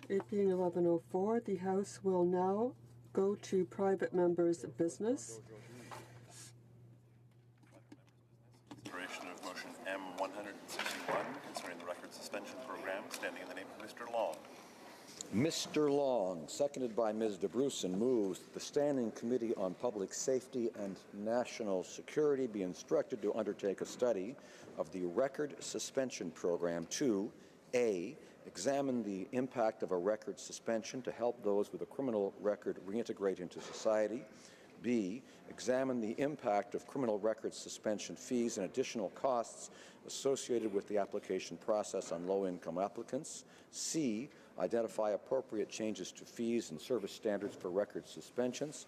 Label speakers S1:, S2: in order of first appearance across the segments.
S1: It being 11:04, the House will now go to private members' business.
S2: Consideration of motion M161 concerning the record suspension program, standing in the name of Mr. Long.
S3: Mr. Long, seconded by Ms. DeBrusen, moves the Standing Committee on Public Safety and National Security be instructed to undertake a study of the record suspension program to A. Examine the impact of a record suspension to help those with a criminal record reintegrate into society. B. Examine the impact of criminal record suspension fees and additional costs associated with the application process on low-income applicants. C. Identify appropriate changes to fees and service standards for record suspensions.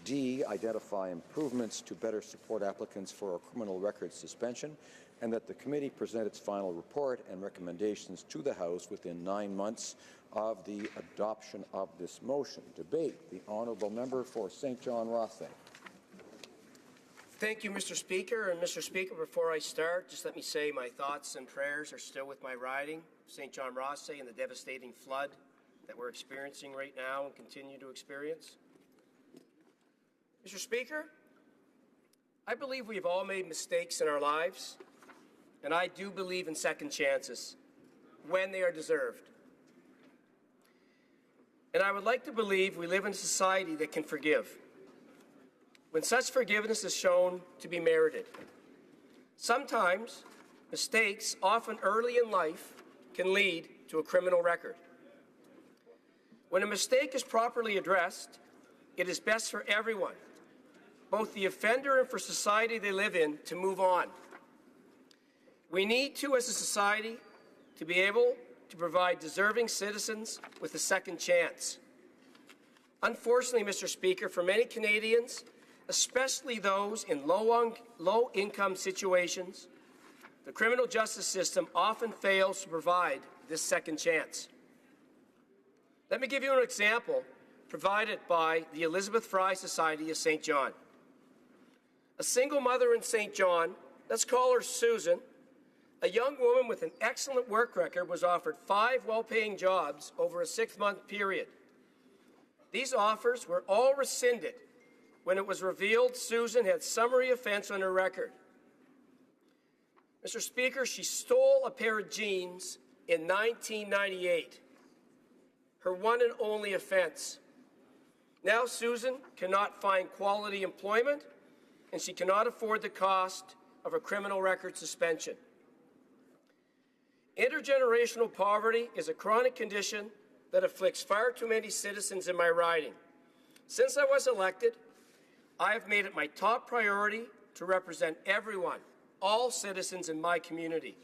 S3: D. Identify improvements to better support applicants for a criminal record suspension, and that the committee present its final report and recommendations to the House within 9 months of the adoption of this motion. Debate. The honourable member for St. John Rothesay.
S4: Thank you, Mr. Speaker. And Mr. Speaker, before I start, just let me say my thoughts and prayers are still with my riding, St. John Rothesay, and the devastating flood that we're experiencing right now and continue to experience. Mr. Speaker, I believe we've all made mistakes in our lives, and I do believe in second chances when they are deserved. And I would like to believe we live in a society that can forgive, when such forgiveness is shown to be merited. Sometimes mistakes, often early in life, can lead to a criminal record. When a mistake is properly addressed, it is best for everyone, both the offender and for society they live in, to move on. We need to, as a society, to be able to provide deserving citizens with a second chance. Unfortunately, Mr. Speaker, for many Canadians, especially those in low-income situations, the criminal justice system often fails to provide this second chance. Let me give you an example provided by the Elizabeth Fry Society of St. John. A single mother in St. John, let's call her Susan, a young woman with an excellent work record, was offered 5 well-paying jobs over a 6-month period. These offers were all rescinded when it was revealed Susan had summary offense on her record. Mr. Speaker, she stole a pair of jeans in 1998, her one and only offense. Now Susan cannot find quality employment, and she cannot afford the cost of a criminal record suspension. Intergenerational poverty is a chronic condition that afflicts far too many citizens in my riding. Since I was elected, I have made it my top priority to represent everyone, all citizens in my community,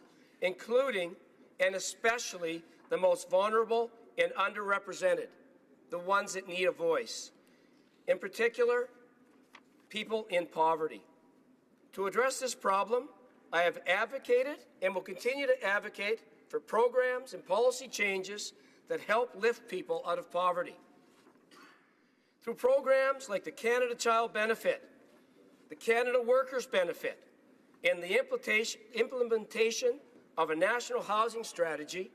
S4: including and especially the most vulnerable and underrepresented, the ones that need a voice. In particular, people in poverty. To address this problem, I have advocated and will continue to advocate for programs and policy changes that help lift people out of poverty. Through programs like the Canada Child Benefit, the Canada Workers Benefit, and the implementation of a national housing strategy,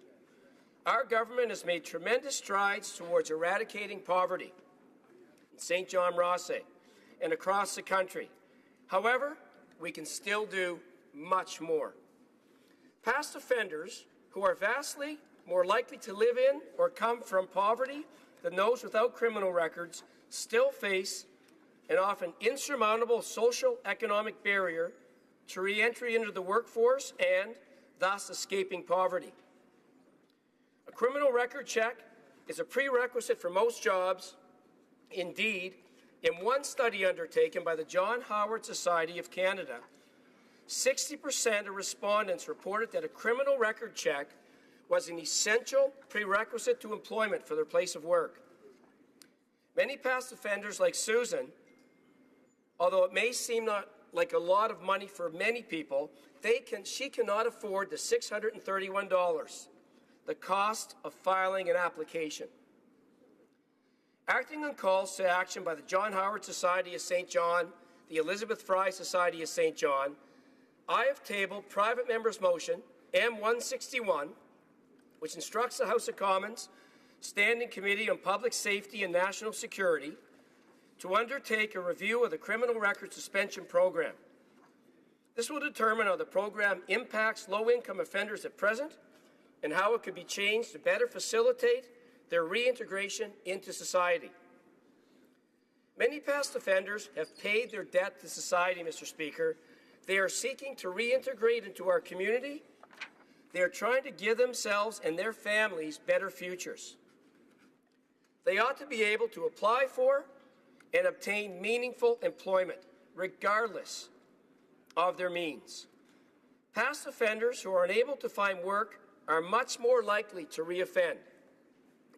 S4: our government has made tremendous strides towards eradicating poverty in St. John Rothesay and across the country. However, we can still do much more. Past offenders who are vastly more likely to live in or come from poverty than those without criminal records still face an often insurmountable social economic barrier to re-entry into the workforce and thus escaping poverty. A criminal record check is a prerequisite for most jobs. Indeed, in one study undertaken by the John Howard Society of Canada, 60% of respondents reported that a criminal record check was an essential prerequisite to employment for their place of work. Many past offenders like Susan, although it may seem not like a lot of money for many people, she cannot afford the $631, the cost of filing an application. Acting on calls to action by the John Howard Society of St. John, the Elizabeth Fry Society of St. John, I have tabled private members' motion M161, which instructs the House of Commons Standing Committee on Public Safety and National Security to undertake a review of the criminal record suspension program. This will determine how the program impacts low-income offenders at present and how it could be changed to better facilitate their reintegration into society. Many past offenders have paid their debt to society, Mr. Speaker. They are seeking to reintegrate into our community. They are trying to give themselves and their families better futures. They ought to be able to apply for and obtain meaningful employment, regardless of their means. Past offenders who are unable to find work are much more likely to reoffend,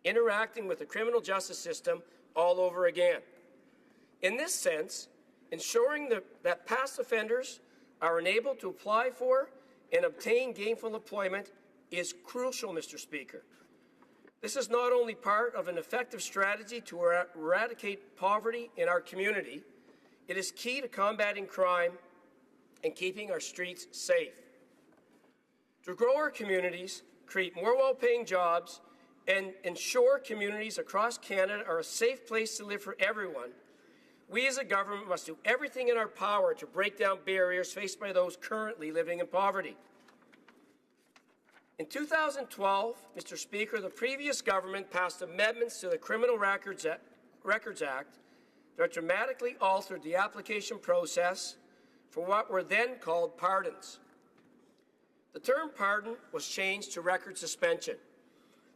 S4: interacting with the criminal justice system all over again. In this sense, ensuring that past offenders are enabled to apply for and obtain gainful employment is crucial, Mr. Speaker. This is not only part of an effective strategy to eradicate poverty in our community, it is key to combating crime and keeping our streets safe. To grow our communities, create more well-paying jobs, and ensure communities across Canada are a safe place to live for everyone, we as a government must do everything in our power to break down barriers faced by those currently living in poverty. In 2012, Mr. Speaker, the previous government passed amendments to the Criminal Records Act that dramatically altered the application process for what were then called pardons. The term pardon was changed to record suspension.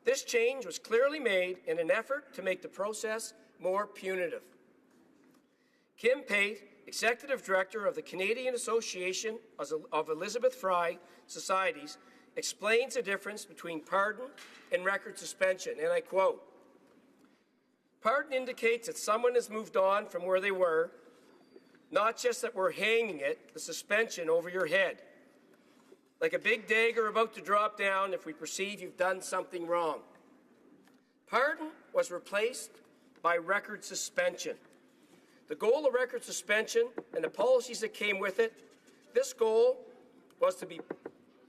S4: This change was clearly made in an effort to make the process more punitive. Kim Pate, Executive Director of the Canadian Association of Elizabeth Fry Societies, explains the difference between pardon and record suspension, and I quote, "Pardon indicates that someone has moved on from where they were, not just that we're hanging it, the suspension over your head, like a big dagger about to drop down if we perceive you've done something wrong." Pardon was replaced by record suspension. The goal of record suspension and the policies that came with it, this goal was to be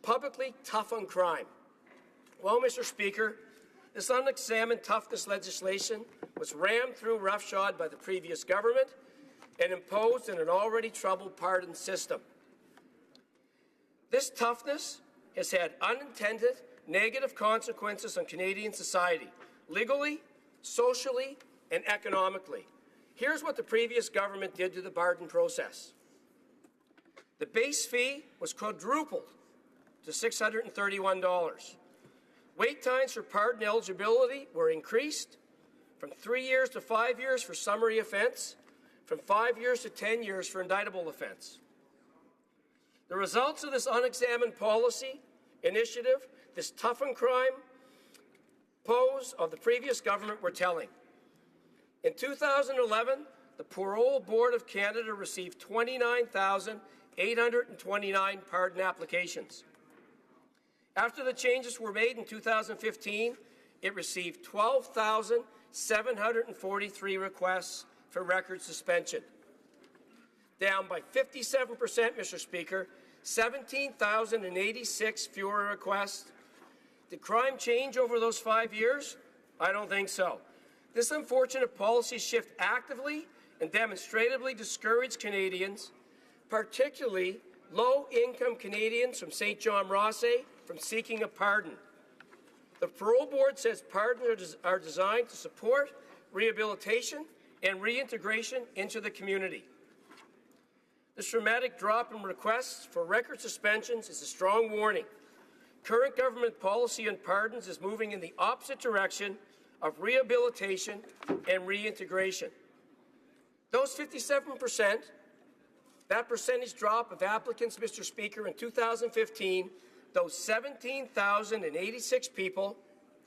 S4: publicly tough on crime. Well, Mr. Speaker, this unexamined toughness legislation was rammed through roughshod by the previous government and imposed in an already troubled pardon system. This toughness has had unintended negative consequences on Canadian society, legally, socially, and economically. Here's what the previous government did to the pardon process. The base fee was quadrupled to $631. Wait times for pardon eligibility were increased from 3 years to 5 years for summary offence, from 5 years to 10 years for indictable offence. The results of this unexamined policy initiative, this toughen crime pose of the previous government were telling. In 2011, the Parole Board of Canada received 29,829 pardon applications. After the changes were made in 2015, it received 12,743 requests for record suspension, down by 57%, Mr. Speaker, 17,086 fewer requests. Did crime change over those 5 years? I don't think so. This unfortunate policy shift actively and demonstratively discouraged Canadians, particularly low-income Canadians from St. John Rossay, from seeking a pardon. The Parole Board says pardons are designed to support rehabilitation and reintegration into the community. This dramatic drop in requests for record suspensions is a strong warning. Current government policy on pardons is moving in the opposite direction of rehabilitation and reintegration. Those 57%, that percentage drop of applicants, Mr. Speaker, in 2015, those 17,086 people,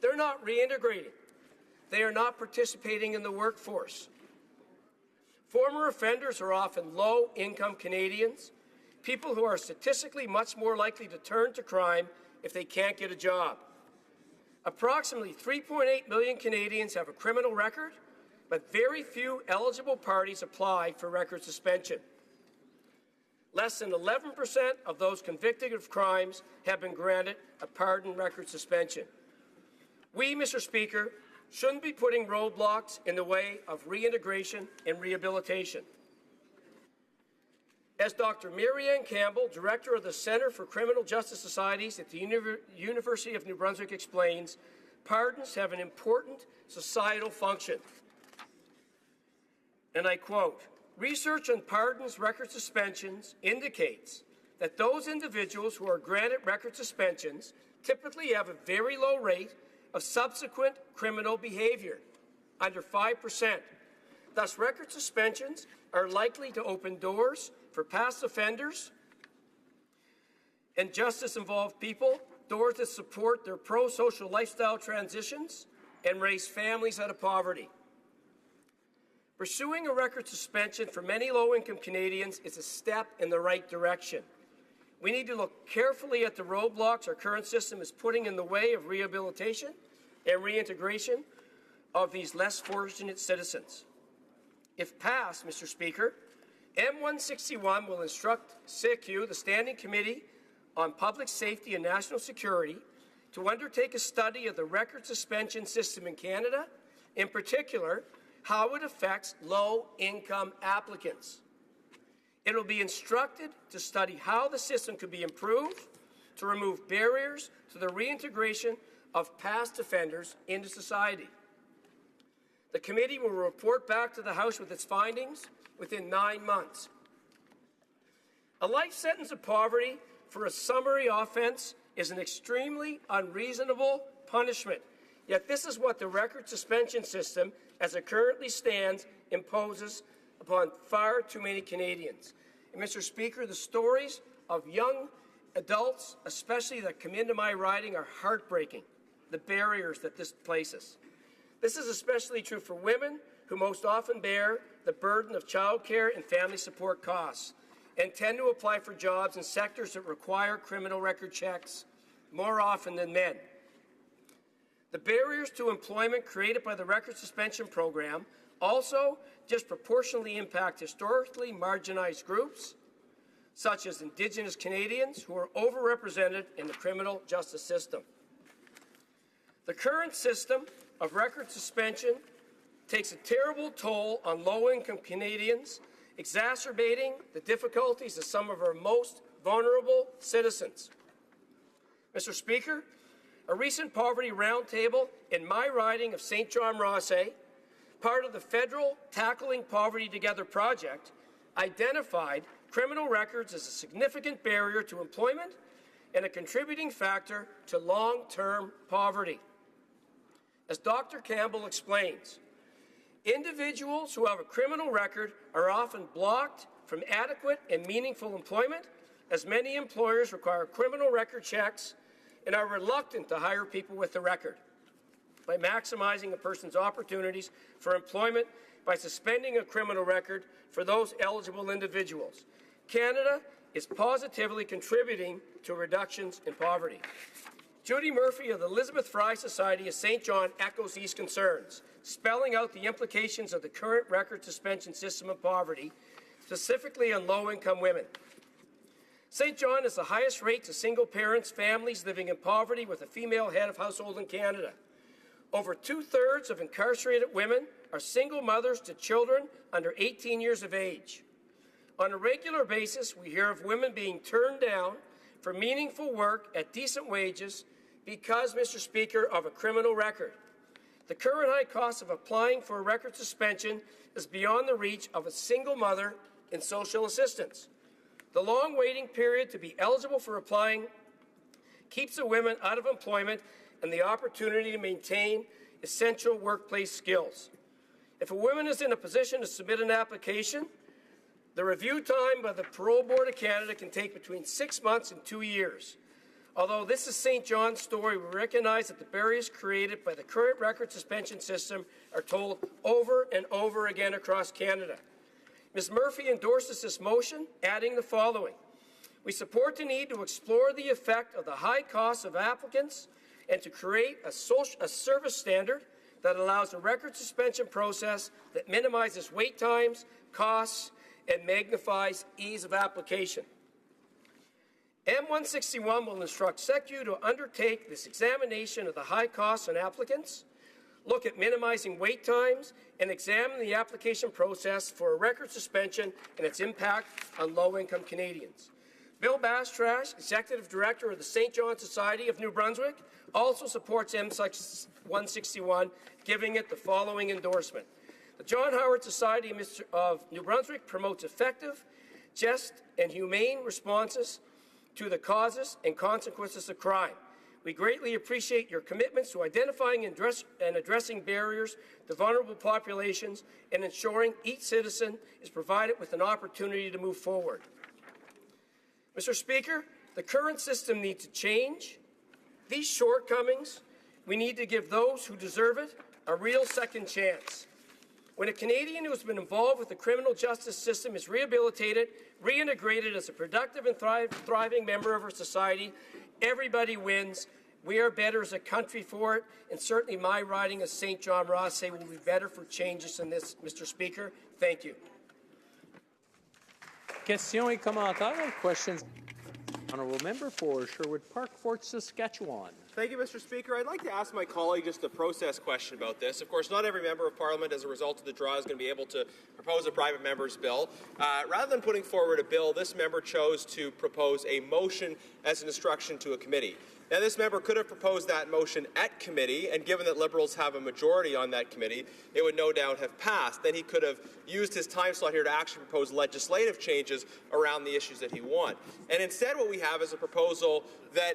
S4: they're not reintegrating. They are not participating in the workforce. Former offenders are often low-income Canadians, people who are statistically much more likely to turn to crime if they can't get a job. Approximately 3.8 million Canadians have a criminal record, but very few eligible parties apply for record suspension. Less than 11% of those convicted of crimes have been granted a pardon record suspension. We, Mr. Speaker, shouldn't be putting roadblocks in the way of reintegration and rehabilitation. As Dr. Marianne Campbell, Director of the Centre for Criminal Justice Societies at the University of New Brunswick explains, pardons have an important societal function. And I quote, "Research on pardons record suspensions indicates that those individuals who are granted record suspensions typically have a very low rate of subsequent criminal behavior, under 5%. Thus, record suspensions are likely to open doors for past offenders and justice-involved people, doors that support their pro-social lifestyle transitions and raise families out of poverty. Pursuing a record suspension for many low-income Canadians is a step in the right direction. We need to look carefully at the roadblocks our current system is putting in the way of rehabilitation and reintegration of these less fortunate citizens. If passed, Mr. Speaker, M161 will instruct HoC, the Standing Committee on Public Safety and National Security, to undertake a study of the record suspension system in Canada, in particular, how it affects low-income applicants. It will be instructed to study how the system could be improved to remove barriers to the reintegration of past offenders into society. The committee will report back to the House with its findings within 9 months. A life sentence of poverty for a summary offence is an extremely unreasonable punishment, yet this is what the record suspension system, as it currently stands, imposes upon far too many Canadians. And Mr. Speaker, the stories of young adults, especially that come into my riding, are heartbreaking, the barriers that this places. This is especially true for women, who most often bear the burden of childcare and family support costs and tend to apply for jobs in sectors that require criminal record checks more often than men. The barriers to employment created by the record suspension program also disproportionately impact historically marginalized groups, such as Indigenous Canadians, who are overrepresented in the criminal justice system. The current system of record suspension takes a terrible toll on low-income Canadians, exacerbating the difficulties of some of our most vulnerable citizens. Mr. Speaker, a recent poverty roundtable in my riding of St. John Rossay, part of the federal Tackling Poverty Together project, identified criminal records as a significant barrier to employment and a contributing factor to long-term poverty. As Dr. Campbell explains, individuals who have a criminal record are often blocked from adequate and meaningful employment, as many employers require criminal record checks and are reluctant to hire people with a record. By maximizing a person's opportunities for employment by suspending a criminal record for those eligible individuals, Canada is positively contributing to reductions in poverty. Judy Murphy of the Elizabeth Fry Society of St. John echoes these concerns, spelling out the implications of the current record suspension system of poverty, specifically on low-income women. St. John has the highest rates of single parents, families living in poverty with a female head of household in Canada. Over 2/3 of incarcerated women are single mothers to children under 18 years of age. On a regular basis, we hear of women being turned down for meaningful work at decent wages because, Mr. Speaker, of a criminal record. The current high cost of applying for a record suspension is beyond the reach of a single mother in social assistance. The long waiting period to be eligible for applying keeps the women out of employment and the opportunity to maintain essential workplace skills. If a woman is in a position to submit an application, the review time by the Parole Board of Canada can take between 6 months and 2 years. Although this is St. John's story, we recognize that the barriers created by the current record suspension system are told over and over again across Canada. Ms. Murphy endorses this motion, adding the following. We support the need to explore the effect of the high costs of applicants and to create a service standard that allows a record suspension process that minimizes wait times, costs, and magnifies ease of application. M161 will instruct SECU to undertake this examination of the high costs on applicants, look at minimizing wait times, and examine the application process for a record suspension and its impact on low-income Canadians. Bill Bastrash, Executive Director of the St. John Society of New Brunswick, also supports M161, giving it the following endorsement. The John Howard Society of New Brunswick promotes effective, just, and humane responses to the causes and consequences of crime. We greatly appreciate your commitments to identifying and addressing barriers to vulnerable populations and ensuring each citizen is provided with an opportunity to move forward. Mr. Speaker, the current system needs to change. These shortcomings, we need to give those who deserve it a real second chance. When a Canadian who has been involved with the criminal justice system is rehabilitated, reintegrated as a productive and thriving member of our society, everybody wins. We are better as a country for it, and certainly my riding as St. John Rothsay will be better for changes in this, Mr. Speaker. Thank you.
S5: Questions et commentaires. Questions. Honourable member for Sherwood Park, Fort Saskatchewan.
S6: Thank you, Mr. Speaker. I'd like to ask my colleague just a process question about this. Of course, not every member of Parliament, as a result of the draw, is going to be able to propose a private member's bill. Rather than putting forward a bill, this member chose to propose a motion as an instruction to a committee. Now, this member could have proposed that motion at committee, and given that Liberals have a majority on that committee, it would no doubt have passed. Then he could have used his time slot here to actually propose legislative changes around the issues that he wants. And instead, what we have is a proposal that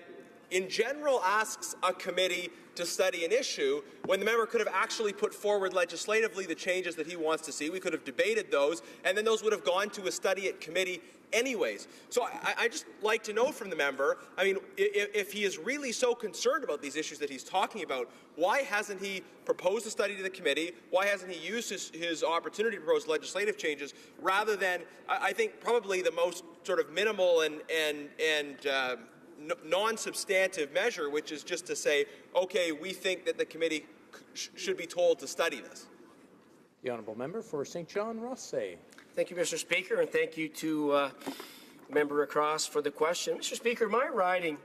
S6: in general asks a committee to study an issue when the member could have actually put forward legislatively the changes that he wants to see. We could have debated those, and then those would have gone to a study at committee anyways. So I just like to know from the member, I mean, if he is really so concerned about these issues that he's talking about, why hasn't he proposed a study to the committee? Why hasn't he used his opportunity to propose legislative changes rather than, I think, probably the most sort of minimal and non-substantive measure, which is just to say, okay, we think that the committee should be told to study this.
S5: The honourable member for St. John Rothsay.
S4: Thank you, Mr. Speaker, and thank you to Member Across for the question. Mr. Speaker, my riding,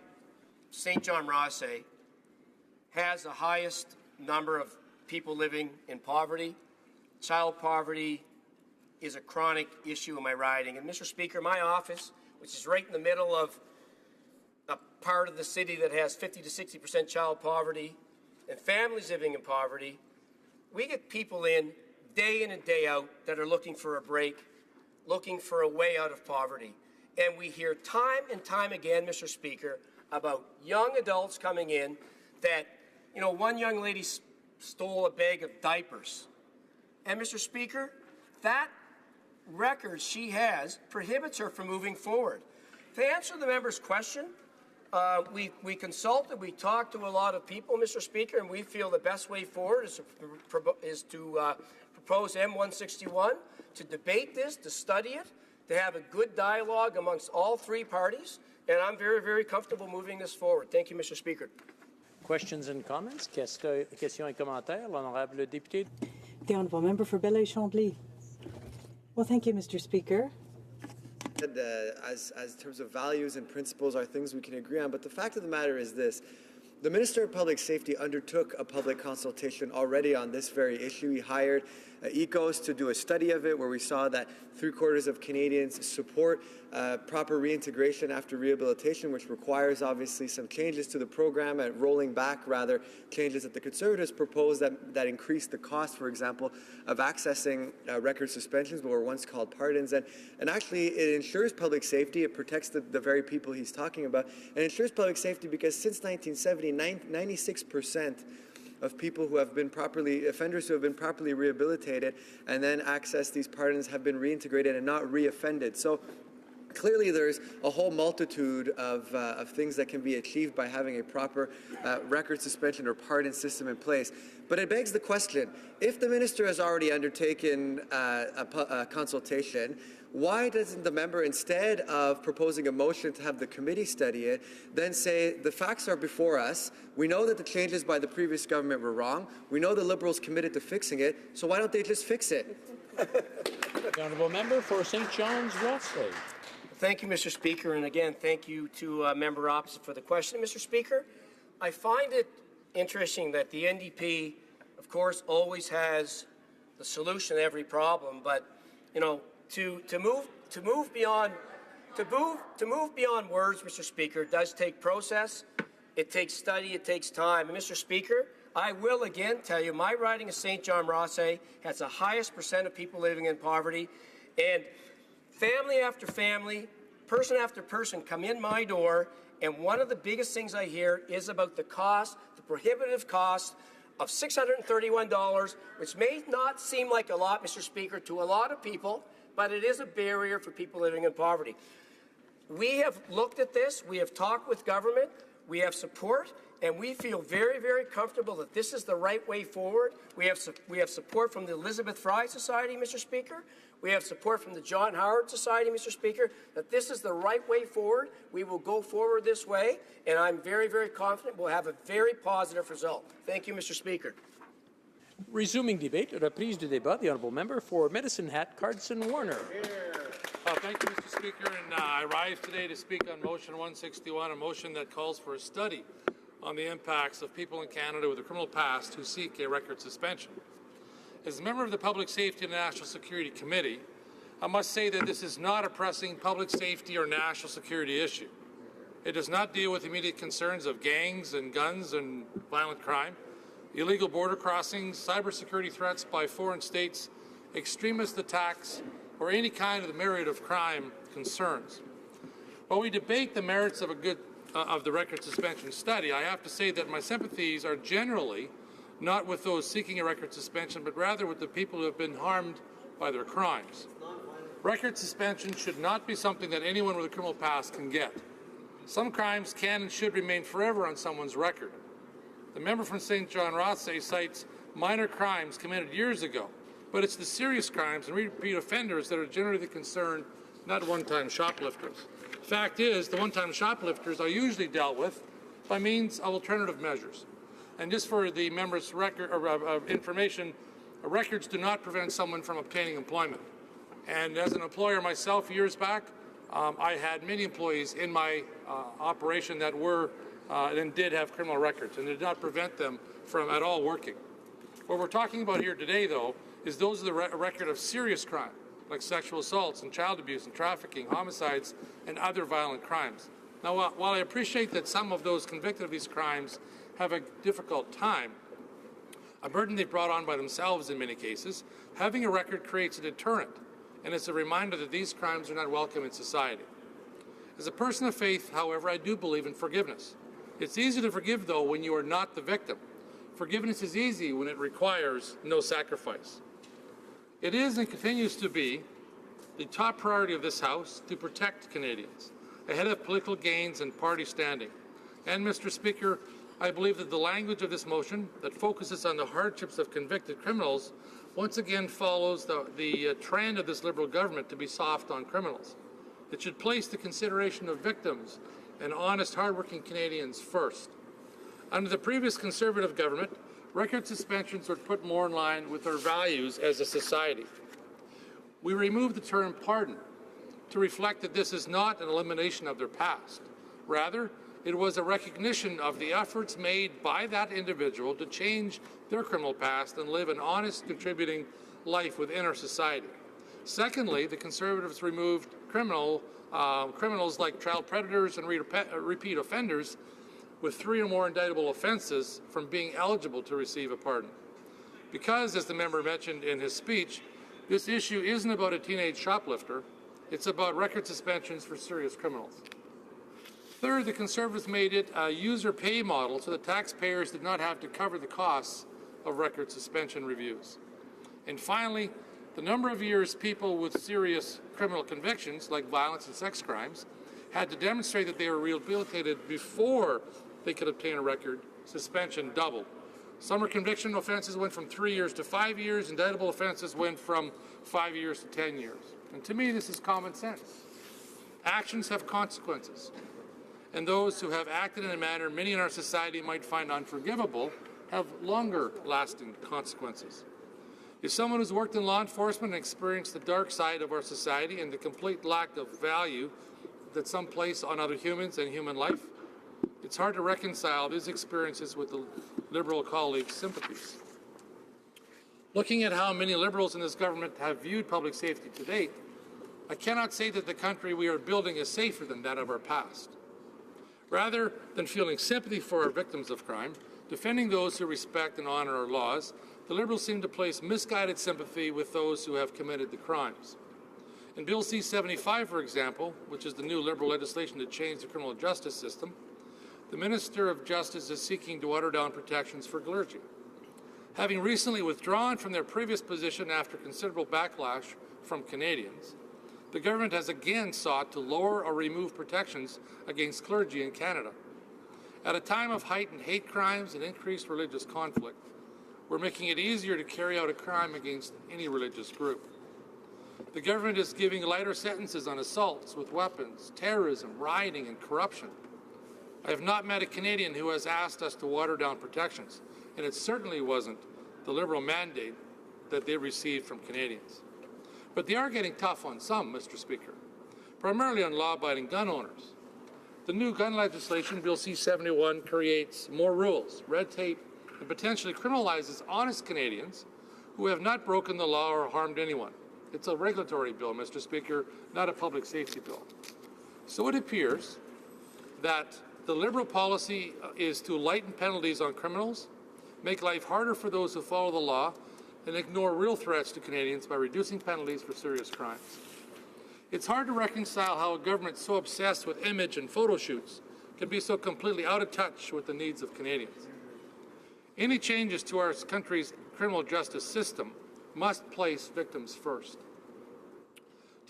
S4: St. John Rothsay, has the highest number of people living in poverty. Child poverty is a chronic issue in my riding. And Mr. Speaker, my office, which is right in the middle of a part of the city that has 50 to 60% child poverty and families living in poverty, we get people in and day out that are looking for a break, looking for a way out of poverty. And we hear time and time again, Mr. Speaker, about young adults coming in that, you know, one young lady stole a bag of diapers. And Mr. Speaker, that record she has prohibits her from moving forward. To answer the member's question, we consulted, we talked to a lot of people, Mr. Speaker, and we feel the best way forward is to propose M161, to debate this, to study it, to have a good dialogue amongst all three parties, and I'm very, very comfortable moving this forward. Thank you, Mr. Speaker.
S5: Questions and comments. Questions et commentaires. L'honorable député.
S7: The honourable member for Belleuil-Chambly. Well, thank you, Mr. Speaker.
S8: As in terms of values and principles are things we can agree on, but the fact of the matter is this. The Minister of Public Safety undertook a public consultation already on this very issue. He hired ECOS to do a study of it, where we saw that 3/4 of Canadians support proper reintegration after rehabilitation, which requires obviously some changes to the program and rolling back rather changes that the Conservatives proposed that increased the cost, for example, of accessing record suspensions, what were once called pardons. And actually it ensures public safety. It protects the very people he's talking about. And it ensures public safety because since 1970, 96% of people who have been offenders who have been properly rehabilitated and then access these pardons have been reintegrated and not reoffended. So clearly there's a whole multitude of things that can be achieved by having a proper record suspension or pardon system in place. But it begs the question, if the minister has already undertaken a consultation, why doesn't the member, instead of proposing a motion to have the committee study it, then say the facts are before us, we know that the changes by the previous government were wrong, we know the Liberals committed to fixing it, so why don't they just fix it?
S5: The honourable member for St. John's Rothsay.
S4: Thank you, Mr. Speaker, and again, thank you to member opposite for the question. Mr. Speaker, I find it interesting that the NDP, of course, always has the solution to every problem, but you know, to move beyond words, Mr. Speaker, does take process. It takes study. It takes time. And Mr. Speaker, I will again tell you, my riding of St. John Rothsay has the highest percent of people living in poverty, and family after family, person after person come in my door, and one of the biggest things I hear is about the cost, the prohibitive cost of $631, which may not seem like a lot, Mr. Speaker, to a lot of people, but it is a barrier for people living in poverty. We have looked at this, we have talked with government, we have support, and we feel very, very comfortable that this is the right way forward. We have support from the Elizabeth Fry Society, Mr. Speaker. We have support from the John Howard Society, Mr. Speaker, that this is the right way forward. We will go forward this way, and I'm very, very confident we'll have a very positive result. Thank you, Mr. Speaker.
S5: Resuming debate, reprise du débat, the honourable member for Medicine Hat, Carson Warner.
S9: Thank you, Mr. Speaker. And I rise today to speak on Motion 161, a motion that calls for a study on the impacts of people in Canada with a criminal past who seek a record suspension. As a member of the Public Safety and National Security Committee, I must say that this is not a pressing public safety or national security issue. It does not deal with immediate concerns of gangs and guns and violent crime, illegal border crossings, cybersecurity threats by foreign states, extremist attacks, or any kind of the myriad of crime concerns. While we debate the merits of the record suspension study, I have to say that my sympathies are generally not with those seeking a record suspension, but rather with the people who have been harmed by their crimes. Record suspension should not be something that anyone with a criminal past can get. Some crimes can and should remain forever on someone's record. The member from St. John Rothsay cites minor crimes committed years ago, but it's the serious crimes and repeat offenders that are generally the concern, not one-time shoplifters. The fact is, the one-time shoplifters are usually dealt with by means of alternative measures. And just for the member's record information, records do not prevent someone from obtaining employment. And as an employer myself years back, I had many employees in my operation that were and did have criminal records, and it did not prevent them from at all working. What we're talking about here today, though, is those of the record of serious crime, like sexual assaults and child abuse and trafficking, homicides, and other violent crimes. Now, while I appreciate that some of those convicted of these crimes have a difficult time, a burden they brought on by themselves in many cases, having a record creates a deterrent, and it's a reminder that these crimes are not welcome in society. As a person of faith, however, I do believe in forgiveness. It's easy to forgive, though, when you are not the victim. Forgiveness is easy when it requires no sacrifice. It is and continues to be the top priority of this House to protect Canadians, ahead of political gains and party standing. And, Mr. Speaker, I believe that the language of this motion that focuses on the hardships of convicted criminals once again follows the trend of this Liberal government to be soft on criminals. It should place the consideration of victims and honest, hardworking Canadians first. Under the previous Conservative government, record suspensions were put more in line with our values as a society. We removed the term pardon to reflect that this is not an elimination of their past. Rather, it was a recognition of the efforts made by that individual to change their criminal past and live an honest, contributing life within our society. Secondly, the Conservatives removed criminals like child predators and repeat offenders with 3 or more indictable offences from being eligible to receive a pardon. Because, as the member mentioned in his speech, this issue isn't about a teenage shoplifter, it's about record suspensions for serious criminals. Third, the Conservatives made it a user pay model so that taxpayers did not have to cover the costs of record suspension reviews. And finally, the number of years people with serious criminal convictions, like violence and sex crimes, had to demonstrate that they were rehabilitated before they could obtain a record suspension doubled. Summer conviction offences went from 3 years to 5 years, indictable offences went from 5 years to 10 years. And to me, this is common sense. Actions have consequences. And those who have acted in a manner many in our society might find unforgivable have longer-lasting consequences. Is someone who's worked in law enforcement and experienced the dark side of our society and the complete lack of value that some place on other humans and human life. It's hard to reconcile these experiences with the Liberal colleagues' sympathies. Looking at how many Liberals in this government have viewed public safety to date, I cannot say that the country we are building is safer than that of our past. Rather than feeling sympathy for our victims of crime, defending those who respect and honor our laws, the Liberals seem to place misguided sympathy with those who have committed the crimes. In Bill C-75, for example, which is the new Liberal legislation to change the criminal justice system, the Minister of Justice is seeking to water down protections for clergy. Having recently withdrawn from their previous position after considerable backlash from Canadians, the government has again sought to lower or remove protections against clergy in Canada. At a time of heightened hate crimes and increased religious conflict, we're making it easier to carry out a crime against any religious group. The government is giving lighter sentences on assaults with weapons, terrorism, rioting, and corruption. I have not met a Canadian who has asked us to water down protections, and it certainly wasn't the Liberal mandate that they received from Canadians. But they are getting tough on some, Mr. Speaker, primarily on law-abiding gun owners. The new gun legislation, Bill C-71, creates more rules, red tape, and potentially criminalizes honest Canadians who have not broken the law or harmed anyone. It's a regulatory bill, Mr. Speaker, not a public safety bill. So it appears that the Liberal policy is to lighten penalties on criminals, make life harder for those who follow the law, and ignore real threats to Canadians by reducing penalties for serious crimes. It's hard to reconcile how a government so obsessed with image and photo shoots can be so completely out of touch with the needs of Canadians. Any changes to our country's criminal justice system must place victims first.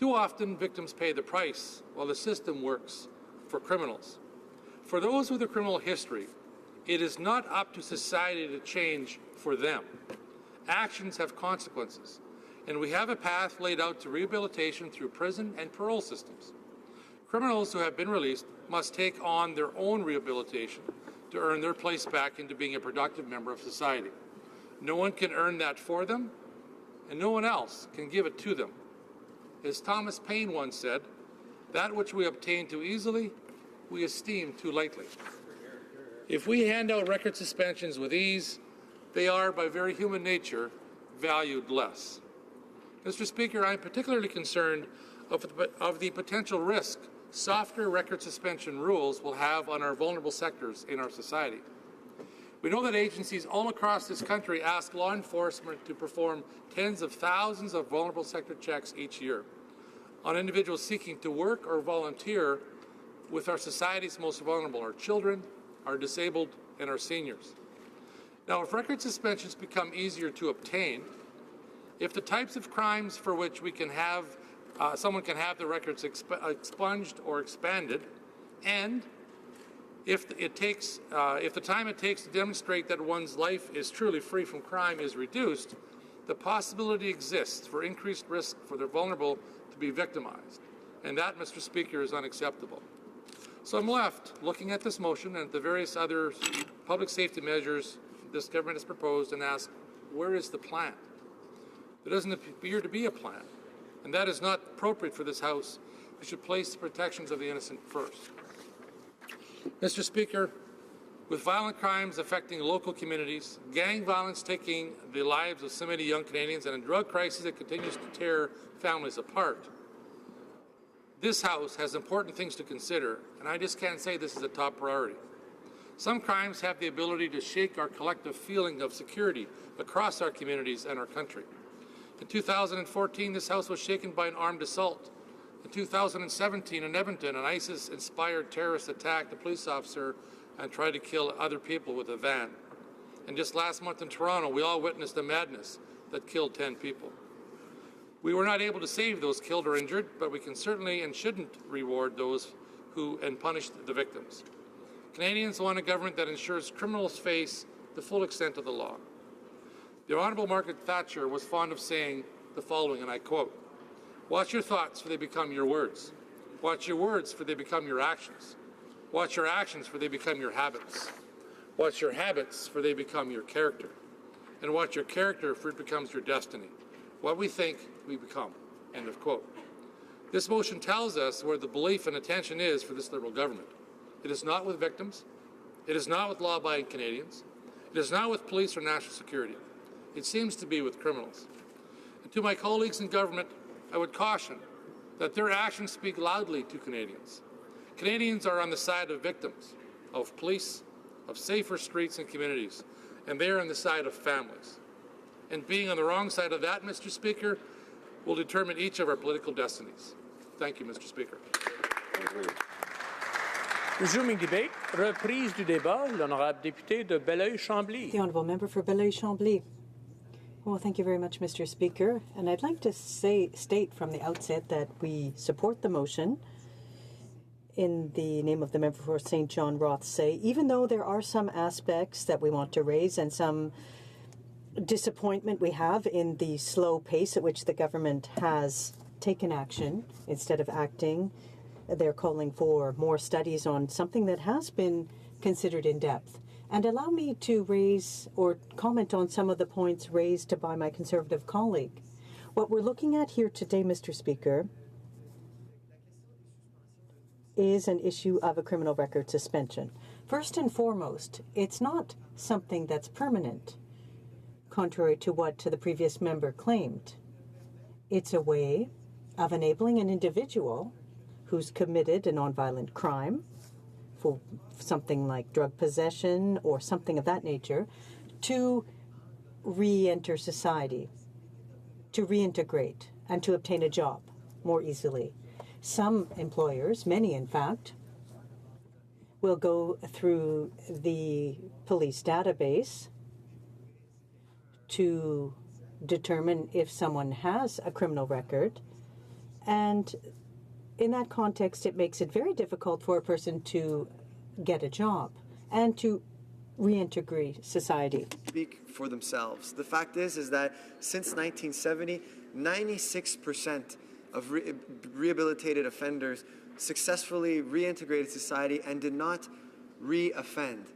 S9: Too often, victims pay the price while the system works for criminals. For those with a criminal history, it is not up to society to change for them. Actions have consequences, and we have a path laid out to rehabilitation through prison and parole systems. Criminals who have been released must take on their own rehabilitation to earn their place back into being a productive member of society. No one can earn that for them, and no one else can give it to them. As Thomas Paine once said, that which we obtain too easily, we esteem too lightly. If we hand out record suspensions with ease, they are, by very human nature, valued less. Mr. Speaker, I'm particularly concerned of the potential risk softer record suspension rules will have on our vulnerable sectors in our society. We know that agencies all across this country ask law enforcement to perform tens of thousands of vulnerable sector checks each year on individuals seeking to work or volunteer with our society's most vulnerable, our children, our disabled, and our seniors. Now, if record suspensions become easier to obtain, if the types of crimes for which we can have someone can have the records expunged or expanded, and if the time it takes to demonstrate that one's life is truly free from crime is reduced, the possibility exists for increased risk for the vulnerable to be victimized. And that, Mr. Speaker, is unacceptable. So I'm left looking at this motion and the various other public safety measures this government has proposed and ask, where is the plan? There doesn't appear to be a plan, and that is not appropriate for this House. We should place the protections of the innocent first. Mr. Speaker, with violent crimes affecting local communities, gang violence taking the lives of so many young Canadians, and a drug crisis that continues to tear families apart, this House has important things to consider, and I just can't say this is a top priority. Some crimes have the ability to shake our collective feeling of security across our communities and our country. In 2014, this House was shaken by an armed assault. In 2017, in Edmonton, an ISIS-inspired terrorist attacked a police officer and tried to kill other people with a van. And just last month in Toronto, we all witnessed a madness that killed 10 people. We were not able to save those killed or injured, but we can certainly and shouldn't reward those who and punish the victims. Canadians want a government that ensures criminals face the full extent of the law. The Honourable Margaret Thatcher was fond of saying the following, and I quote, "Watch your thoughts, for they become your words. Watch your words, for they become your actions. Watch your actions, for they become your habits. Watch your habits, for they become your character. and watch your character, for it becomes your destiny. What we think, we become." End of quote. This motion tells us where the belief and attention is for this Liberal government. It is not with victims. It is not with law-abiding Canadians. It is not with police or national security. It seems to be with criminals. And to my colleagues in government, I would caution that their actions speak loudly to Canadians. Canadians are on the side of victims, of police, of safer streets and communities, and they are on the side of families. And being on the wrong side of that, Mr. Speaker, will determine each of our political destinies. Thank you, Mr. Speaker.
S5: Resuming debate, reprise du débat, l'honorable député de Belleuil-Chambly.
S7: The honourable member for Belleuil-Chambly. Well, thank you very much, Mr. Speaker. And I'd like to state from the outset that we support the motion in the name of the member for St. John Rothsay, even though there are some aspects that we want to raise and some disappointment we have in the slow pace at which the government has taken action instead of acting. They're calling for more studies on something that has been considered in depth. And allow me to raise or comment on some of the points raised by my Conservative colleague. What we're looking at here today, Mr. Speaker, is an issue of a criminal record suspension. First and foremost, it's not something that's permanent, contrary to what the previous member claimed. It's a way of enabling an individual who's committed a nonviolent crime, for something like drug possession or something of that nature, to re-enter society, to reintegrate, and to obtain a job more easily. Some employers, many in fact, will go through the police database to determine if someone has a criminal record, and in that context, it makes it very difficult for a person to get a job and to reintegrate society.
S8: Speak for themselves. The fact is that since 1970, 96% of rehabilitated offenders successfully reintegrated society and did not re-offend.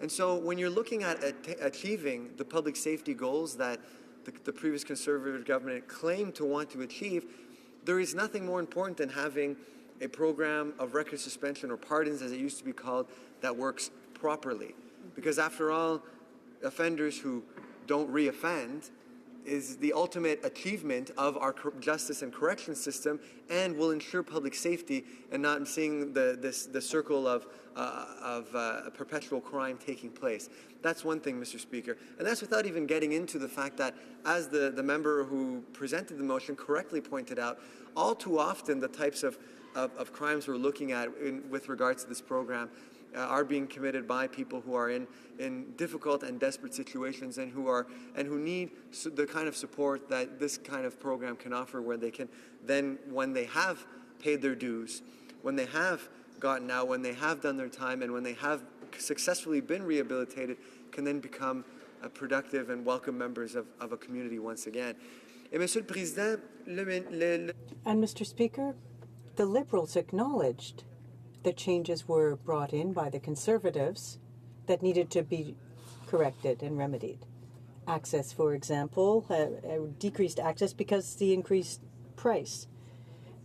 S8: And so when you're looking at achieving the public safety goals that the previous Conservative government claimed to want to achieve, there is nothing more important than having a program of record suspension, or pardons as it used to be called, that works properly. Because after all, offenders who don't re-offend is the ultimate achievement of our justice and correction system, and will ensure public safety and not seeing the circle of perpetual crime taking place. That's one thing, Mr. Speaker. And that's without even getting into the fact that, as the member who presented the motion correctly pointed out, all too often the types of crimes we're looking at with regards to this program are being committed by people who are in difficult and desperate situations, and who need the kind of support that this kind of program can offer, where they can then, when they have paid their dues, when they have gotten out, when they have done their time, and when they have successfully been rehabilitated, can then become productive and welcome members of a community once again. Et Monsieur le Président,
S7: And Mr. Speaker, the Liberals acknowledged that changes were brought in by the Conservatives that needed to be corrected and remedied. Access, for example, decreased access because the increased price.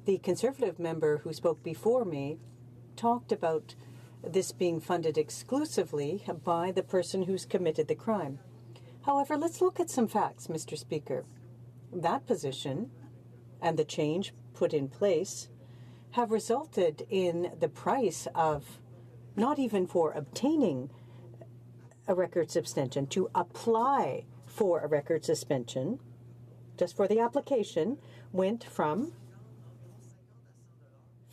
S7: The Conservative member who spoke before me talked about this being funded exclusively by the person who's committed the crime. However, let's look at some facts, Mr. Speaker. That position and the change put in place have resulted in the price of, not even for obtaining a record suspension, to apply for a record suspension, just for the application, went from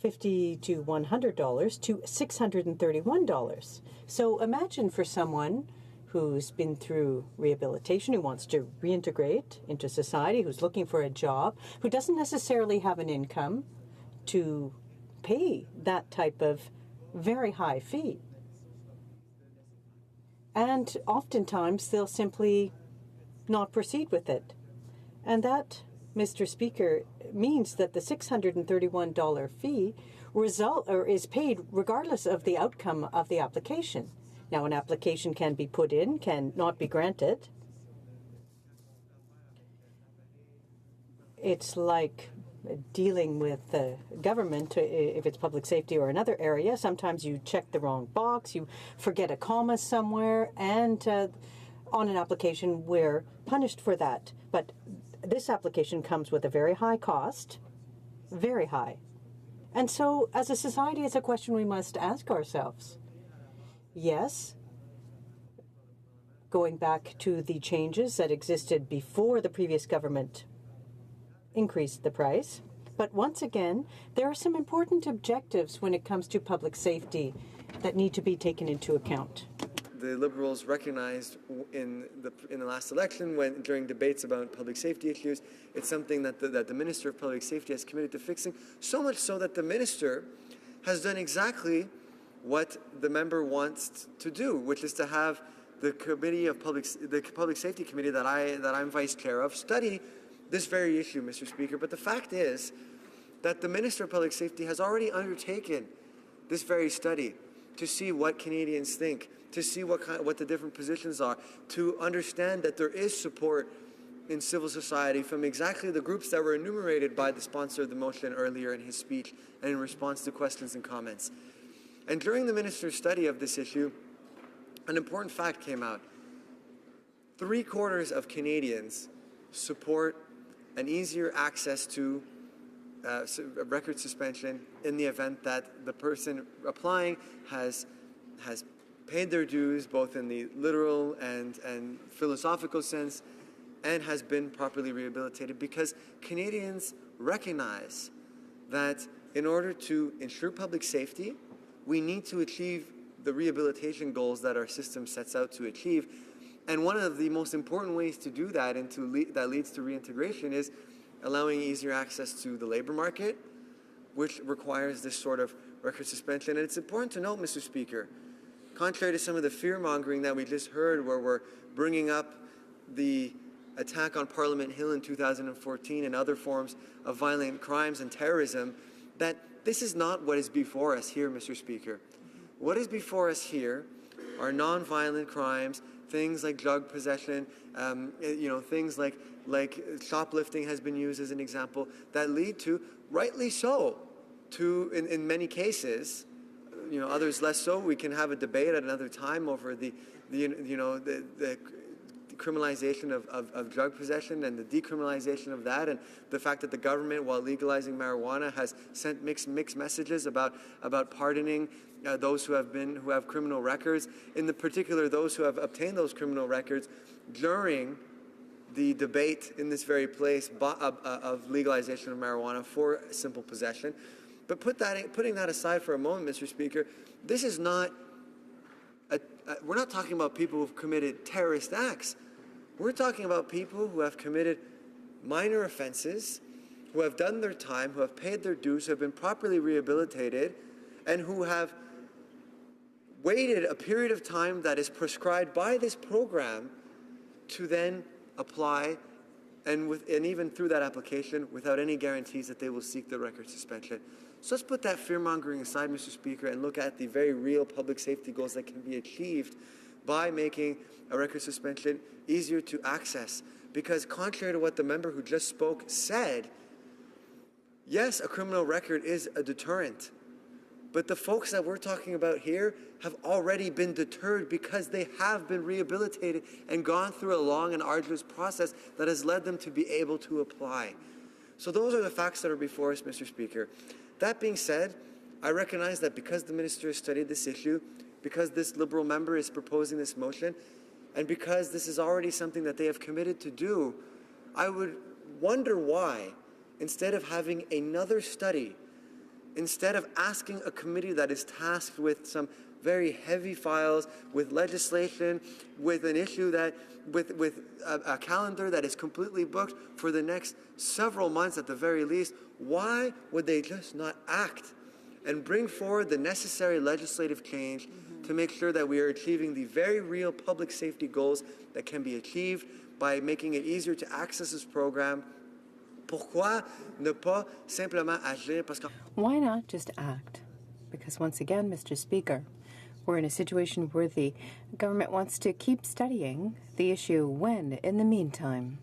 S7: $50 to $100 to $631. So imagine for someone who's been through rehabilitation, who wants to reintegrate into society, who's looking for a job, who doesn't necessarily have an income to pay that type of very high fee. And oftentimes they'll simply not proceed with it. And that, Mr. Speaker, means that the $631 fee is paid regardless of the outcome of the application. Now, an application can be put in, can not be granted, It's like dealing with government, if it's public safety or another area. Sometimes you check the wrong box, you forget a comma somewhere, and on an application we're punished for that. But this application comes with a very high cost, very high. And so as a society, it's a question we must ask ourselves. Yes, going back to the changes that existed before the previous government increased the price. But once again, there are some important objectives when it comes to public safety that need to be taken into account.
S8: The Liberals recognized in the last election, when during debates about public safety issues, it's something that the Minister of Public Safety has committed to fixing, so much so that the Minister has done exactly what the member wants to do, which is to have the Public Safety Committee that I'm Vice Chair of study this very issue, Mr. Speaker. But the fact is that the Minister of Public Safety has already undertaken this very study to see what Canadians think, to see what the different positions are, to understand that there is support in civil society from exactly the groups that were enumerated by the sponsor of the motion earlier in his speech and in response to questions and comments. And during the Minister's study of this issue, an important fact came out. 3/4 of Canadians support an easier access to record suspension in the event that the person applying has paid their dues, both in the literal and philosophical sense, and has been properly rehabilitated, because Canadians recognize that in order to ensure public safety, we need to achieve the rehabilitation goals that our system sets out to achieve. And one of the most important ways to do that and that leads to reintegration is allowing easier access to the labor market, which requires this sort of record suspension. And it's important to note, Mr. Speaker, contrary to some of the fear-mongering that we just heard, where we're bringing up the attack on Parliament Hill in 2014 and other forms of violent crimes and terrorism, that this is not what is before us here, Mr. Speaker. What is before us here are non-violent crimes, things like drug possession, things like shoplifting has been used as an example, that lead to, rightly so, to, in many cases, others less so. We can have a debate at another time over the criminalization of drug possession and the decriminalization of that, and the fact that the government, while legalizing marijuana, has sent mixed messages about pardoning those who have criminal records, in the particular those who have obtained those criminal records during the debate in this very place of legalization of marijuana for simple possession. But putting that aside for a moment, Mr. Speaker, this is not we're not talking about people who've committed terrorist acts. We're talking about people who have committed minor offenses, who have done their time, who have paid their dues, who have been properly rehabilitated, and who have waited a period of time that is prescribed by this program to then apply, and even through that application, without any guarantees that they will seek the record suspension. So let's put that fear-mongering aside, Mr. Speaker, and look at the very real public safety goals that can be achieved by making a record suspension easier to access. Because contrary to what the member who just spoke said, yes, a criminal record is a deterrent. But the folks that we're talking about here have already been deterred because they have been rehabilitated and gone through a long and arduous process that has led them to be able to apply. So those are the facts that are before us, Mr. Speaker. That being said, I recognize that because the minister has studied this issue, because this Liberal member is proposing this motion, and because this is already something that they have committed to do, I would wonder why, instead of having another study, instead of asking a committee that is tasked with some very heavy files, with legislation, with an issue that, with a calendar that is completely booked for the next several months at the very least, why would they just not act and bring forward the necessary legislative change to make sure that we are achieving the very real public safety goals that can be achieved by making it easier to access this program? Pourquoi ne pas simplement agir?
S10: Why not just act? Because once again, Mr. Speaker, we're in a situation where the government wants to keep studying the issue when, in the meantime,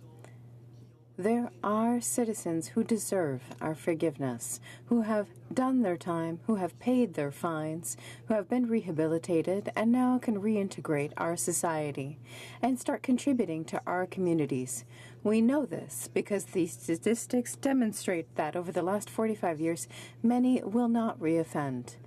S10: There are citizens who deserve our forgiveness, who have done their time, who have paid their fines, who have been rehabilitated, and now can reintegrate our society and start contributing to our communities. We know this because the statistics demonstrate that over the last 45 years, many will not reoffend.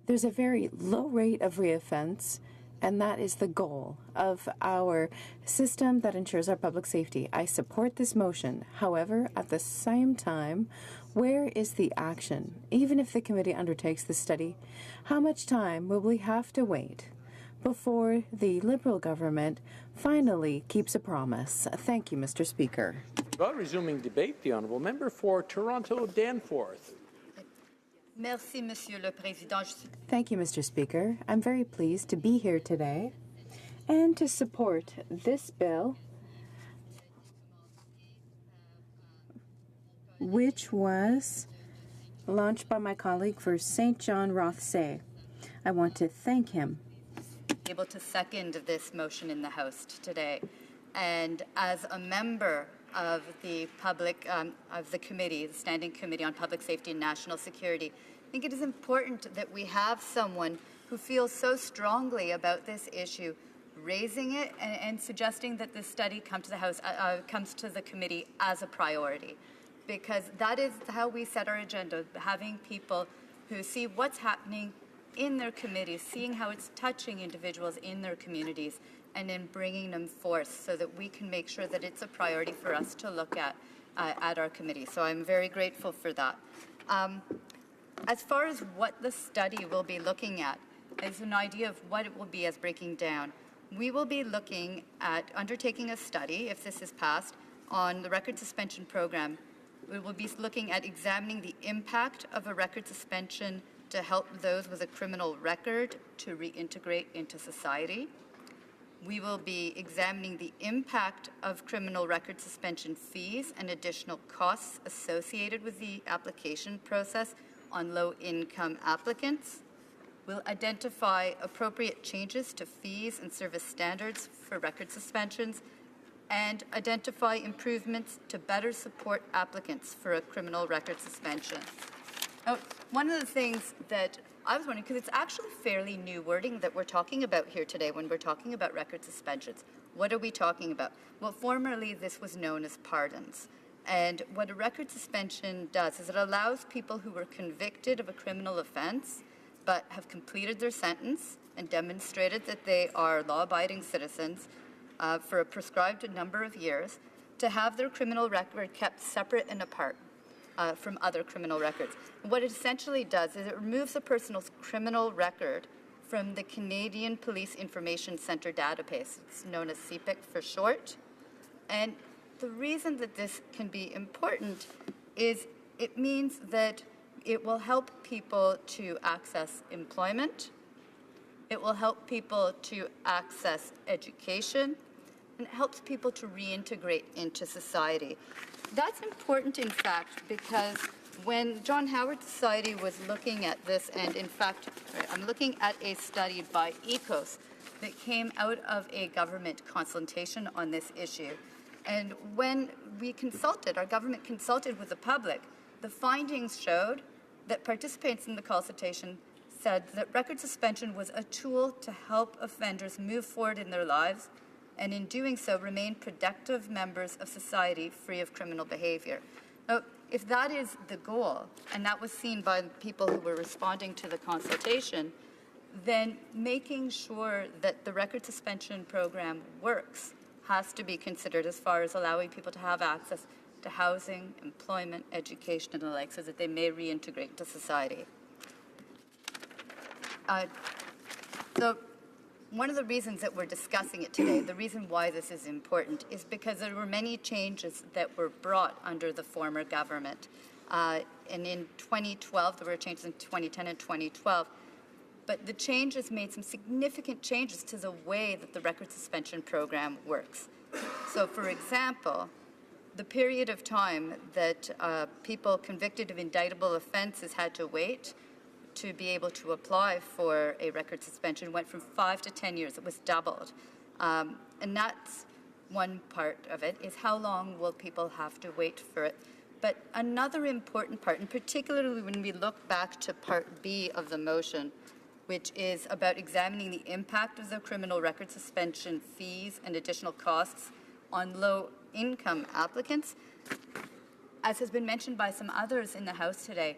S10: There's a very low rate of reoffense, and that is the goal of our system that ensures our public safety. I support this motion. However, at the same time, where is the action? Even if the committee undertakes the study, how much time will we have to wait before the Liberal government finally keeps a promise? Thank you, Mr. Speaker.
S5: Well, resuming debate, the honourable member for Toronto Danforth.
S11: Merci, Monsieur le Président.
S10: Thank you, Mr. Speaker. I'm very pleased to be here today and to support this bill, which was launched by my colleague for St. John Rothsay. I want to thank him.
S11: Able to second this motion in the House today, and as a member of the committee, the Standing Committee on Public Safety and National Security, I think it is important that we have someone who feels so strongly about this issue, raising it and suggesting that this study comes to the committee as a priority, because that is how we set our agenda, having people who see what's happening in their committees, seeing how it's touching individuals in their communities, and then bringing them forth so that we can make sure that it's a priority for us to look at our committee. So I'm very grateful for that. As far as what the study will be looking at, as an idea of what it will be as breaking down, we will be looking at undertaking a study, if this is passed, on the record suspension program. We will be looking at examining the impact of a record suspension to help those with a criminal record to reintegrate into society. We will be examining the impact of criminal record suspension fees and additional costs associated with the application process on low-income applicants. We'll identify appropriate changes to fees and service standards for record suspensions and identify improvements to better support applicants for a criminal record suspension. Now, one of the things that I was wondering, because it's actually fairly new wording that we're talking about here today when we're talking about record suspensions. What are we talking about? Well, formerly this was known as pardons. And what a record suspension does is it allows people who were convicted of a criminal offense but have completed their sentence and demonstrated that they are law-abiding citizens for a prescribed number of years to have their criminal record kept separate and apart from other criminal records. What it essentially does is it removes a person's criminal record from the Canadian Police Information Centre database. It's known as CPIC for short. And the reason that this can be important is it means that it will help people to access employment, it will help people to access education, and it helps people to reintegrate into society. That's important, in fact, because when John Howard Society was looking at this, and in fact, I'm looking at a study by ECOS that came out of a government consultation on this issue. And when we consulted, our government consulted with the public, the findings showed that participants in the consultation said that record suspension was a tool to help offenders move forward in their lives, and in doing so, remain productive members of society free of criminal behavior. Now, if that is the goal, and that was seen by the people who were responding to the consultation, then making sure that the record suspension program works has to be considered as far as allowing people to have access to housing, employment, education, and the like, so that they may reintegrate into society. One of the reasons that we're discussing it today, the reason why this is important, is because there were many changes that were brought under the former government. And in 2012, there were changes in 2010 and 2012, but the changes made some significant changes to the way that the record suspension program works. So, for example, the period of time that people convicted of indictable offenses had to wait to be able to apply for a record suspension went from 5 to 10 years. It was doubled. And that's one part of it is how long will people have to wait for it. But another important part, and particularly when we look back to Part B of the motion, which is about examining the impact of the criminal record suspension fees and additional costs on low-income applicants, as has been mentioned by some others in the House today,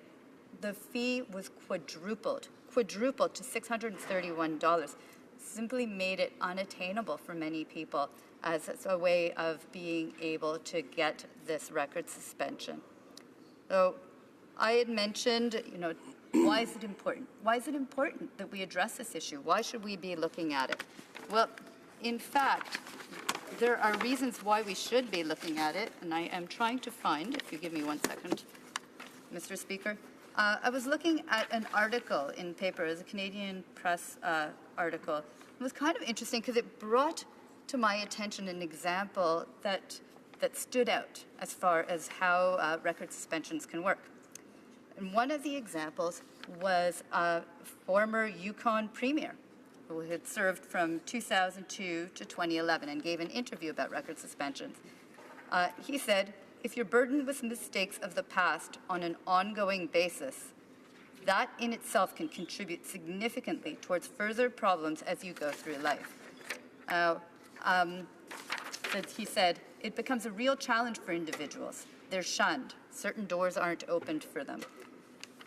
S11: the fee was quadrupled to $631, simply made it unattainable for many people as a way of being able to get this record suspension. So I had mentioned, why is it important? Why is it important that we address this issue? Why should we be looking at it? Well, in fact, there are reasons why we should be looking at it, and I am trying to find, if you give me 1 second, Mr. Speaker. I was looking at an article in paper, as a Canadian Press article. It was kind of interesting because it brought to my attention an example that stood out as far as how record suspensions can work. And one of the examples was a former Yukon Premier who had served from 2002 to 2011 and gave an interview about record suspensions. He said, if you're burdened with mistakes of the past on an ongoing basis, that in itself can contribute significantly towards further problems as you go through life. He said, it becomes a real challenge for individuals. They're shunned. Certain doors aren't opened for them.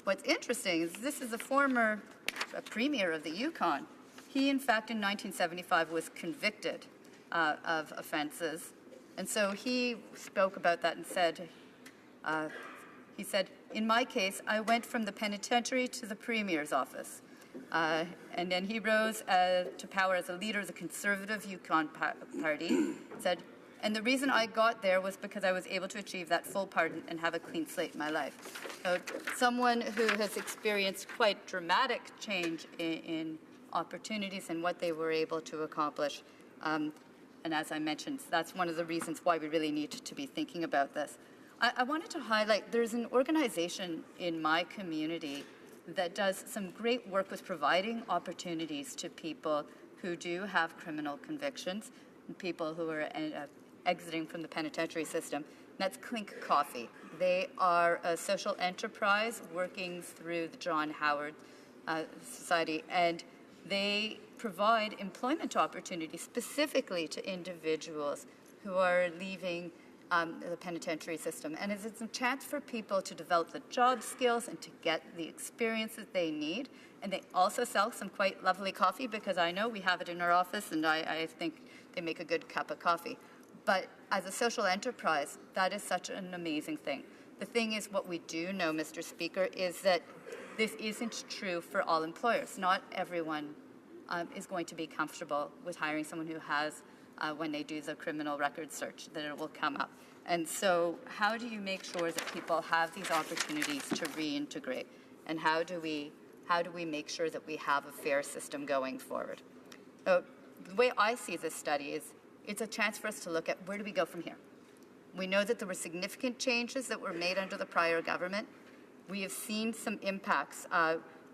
S11: What's interesting is this is a former premier of the Yukon. He, in fact, in 1975 was convicted of offenses. And so he spoke about that and said, he said, in my case, I went from the penitentiary to the premier's office. And then he rose to power as a leader of the conservative Yukon Party. Said, and the reason I got there was because I was able to achieve that full pardon and have a clean slate in my life. So someone who has experienced quite dramatic change in opportunities and what they were able to accomplish. And as I mentioned, that's one of the reasons why we really need to be thinking about this. I wanted to highlight there's an organization in my community that does some great work with providing opportunities to people who do have criminal convictions, and people who are exiting from the penitentiary system. And that's Clink Coffee. They are a social enterprise working through the John Howard Society, and they provide employment opportunities specifically to individuals who are leaving the penitentiary system. And it's a chance for people to develop the job skills and to get the experience that they need. And they also sell some quite lovely coffee, because I know we have it in our office, and I think they make a good cup of coffee. But as a social enterprise, that is such an amazing thing. The thing is, what we do know, Mr. Speaker, is that this isn't true for all employers. Not everyone is going to be comfortable with hiring someone who has, when they do the criminal record search, that it will come up. And so how do you make sure that people have these opportunities to reintegrate? And how do we make sure that we have a fair system going forward? So the way I see this study is it's a chance for us to look at where do we go from here. We know that there were significant changes that were made under the prior government. We have seen some impacts.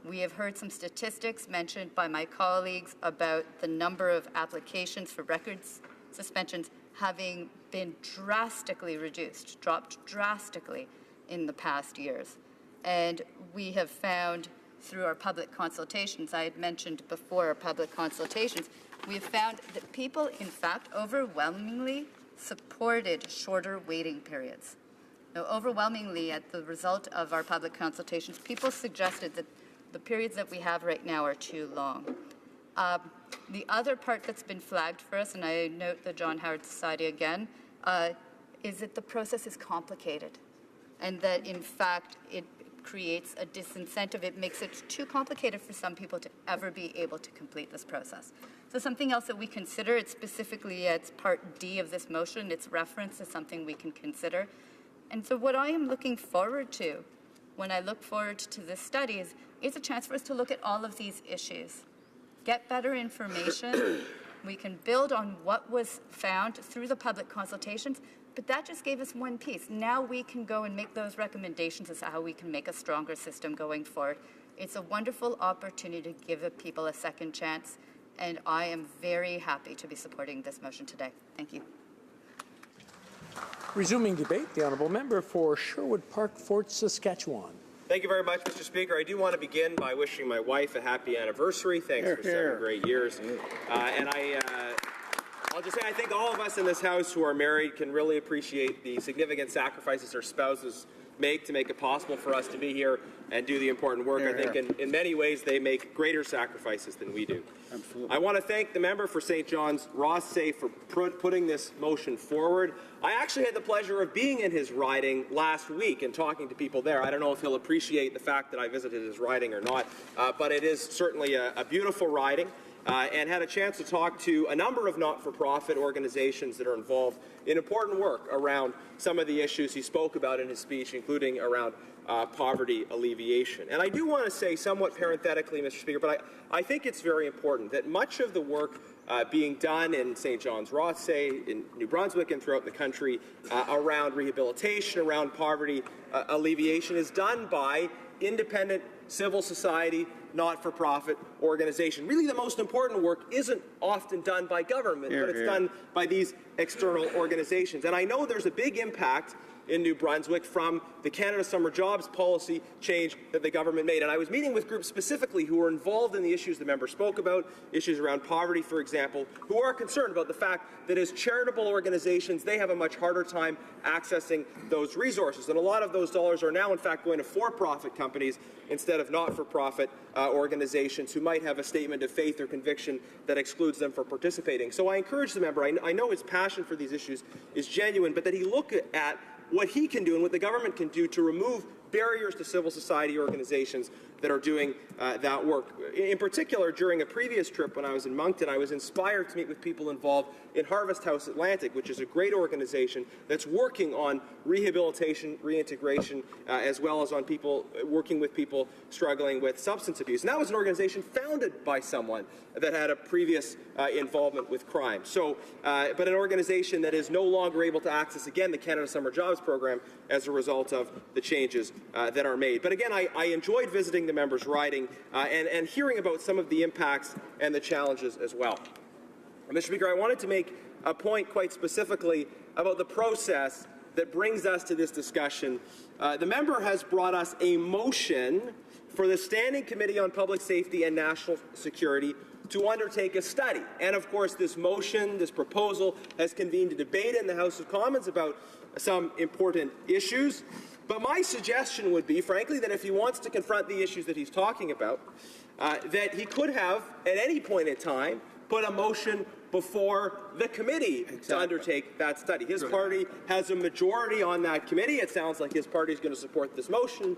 S11: We have heard some statistics mentioned by my colleagues about the number of applications for records suspensions having been drastically reduced, dropped drastically in the past years. And we have found through our public consultations, I had mentioned before our public consultations, we have found that people, in fact, overwhelmingly supported shorter waiting periods. Now, overwhelmingly, at the result of our public consultations, people suggested that the periods that we have right now are too long. The other part that's been flagged for us, and I note the John Howard Society again, is that the process is complicated, and that, in fact, it creates a disincentive. It makes it too complicated for some people to ever be able to complete this process. So something else that we consider, it's specifically, it's Part D of this motion, its reference is something we can consider. And so what I am looking forward to when I look forward to this study is it's a chance for us to look at all of these issues, get better information. We can build on what was found through the public consultations, but that just gave us one piece. Now we can go and make those recommendations as to how we can make a stronger system going forward. It's a wonderful opportunity to give people a second chance, and I am very happy to be supporting this motion today. Thank you.
S5: Resuming debate, the honourable member for Sherwood Park, Fort Saskatchewan.
S6: Thank you very much, Mr. Speaker. I do want to begin by wishing my wife a happy anniversary. Thanks for 7 great years. I'll just say I think all of us in this House who are married can really appreciate the significant sacrifices our spouses make to make it possible for us to be here and do the important work. I think in many ways they make greater sacrifices than we do. Absolutely. I want to thank the member for St. John's, Rothsay, for putting this motion forward. I actually had the pleasure of being in his riding last week and talking to people there. I don't know if he'll appreciate the fact that I visited his riding or not, but it is certainly a beautiful riding. And had a chance to talk to a number of not-for-profit organizations that are involved in important work around some of the issues he spoke about in his speech, including around poverty alleviation. And I do want to say somewhat parenthetically, Mr. Speaker, but I think it's very important that much of the work being done in St. John's, Rothsay, in New Brunswick and throughout the country around rehabilitation, around poverty alleviation is done by independent civil society, not-for-profit organization. Really, the most important work isn't often done by government, but it's done by these external organizations. And I know there's a big impact in New Brunswick from the Canada Summer Jobs policy change that the government made. And I was meeting with groups specifically who were involved in the issues the member spoke about, issues around poverty, for example, who are concerned about the fact that as charitable organizations, they have a much harder time accessing those resources. And a lot of those dollars are now, in fact, going to for-profit companies instead of not-for-profit organizations who might have a statement of faith or conviction that excludes them from participating. So I encourage the member, I know his passion for these issues is genuine, but that he look at what he can do and what the government can do to remove barriers to civil society organizations that are doing that work. In particular, during a previous trip when I was in Moncton, I was inspired to meet with people involved in Harvest House Atlantic, which is a great organization that's working on rehabilitation, reintegration, as well as on people working with people struggling with substance abuse. And that was an organization founded by someone that had a previous involvement with crime. So, but an organization that is no longer able to access, again, the Canada Summer Jobs Program as a result of the changes that are made. But again, I enjoyed visiting the members' riding and hearing about some of the impacts and the challenges as well. Mr. Speaker, I wanted to make a point quite specifically about the process that brings us to this discussion. The member has brought us a motion for the Standing Committee on Public Safety and National Security to undertake a study. And of course, this motion, this proposal, has convened a debate in the House of Commons about some important issues. But my suggestion would be, frankly, that if he wants to confront the issues that he's talking about, that he could have, at any point in time, put a motion before the committee to undertake that study. His party has a majority on that committee. It sounds like his party is going to support this motion,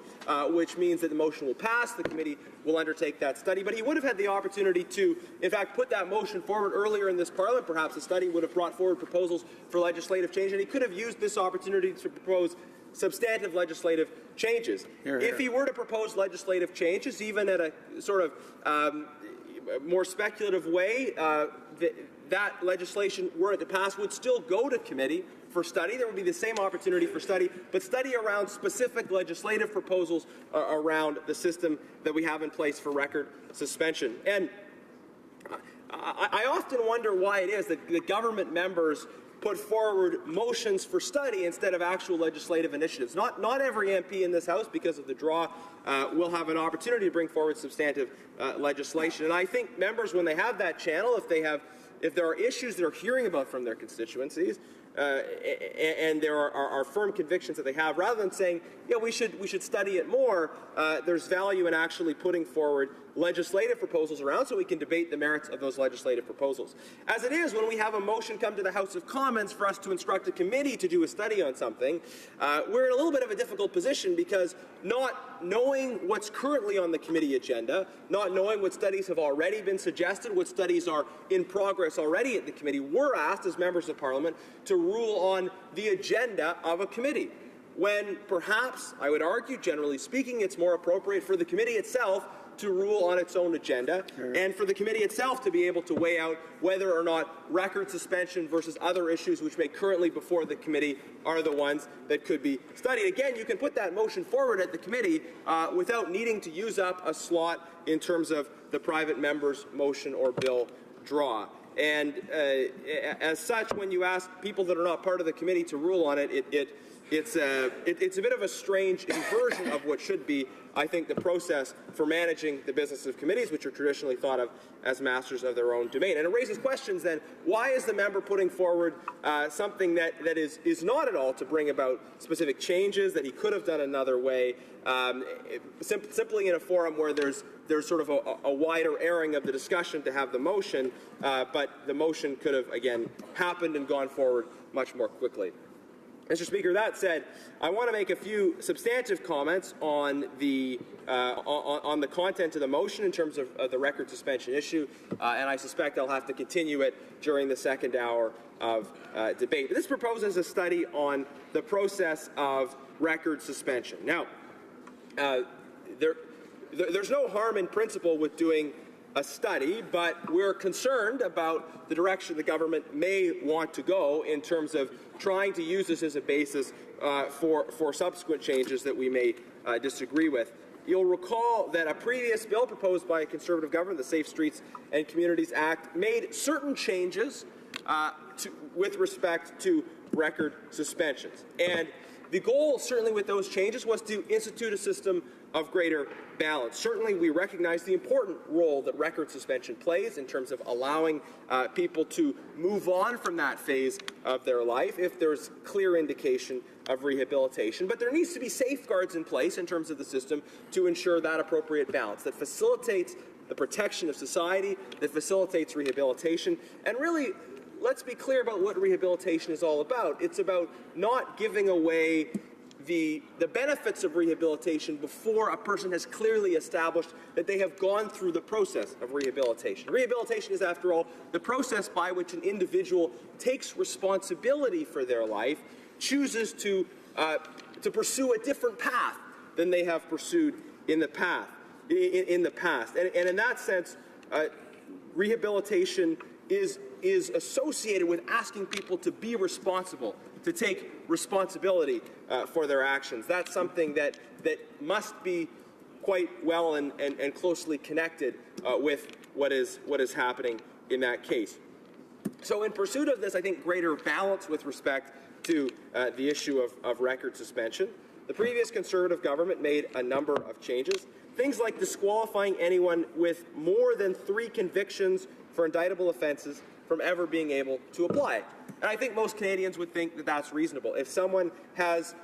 S6: which means that the motion will pass. The committee will undertake that study. But he would have had the opportunity to, in fact, put that motion forward earlier in this Parliament. Perhaps the study would have brought forward proposals for legislative change, and he could have used this opportunity to propose substantive legislative changes. If he were to propose legislative changes, even at a sort of more speculative way, that legislation, were it to pass, would still go to committee for study. There would be the same opportunity for study, but study around specific legislative proposals around the system that we have in place for record suspension. And I often wonder why it is that the government members put forward motions for study instead of actual legislative initiatives. Not every MP in this House, because of the draw, will have an opportunity to bring forward substantive legislation. And I think members, when they have that channel, if there are issues they're hearing about from their constituencies, and there are firm convictions that they have, rather than saying, yeah, we should study it more, there's value in actually putting forward legislative proposals around so we can debate the merits of those legislative proposals. As it is, when we have a motion come to the House of Commons for us to instruct a committee to do a study on something, we're in a little bit of a difficult position, because not knowing what's currently on the committee agenda, not knowing what studies have already been suggested, what studies are in progress already at the committee, we're asked as members of Parliament to rule on the agenda of a committee, when perhaps, I would argue, generally speaking, it's more appropriate for the committee itself to rule on its own agenda, and for the committee itself to be able to weigh out whether or not record suspension versus other issues which may currently before the committee are the ones that could be studied. Again, you can put that motion forward at the committee without needing to use up a slot in terms of the private member's motion or bill draw. And as such, when you ask people that are not part of the committee to rule on it, it's a bit of a strange inversion of what should be, I think, the process for managing the business of committees, which are traditionally thought of as masters of their own domain. And it raises questions then, why is the member putting forward something that is not at all to bring about specific changes that he could have done another way, simply in a forum where there's sort of a wider airing of the discussion to have the motion, but the motion could have, again, happened and gone forward much more quickly. Mr. Speaker, that said, I want to make a few substantive comments on the content of the motion in terms of the record suspension issue, and I suspect I'll have to continue it during the second hour of debate. But this proposes a study on the process of record suspension. Now, there's no harm in principle with doing a study, but we're concerned about the direction the government may want to go in terms of trying to use this as a basis for subsequent changes that we may disagree with. You'll recall that a previous bill proposed by a Conservative government, the Safe Streets and Communities Act, made certain changes with respect to record suspensions. And the goal, certainly with those changes, was to institute a system of greater balance. Certainly, we recognize the important role that record suspension plays in terms of allowing people to move on from that phase of their life if there's clear indication of rehabilitation. But there needs to be safeguards in place in terms of the system to ensure that appropriate balance that facilitates the protection of society, that facilitates rehabilitation, and really, let's be clear about what rehabilitation is all about. It's about not giving away the benefits of rehabilitation before a person has clearly established that they have gone through the process of rehabilitation. Rehabilitation is, after all, the process by which an individual takes responsibility for their life, chooses to pursue a different path than they have pursued in the past. And in that sense, rehabilitation is associated with asking people to be responsible, to take responsibility for their actions. That's something that must be quite well and closely connected with what is happening in that case. So in pursuit of this, I think, greater balance with respect to the issue of record suspension, the previous Conservative government made a number of changes. Things like disqualifying anyone with more than 3 convictions for indictable offences from ever being able to apply. And I think most Canadians would think that that's reasonable. If someone has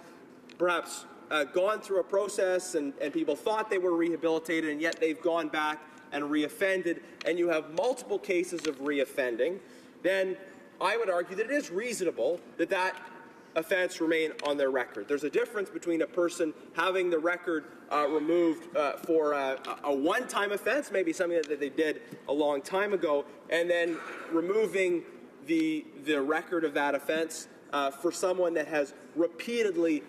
S6: perhaps gone through a process and people thought they were rehabilitated and yet they've gone back and reoffended, and you have multiple cases of reoffending, then I would argue that it is reasonable that that offence remain on their record. There's a difference between a person having the record removed for a one-time offence, maybe something that they did a long time ago, and then removing the record of that offence for someone that has repeatedly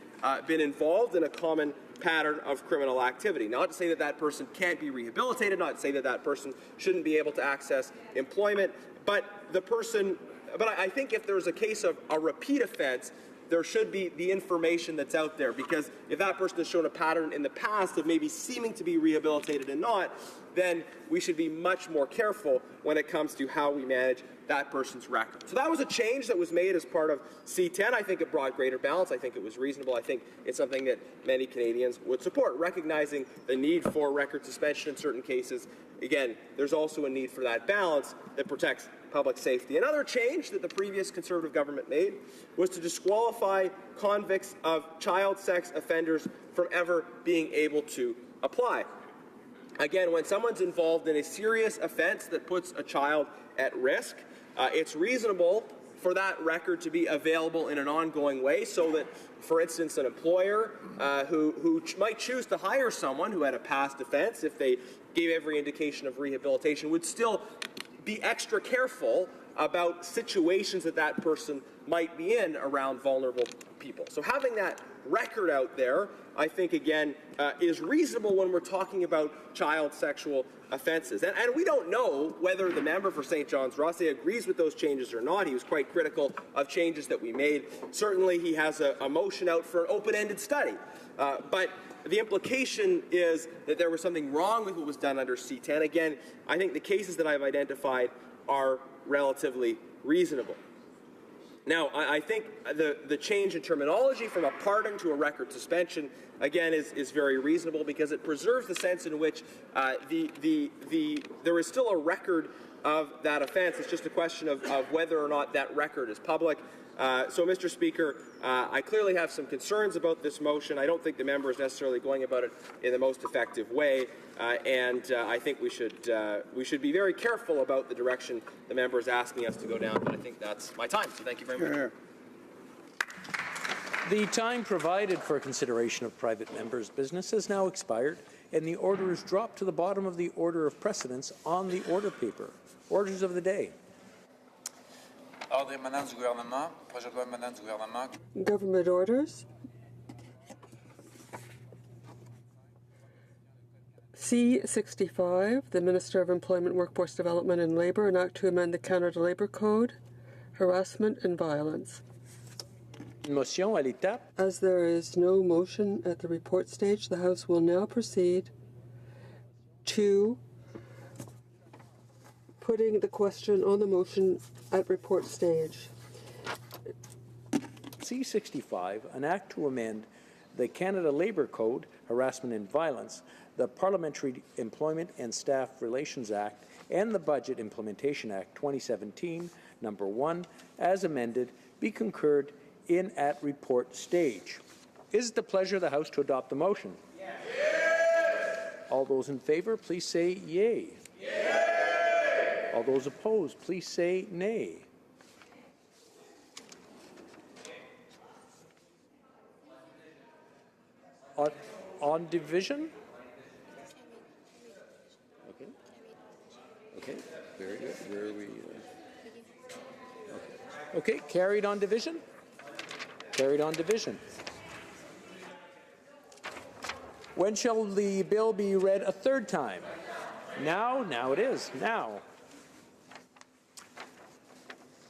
S6: been involved in a common pattern of criminal activity. Not to say that that person can't be rehabilitated, not to say that that person shouldn't be able to access employment, but I think if there's a case of a repeat offence, there should be the information that's out there, because if that person has shown a pattern in the past of maybe seeming to be rehabilitated and not, then we should be much more careful when it comes to how we manage that person's record. So that was a change that was made as part of C-10. I think it brought greater balance. I think it was reasonable. I think it's something that many Canadians would support, recognizing the need for record suspension in certain cases. Again, there's also a need for that balance that protects public safety. Another change that the previous Conservative government made was to disqualify convicts of child sex offenders from ever being able to apply. Again, when someone's involved in a serious offence that puts a child at risk, it's reasonable for that record to be available in an ongoing way, so that, for instance, an employer who might choose to hire someone who had a past offence, if they gave every indication of rehabilitation, would still be extra careful about situations that that person might be in around vulnerable people. So having that record out there, I think, again, is reasonable when we're talking about child sexual offences. And we don't know whether the member for St. John's Rothsay agrees with those changes or not. He was quite critical of changes that we made. Certainly, he has a motion out for an open-ended study. But the implication is that there was something wrong with what was done under C-10. Again, I think the cases that I've identified are relatively reasonable. Now, I think the change in terminology from a pardon to a record suspension, again, is very reasonable because it preserves the sense in which there is still a record of that offence. It's just a question of whether or not that record is public. So, Mr. Speaker, I clearly have some concerns about this motion. I don't think the member is necessarily going about it in the most effective way, and I think we should be very careful about the direction the member is asking us to go down. But I think that's my time. So, thank you very much.
S5: The time provided for consideration of private members' business has now expired, and the order is dropped to the bottom of the order of precedence on the order paper. Orders of the day.
S1: Government orders. C-65, the Minister of Employment, Workforce Development and Labour, an act to amend the Canada Labour Code, harassment and violence.
S5: Motion à l'étape.
S1: As there is no motion at the report stage, the House will now proceed to putting the question on the motion at report stage.
S5: C-65, an act to amend the Canada Labour Code, harassment and violence, the Parliamentary Employment and Staff Relations Act, and the Budget Implementation Act 2017, number 1, as amended, be concurred in at report stage. Is it the pleasure of the House to adopt the motion? Yes. All those in favour, please say yea. Yay. All those opposed, please say nay. On division? Okay, very good. Where are we? Okay, carried on division? Carried on division. When shall the bill be read a third time? Now? Now it is. Now.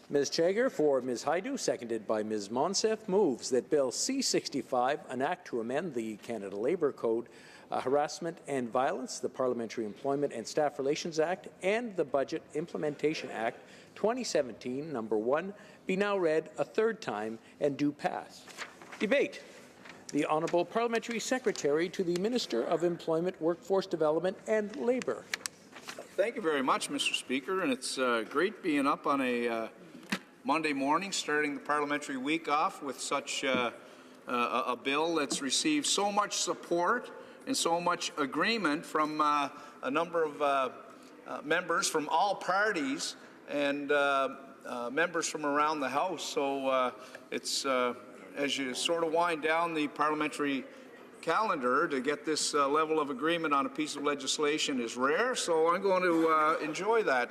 S5: Ms. Chager for Ms. Haidu, seconded by Ms. Monsef, moves that Bill C-65, an act to amend the Canada Labour Code, harassment and violence, the Parliamentary Employment and Staff Relations Act, and the Budget Implementation Act 2017, number 1, be now read a third time and do pass. Debate. The Honourable Parliamentary Secretary to the Minister of Employment, Workforce Development and Labour.
S12: Thank you very much, Mr. Speaker, and it's great being up on a Monday morning, starting the parliamentary week off with such a bill that's received so much support and so much agreement from a number of members from all parties and members from around the House. So it's as you sort of wind down the parliamentary calendar, to get this level of agreement on a piece of legislation is rare, so I'm going to enjoy that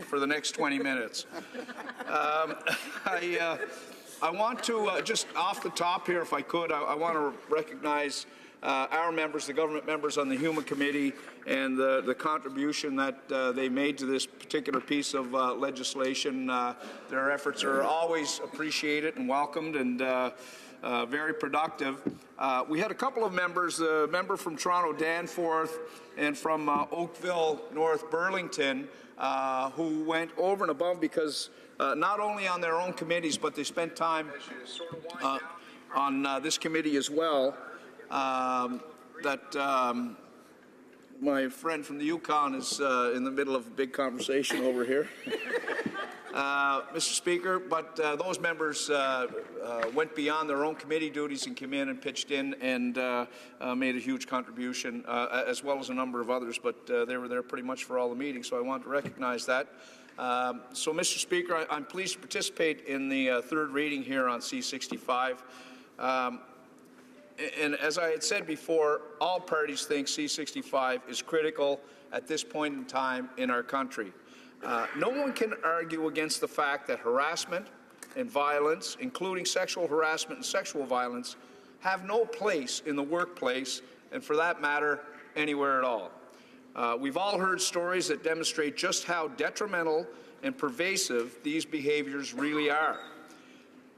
S12: for the next 20 minutes. I want to, just off the top here, if I could, I want to recognize our members, the government members on the HuMA Committee, and the contribution that they made to this particular piece of legislation. Their efforts are always appreciated and welcomed, and very productive. We had a couple of members, a member from Toronto Danforth and from Oakville, North Burlington, who went over and above because not only on their own committees, but they spent time on this committee as well. My friend from the Yukon is in the middle of a big conversation over here. Mr. Speaker, but those members went beyond their own committee duties and came in and pitched in and made a huge contribution, as well as a number of others, but they were there pretty much for all the meetings, so I want to recognize that. So, Mr. Speaker, I'm pleased to participate in the third reading here on C-65. And as I had said before, all parties think C-65 is critical at this point in time in our country. No one can argue against the fact that harassment and violence, including sexual harassment and sexual violence, have no place in the workplace, and for that matter, anywhere at all. We've all heard stories that demonstrate just how detrimental and pervasive these behaviors really are.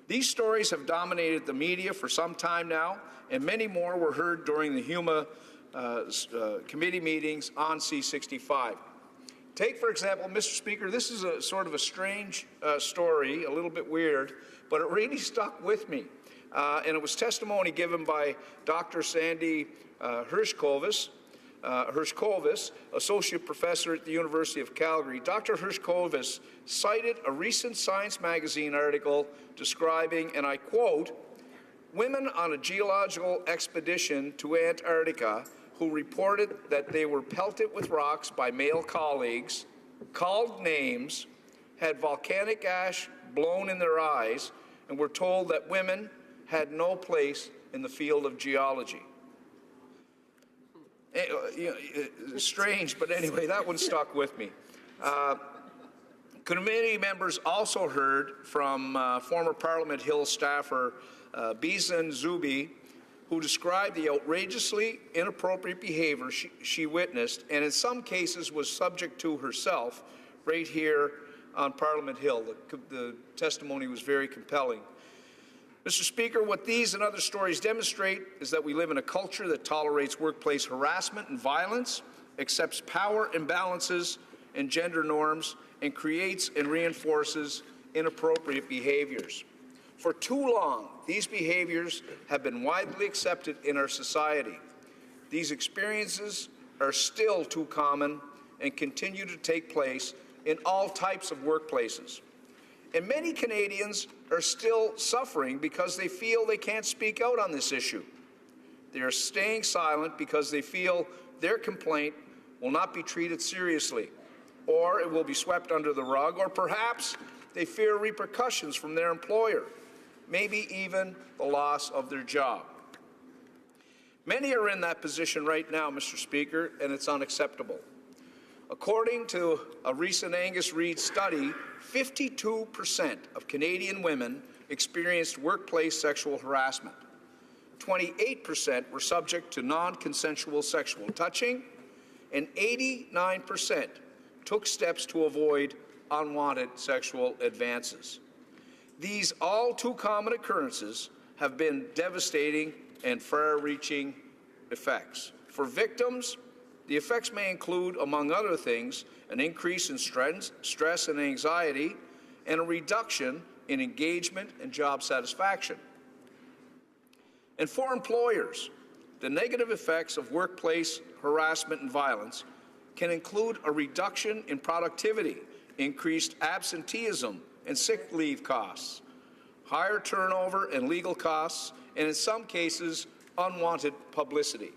S12: These stories have dominated the media for some time now, and many more were heard during the HuMA committee meetings on C-65. Take, for example, Mr. Speaker, this is a sort of a strange story, a little bit weird, but it really stuck with me. And it was testimony given by Dr. Sandy Hershkovas, Associate Professor at the University of Calgary. Dr. Hershkovas cited a recent Science magazine article describing, and I quote, women on a geological expedition to Antarctica who reported that they were pelted with rocks by male colleagues, called names, had volcanic ash blown in their eyes, and were told that women had no place in the field of geology. Strange, but anyway, that one stuck with me. Committee members also heard from former Parliament Hill staffer Bizan Zubi, who described the outrageously inappropriate behavior she witnessed, and in some cases was subject to herself, right here on Parliament Hill. The testimony was very compelling. Mr. Speaker, what these and other stories demonstrate is that we live in a culture that tolerates workplace harassment and violence, accepts power imbalances and gender norms, and creates and reinforces inappropriate behaviors. For too long, these behaviors have been widely accepted in our society. These experiences are still too common and continue to take place in all types of workplaces. And many Canadians are still suffering because they feel they can't speak out on this issue. They are staying silent because they feel their complaint will not be treated seriously, or it will be swept under the rug, or perhaps they fear repercussions from their employer, maybe even the loss of their job. Many are in that position right now, Mr. Speaker, and it's unacceptable. According to a recent Angus Reid study, 52% of Canadian women experienced workplace sexual harassment. 28% were subject to non-consensual sexual touching, and 89% took steps to avoid unwanted sexual advances. These all too common occurrences have been devastating and far-reaching effects. For victims, the effects may include, among other things, an increase in stress and anxiety, and a reduction in engagement and job satisfaction. And for employers, the negative effects of workplace harassment and violence can include a reduction in productivity, increased absenteeism and sick leave costs, higher turnover and legal costs, and in some cases, unwanted publicity.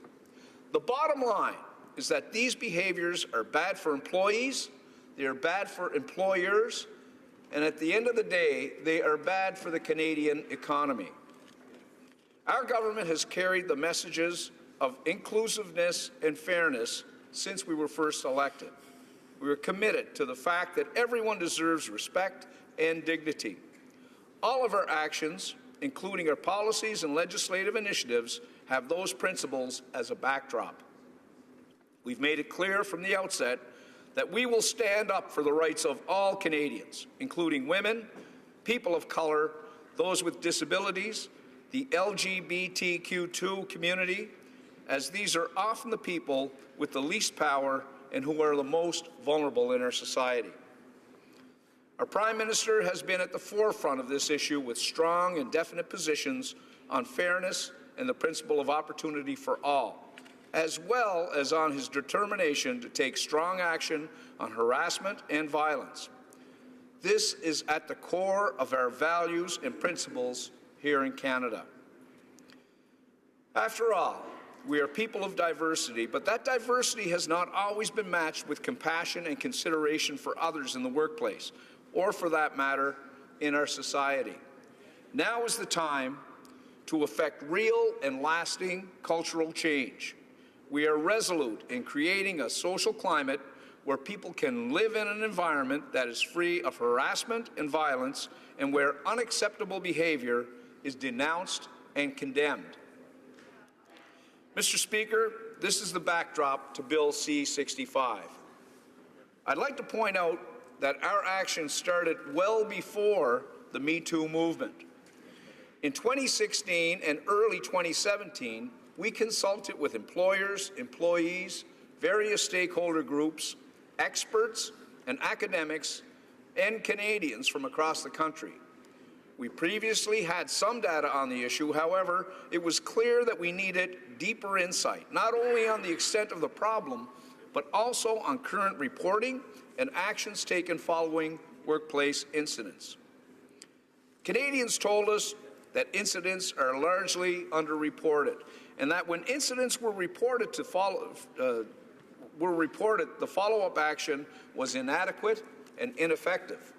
S12: The bottom line is that these behaviors are bad for employees, they are bad for employers, and at the end of the day, they are bad for the Canadian economy. Our government has carried the messages of inclusiveness and fairness since we were first elected. We are committed to the fact that everyone deserves respect and dignity. All of our actions, including our policies and legislative initiatives, have those principles as a backdrop. We've made it clear from the outset that we will stand up for the rights of all Canadians, including women, people of color, those with disabilities, the LGBTQ2 community, as these are often the people with the least power and who are the most vulnerable in our society. Our Prime Minister has been at the forefront of this issue with strong and definite positions on fairness and the principle of opportunity for all, as well as on his determination to take strong action on harassment and violence. This is at the core of our values and principles here in Canada. After all, we are people of diversity, but that diversity has not always been matched with compassion and consideration for others in the workplace, or for that matter, in our society. Now is the time to effect real and lasting cultural change. We are resolute in creating a social climate where people can live in an environment that is free of harassment and violence, and where unacceptable behavior is denounced and condemned. Mr. Speaker, this is the backdrop to Bill C-65. I'd like to point out that our actions started well before the Me Too movement. In 2016 and early 2017, we consulted with employers, employees, various stakeholder groups, experts and academics and Canadians from across the country. We previously had some data on the issue. However, it was clear that we needed deeper insight, not only on the extent of the problem, but also on current reporting and actions taken following workplace incidents. Canadians told us that incidents are largely underreported, and that when incidents were reported, the follow-up action was inadequate and ineffective.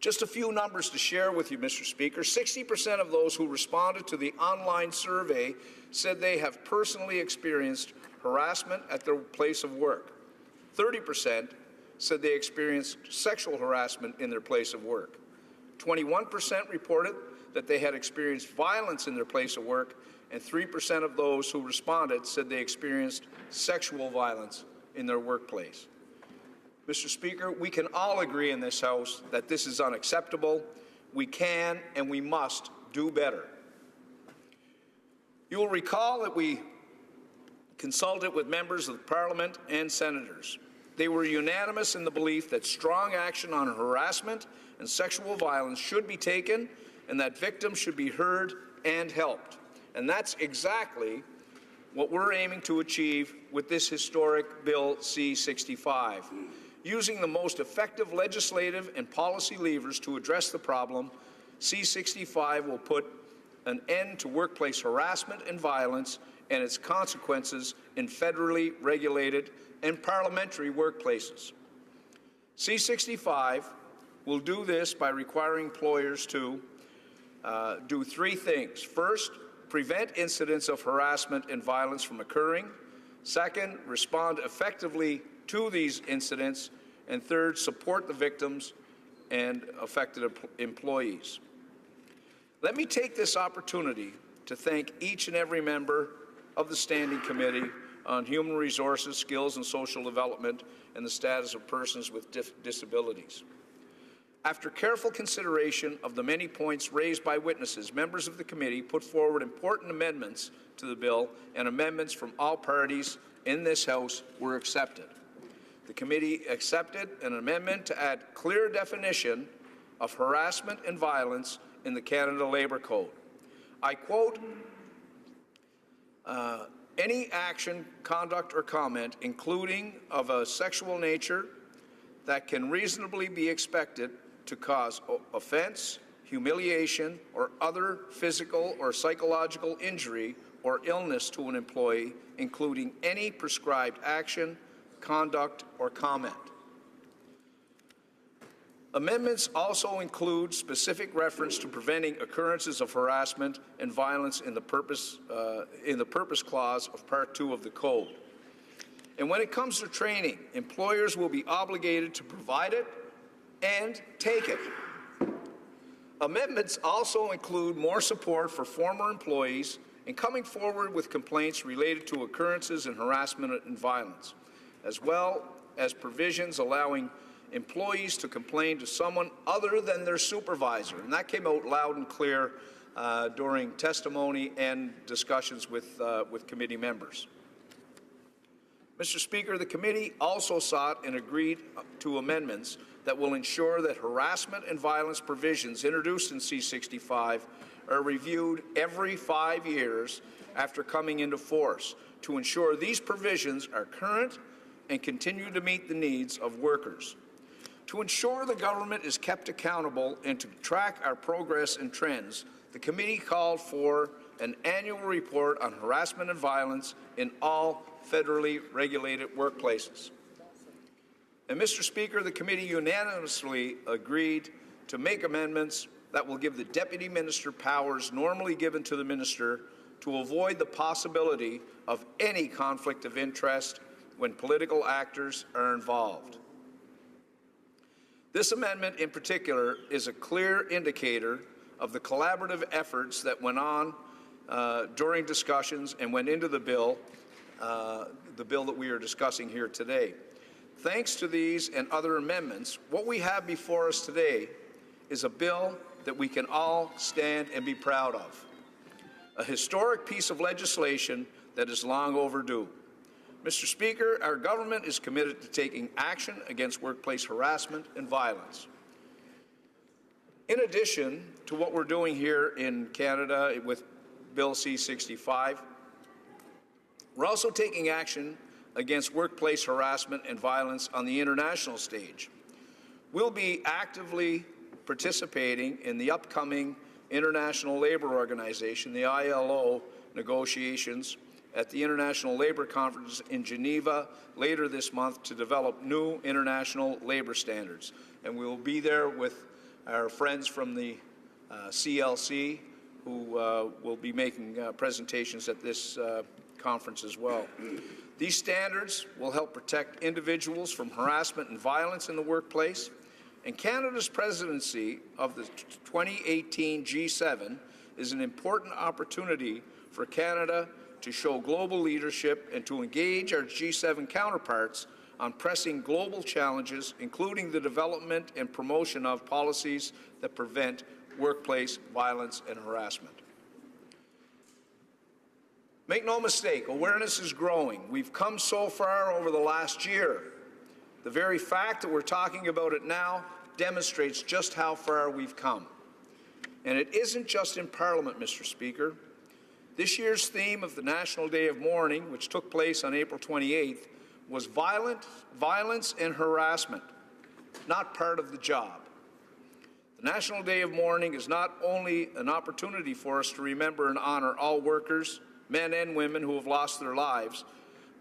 S12: Just a few numbers to share with you, Mr. Speaker. 60% of those who responded to the online survey said they have personally experienced harassment at their place of work. 30% said they experienced sexual harassment in their place of work. 21% reported that they had experienced violence in their place of work, and 3% of those who responded said they experienced sexual violence in their workplace. Mr. Speaker, we can all agree in this House that this is unacceptable. We can and we must do better. You will recall that we consulted with members of Parliament and senators. They were unanimous in the belief that strong action on harassment and sexual violence should be taken and that victims should be heard and helped. And that's exactly what we're aiming to achieve with this historic Bill C-65. Using the most effective legislative and policy levers to address the problem, C-65 will put an end to workplace harassment and violence and its consequences in federally regulated and parliamentary workplaces. C-65 will do this by requiring employers to do three things. First, prevent incidents of harassment and violence from occurring. Second, respond effectively to these incidents. And third, support the victims and affected employees. Let me take this opportunity to thank each and every member of the Standing Committee on Human Resources, Skills and Social Development and the Status of Persons with Disabilities. After careful consideration of the many points raised by witnesses, members of the committee put forward important amendments to the bill, and amendments from all parties in this House were accepted. The committee accepted an amendment to add clear definition of harassment and violence in the Canada Labour Code. I quote, any action, conduct, or comment, including of a sexual nature, that can reasonably be expected to cause offense, humiliation, or other physical or psychological injury or illness to an employee, including any prescribed action, conduct, or comment. Amendments also include specific reference to preventing occurrences of harassment and violence in the purpose clause of Part 2 of the Code. And when it comes to training, employers will be obligated to provide it and take it. Amendments also include more support for former employees in coming forward with complaints related to occurrences in harassment and violence, as well as provisions allowing employees to complain to someone other than their supervisor. And that came out loud and clear during testimony and discussions with committee members. Mr. Speaker, the committee also sought and agreed to amendments that will ensure that harassment and violence provisions introduced in C-65 are reviewed every 5 years after coming into force to ensure these provisions are current and continue to meet the needs of workers. To ensure the government is kept accountable and to track our progress and trends, the committee called for an annual report on harassment and violence in all federally regulated workplaces. And Mr. Speaker, the committee unanimously agreed to make amendments that will give the Deputy Minister powers normally given to the Minister to avoid the possibility of any conflict of interest when political actors are involved. This amendment in particular is a clear indicator of the collaborative efforts that went on during discussions and went into the bill that we are discussing here today. Thanks to these and other amendments, what we have before us today is a bill that we can all stand and be proud of. A historic piece of legislation that is long overdue. Mr. Speaker, our government is committed to taking action against workplace harassment and violence. In addition to what we're doing here in Canada with Bill C-65, we're also taking action against workplace harassment and violence on the international stage. We'll be actively participating in the upcoming International Labour Organization, the ILO, negotiations at the International Labour Conference in Geneva later this month to develop new international labour standards. And we will be there with our friends from the CLC who will be making presentations at this conference as well. These standards will help protect individuals from harassment and violence in the workplace, and Canada's presidency of the 2018 G7 is an important opportunity for Canada to show global leadership and to engage our G7 counterparts on pressing global challenges, including the development and promotion of policies that prevent workplace violence and harassment. Make no mistake, awareness is growing. We've come so far over the last year. The very fact that we're talking about it now demonstrates just how far we've come. And it isn't just in Parliament, Mr. Speaker. This year's theme of the National Day of Mourning, which took place on April 28th, was violence and harassment, not part of the job. The National Day of Mourning is not only an opportunity for us to remember and honor all workers, men and women who have lost their lives,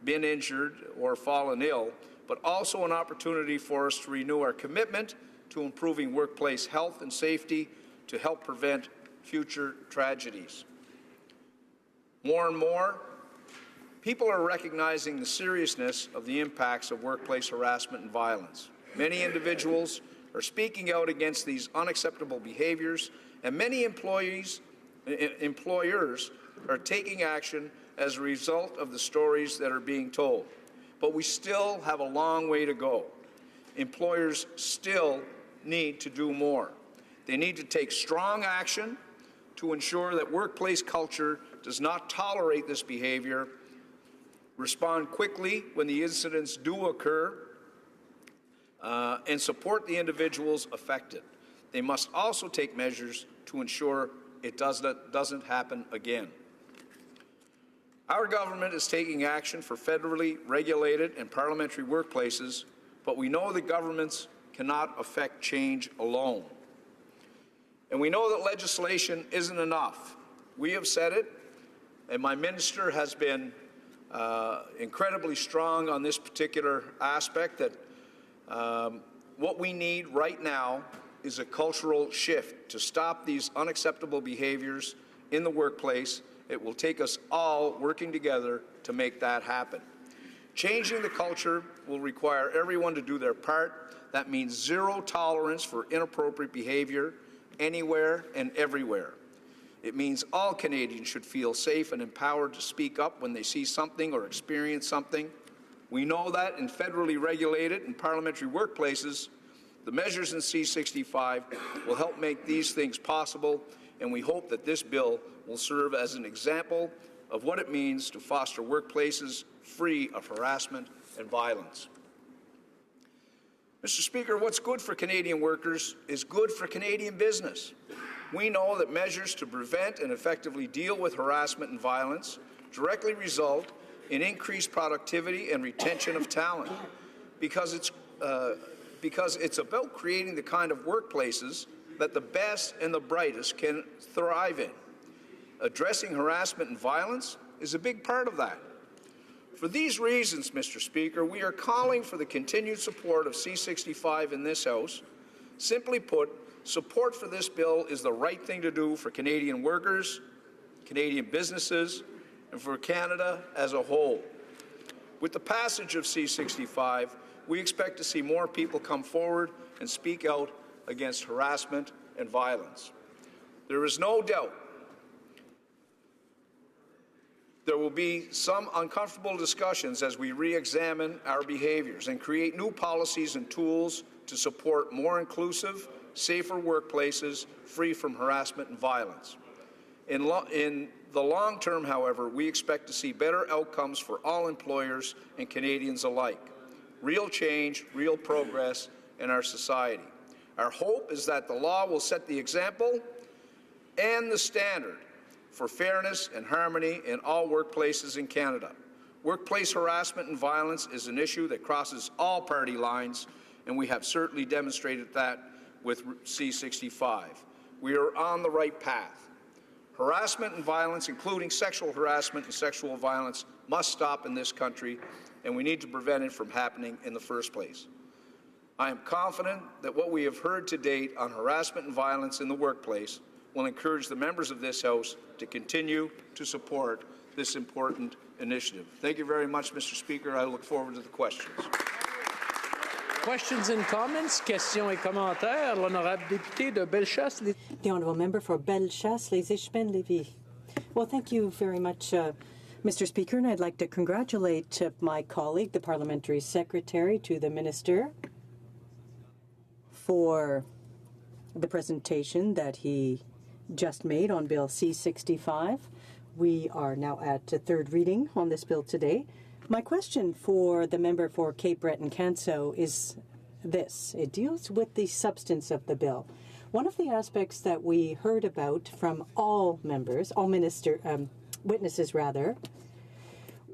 S12: been injured, or fallen ill, but also an opportunity for us to renew our commitment to improving workplace health and safety to help prevent future tragedies. More and more, people are recognizing the seriousness of the impacts of workplace harassment and violence. Many individuals are speaking out against these unacceptable behaviors, and many employers are taking action as a result of the stories that are being told. But we still have a long way to go. Employers still need to do more. They need to take strong action to ensure that workplace culture does not tolerate this behavior, respond quickly when the incidents do occur, and support the individuals affected. They must also take measures to ensure it doesn't happen again. Our government is taking action for federally regulated and parliamentary workplaces, but we know that governments cannot affect change alone. And we know that legislation isn't enough. We have said it, and my minister has been incredibly strong on this particular aspect, that what we need right now is a cultural shift to stop these unacceptable behaviors in the workplace. It will take us all working together to make that happen. Changing the culture will require everyone to do their part. That means zero tolerance for inappropriate behavior anywhere and everywhere. It means all Canadians should feel safe and empowered to speak up when they see something or experience something. We know that in federally regulated and parliamentary workplaces, the measures in C-65 will help make these things possible, and we hope that this bill will serve as an example of what it means to foster workplaces free of harassment and violence. Mr. Speaker, what's good for Canadian workers is good for Canadian business. We know that measures to prevent and effectively deal with harassment and violence directly result in increased productivity and retention of talent, because it's about creating the kind of workplaces that the best and the brightest can thrive in. Addressing harassment and violence is a big part of that. For these reasons, Mr. Speaker, we are calling for the continued support of C-65 in this House. Simply put, support for this bill is the right thing to do for Canadian workers, Canadian businesses, and for Canada as a whole. With the passage of C-65, we expect to see more people come forward and speak out against harassment and violence. There is no doubt there will be some uncomfortable discussions as we re-examine our behaviors and create new policies and tools to support more inclusive, safer workplaces free from harassment and violence. In the long term, however, we expect to see better outcomes for all employers and Canadians alike. Real change, real progress in our society. Our hope is that the law will set the example and the standard for fairness and harmony in all workplaces in Canada. Workplace harassment and violence is an issue that crosses all party lines, and we have certainly demonstrated that with C-65. We are on the right path. Harassment and violence, including sexual harassment and sexual violence, must stop in this country, and we need to prevent it from happening in the first place. I am confident that what we have heard to date on harassment and violence in the workplace will encourage the members of this House to continue to support this important initiative. Thank you very much, Mr. Speaker. I look forward to the questions.
S5: Questions and comments? Questions et commentaires. L'honorable député de Bellechasse.
S7: The Honourable Member for Bellechasse, Les Échepin-Lévis. Well, thank you very much, Mr. Speaker, and I'd like to congratulate my colleague, the Parliamentary Secretary, to the Minister for the presentation that he just made on Bill C-65. We are now at the third reading on this bill today. My question for the member for Cape Breton-Canso is this. It deals with the substance of the bill. One of the aspects that we heard about from all members, all witnesses rather,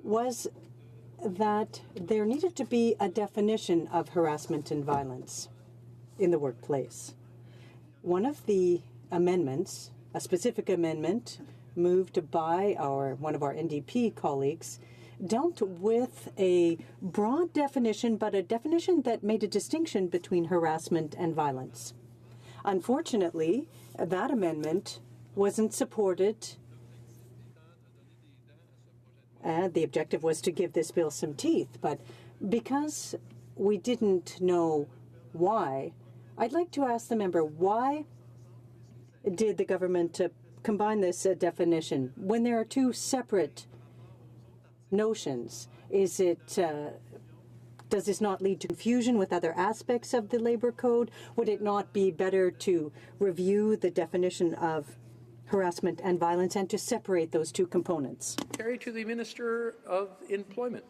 S7: was that there needed to be a definition of harassment and violence in the workplace. One of the amendments, a specific amendment moved by one of our NDP colleagues, dealt with a broad definition, but a definition that made a distinction between harassment and violence. Unfortunately, that amendment wasn't supported. The objective was to give this bill some teeth, but because we didn't know why, I'd like to ask the member, why did the government combine this definition when there are two separate notions? Is it does this not lead to confusion with other aspects of the Labour Code? Would it not be better to review the definition of harassment and violence and to separate those two components?
S5: Carry to the Minister of Employment.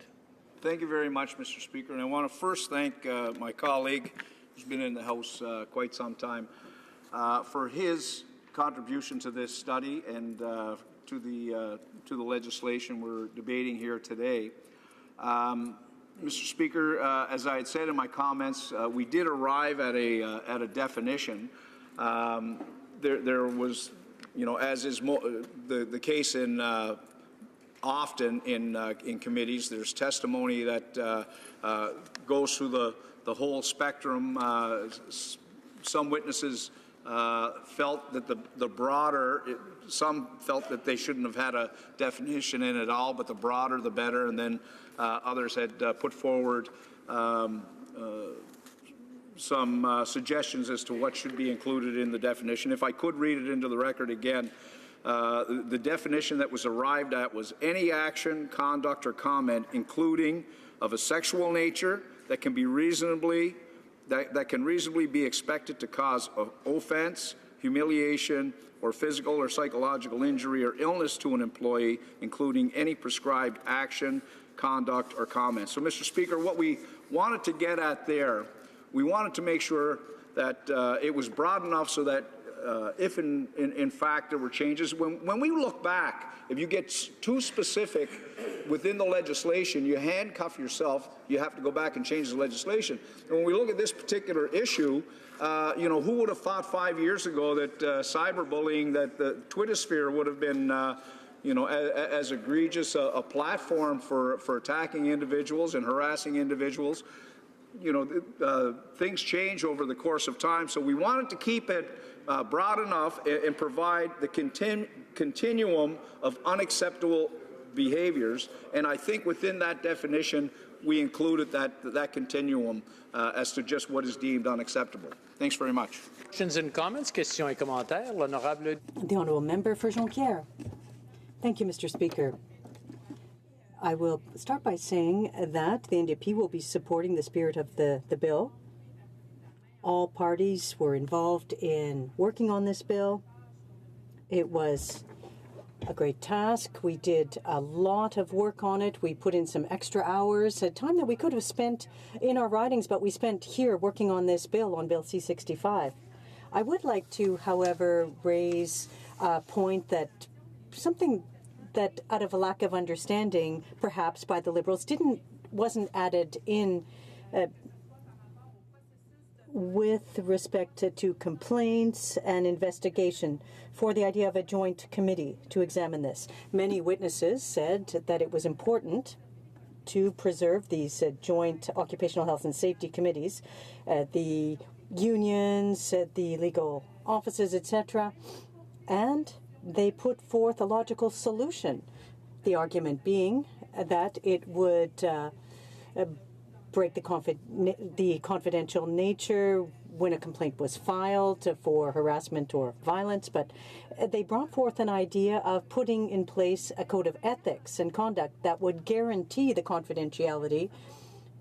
S12: Thank you very much, Mr. Speaker. And I want to first thank my colleague, who's been in the House quite some time, for his contribution to this study and to the legislation we're debating here today. Mr. Speaker, as I had said in my comments, we did arrive at a definition. There was, as is the case in often in committees, there's testimony that goes through the whole spectrum. Some witnesses felt that the broader, some felt that they shouldn't have had a definition in at all, but the broader the better, and then others had put forward some suggestions as to what should be included in the definition. If I could read it into the record again, the definition that was arrived at was any action, conduct, or comment, including of a sexual nature that can reasonably be expected to cause offense, humiliation, or physical or psychological injury or illness to an employee, including any prescribed action, conduct, or comment. So, Mr. Speaker, what we wanted to get at there, we wanted to make sure that it was broad enough so that if in fact there were changes, when we look back, if you get too specific within the legislation, you handcuff yourself. You have to go back and change the legislation. And when we look at this particular issue, who would have thought 5 years ago that cyberbullying, that the Twittersphere would have been, as egregious a platform for attacking individuals and harassing individuals? Things change over the course of time, so we wanted to keep it broad enough and provide the continuum of unacceptable behaviors, and I think within that definition we included that continuum as to just what is deemed unacceptable. Thanks very much.
S5: Questions and comments? Questions et commentaires. L'honorable.
S7: The Honourable Member for Jonquière. Thank you, Mr. Speaker. I will start by saying that the NDP will be supporting the spirit of the bill. All parties were involved in working on this bill. It was a great task. We did a lot of work on it. We put in some extra hours, time that we could have spent in our ridings, but we spent here working on this bill, on Bill C-65. I would like to, however, raise a point that something that, out of a lack of understanding, perhaps by the Liberals, wasn't added in with respect to complaints and investigation for the idea of a joint committee to examine this. Many witnesses said that it was important to preserve these joint occupational health and safety committees, the unions, the legal offices, etc., and they put forth a logical solution, the argument being that it would break the confidential nature when a complaint was filed for harassment or violence, but they brought forth an idea of putting in place a code of ethics and conduct that would guarantee the confidentiality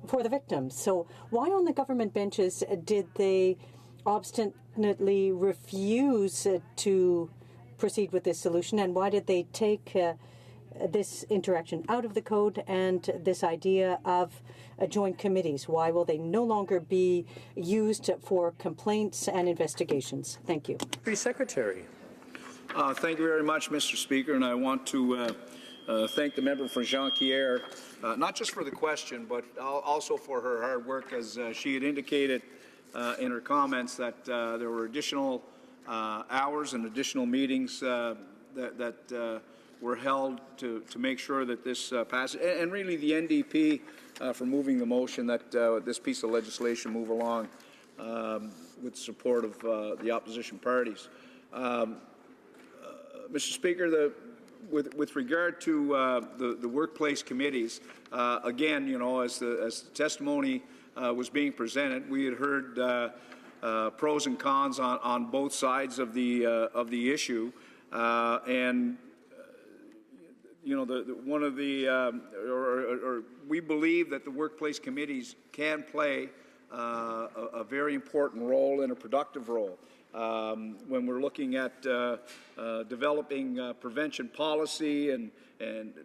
S7: for the victims. So why on the government benches did they obstinately refuse to proceed with this solution, and why did they take this interaction out of the code and this idea of joint committees? Why will they no longer be used for complaints and investigations? Thank you.
S5: Secretary.
S12: Thank you very much, Mr. Speaker, and I want to thank the member for Jean-Pierre, not just for the question, but also for her hard work, as she had indicated in her comments that there were additional hours and additional meetings that were held to make sure that this passes, and really the NDP for moving the motion that this piece of legislation move along with support of the opposition parties. Mr. Speaker, with regard to the workplace committees, again, you know, as the testimony was being presented, we had heard pros and cons on both sides of the issue, and you know, one of the or we believe that the workplace committees can play a very important role and a productive role when we're looking at developing prevention policy and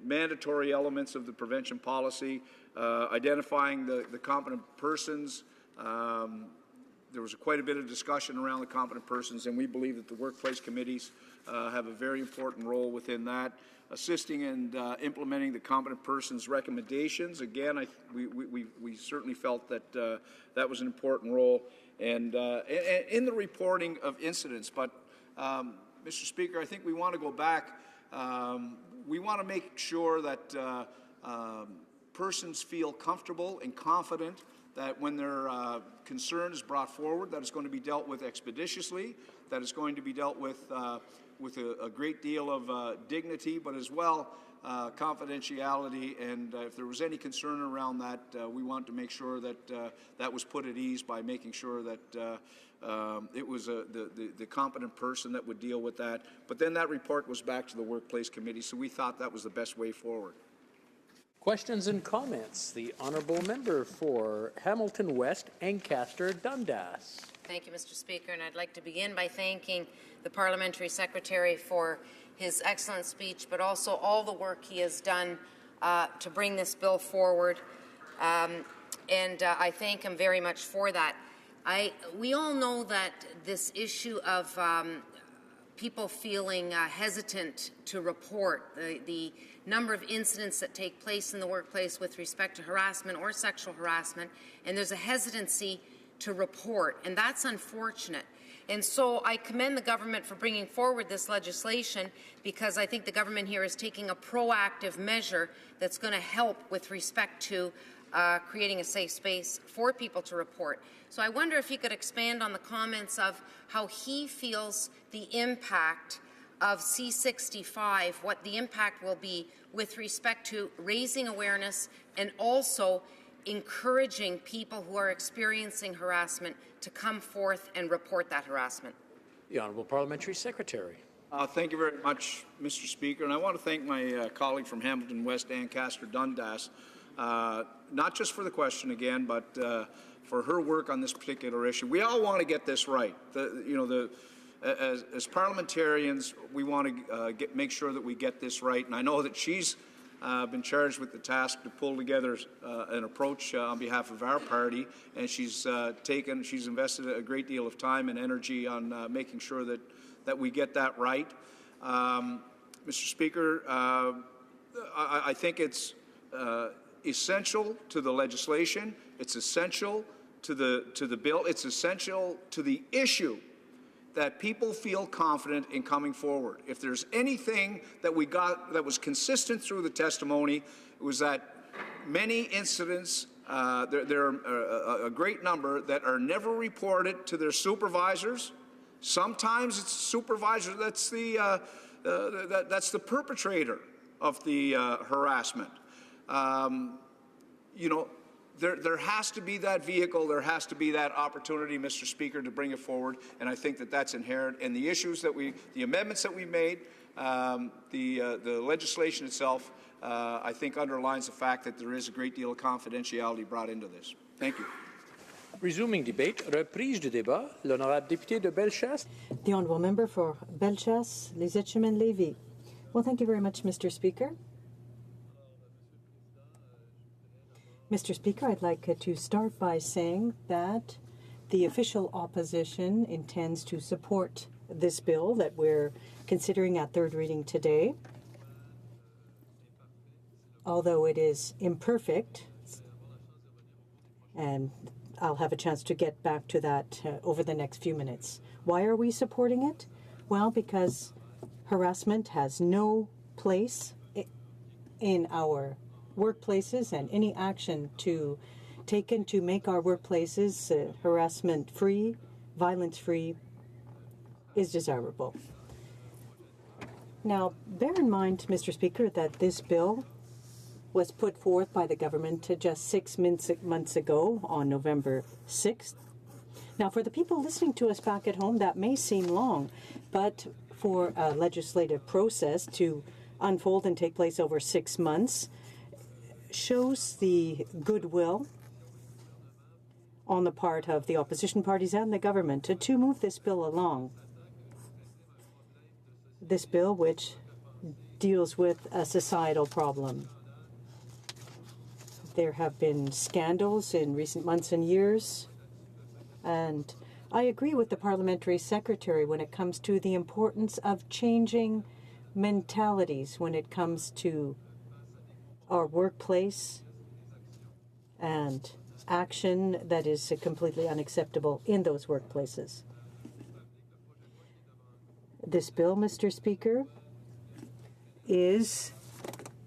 S12: mandatory elements of the prevention policy, identifying the competent persons. There was quite a bit of discussion around the competent persons, and we believe that the workplace committees have a very important role within that, assisting and implementing the competent persons' recommendations. Again, we certainly felt that that was an important role, and in the reporting of incidents. But, Mr. Speaker, I think we want to go back. We want to make sure that persons feel comfortable and confident that when their concern is brought forward, that it's going to be dealt with expeditiously, that it's going to be dealt with a great deal of dignity, but as well confidentiality. And if there was any concern around that, we want to make sure that that was put at ease by making sure that it was the competent person that would deal with that. But then that report was back to the workplace committee, so we thought that was the best way forward.
S5: Questions and comments. The honourable member for Hamilton West, Ancaster, Dundas.
S13: Thank you, Mr. Speaker, and I'd like to begin by thanking the Parliamentary Secretary for his excellent speech, but also all the work he has done to bring this bill forward, and I thank him very much for that. We all know that this issue of people feeling hesitant to report the number of incidents that take place in the workplace with respect to harassment or sexual harassment, and there's a hesitancy to report, and that's unfortunate. And so I commend the government for bringing forward this legislation, because I think the government here is taking a proactive measure that's going to help with respect to creating a safe space for people to report. So I wonder if he could expand on the comments of how he feels the impact of C-65, what the impact will be with respect to raising awareness and also encouraging people who are experiencing harassment to come forth and report that harassment.
S5: The Honourable Parliamentary Secretary.
S12: Thank you very much, Mr. Speaker, and I want to thank my colleague from Hamilton West, Ancaster, Dundas, not just for the question again, but for her work on this particular issue. We all want to get this right. as parliamentarians, we want to make sure that we get this right. And I know that she's been charged with the task to pull together an approach on behalf of our party, and she's invested a great deal of time and energy on making sure that we get that right. Mr. Speaker, I think it's essential to the legislation. It's essential to the bill. It's essential to the issue that people feel confident in coming forward. If there's anything that we got that was consistent through the testimony, it was that many incidents, there are a great number that are never reported to their supervisors. Sometimes it's the supervisor that's the perpetrator of the harassment. There has to be that vehicle, there has to be that opportunity, Mr. Speaker, to bring it forward, and I think that that's inherent. And the issues that the amendments that we made, the legislation itself, I think underlines the fact that there is a great deal of confidentiality brought into this. Thank you.
S5: Resuming debate, reprise du débat, l'honorable député de Bellechasse.
S7: The honourable member for Bellechasse, Les Etchemins, Lévis. Well, thank you very much, Mr. Speaker. Mr. Speaker, I'd like to start by saying that the official opposition intends to support this bill that we're considering at third reading today. Although it is imperfect, and I'll have a chance to get back to that over the next few minutes. Why are we supporting it? Well, because harassment has no place in our workplaces, and any action taken to make our workplaces harassment-free, violence-free is desirable. Now, bear in mind, Mr. Speaker, that this bill was put forth by the government just 6 months ago on November 6th. Now, for the people listening to us back at home, that may seem long, but for a legislative process to unfold and take place over 6 months shows the goodwill on the part of the opposition parties and the government to move this bill along. This bill which deals with a societal problem. There have been scandals in recent months and years, and I agree with the parliamentary secretary when it comes to the importance of changing mentalities when it comes to our workplace and action that is completely unacceptable in those workplaces. This bill, Mr. Speaker, is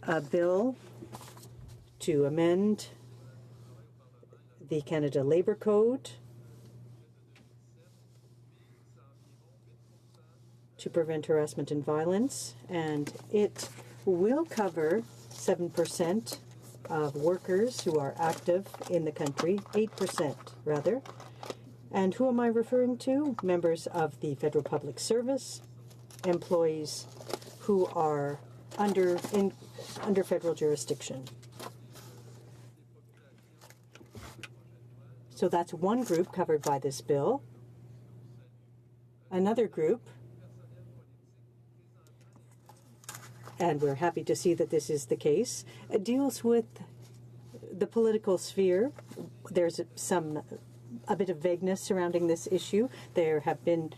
S7: a bill to amend the Canada Labour Code to prevent harassment and violence, and it will cover 7% of workers who are active in the country, 8% rather. And who am I referring to? Members of the Federal Public Service, employees who are under federal jurisdiction. So that's one group covered by this bill. Another group, and we're happy to see that this is the case, deals with the political sphere. There's a bit of vagueness surrounding this issue. There have been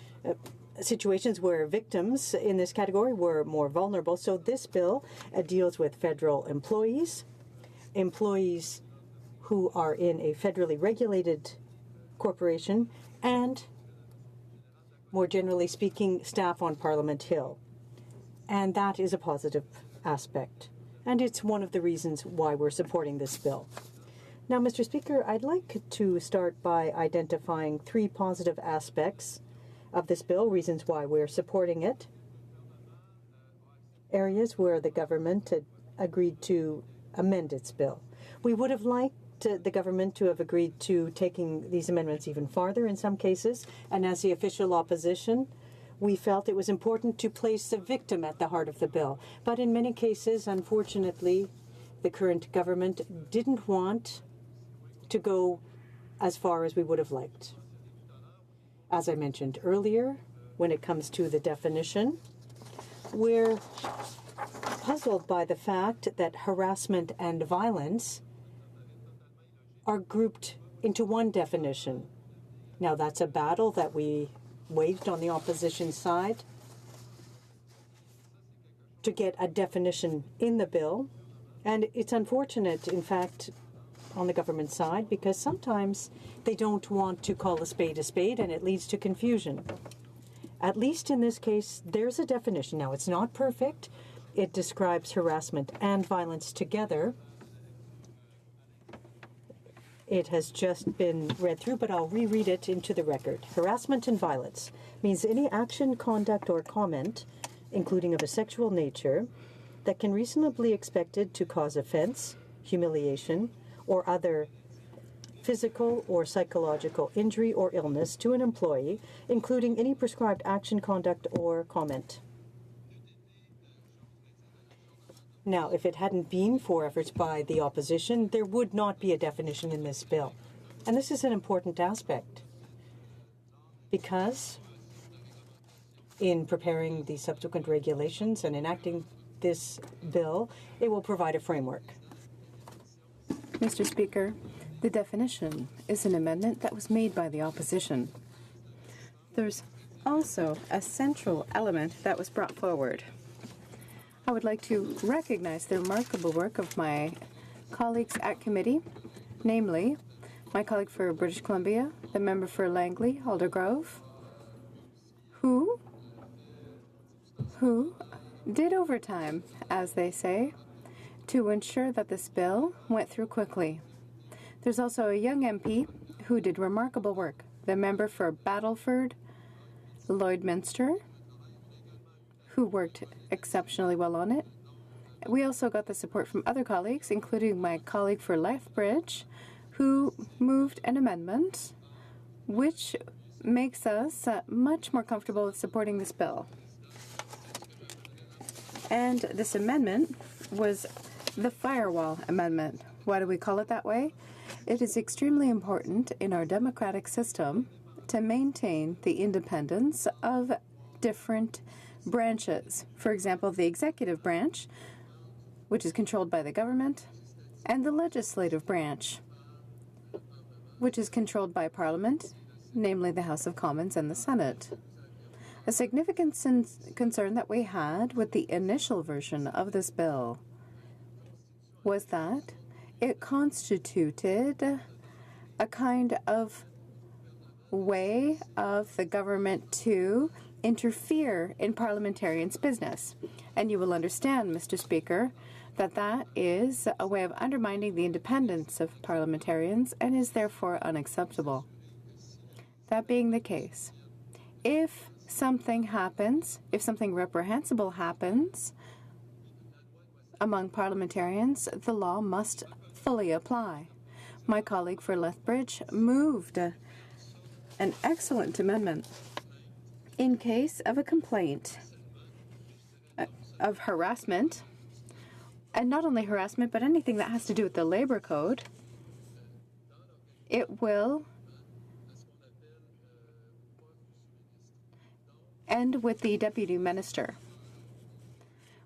S7: situations where victims in this category were more vulnerable. So this bill deals with federal employees, employees who are in a federally regulated corporation, and, more generally speaking, staff on Parliament Hill. And that is a positive aspect. And it's one of the reasons why we're supporting this bill. Now, Mr. Speaker, I'd like to start by identifying 3 positive aspects of this bill, reasons why we're supporting it, areas where the government had agreed to amend its bill. We would have liked the government to have agreed to taking these amendments even farther in some cases, and as the official opposition, we felt it was important to place the victim at the heart of the bill. But in many cases, unfortunately, the current government didn't want to go as far as we would have liked. As I mentioned earlier, when it comes to the definition. We're puzzled by the fact that harassment and violence are grouped into one definition. Now, that's a battle that we waged on the opposition side to get a definition in the bill. And it's unfortunate, in fact, on the government side, because sometimes they don't want to call a spade, and it leads to confusion. At least in this case, there's a definition. Now, it's not perfect. It describes harassment and violence together. It has just been read through, but I'll reread it into the record. Harassment and violence means any action, conduct, or comment, including of a sexual nature, that can reasonably expected to cause offense, humiliation, or other physical or psychological injury or illness to an employee, including any prescribed action, conduct, or comment. Now, if it hadn't been for efforts by the opposition, there would not be a definition in this bill. And this is an important aspect because in preparing the subsequent regulations and enacting this bill, it will provide a framework.
S10: Mr. Speaker, the definition is an amendment that was made by the opposition. There's also a central element that was brought forward. I would like to recognize the remarkable work of my colleagues at committee, namely my colleague for British Columbia, the member for Langley, Aldergrove, who did overtime, as they say, to ensure that this bill went through quickly. There's also a young MP who did remarkable work, the member for Battleford, Lloydminster, who worked exceptionally well on it. We also got the support from other colleagues, including my colleague for Lethbridge, who moved an amendment which makes us much more comfortable with supporting this bill. And this amendment was the Firewall Amendment. Why do we call it that way? It is extremely important in our democratic system to maintain the independence of different branches. For example, the executive branch, which is controlled by the government, and the legislative branch, which is controlled by Parliament, namely the House of Commons and the Senate. A significant concern that we had with the initial version of this bill was that it constituted a kind of way of the government to interfere in parliamentarians' business. And you will understand, Mr. Speaker, that that is a way of undermining the independence of parliamentarians and is therefore unacceptable. That being the case, if something happens, if something reprehensible happens among parliamentarians, the law must fully apply. My colleague for Lethbridge moved an excellent amendment. In case of a complaint of harassment, and not only harassment, but anything that has to do with the labor code, it will end with the deputy minister.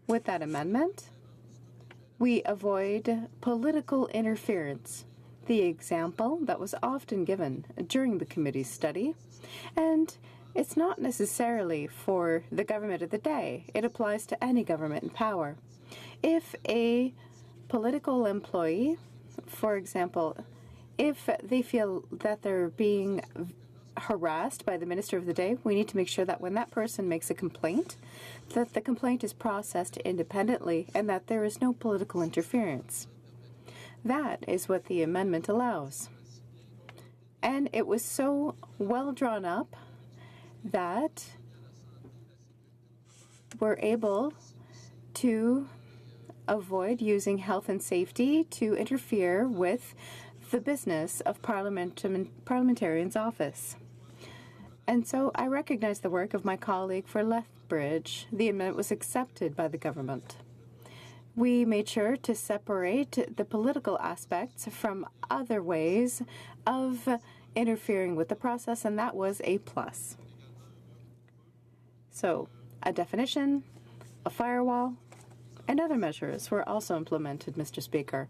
S10: With that amendment, we avoid political interference, the example that was often given during the committee's study, and it's not necessarily for the government of the day. It applies to any government in power. If a political employee, for example, if they feel that they're being harassed by the minister of the day, we need to make sure that when that person makes a complaint, that the complaint is processed independently and that there is no political interference. That is what the amendment allows. And it was so well drawn up that we're able to avoid using health and safety to interfere with the business of parliamentarians' office. And so I recognize the work of my colleague for Lethbridge. The amendment was accepted by the government. We made sure to separate the political aspects from other ways of interfering with the process, and that was a plus. So, a definition, a firewall, and other measures were also implemented, Mr. Speaker.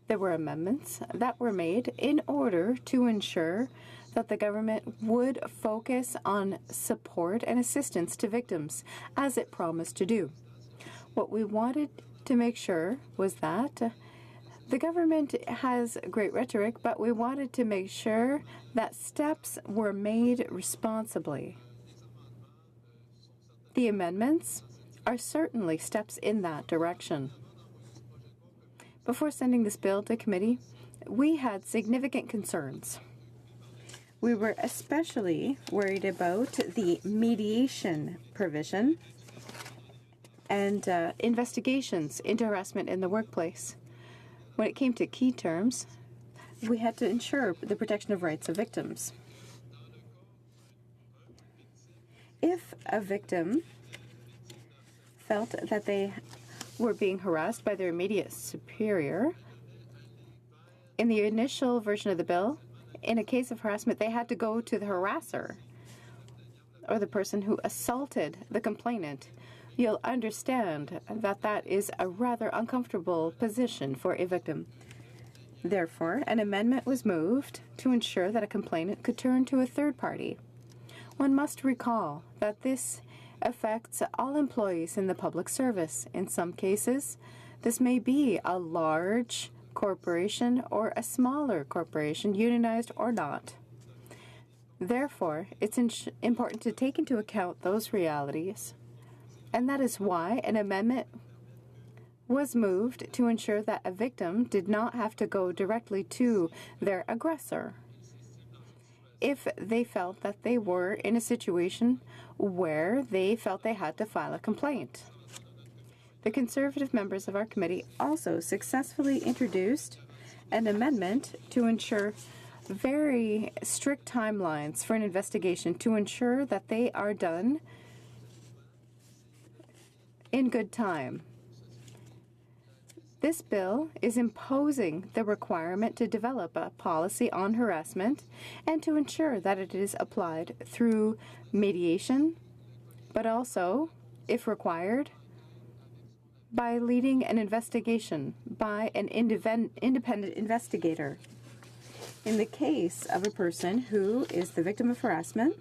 S10: There were amendments that were made in order to ensure that the government would focus on support and assistance to victims, as it promised to do. What we wanted to make sure was that the government has great rhetoric, but we wanted to make sure that steps were made responsibly. The amendments are certainly steps in that direction. Before sending this bill to committee, we had significant concerns. We were especially worried about the mediation provision and investigations into harassment in the workplace. When it came to key terms, we had to ensure the protection of rights of victims. If a victim felt that they were being harassed by their immediate superior, in the initial version of the bill, in a case of harassment, they had to go to the harasser or the person who assaulted the complainant. You'll understand that that is a rather uncomfortable position for a victim. Therefore, an amendment was moved to ensure that a complainant could turn to a third party. One must recall that this affects all employees in the public service. In some cases, this may be a large corporation or a smaller corporation, unionized or not. Therefore, it's important to take into account those realities, and that is why an amendment was moved to ensure that a victim did not have to go directly to their aggressor if they felt that they were in a situation where they felt they had to file a complaint. The Conservative members of our committee also successfully introduced an amendment to ensure very strict timelines for an investigation to ensure that they are done in good time. This bill is imposing the requirement to develop a policy on harassment and to ensure that it is applied through mediation, but also, if required, by leading an investigation by an independent investigator. In the case of a person who is the victim of harassment,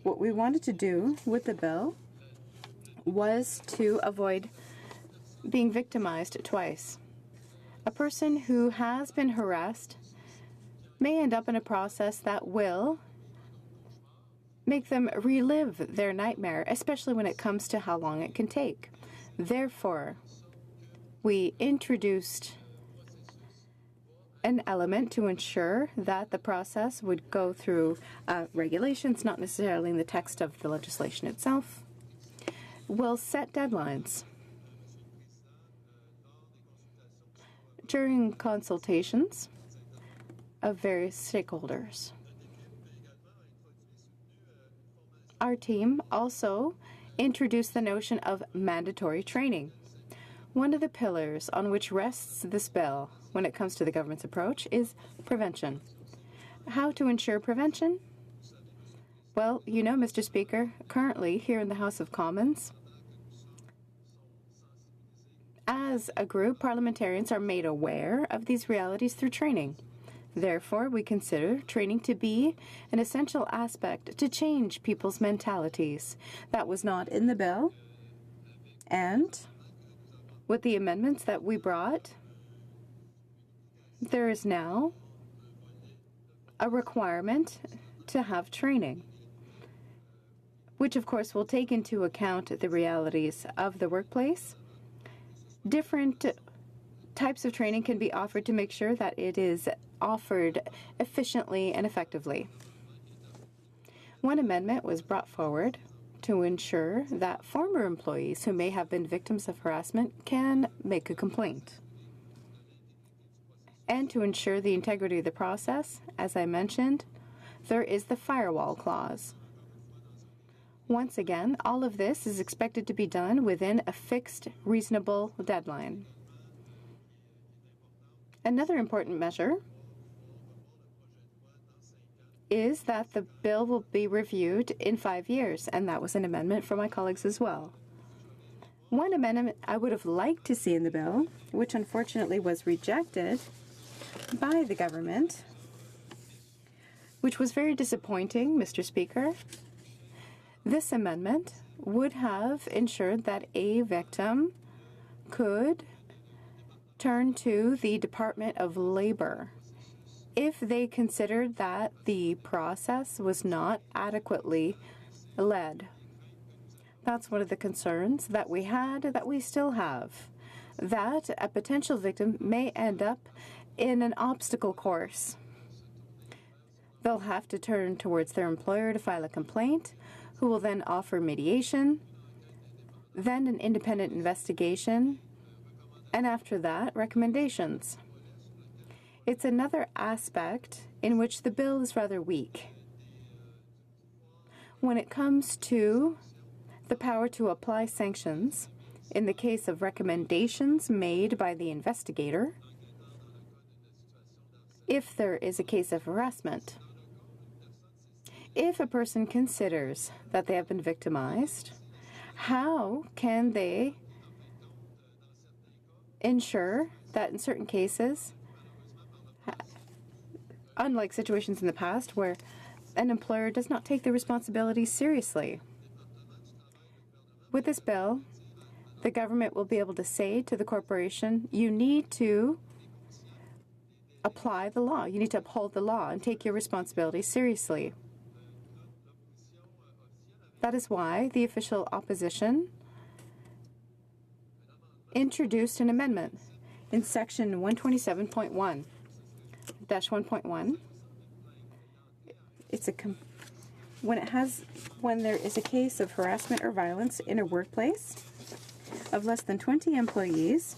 S10: what we wanted to do with the bill was to avoid being victimized twice. A person who has been harassed may end up in a process that will make them relive their nightmare, especially when it comes to how long it can take. Therefore, we introduced an element to ensure that the process would go through regulations, not necessarily in the text of the legislation itself. We'll set deadlines. During consultations of various stakeholders. Our team also introduced the notion of mandatory training. One of the pillars on which rests this bill when it comes to the government's approach is prevention. How to ensure prevention? Well, you know, Mr. Speaker, currently here in the House of Commons, as a group, parliamentarians are made aware of these realities through training. Therefore, we consider training to be an essential aspect to change people's mentalities. That was not in the bill. And with the amendments that we brought, there is now a requirement to have training, which of course will take into account the realities of the workplace. Different types of training can be offered to make sure that it is offered efficiently and effectively. One amendment was brought forward to ensure that former employees who may have been victims of harassment can make a complaint. And to ensure the integrity of the process, as I mentioned, there is the firewall clause. Once again, all of this is expected to be done within a fixed, reasonable deadline. Another important measure is that the bill will be reviewed in 5 years, and that was an amendment from my colleagues as well. One amendment I would have liked to see in the bill, which unfortunately was rejected by the government, which was very disappointing, Mr. Speaker. This amendment would have ensured that a victim could turn to the Department of Labor if they considered that the process was not adequately led. That's one of the concerns that we had, that we still have, that a potential victim may end up in an obstacle course. They'll have to turn towards their employer to file a complaint, who will then offer mediation, then an independent investigation, and after that, recommendations. It's another aspect in which the bill is rather weak. When it comes to the power to apply sanctions in the case of recommendations made by the investigator, if there is a case of harassment, if a person considers that they have been victimized, how can they ensure that in certain cases, unlike situations in the past where an employer does not take the responsibility seriously? With this bill, the government will be able to say to the corporation, you need to apply the law, you need to uphold the law and take your responsibility seriously. That is why the official opposition introduced an amendment in section 127.1-1.1. When there is a case of harassment or violence in a workplace of less than 20 employees,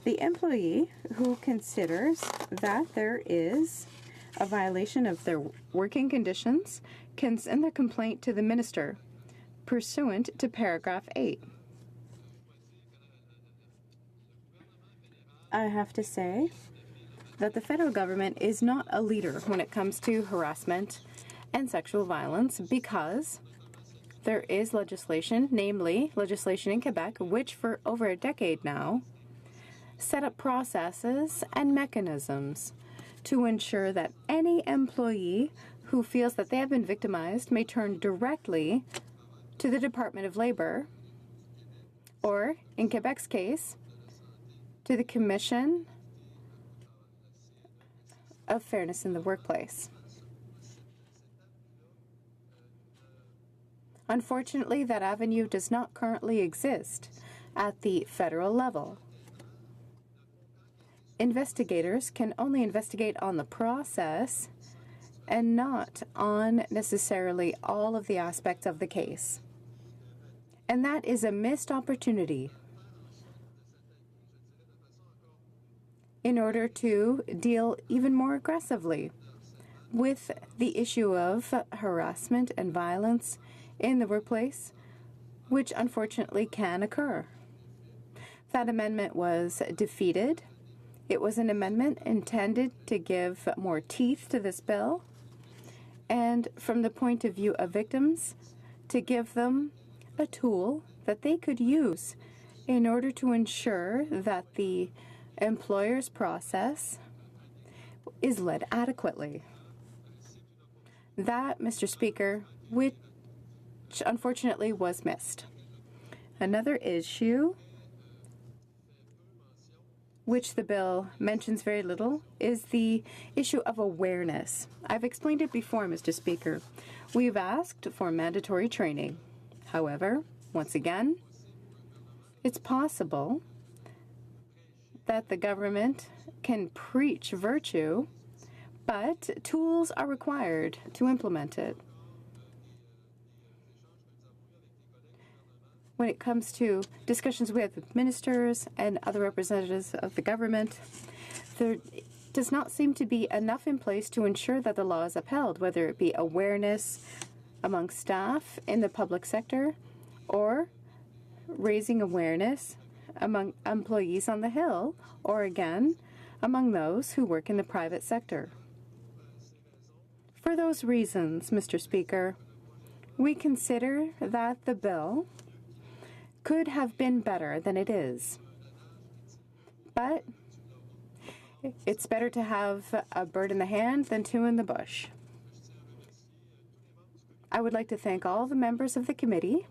S10: the employee who considers that there is a violation of their working conditions can send the complaint to the minister pursuant to paragraph 8. I have to say that the federal government is not a leader when it comes to harassment and sexual violence because there is legislation, namely legislation in Quebec, which for over a decade now set up processes and mechanisms to ensure that any employee who feels that they have been victimized may turn directly to the Department of Labor, or, in Quebec's case, to the Commission of Fairness in the Workplace. Unfortunately, that avenue does not currently exist at the federal level. Investigators can only investigate on the process and not on necessarily all of the aspects of the case. And that is a missed opportunity in order to deal even more aggressively with the issue of harassment and violence in the workplace, which unfortunately can occur. That amendment was defeated. It was an amendment intended to give more teeth to this bill, and from the point of view of victims, to give them a tool that they could use in order to ensure that the employer's process is led adequately. That, Mr. Speaker, which unfortunately was missed. Another issue which the bill mentions very little is the issue of awareness. I've explained it before, Mr. Speaker. We've asked for mandatory training. However, once again, it's possible that the government can preach virtue, but tools are required to implement it. When it comes to discussions we have with ministers and other representatives of the government, there does not seem to be enough in place to ensure that the law is upheld, whether it be awareness among staff in the public sector or raising awareness among employees on the Hill, or again, among those who work in the private sector. For those reasons, Mr. Speaker, we consider that the bill could have been better than it is. But it's better to have a bird in the hand than two in the bush. I would like to thank all the members of the committee,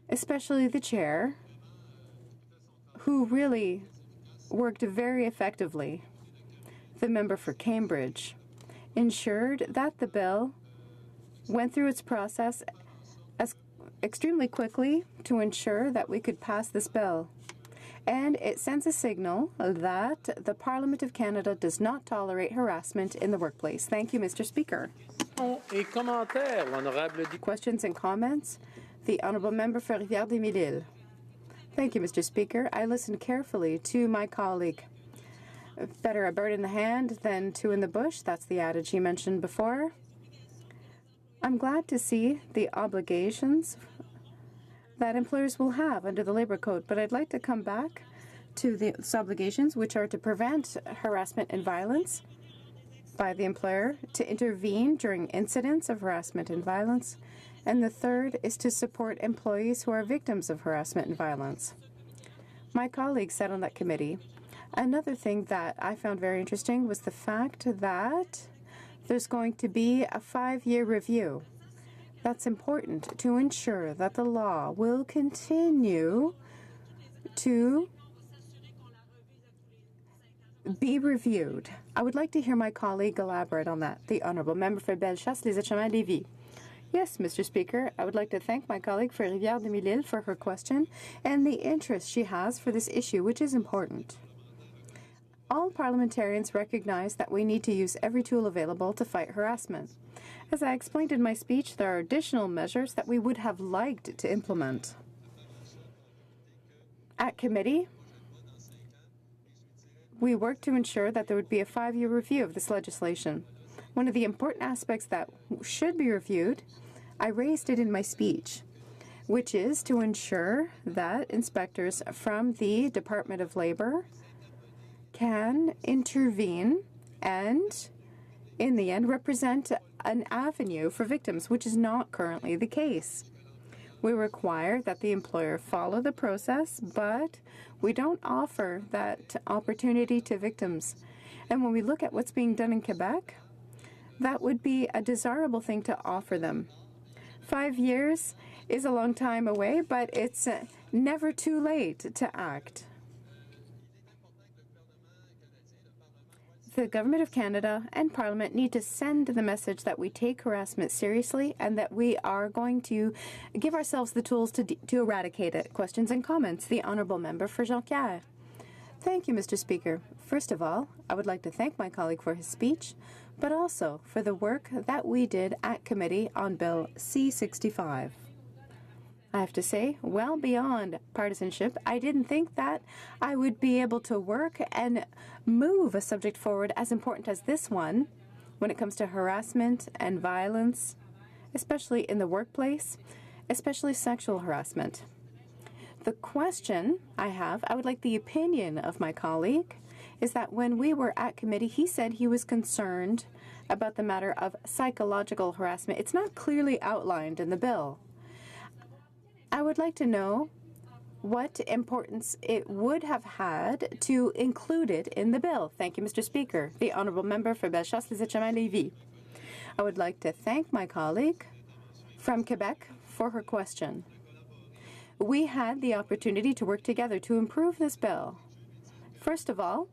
S10: especially the chair, who really worked very effectively. The member for Cambridge ensured that the bill went through its process extremely quickly to ensure that we could pass this bill. And it sends a signal that the Parliament of Canada does not tolerate harassment in the workplace. Thank you, Mr. Speaker. Questions and comments? The Honourable Member for Rivière-des-Mille-Îles. Thank you, Mr. Speaker. I listened carefully to my colleague. Better a bird in the hand than two in the bush. That's the adage he mentioned before. I'm glad to see the obligations that employers will have under the Labour Code, but I'd like to come back to these obligations, which are to prevent harassment and violence by the employer, to intervene during incidents of harassment and violence, and the third is to support employees who are victims of harassment and violence. My colleague said on that committee, another thing that I found very interesting was the fact that there's going to be a 5-year review. That's important to ensure that the law will continue to be reviewed. I would like to hear my colleague elaborate on that. The Honourable Member for Bellechasse, Les Etchemins-Lévis. Yes, Mr. Speaker, I would like to thank my colleague for Rivière-des-Mille-Îles for her question and the interest she has for this issue, which is important. All parliamentarians recognize that we need to use every tool available to fight harassment. As I explained in my speech, there are additional measures that we would have liked to implement. At committee, we worked to ensure that there would be a 5-year review of this legislation. One of the important aspects that should be reviewed, I raised it in my speech, which is to ensure that inspectors from the Department of Labour can intervene and, in the end, represent an avenue for victims, which is not currently the case. We require that the employer follow the process, but we don't offer that opportunity to victims. And when we look at what's being done in Quebec, that would be a desirable thing to offer them. 5 years is a long time away, but it's never too late to act. The Government of Canada and Parliament need to send the message that we take harassment seriously and that we are going to give ourselves the tools to eradicate it. Questions and comments? The Honourable Member for Jonquière. Thank you, Mr. Speaker. First of all, I would like to thank my colleague for his speech, but also for the work that we did at committee on Bill C-65. I have to say, well beyond partisanship, I didn't think that I would be able to work and move a subject forward as important as this one when it comes to harassment and violence, especially in the workplace, especially sexual harassment. The question I would like the opinion of my colleague, is that when we were at committee, he said he was concerned about the matter of psychological harassment. It's not clearly outlined in the bill. I would like to know what importance it would have had to include it in the bill. Thank you, Mr. Speaker. The Honourable Member for Bellechasse, Les Etchemins-Lévis. I would like to thank my colleague from Quebec for her question. We had the opportunity to work together to improve this bill. First of all,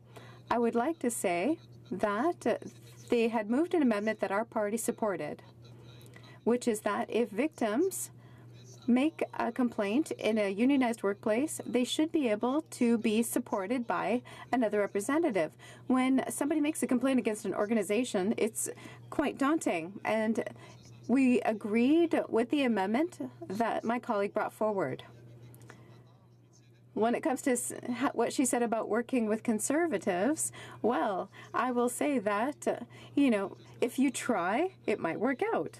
S10: I would like to say that they had moved an amendment that our party supported, which is that if victims make a complaint in a unionized workplace, they should be able to be supported by another representative. When somebody makes a complaint against an organization, it's quite daunting, and we agreed with the amendment that my colleague brought forward. When it comes to what she said about working with conservatives, well, I will say that, if you try, it might work out.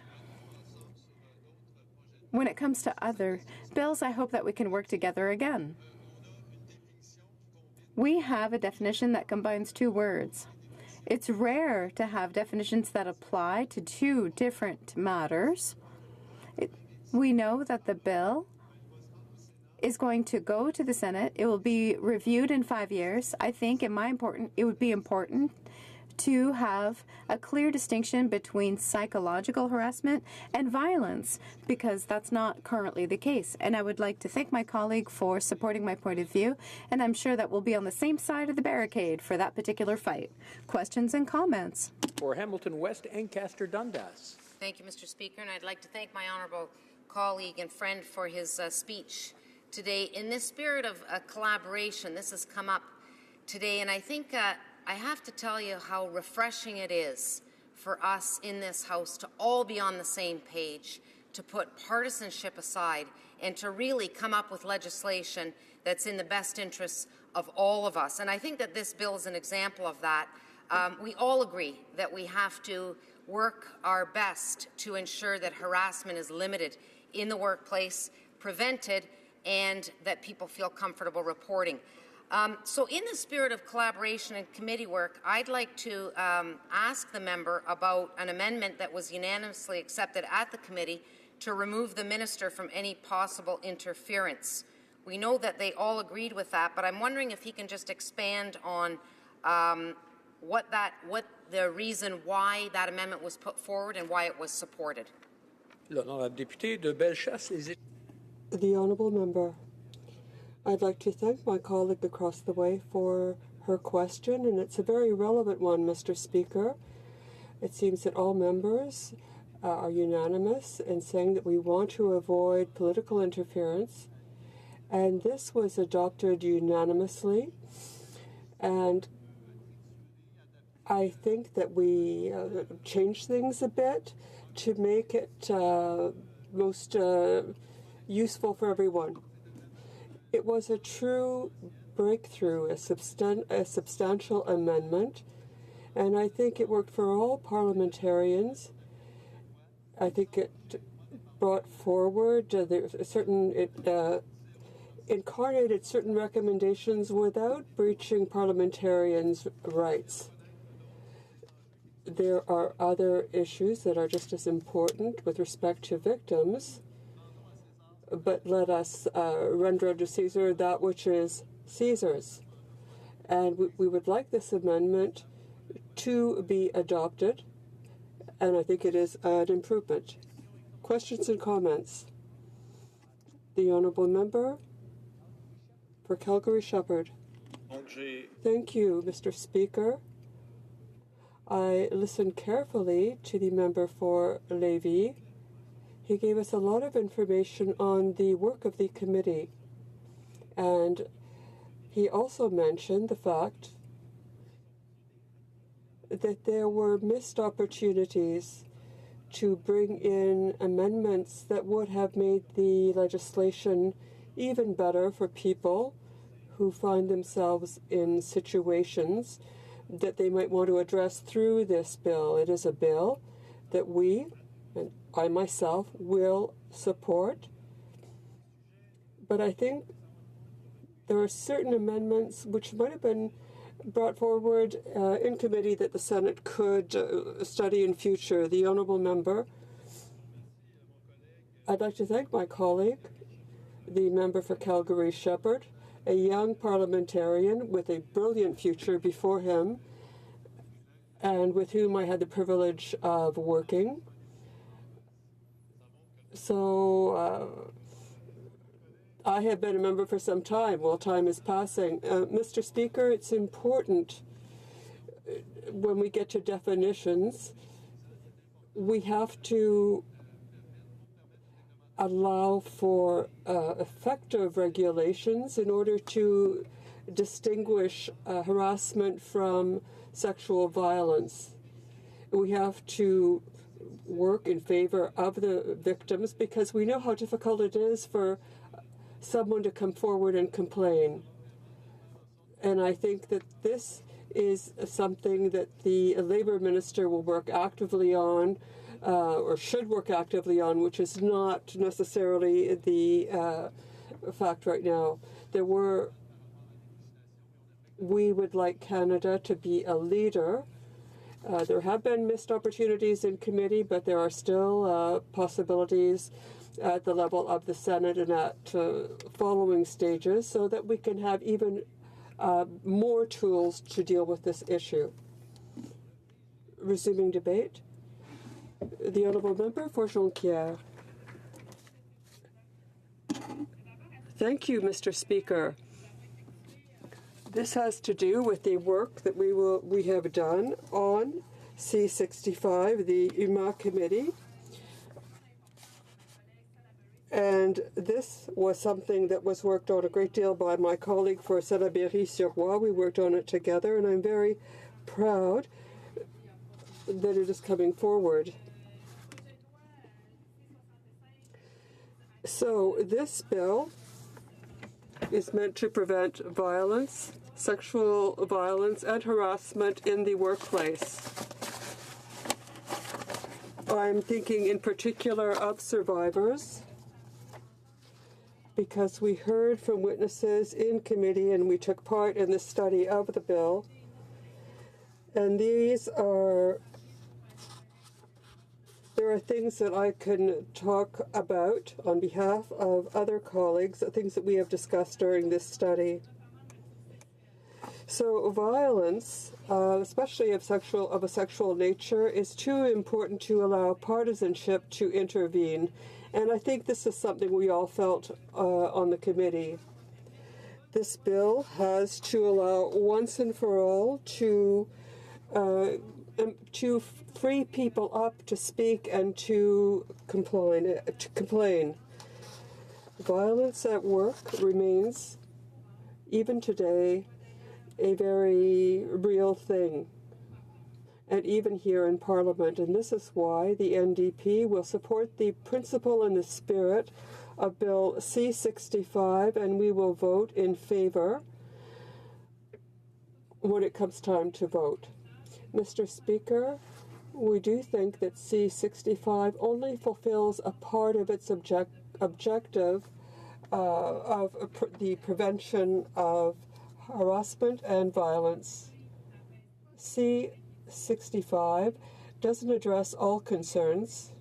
S10: When it comes to other bills, I hope that we can work together again. We have a definition that combines two words. It's rare to have definitions that apply to two different matters. We know that the bill is going to go to the Senate. It will be reviewed in 5 years. I think it would be important to have a clear distinction between psychological harassment and violence, because that's not currently the case. And I would like to thank my colleague for supporting my point of view, and I'm sure that we'll be on the same side of the barricade for that particular fight. Questions and comments?
S5: For Hamilton West, Ancaster Dundas.
S13: Thank you, Mr. Speaker, and I'd like to thank my honourable colleague and friend for his speech today. In this spirit of collaboration, this has come up today, and I think I have to tell you how refreshing it is for us in this House to all be on the same page, to put partisanship aside, and to really come up with legislation that's in the best interests of all of us. And I think that this bill is an example of that. We all agree that we have to work our best to ensure that harassment is limited in the workplace, prevented, and that people feel comfortable reporting. So in the spirit of collaboration and committee work, I'd like to ask the member about an amendment that was unanimously accepted at the committee to remove the minister from any possible interference. We know that they all agreed with that, but I'm wondering if he can just expand on what the reason why that amendment was put forward and why it was supported.
S5: L'honorable député de Bellechasse.
S1: The honourable member. I'd like to thank my colleague across the way for her question, and it's a very relevant one, Mr. Speaker. It seems that all members are unanimous in saying that we want to avoid political interference, and this was adopted unanimously, and I think that we changed things a bit to make it most useful for everyone. It was a true breakthrough, a substantial amendment, and I think it worked for all parliamentarians. I think it brought forward incarnated certain recommendations without breaching parliamentarians' rights. There are other issues that are just as important with respect to victims, but let us render unto Caesar that which is Caesar's. And we would like this amendment to be adopted, and I think it is an improvement. Questions and comments? The honourable member for Calgary Shepherd. Thank you, Mr. Speaker. I listened carefully to the member for Lévis. He gave us a lot of information on the work of the committee, and he also mentioned the fact that there were missed opportunities to bring in amendments that would have made the legislation even better for people who find themselves in situations that they might want to address through this bill. It is a bill that we, and I myself, will support. But I think there are certain amendments which might have been brought forward in committee that the Senate could study in future. The honourable member. I'd like to thank my colleague, the member for Calgary Shepherd, a young parliamentarian with a brilliant future before him, and with whom I had the privilege of working. So I have been a member for some time. Well, time is passing. Mr. Speaker, it's important when we get to definitions, we have to allow for effective regulations in order to distinguish harassment from sexual violence. We have to work in favor of the victims because we know how difficult it is for someone to come forward and complain. And I think that this is something that the Labour Minister will work actively on, or should work actively on, which is not necessarily the fact right now. We would like Canada to be a leader There have been missed opportunities in committee, but there are still possibilities at the level of the Senate and at following stages so that we can have even more tools to deal with this issue. Resuming debate. The Honourable Member for Jonquière. Thank you, Mr. Speaker. This has to do with the work that we have done on C65, the UMA committee. And this was something that was worked on a great deal by my colleague for Salaberry-sur-Roi. We worked on it together, and I'm very proud that it is coming forward. So this bill is meant to prevent violence, sexual violence, and harassment in the workplace. I'm thinking in particular of survivors, because we heard from witnesses in committee and we took part in the study of the bill. And there are things that I can talk about on behalf of other colleagues, things that we have discussed during this study. So violence, especially of a sexual nature, is too important to allow partisanship to intervene. And I think this is something we all felt on the committee. This bill has to allow once and for all to free people up to speak and to complain. Violence at work remains, even today, a very real thing, and even here in Parliament. And this is why the NDP will support the principle and the spirit of Bill C65, and we will vote in favour when it comes time to vote. Mr. Speaker, we do think that C65 only fulfills a part of its objective of the prevention of harassment and violence. C65 doesn't address all concerns.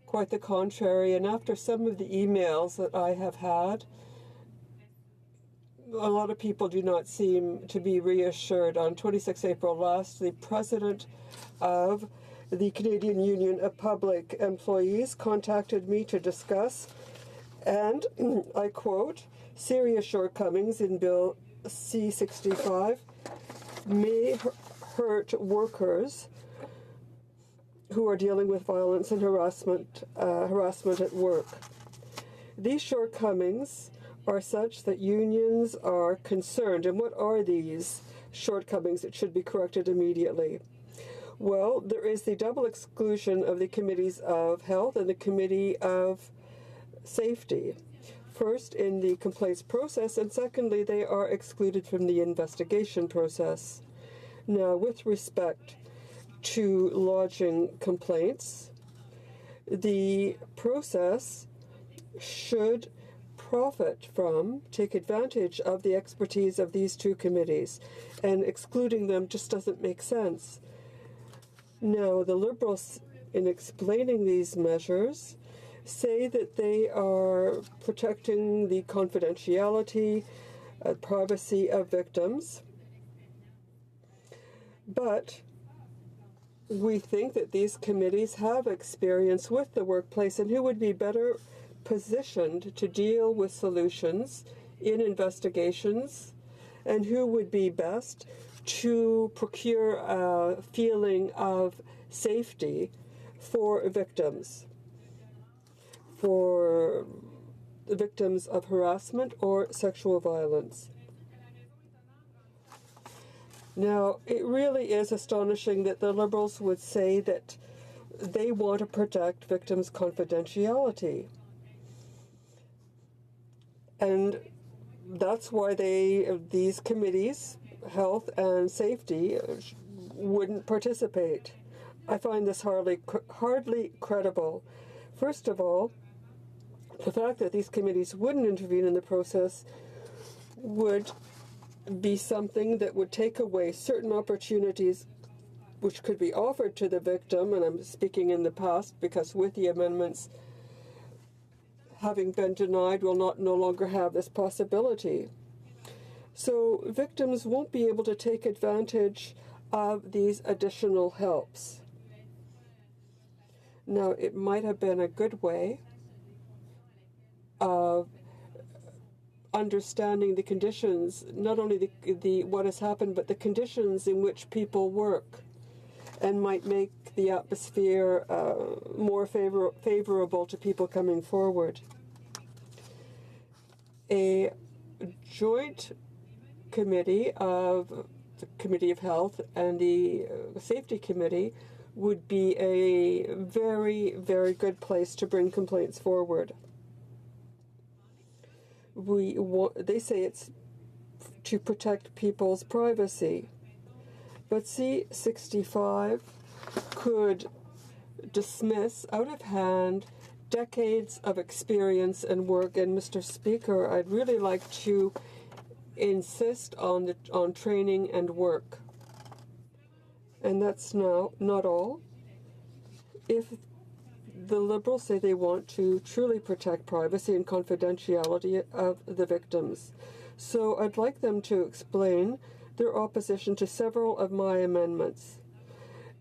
S1: Quite the contrary, and after some of the emails that I have had, a lot of people do not seem to be reassured. On 26 April last, the president of the Canadian Union of Public Employees contacted me to discuss, and I quote, serious shortcomings in Bill C65 may hurt workers who are dealing with violence and harassment at work. These shortcomings are such that unions are concerned. And what are these shortcomings that should be corrected immediately? Well, there is the double exclusion of the Committees of Health and the Committee of Safety. First, in the complaints process, and secondly, they are excluded from the investigation process. Now, with respect to lodging complaints, the process should take advantage of the expertise of these two committees, and excluding them just doesn't make sense. Now, the Liberals, in explaining these measures, say that they are protecting the confidentiality and privacy of victims, but we think that these committees have experience with the workplace, and who would be better positioned to deal with solutions in investigations, and who would be best to procure a feeling of safety for victims of harassment or sexual violence. Now, it really is astonishing that the Liberals would say that they want to protect victims' confidentiality. And that's why these committees, health and safety, wouldn't participate. I find this hardly credible. First of all, the fact that these committees wouldn't intervene in the process would be something that would take away certain opportunities which could be offered to the victim, and I'm speaking in the past because with the amendments having been denied, we'll no longer have this possibility. So victims won't be able to take advantage of these additional helps. Now, it might have been a good way of understanding the conditions, not only the what has happened, but the conditions in which people work, and might make the atmosphere more favorable to people coming forward. A joint committee of the Committee of Health and the Safety Committee would be a very, very good place to bring complaints forward. They say it's to protect people's privacy, but C-65 could dismiss out of hand decades of experience and work. And Mr. Speaker, I'd really like to insist on training and work. And that's not all. If the Liberals say they want to truly protect privacy and confidentiality of the victims, so I'd like them to explain their opposition to several of my amendments.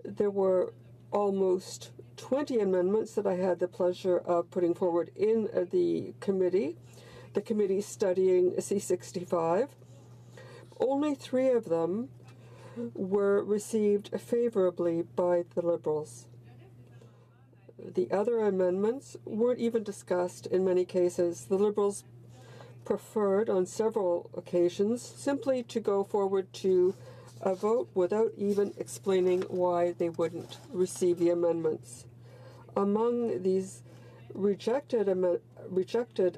S1: There were almost 20 amendments that I had the pleasure of putting forward in the committee studying C-65. Only 3 of them were received favorably by the Liberals. The other amendments weren't even discussed in many cases. The Liberals preferred on several occasions simply to go forward to a vote without even explaining why they wouldn't receive the amendments. Among these rejected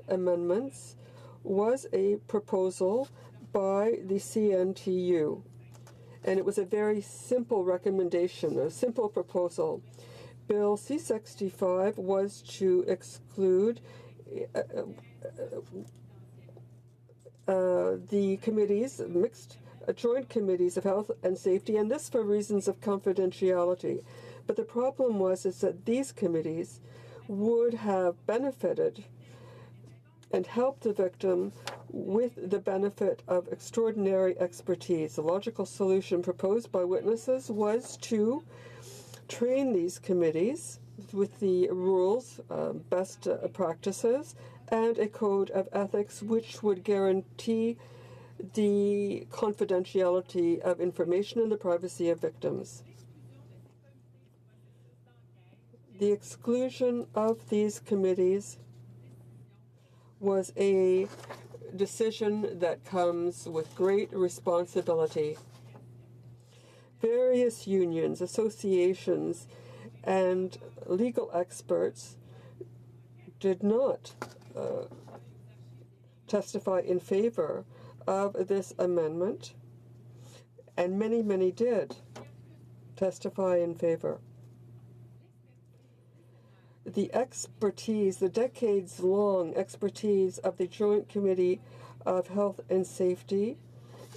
S1: amendments was a proposal by the CNTU, and it was a very simple recommendation, a simple proposal. Bill C-65 was to exclude the committees, joint committees of health and safety, and this for reasons of confidentiality. But the problem is that these committees would have benefited and helped the victim with the benefit of extraordinary expertise. The logical solution proposed by witnesses was to train these committees with the rules, best practices, and a code of ethics which would guarantee the confidentiality of information and the privacy of victims. The exclusion of these committees was a decision that comes with great responsibility. Various unions, associations, and legal experts did not testify in favor of this amendment, and many did testify in favor. The expertise, the decades-long expertise of the Joint Committee of Health and Safety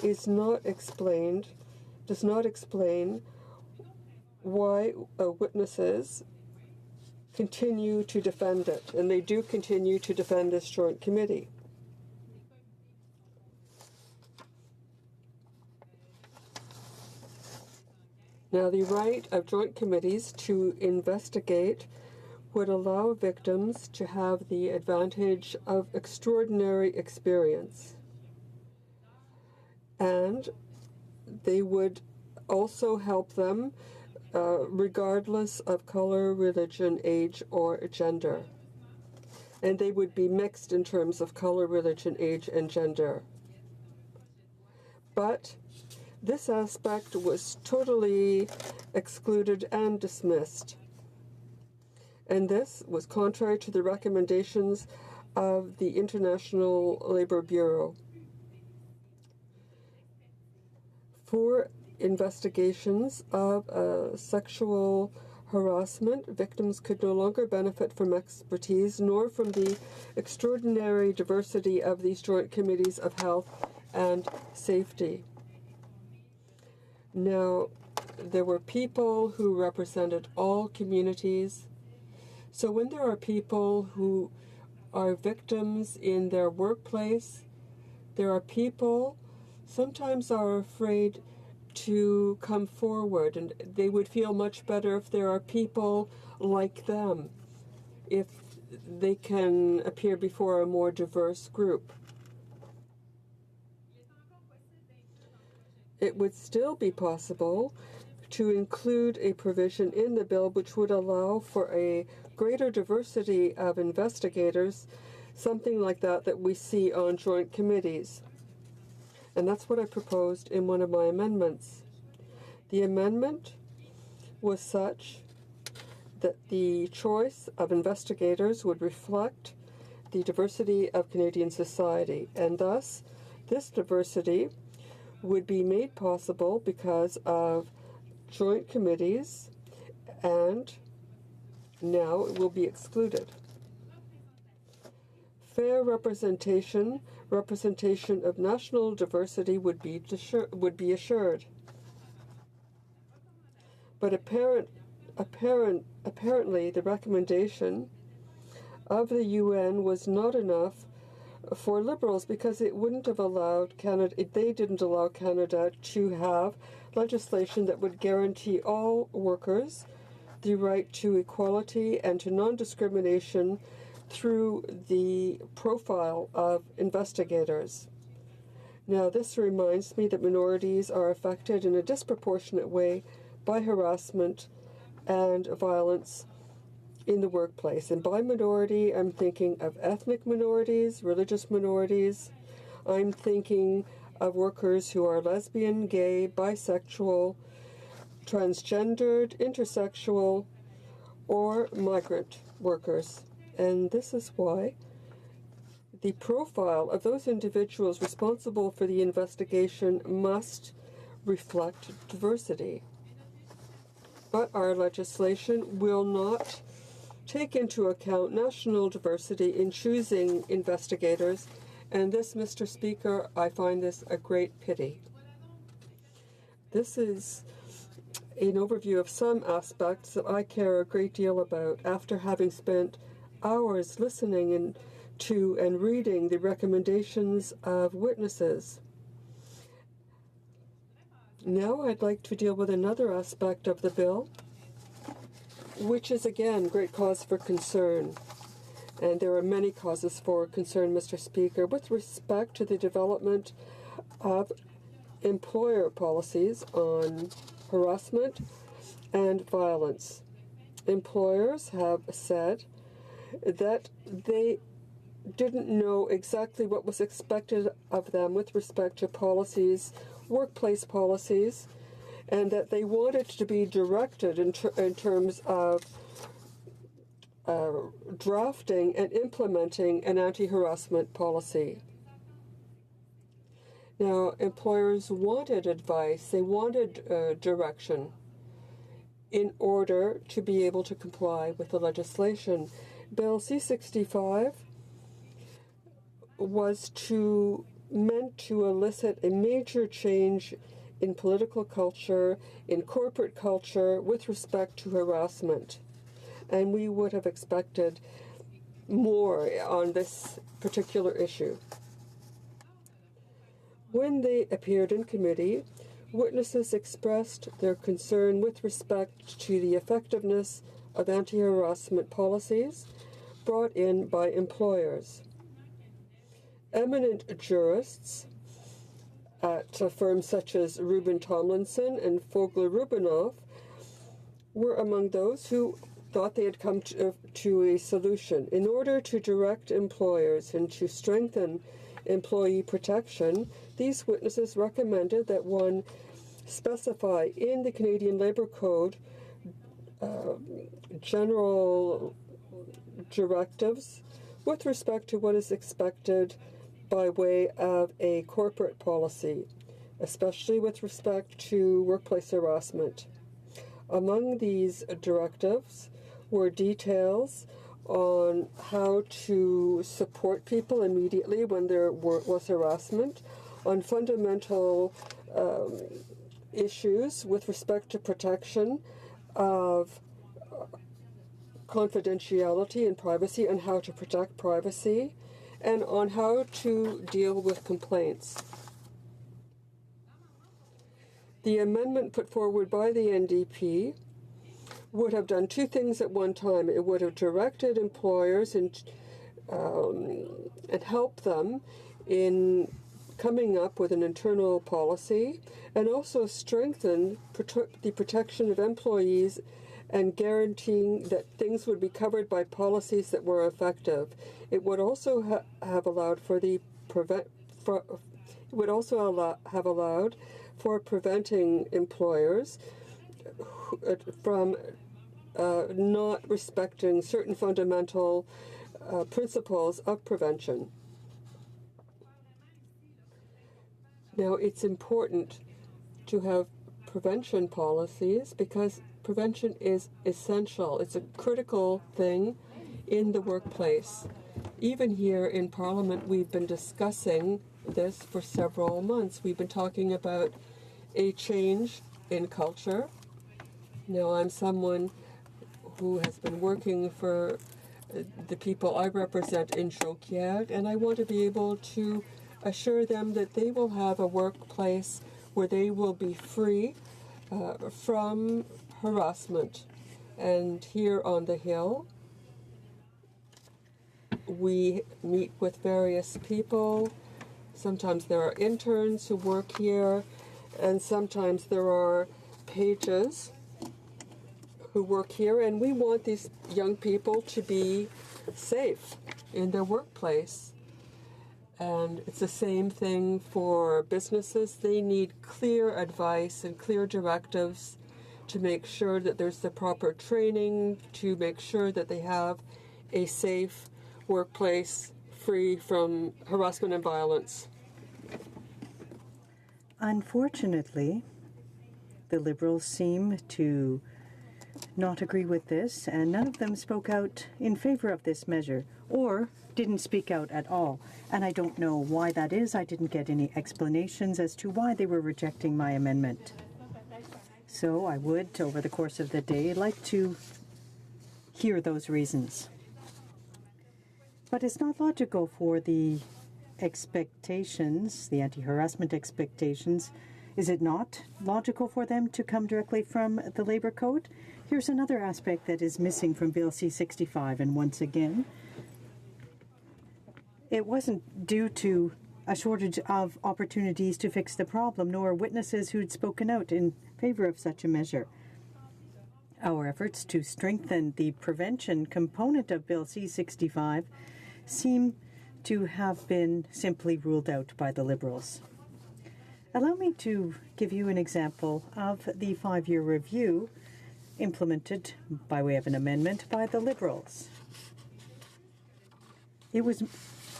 S1: does not explain why witnesses continue to defend it, and they do continue to defend this joint committee. Now, the right of joint committees to investigate would allow victims to have the advantage of extraordinary experience, and they would also help them regardless of color, religion, age, or gender. And they would be mixed in terms of color, religion, age, and gender. But this aspect was totally excluded and dismissed. And this was contrary to the recommendations of the International Labour Bureau. For investigations of sexual harassment, victims could no longer benefit from expertise nor from the extraordinary diversity of these joint committees of health and safety. Now, there were people who represented all communities. So when there are people who are victims in their workplace, there are people sometimes are afraid to come forward, and they would feel much better if there are people like them, if they can appear before a more diverse group. It would still be possible to include a provision in the bill which would allow for a greater diversity of investigators, something like that we see on joint committees. And that's what I proposed in one of my amendments. The amendment was such that the choice of investigators would reflect the diversity of Canadian society, and thus this diversity would be made possible because of joint committees, and now it will be excluded. Fair representation of national diversity would be assured. But apparently the recommendation of the UN was not enough for Liberals, because it wouldn't have allowed Canada, they didn't allow Canada to have legislation that would guarantee all workers the right to equality and to non-discrimination through the profile of investigators. Now, this reminds me that minorities are affected in a disproportionate way by harassment and violence in the workplace. And by minority, I'm thinking of ethnic minorities, religious minorities. I'm thinking of workers who are lesbian, gay, bisexual, transgendered, intersexual, or migrant workers. And this is why the profile of those individuals responsible for the investigation must reflect diversity. But our legislation will not take into account national diversity in choosing investigators, and this, Mr. Speaker, I find this a great pity. This is an overview of some aspects that I care a great deal about after having spent hours listening to and reading the recommendations of witnesses. Now I'd like to deal with another aspect of the bill, which is, again, great cause for concern. And there are many causes for concern, Mr. Speaker, with respect to the development of employer policies on harassment and violence. Employers have said that they didn't know exactly what was expected of them with respect to policies, workplace policies, and that they wanted to be directed in terms of drafting and implementing an anti-harassment policy. Now, employers wanted advice, they wanted direction in order to be able to comply with the legislation. Bill C-65 was meant to elicit a major change in political culture, in corporate culture, with respect to harassment. And we would have expected more on this particular issue. When they appeared in committee, witnesses expressed their concern with respect to the effectiveness of anti-harassment policies brought in by employers. Eminent jurists at firms such as Rubin Tomlinson and Fogler Rubinoff were among those who thought they had come to a solution. In order to direct employers and to strengthen employee protection, these witnesses recommended that one specify in the Canadian Labour Code general directives with respect to what is expected by way of a corporate policy, especially with respect to workplace harassment. Among these directives were details on how to support people immediately when there was harassment, on fundamental issues with respect to protection of confidentiality and privacy and how to protect privacy, and on how to deal with complaints. The amendment put forward by the NDP would have done two things at one time. It would have directed employers and helped them in coming up with an internal policy, and also strengthen the protection of employees and guaranteeing that things would be covered by policies that were effective. It would also have allowed for preventing employers from not respecting certain fundamental principles of prevention. Now, it's important to have prevention policies because prevention is essential. It's a critical thing in the workplace. Even here in Parliament, we've been discussing this for several months. We've been talking about a change in culture. Now, I'm someone who has been working for the people I represent in HoC, and I want to be able to assure them that they will have a workplace where they will be free from harassment. And here on the Hill, we meet with various people. Sometimes there are interns who work here, and sometimes there are pages who work here, and we want these young people to be safe in their workplace. And it's the same thing for businesses. They need clear advice and clear directives to make sure that there's the proper training, to make sure that they have a safe workplace free from harassment and violence.
S7: Unfortunately, the Liberals seem to not agree with this, and none of them spoke out in favor of this measure, or didn't speak out at all. And I don't know why that is. I didn't get any explanations as to why they were rejecting my amendment. So I would, over the course of the day, like to hear those reasons. But it's not logical for the expectations, the anti-harassment expectations. Is it not logical for them to come directly from the Labour Code? Here's another aspect that is missing from Bill C-65, and once again, it wasn't due to a shortage of opportunities to fix the problem, nor witnesses who'd spoken out in favor of such a measure. Our efforts to strengthen the prevention component of Bill C-65 seem to have been simply ruled out by the Liberals. Allow me to give you an example of the 5-year review implemented by way of an amendment by the Liberals. It was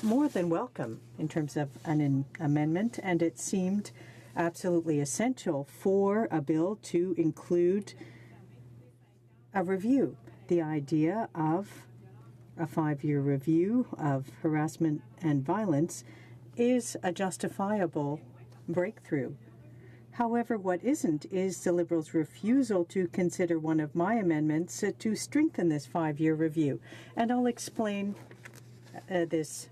S7: more than welcome in terms of an amendment, and it seemed absolutely essential for a bill to include a review. The idea of a 5-year review of harassment and violence is a justifiable breakthrough. However, what isn't is the Liberals' refusal to consider one of my amendments to strengthen this 5-year review. And I'll explain this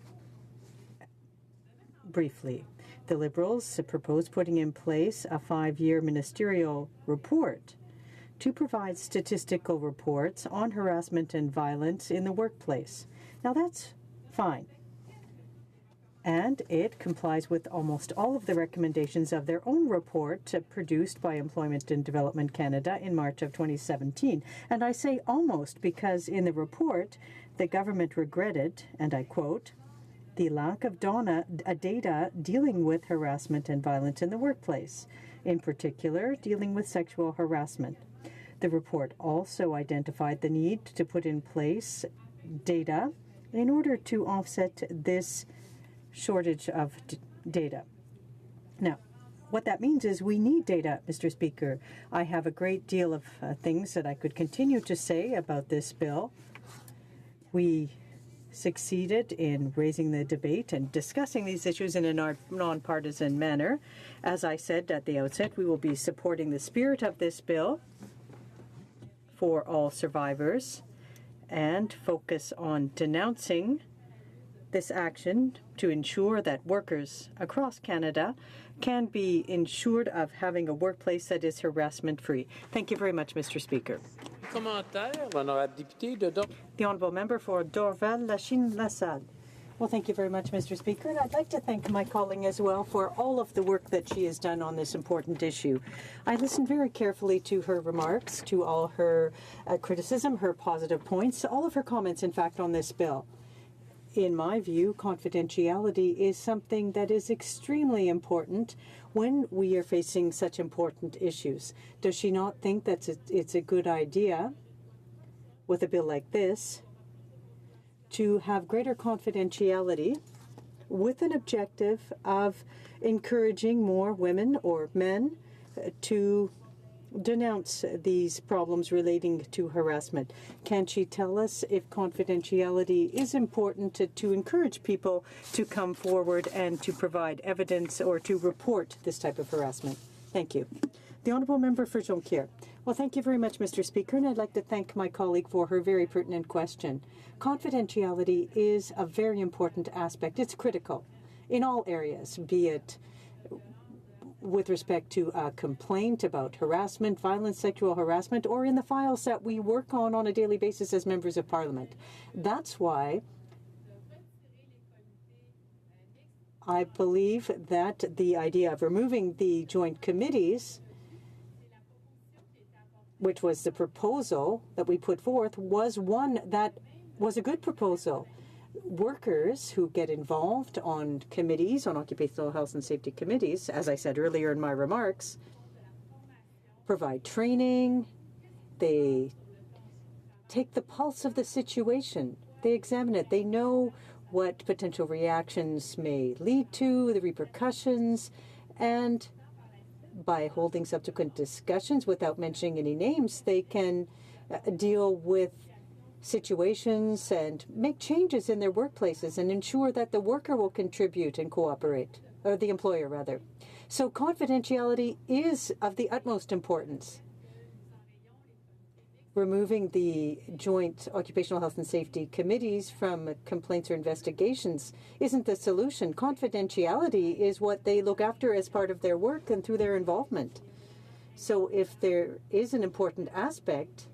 S7: briefly. The Liberals proposed putting in place a 5-year ministerial report to provide statistical reports on harassment and violence in the workplace. Now that's fine. And it complies with almost all of the recommendations of their own report produced by Employment and Development Canada in March of 2017. And I say almost because in the report, the government regretted, and I quote, the lack of data dealing with harassment and violence in the workplace, in particular dealing with sexual harassment. The report also identified the need to put in place data in order to offset this shortage of data. Now, what that means is we need data, Mr. Speaker. I have a great deal of things that I could continue to say about this bill. We succeeded in raising the debate and discussing these issues in a nonpartisan manner. As I said at the outset, we will be supporting the spirit of this bill for all survivors and focus on denouncing this action to ensure that workers across Canada can be ensured of having a workplace that is harassment-free. Thank you very much, Mr. Speaker. The Honourable Member for Dorval-Lachine-LaSalle. Well, thank you very much, Mr. Speaker. And I'd like to thank my colleague as well for all of the work that she has done on this important issue. I listened very carefully to her remarks, to all her criticism, her positive points, all of her comments, in fact, on this bill. In my view, confidentiality is something that is extremely important when we are facing such important issues. Does she not think that it's a good idea, with a bill like this, to have greater confidentiality with an objective of encouraging more women or men to denounce these problems relating to harassment? Can she tell us if confidentiality is important to encourage people to come forward and to provide evidence or to report this type of harassment? Thank you. The Honourable Member for Jonquière. Well, thank you very much, Mr. Speaker, and I'd like to thank my colleague for her very pertinent question. Confidentiality is a very important aspect. It's critical in all areas, be it with respect to a complaint about harassment, violence, sexual harassment, or in the files that we work on a daily basis as members of Parliament. That's why I believe that the idea of removing the joint committees, which was the proposal that we put forth, was one that was a good proposal. Workers who get involved on committees, on occupational health and safety committees, as I said earlier in my remarks, provide training, they take the pulse of the situation, they examine it, they know what potential reactions may lead to, the repercussions, and by holding subsequent discussions without mentioning any names, they can deal with situations and make changes in their workplaces and ensure that the worker will contribute and cooperate, or the employer rather. So confidentiality is of the utmost importance. Removing the joint occupational health and safety committees from complaints or investigations isn't the solution. Confidentiality is what they look after as part of their work and through their involvement. So if there is an important aspect,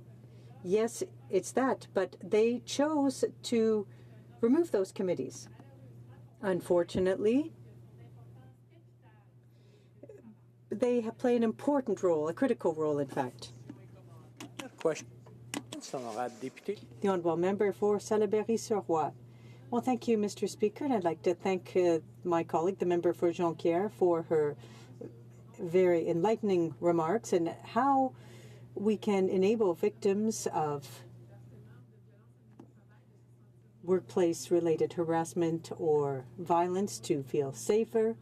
S7: yes, it's that, but they chose to remove those committees. Unfortunately, they play an important role, a critical role, in fact.
S5: Question.
S7: The Honourable Member for Salaberry-sur-Roi. Well, thank you, Mr. Speaker, and I'd like to thank my colleague, the member for Jonquière, for her very enlightening remarks and how we can enable victims of workplace-related harassment or violence to feel safer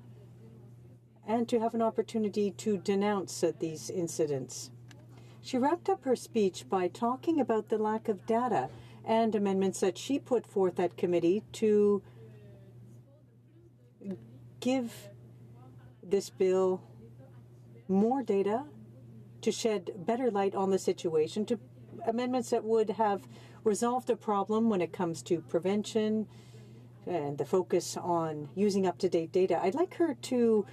S7: and to have an opportunity to denounce these incidents. She wrapped up her speech by talking about the lack of data and amendments that she put forth at committee to give this bill more data, to shed better light on the situation, to amendments that would have resolved a problem when it comes to prevention and the focus on using up-to-date data. I'd like her to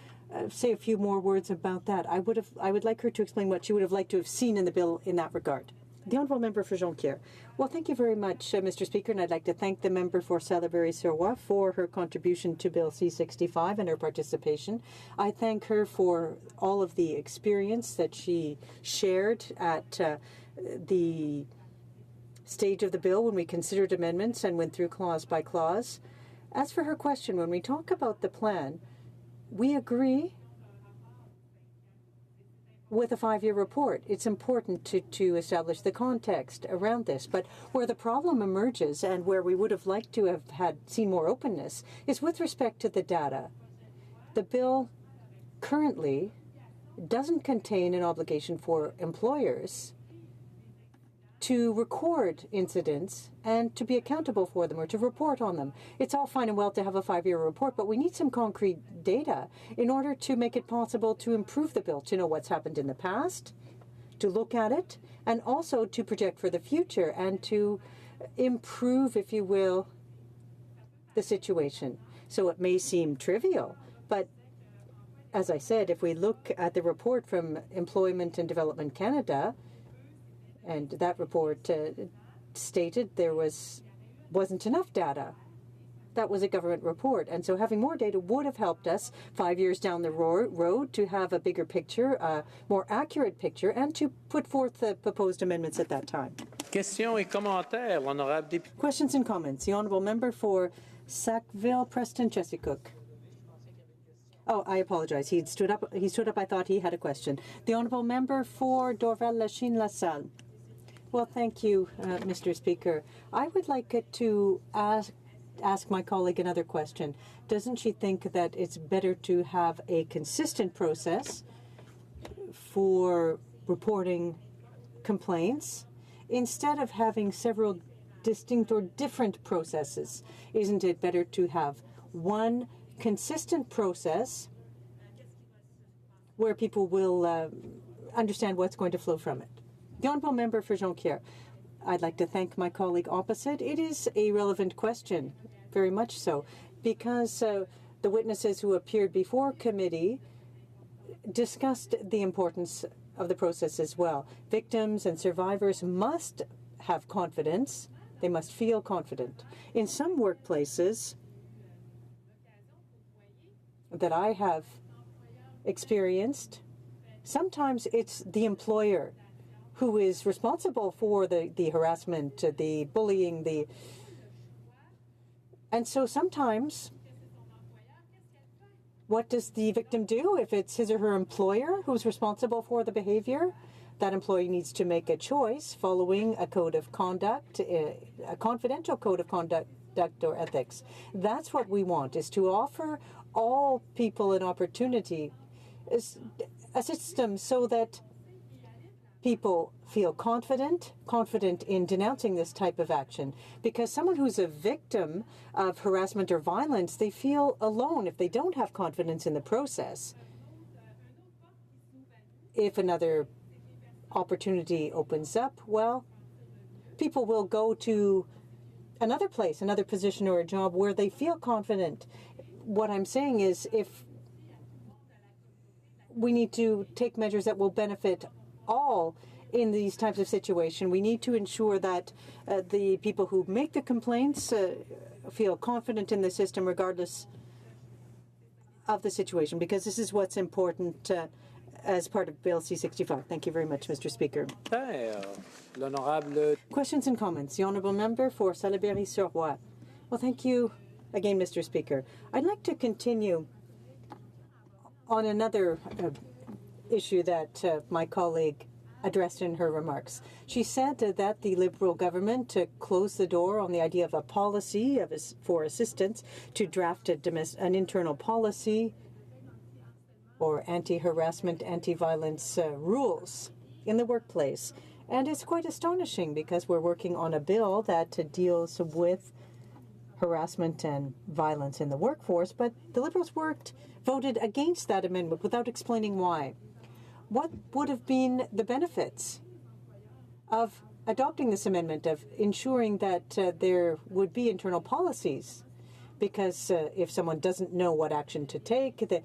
S7: say a few more words about that. I would like her to explain what she would have liked to have seen in the bill in that regard. The Honourable Member for Jonquière. Well, thank you very much, Mr. Speaker, and I'd like to thank the member for Salaberry-sur-Roi for her contribution to Bill C-65 and her participation. I thank her for all of the experience that she shared at the stage of the bill when we considered amendments and went through clause by clause. As for her question, when we talk about the plan, we agree with a 5-year report. It's important to establish the context around this. But where the problem emerges and where we would have liked to have seen more openness is with respect to the data. The bill currently doesn't contain an obligation for employers to record incidents and to be accountable for them or to report on them. It's all fine and well to have a 5-year report, but we need some concrete data in order to make it possible to improve the bill, to know what's happened in the past, to look at it, and also to project for the future and to improve, if you will, the situation. So it may seem trivial, but as I said, if we look at the report from Employment and Development Canada, and that report stated there wasn't enough data. That was a government report. And so having more data would have helped us 5 years down the road to have a bigger picture, a more accurate picture, and to put forth the proposed amendments at that time.
S5: Questions et commentaires, l'honorable député.
S7: Questions and comments. The honourable member for Sackville, Preston, Chesapeake. Oh, I apologize. He stood up. I thought he had a question. The honourable member for Dorval, Lachine, La Salle. Well, thank you, Mr. Speaker. I would like to ask my colleague another question. Doesn't she think that it's better to have a consistent process for reporting complaints instead of having several distinct or different processes? Isn't it better to have one consistent process where people will understand what's going to flow from it? The honourable member for Jonquière. I'd like to thank my colleague opposite. It is a relevant question, very much so, because the witnesses who appeared before committee discussed the importance of the process as well. Victims and survivors must have confidence. They must feel confident. In some workplaces that I have experienced, sometimes it's the employer who is responsible for the harassment, the bullying, and so sometimes what does the victim do if it's his or her employer who's responsible for the behavior? That employee needs to make a choice following a code of conduct, a confidential code of conduct or ethics. That's what we want, is to offer all people an opportunity, a system so that people feel confident in denouncing this type of action. Because someone who's a victim of harassment or violence, they feel alone if they don't have confidence in the process. If another opportunity opens up, well, people will go to another place, another position or a job where they feel confident. What I'm saying is, if we need to take measures that will benefit all in these types of situations, we need to ensure that the people who make the complaints feel confident in the system regardless of the situation, because this is what's important as part of Bill C-65. Thank you very much, Mr. Speaker. Questions and comments. The Honourable Member for Salaberry-sur-Roi. Well, thank you again, Mr. Speaker. I'd like to continue on another issue that my colleague addressed in her remarks. She said that the Liberal government closed the door on the idea of a policy for assistance to draft an internal policy or anti-harassment, anti-violence rules in the workplace. And it's quite astonishing because we're working on a bill that deals with harassment and violence in the workforce, but the Liberals voted against that amendment without explaining why. What would have been the benefits of adopting this amendment, of ensuring that there would be internal policies? Because if someone doesn't know what action to take, it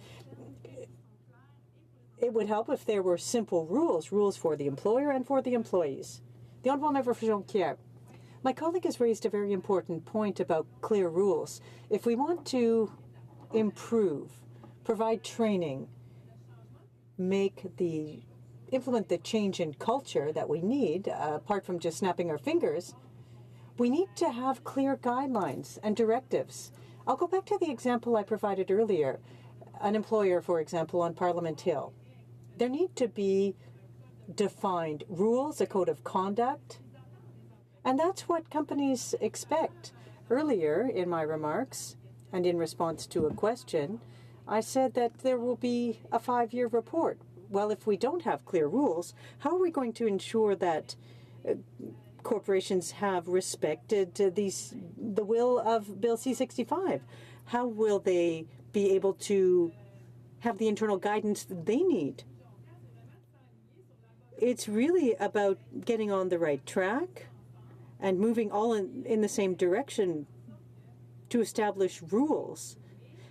S7: would help if there were simple rules for the employer and for the employees. The Honourable Member for Jonquière. My colleague has raised a very important point about clear rules. If we want to improve, provide training, implement the change in culture that we need, apart from just snapping our fingers, we need to have clear guidelines and directives. I'll go back to the example I provided earlier. An employer, for example, on Parliament Hill. There need to be defined rules, a code of conduct, and that's what companies expect. Earlier in my remarks, and in response to a question, I said that there will be a 5-year report. Well, if we don't have clear rules, how are we going to ensure that corporations have respected the will of Bill C-65? How will they be able to have the internal guidance that they need? It's really about getting on the right track and moving all in the same direction to establish rules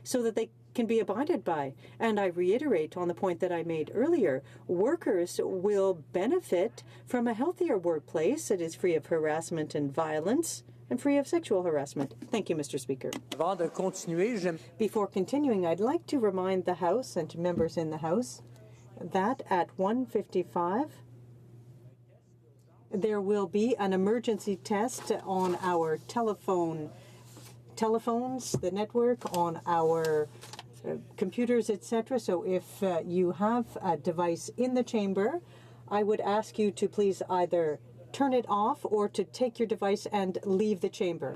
S7: so that they can be abided by. And I reiterate on the point that I made earlier, workers will benefit from a healthier workplace that is free of harassment and violence and free of sexual harassment. Thank you, Mr. Speaker. Before continuing, I'd like to remind the House and to members in the House that at 1:55 there will be an emergency test on our telephones, the network, on our computers, etc. So if you have a device in the chamber, I would ask you to please either turn it off or to take your device and leave the chamber.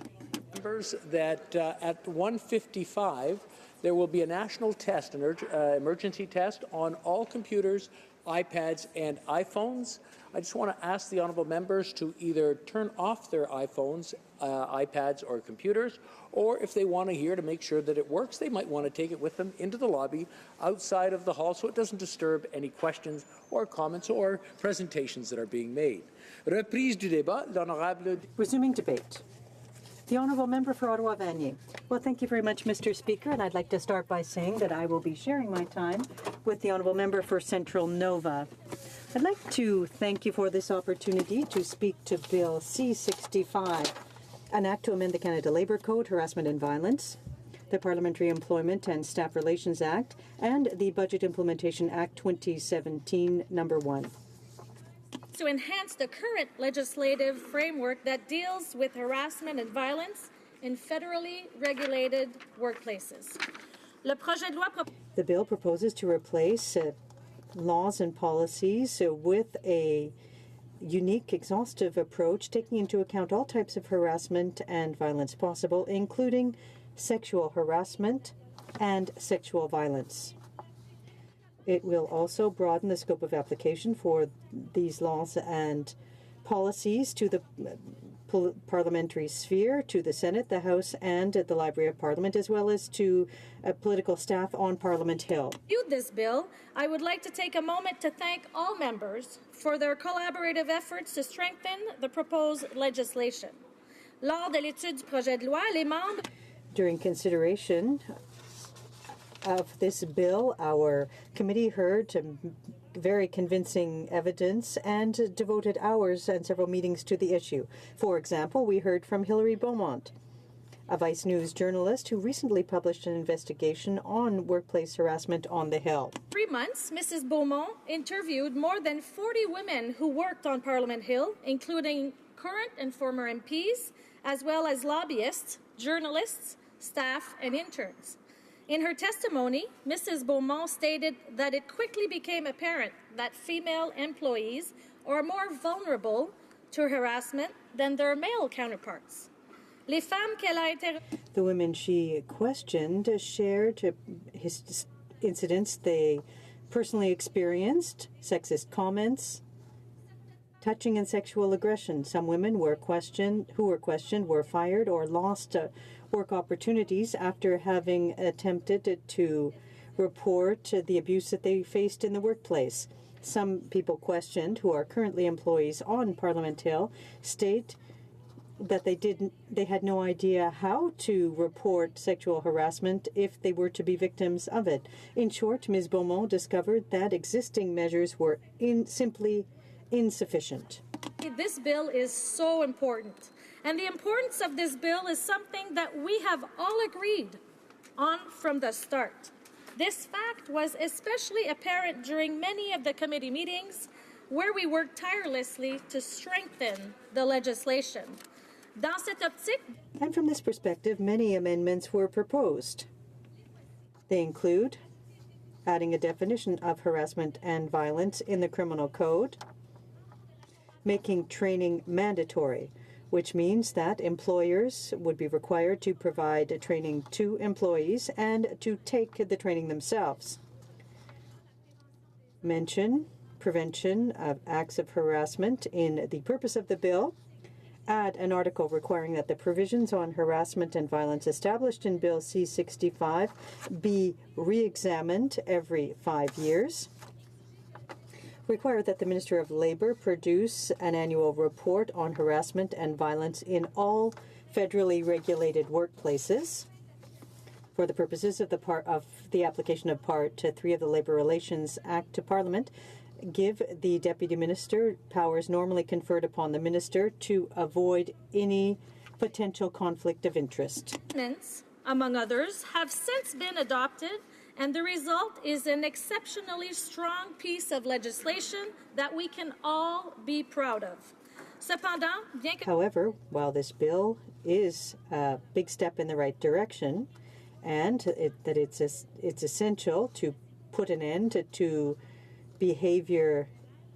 S5: Members, that at 1:55 there will be a national test, an emergency test on all computers, iPads and iPhones. I just want to ask the honourable members to either turn off their iPhones, iPads or computers, or if they want to hear to make sure that it works, they might want to take it with them into the lobby outside of the hall so it doesn't disturb any questions or comments or presentations that are being made. Reprise du débat, l'honorable...
S7: Resuming debate. The Honourable Member for Ottawa-Vanier. Well, thank you very much, Mr. Speaker, and I'd like to start by saying that I will be sharing my time with the Honourable Member for Central Nova. I'd like to thank you for this opportunity to speak to Bill C-65, an act to amend the Canada Labour Code, Harassment and Violence, the Parliamentary Employment and Staff Relations Act, and the Budget Implementation Act 2017, number 1.
S14: To enhance the current legislative framework that deals with harassment and violence in federally regulated workplaces.
S7: The bill proposes to replace laws and policies with a unique, exhaustive approach, taking into account all types of harassment and violence possible, including sexual harassment and sexual violence. It will also broaden the scope of application for these laws and policies to the parliamentary sphere, to the Senate, the House, and the Library of Parliament, as well as to political staff on Parliament Hill.
S14: This bill, I would like to take a moment to thank all members for their collaborative efforts to strengthen the proposed legislation. Lors de l'étude du projet de loi, les membres...
S7: During consideration of this bill, our committee heard very convincing evidence and devoted hours and several meetings to the issue. For example, we heard from Hilary Beaumont, a Vice News journalist who recently published an investigation on workplace harassment on the Hill.
S14: 3 months, Mrs. Beaumont interviewed more than 40 women who worked on Parliament Hill, including current and former MPs, as well as lobbyists, journalists, staff, and interns. In her testimony, Mrs. Beaumont stated that it quickly became apparent that female employees are more vulnerable to harassment than their male counterparts. Les femmes qu'elle a
S7: The women she questioned shared incidents they personally experienced, sexist comments, touching and sexual aggression. Some women who were questioned were fired or lost work opportunities after having attempted to report the abuse that they faced in the workplace. Some people questioned, who are currently employees on Parliament Hill, state that they had no idea how to report sexual harassment if they were to be victims of it. In short, Ms. Beaumont discovered that existing measures were simply insufficient.
S14: This bill is so important. And the importance of this bill is something that we have all agreed on from the start. This fact was especially apparent during many of the committee meetings where we worked tirelessly to strengthen the legislation. Dans cette optique,
S7: and from this perspective, many amendments were proposed. They include adding a definition of harassment and violence in the criminal code, making training mandatory, which means that employers would be required to provide training to employees and to take the training themselves. prevention of acts of harassment in the purpose of the bill, add an article requiring that the provisions on harassment and violence established in Bill C-65 be re-examined every 5 years, require that the Minister of Labour produce an annual report on harassment and violence in all federally regulated workplaces for the purposes of the application of Part 3 of the Labour Relations Act to Parliament, give the Deputy Minister powers normally conferred upon the Minister to avoid any potential conflict of interest.
S14: Among others, have since been adopted, and the result is an exceptionally strong piece of legislation that we can all be proud of.
S7: However, while this bill is a big step in the right direction, and it's essential to put an end to behavior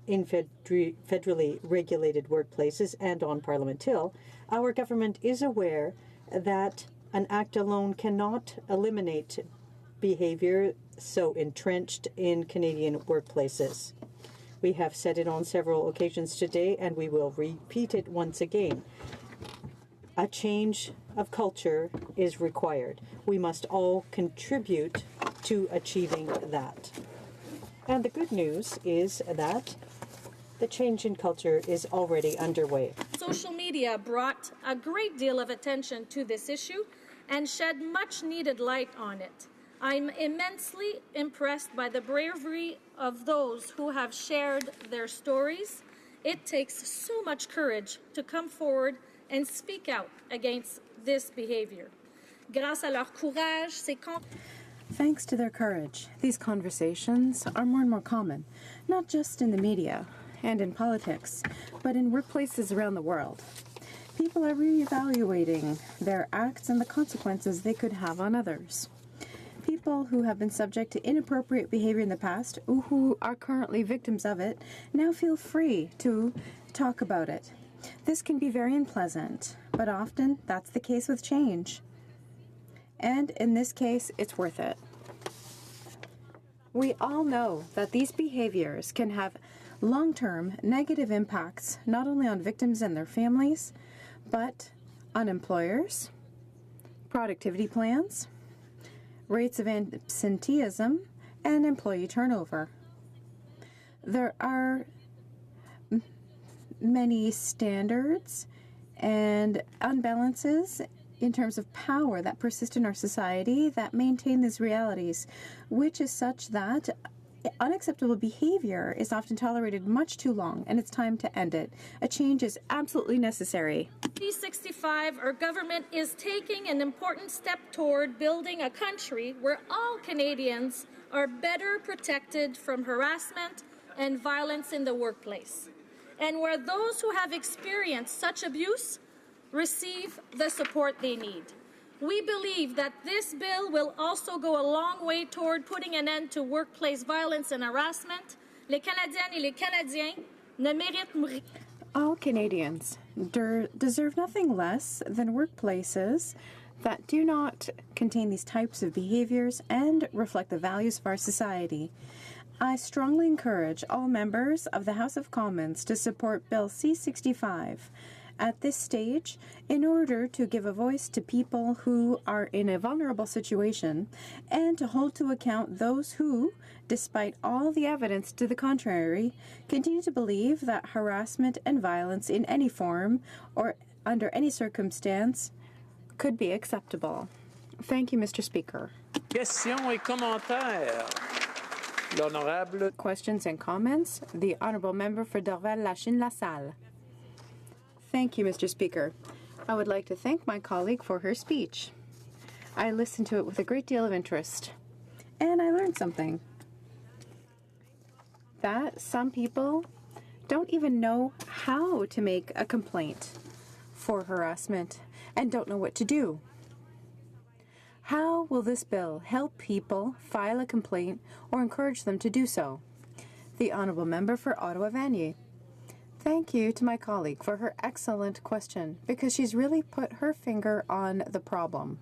S7: in federally regulated workplaces and on Parliament Hill, our government is aware that an act alone cannot eliminate behavior so entrenched in Canadian workplaces. We have said it on several occasions today, and we will repeat it once again. A change of culture is required. We must all contribute to achieving that. And the good news is that the change in culture is already underway.
S14: Social media brought a great deal of attention to this issue and shed much needed light on it. I'm immensely impressed by the bravery of those who have shared their stories. It takes so much courage to come forward and speak out against this behavior. Grâce à leur courage,
S10: Thanks to their courage, these conversations are more and more common, not just in the media and in politics, but in workplaces around the world. People are reevaluating their acts and the consequences they could have on others. People who have been subject to inappropriate behavior in the past, or who are currently victims of it, now feel free to talk about it. This can be very unpleasant, but often that's the case with change. And in this case, it's worth it. We all know that these behaviors can have long-term negative impacts not only on victims and their families, but on employers, productivity plans, rates of absenteeism, and employee turnover. There are many standards and unbalances in terms of power that persist in our society that maintain these realities, which is such that unacceptable behavior is often tolerated much too long, and it's time to end it. A change is absolutely necessary.
S14: P65, our government is taking an important step toward building a country where all Canadians are better protected from harassment and violence in the workplace, and where those who have experienced such abuse receive the support they need. We believe that this bill will also go a long way toward putting an end to workplace violence and harassment. Les Canadiennes et les Canadiens ne méritent...
S10: All Canadians deserve nothing less than workplaces that do not contain these types of behaviors and reflect the values of our society. I strongly encourage all members of the House of Commons to support Bill C-65 at this stage in order to give a voice to people who are in a vulnerable situation and to hold to account those who, despite all the evidence to the contrary, continue to believe that harassment and violence in any form or under any circumstance could be acceptable. Thank you, Mr. Speaker.
S5: Questions et commentaires. L'honorable.
S10: Questions and comments. The Honourable Member for Dorval-Lachine-LaSalle. Thank you, Mr. Speaker. I would like to thank my colleague for her speech. I listened to it with a great deal of interest, and I learned something. That some people don't even know how to make a complaint for harassment and don't know what to do. How will this bill help people file a complaint or encourage them to do so? The Honourable Member for Ottawa-Vanier. Thank you to my colleague for her excellent question, because she's really put her finger on the problem.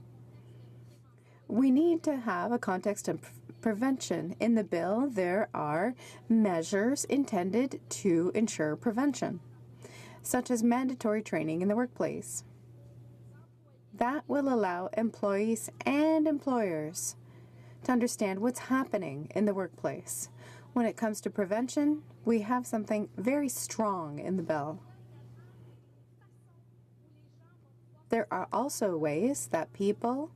S10: we need to have a context of prevention. In the bill, there are measures intended to ensure prevention, such as mandatory training in the workplace. That will allow employees and employers to understand what's happening in the workplace. When it comes to prevention, we have something very strong in the bill. There are also ways that people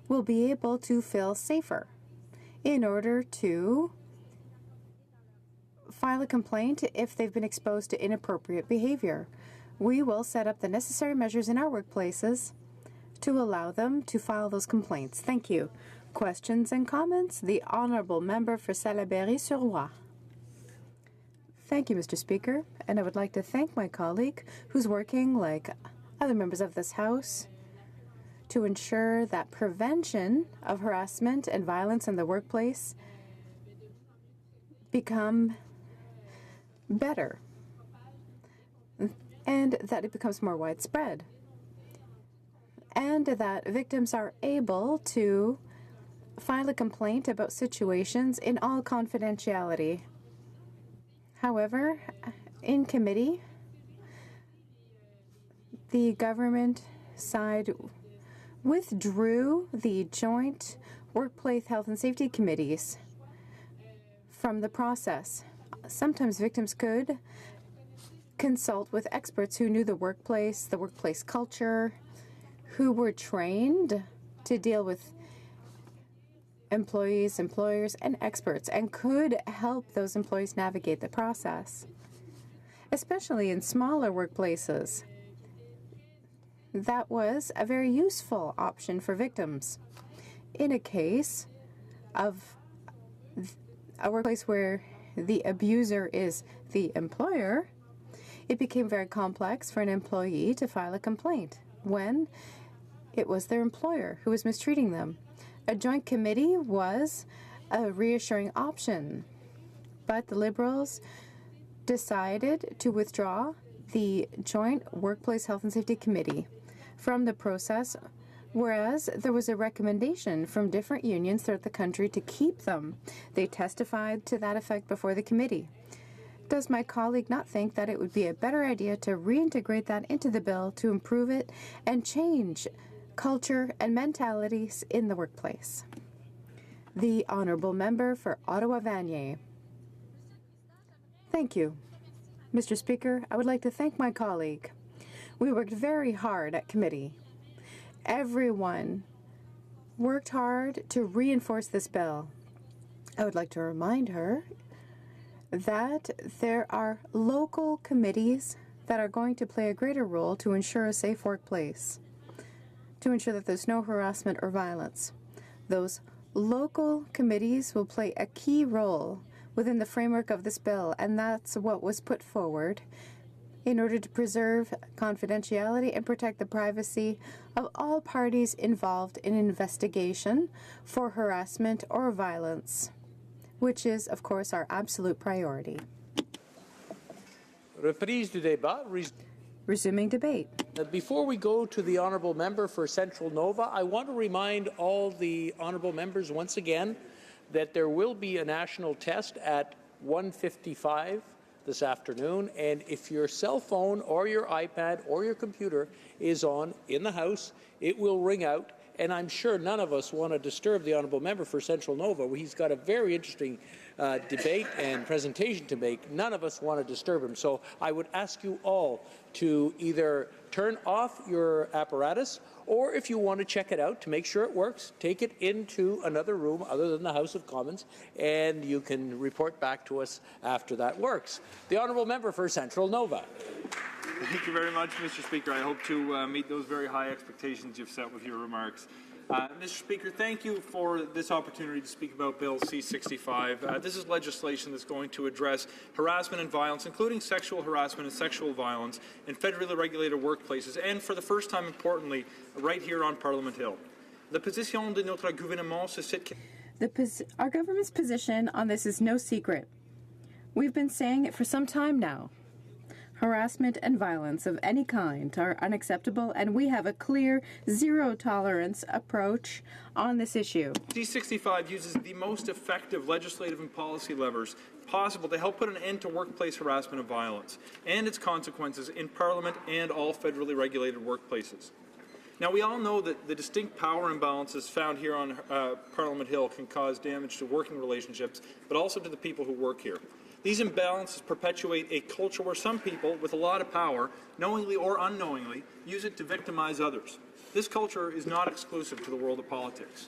S10: will be able to feel safer in order to file a complaint if they've been exposed to inappropriate behavior. We will set up the necessary measures in our workplaces to allow them to file those complaints. Thank you. Questions and comments? The Honourable Member for Salaberry-sur-Loire. Thank you, Mr. Speaker, and I would like to thank my colleague who's working like other members of this House to ensure that prevention of harassment and violence in the workplace become better and that it becomes more widespread and that victims are able to file a complaint about situations in all confidentiality. However, in committee, the government side withdrew the joint workplace health and safety committees from the process. Sometimes victims could consult with experts who knew the workplace culture, who were trained to deal with employees, employers, and experts, and could help those employees navigate the process, especially in smaller workplaces. That was a very useful option for victims. In a case of a workplace where the abuser is the employer, it became very complex for an employee to file a complaint when it was their employer who was mistreating them. A joint committee was a reassuring option, but the Liberals decided to withdraw the Joint Workplace Health and Safety Committee from the process, whereas there was a recommendation from different unions throughout the country to keep them. They testified to that effect before the committee. Does my colleague not think that it would be a better idea to reintegrate that into the bill to improve it and change culture and mentalities in the workplace? The Honourable Member for Ottawa-Vanier. Thank you. Mr. Speaker, I would like to thank my colleague. We worked very hard at committee. Everyone worked hard to reinforce this bill. I would like to remind her that there are local committees that are going to play a greater role to ensure a safe workplace, to ensure that there's no harassment or violence. Those local committees will play a key role within the framework of this bill, and that's what was put forward in order to preserve confidentiality and protect the privacy of all parties involved in an investigation for harassment or violence, which is, of course, our absolute priority.
S5: Reprise du débat.
S10: Resuming debate.
S5: Before we go to the Honourable Member for Central Nova, I want to remind all the Honourable Members once again that there will be a national test at 1:55 this afternoon, and if your cell phone or your iPad or your computer is on in the House, it will ring out, and I'm sure none of us want to disturb the Honourable Member for Central Nova. He's got a very interesting debate and presentation to make. None of us want to disturb him, so I would ask you all to either turn off your apparatus, or if you want to check it out to make sure it works, take it into another room other than the House of Commons, and you can report back to us after that works. The Honourable Member for Central Nova.
S15: Thank you very much, Mr. Speaker. I hope to meet those very high expectations you've set with your remarks. Mr. Speaker, thank you for this opportunity to speak about Bill C-65. This is legislation that's going to address harassment and violence, including sexual harassment and sexual violence, in federally regulated workplaces, and for the first time, importantly, right here on Parliament Hill. La position de notre gouvernement sur cette...
S10: Our government's position on this is no secret. We've been saying it for some time now. Harassment and violence of any kind are unacceptable, and we have a clear zero-tolerance approach on this issue.
S15: C65 uses the most effective legislative and policy levers possible to help put an end to workplace harassment and violence and its consequences in Parliament and all federally regulated workplaces. Now, we all know that the distinct power imbalances found here on Parliament Hill can cause damage to working relationships, but also to the people who work here. These imbalances perpetuate a culture where some people with a lot of power, knowingly or unknowingly, use it to victimize others. This culture is not exclusive to the world of politics.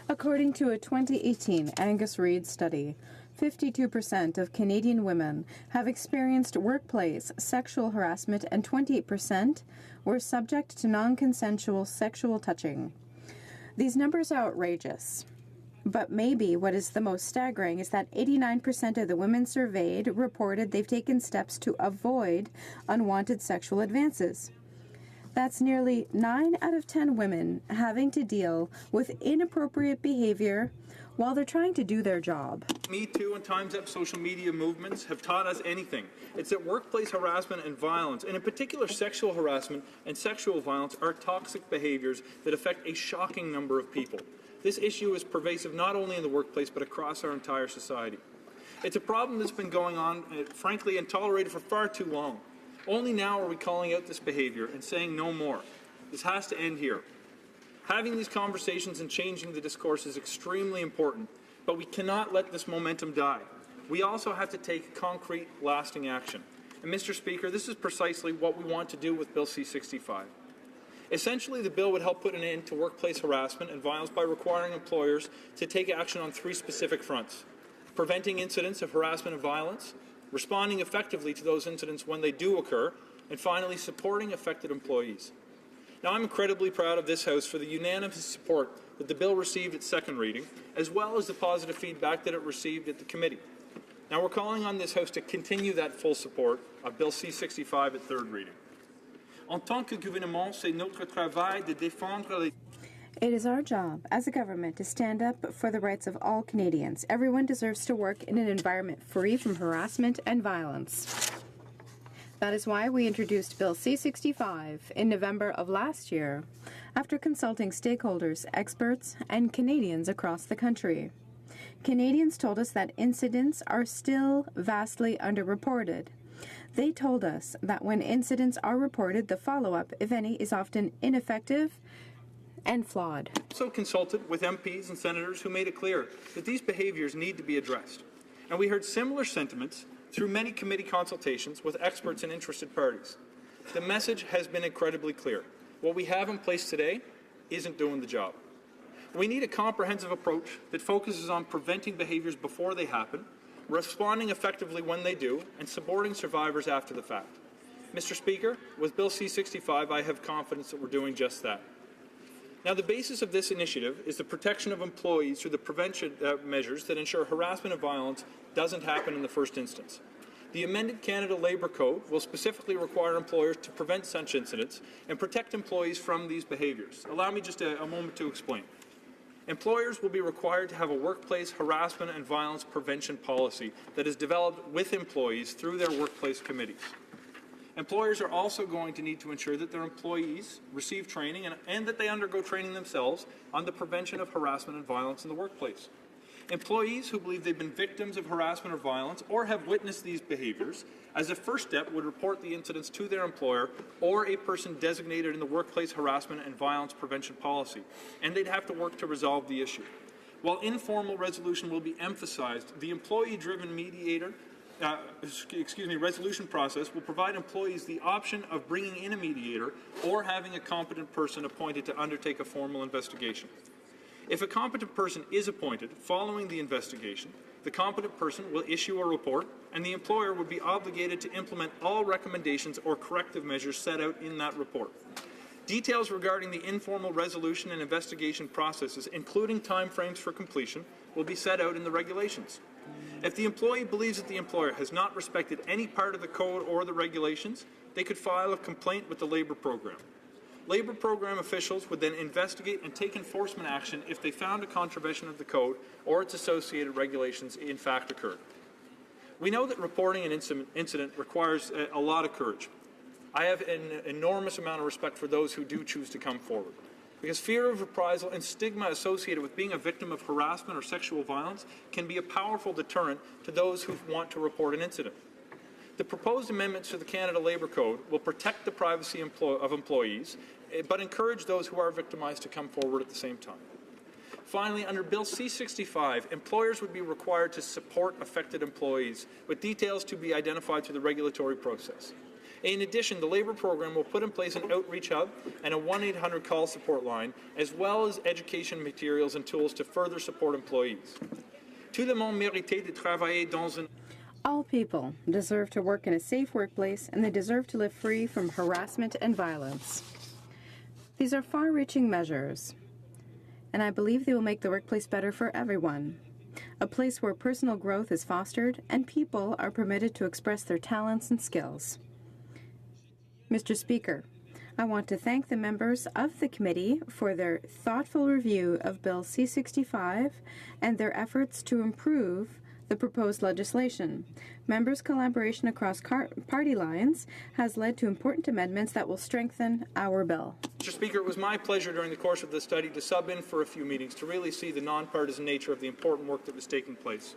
S10: According to a 2018 Angus Reid study, 52% of Canadian women have experienced workplace sexual harassment and 28% were subject to non-consensual sexual touching. These numbers are outrageous. But maybe what is the most staggering is that 89% of the women surveyed reported they've taken steps to avoid unwanted sexual advances. That's nearly 9 out of 10 women having to deal with inappropriate behavior while they're trying to do their job.
S15: Me Too and Time's Up social media movements have taught us anything. It's that workplace harassment and violence, and in particular sexual harassment and sexual violence, are toxic behaviors that affect a shocking number of people. This issue is pervasive not only in the workplace but across our entire society. It's a problem that's been going on, frankly, and tolerated for far too long. Only now are we calling out this behavior and saying no more. This has to end here. Having these conversations and changing the discourse is extremely important, but we cannot let this momentum die. We also have to take concrete, lasting action. And Mr. Speaker, this is precisely what we want to do with Bill C-65. Essentially, the bill would help put an end to workplace harassment and violence by requiring employers to take action on 3 specific fronts: preventing incidents of harassment and violence, responding effectively to those incidents when they do occur, and finally, supporting affected employees. Now, I'm incredibly proud of this House for the unanimous support that the bill received at second reading, as well as the positive feedback that it received at the committee. Now, we're calling on this House to continue that full support of Bill C-65 at third reading. En tant que gouvernement, c'est notre travail de défendre les...
S10: It is our job as a government to stand up for the rights of all Canadians. Everyone deserves to work in an environment free from harassment and violence. That is why we introduced Bill C-65 in November of last year, after consulting stakeholders, experts, and Canadians across the country. Canadians told us that incidents are still vastly underreported. They told us that when incidents are reported, the follow-up, if any, is often ineffective and flawed.
S15: Also consulted with MPs and senators who made it clear that these behaviors need to be addressed. And we heard similar sentiments through many committee consultations with experts and interested parties. The message has been incredibly clear. What we have in place today isn't doing the job. We need a comprehensive approach that focuses on preventing behaviors before they happen, responding effectively when they do, and supporting survivors after the fact. Mr. Speaker, with Bill C-65, I have confidence that we're doing just that. Now, the basis of this initiative is the protection of employees through the prevention measures that ensure harassment and violence doesn't happen in the first instance. The amended Canada Labour Code will specifically require employers to prevent such incidents and protect employees from these behaviors. Allow me just a moment to explain. Employers will be required to have a workplace harassment and violence prevention policy that is developed with employees through their workplace committees. Employers are also going to need to ensure that their employees receive training and that they undergo training themselves on the prevention of harassment and violence in the workplace. Employees who believe they've been victims of harassment or violence or have witnessed these behaviors, as a first step, would report the incidents to their employer or a person designated in the workplace harassment and violence prevention policy, and they'd have to work to resolve the issue. While informal resolution will be emphasized, the employee-driven resolution process will provide employees the option of bringing in a mediator or having a competent person appointed to undertake a formal investigation. If a competent person is appointed following the investigation, the competent person will issue a report, and the employer would be obligated to implement all recommendations or corrective measures set out in that report. Details regarding the informal resolution and investigation processes, including timeframes for completion, will be set out in the regulations. If the employee believes that the employer has not respected any part of the code or the regulations, they could file a complaint with the Labour Program. Labour Program officials would then investigate and take enforcement action if they found a contravention of the code or its associated regulations in fact occurred. We know that reporting an incident requires a lot of courage. I have an enormous amount of respect for those who do choose to come forward, because fear of reprisal and stigma associated with being a victim of harassment or sexual violence can be a powerful deterrent to those who want to report an incident. The proposed amendments to the Canada Labour Code will protect the privacy of employees, but encourage those who are victimized to come forward at the same time. Finally, under Bill C-65, employers would be required to support affected employees, with details to be identified through the regulatory process. In addition, the Labour program will put in place an outreach hub and a 1-800 call support line, as well as education materials and tools to further support employees. Tout le monde mérite de travailler dans un...
S10: All people deserve to work in a safe workplace, and they deserve to live free from harassment and violence. These are far-reaching measures, and I believe they will make the workplace better for everyone. A place where personal growth is fostered and people are permitted to express their talents and skills. Mr. Speaker, I want to thank the members of the committee for their thoughtful review of Bill C-65 and their efforts to improve the proposed legislation. Members' collaboration across party lines has led to important amendments that will strengthen our bill.
S15: Mr. Speaker, it was my pleasure during the course of this study to sub in for a few meetings to really see the nonpartisan nature of the important work that was taking place.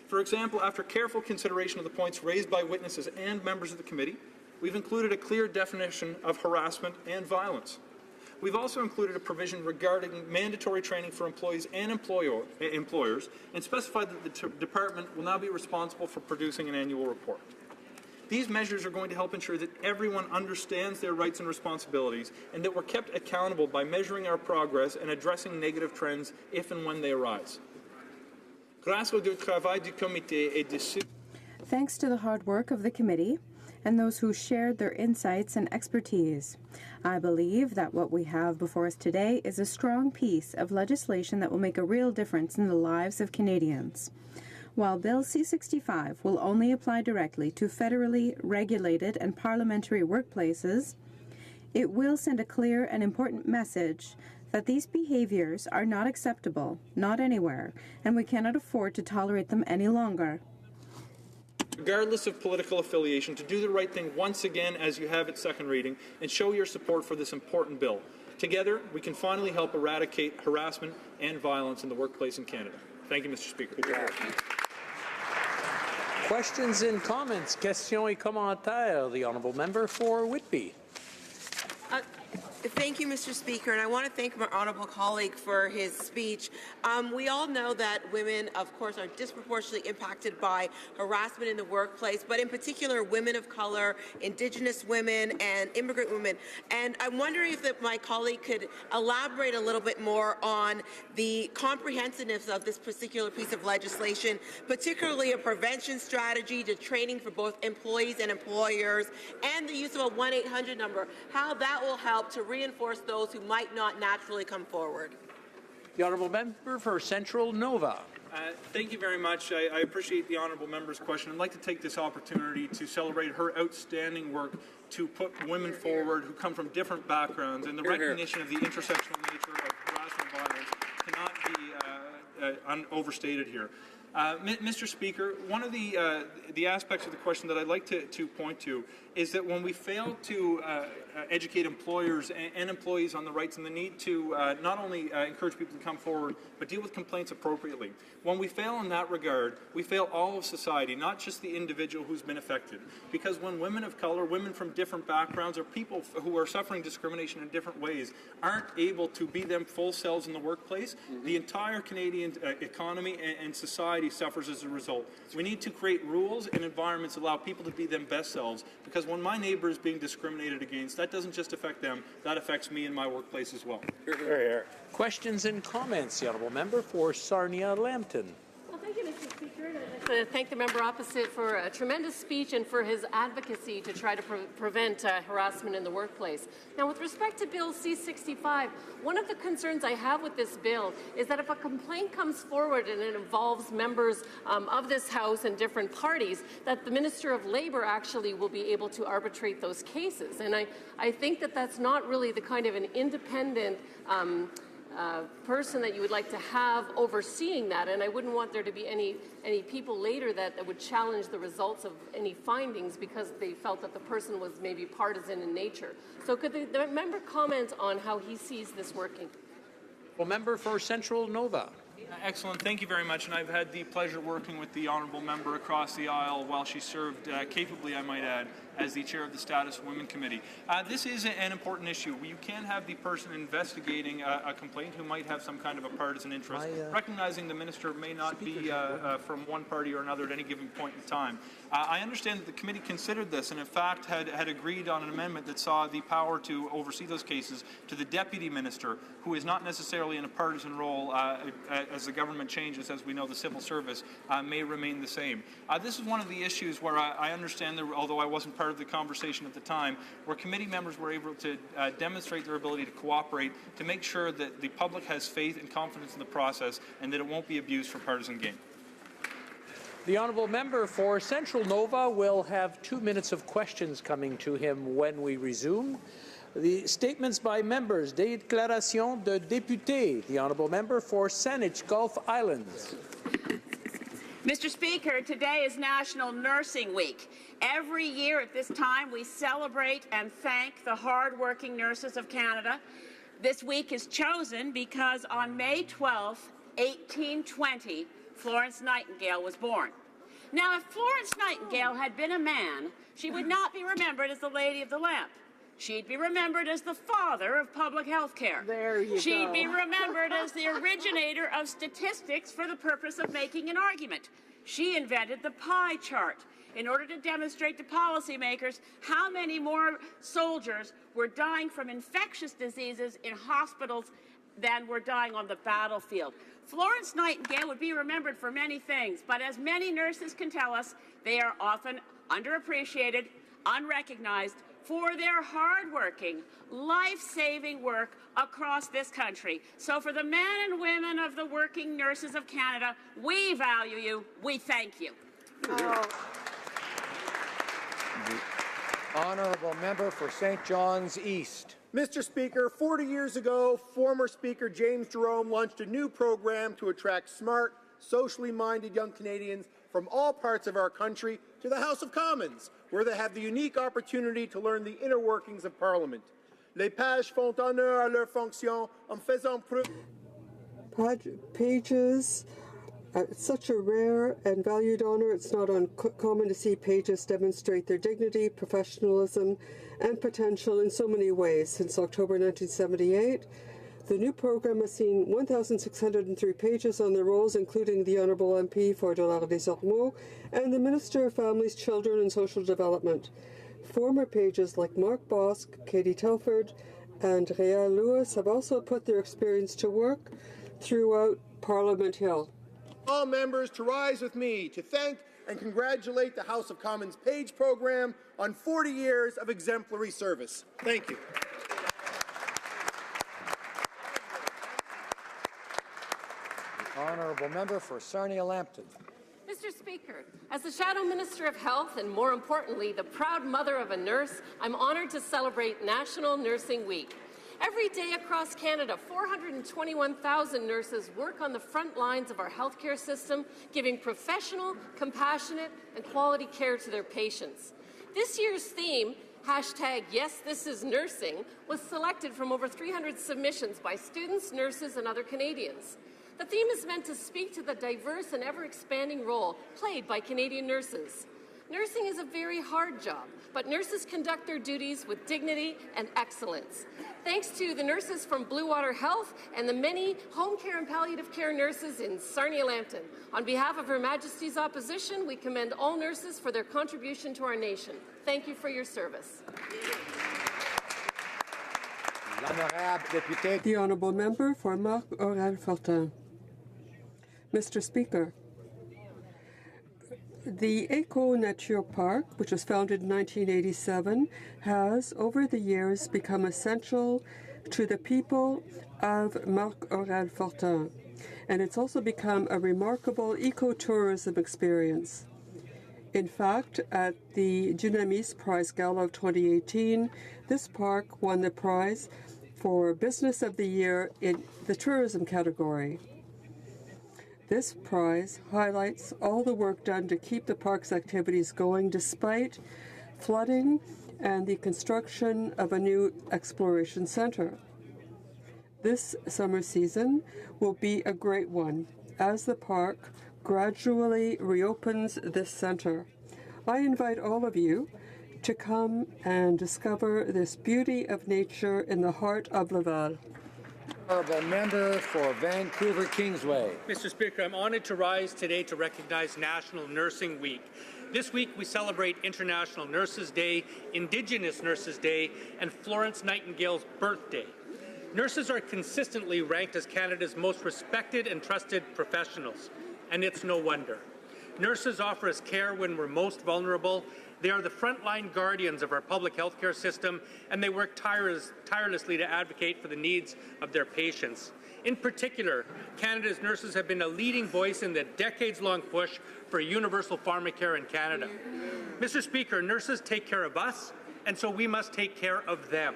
S15: For example, after careful consideration of the points raised by witnesses and members of the committee, we've included a clear definition of harassment and violence. We've also included a provision regarding mandatory training for employees and employers, and specified that the department will now be responsible for producing an annual report. These measures are going to help ensure that everyone understands their rights and responsibilities, and that we're kept accountable by measuring our progress and addressing negative trends if and when they arise. Grâce au travail du comité et de...
S10: Thanks to the hard work of the committee and those who shared their insights and expertise, I believe that what we have before us today is a strong piece of legislation that will make a real difference in the lives of Canadians. While Bill C-65 will only apply directly to federally regulated and parliamentary workplaces, it will send a clear and important message that these behaviors are not acceptable, not anywhere, and we cannot afford to tolerate them any longer.
S15: Regardless of political affiliation, to do the right thing once again as you have at second reading and show your support for this important bill. Together, we can finally help eradicate harassment and violence in the workplace in Canada. Thank you, Mr. Speaker.
S5: Questions and comments. Questions et commentaires. The Honourable Member for Whitby.
S16: Thank you, Mr. Speaker, and I want to thank my honourable colleague for his speech. We all know that women, of course, are disproportionately impacted by harassment in the workplace, but in particular women of colour, Indigenous women, and immigrant women. And I'm wondering if my colleague could elaborate a little bit more on the comprehensiveness of this particular piece of legislation, particularly a prevention strategy to training for both employees and employers, and the use of a 1-800 number, how that will help to reinforce those who might not naturally come forward.
S5: The Honourable Member for Central Nova.
S15: Thank you very much. I appreciate the Honourable Member's question. I'd like to take this opportunity to celebrate her outstanding work to put women forward who come from different backgrounds, and the recognition of the intersectional nature of harassment and violence cannot be overstated here. Mr. Speaker, one of the aspects of the question that I'd like to point to is that when we fail to educate employers and employees on the rights and the need to not only encourage people to come forward, but deal with complaints appropriately. When we fail in that regard, we fail all of society, not just the individual who's been affected. Because when women of color, women from different backgrounds, or people who are suffering discrimination in different ways aren't able to be them full selves in the workplace, the entire Canadian economy and society suffers as a result. We need to create rules and environments that allow people to be them best selves, because when my neighbor is being discriminated against, that doesn't just affect them, that affects me in my workplace as well.
S5: Questions and comments. The Honourable Member for Sarnia-Lambton.
S17: Well, thank you, Mr. Speaker. I'd like to thank the member opposite for a tremendous speech and for his advocacy to try to prevent harassment in the workplace. Now, with respect to Bill C-65, one of the concerns I have with this bill is that if a complaint comes forward and it involves members of this House and different parties, that the Minister of Labour actually will be able to arbitrate those cases. And I think that that's not really the kind of an independent person that you would like to have overseeing that, and I wouldn't want there to be any people later that would challenge the results of any findings because they felt that the person was maybe partisan in nature. So could the member comment on how he sees this working?
S5: Well, member for Central Nova.
S15: Excellent. Thank you very much. And I've had the pleasure working with the honourable member across the aisle while she served capably, I might add, as the chair of the Status of Women Committee. This is an important issue. You can have the person investigating a complaint who might have some kind of a partisan interest, recognizing the minister may not be from one party or another at any given point in time. I understand that the committee considered this and in fact had agreed on an amendment that saw the power to oversee those cases to the deputy minister, who is not necessarily in a partisan role as the government changes. As we know, the civil service may remain the same. This is one of the issues where I understand that, although I wasn't part of the conversation at the time, where committee members were able to demonstrate their ability to cooperate to make sure that the public has faith and confidence in the process and that it won't be abused for partisan gain.
S5: The honourable member for Central Nova will have 2 minutes of questions coming to him when we resume. The statements by members, déclaration de députés. The honourable member for Saanich Gulf Islands.
S18: Mr. Speaker, today is National Nursing Week. Every year at this time, we celebrate and thank the hard-working nurses of Canada. This week is chosen because on May 12, 1820, Florence Nightingale was born. Now, if Florence Nightingale had been a man, she would not be remembered as the Lady of the Lamp. She'd be remembered as the father of public health care. She'd be remembered as the originator of statistics for the purpose of making an argument. She invented the pie chart in order to demonstrate to policymakers how many more soldiers were dying from infectious diseases in hospitals than were dying on the battlefield. Florence Nightingale would be remembered for many things, but as many nurses can tell us, they are often underappreciated, unrecognized, for their hard-working, life-saving work across this country. So for the men and women of the working nurses of Canada, we value you. We thank you.
S3: The honourable member for St. John's East.
S19: Mr. Speaker, 40 years ago, former Speaker James Jerome launched a new program to attract smart, socially minded young Canadians from all parts of our country to the House of Commons, where they have the unique opportunity to learn the inner workings of Parliament. Les pages font honneur à leur fonction en faisant preuve.
S1: Pages, it's such a rare and valued honor. It's not uncommon to see pages demonstrate their dignity, professionalism, and potential in so many ways. Since October 1978, the new program has seen 1,603 pages on the rolls, including the Honourable MP for Dollard-des-Ormeaux and the Minister of Families, Children and Social Development. Former pages like Mark Bosk, Katie Telford, and Réal Lewis have also put their experience to work throughout Parliament Hill.
S19: All members to rise with me to thank and congratulate the House of Commons Page Program on 40 years of exemplary service. Thank you.
S3: Honourable member for Sarnia-Lambton.
S17: Mr. Speaker, as the Shadow Minister of Health and, more importantly, the proud mother of a nurse, I'm honoured to celebrate National Nursing Week. Every day across Canada, 421,000 nurses work on the front lines of our healthcare system, giving professional, compassionate, and quality care to their patients. This year's theme, #YesThisIsNursing, was selected from over 300 submissions by students, nurses, and other Canadians. The theme is meant to speak to the diverse and ever-expanding role played by Canadian nurses. Nursing is a very hard job, but nurses conduct their duties with dignity and excellence. Thanks to the nurses from Blue Water Health and the many home care and palliative care nurses in Sarnia-Lambton. On behalf of Her Majesty's Opposition, we commend all nurses for their contribution to our nation. Thank you for your service.
S1: The Honourable Member for Marc Aurel-Fortin. Mr. Speaker, the Eco Nature Park, which was founded in 1987, has, over the years, become essential to the people of Marc Aurel-Fortin, and it's also become a remarkable ecotourism experience. In fact, at the Dunamis Prize Gala of 2018, this park won the prize for Business of the Year in the tourism category. This prize highlights all the work done to keep the park's activities going despite flooding and the construction of a new exploration center. This summer season will be a great one as the park gradually reopens this center. I invite all of you to come and discover this beauty of nature in the heart of Laval.
S3: Honourable Member for Vancouver Kingsway.
S20: Mr. Speaker, I'm honoured to rise today to recognize National Nursing Week. This week we celebrate International Nurses Day, Indigenous Nurses Day, and Florence Nightingale's birthday. Nurses are consistently ranked as Canada's most respected and trusted professionals, and it's no wonder. Nurses offer us care when we're most vulnerable. They are the frontline guardians of our public health care system, and they work tirelessly to advocate for the needs of their patients. In particular, Canada's nurses have been a leading voice in the decades-long push for universal pharmacare in Canada. Mr. Speaker, nurses take care of us, and so we must take care of them.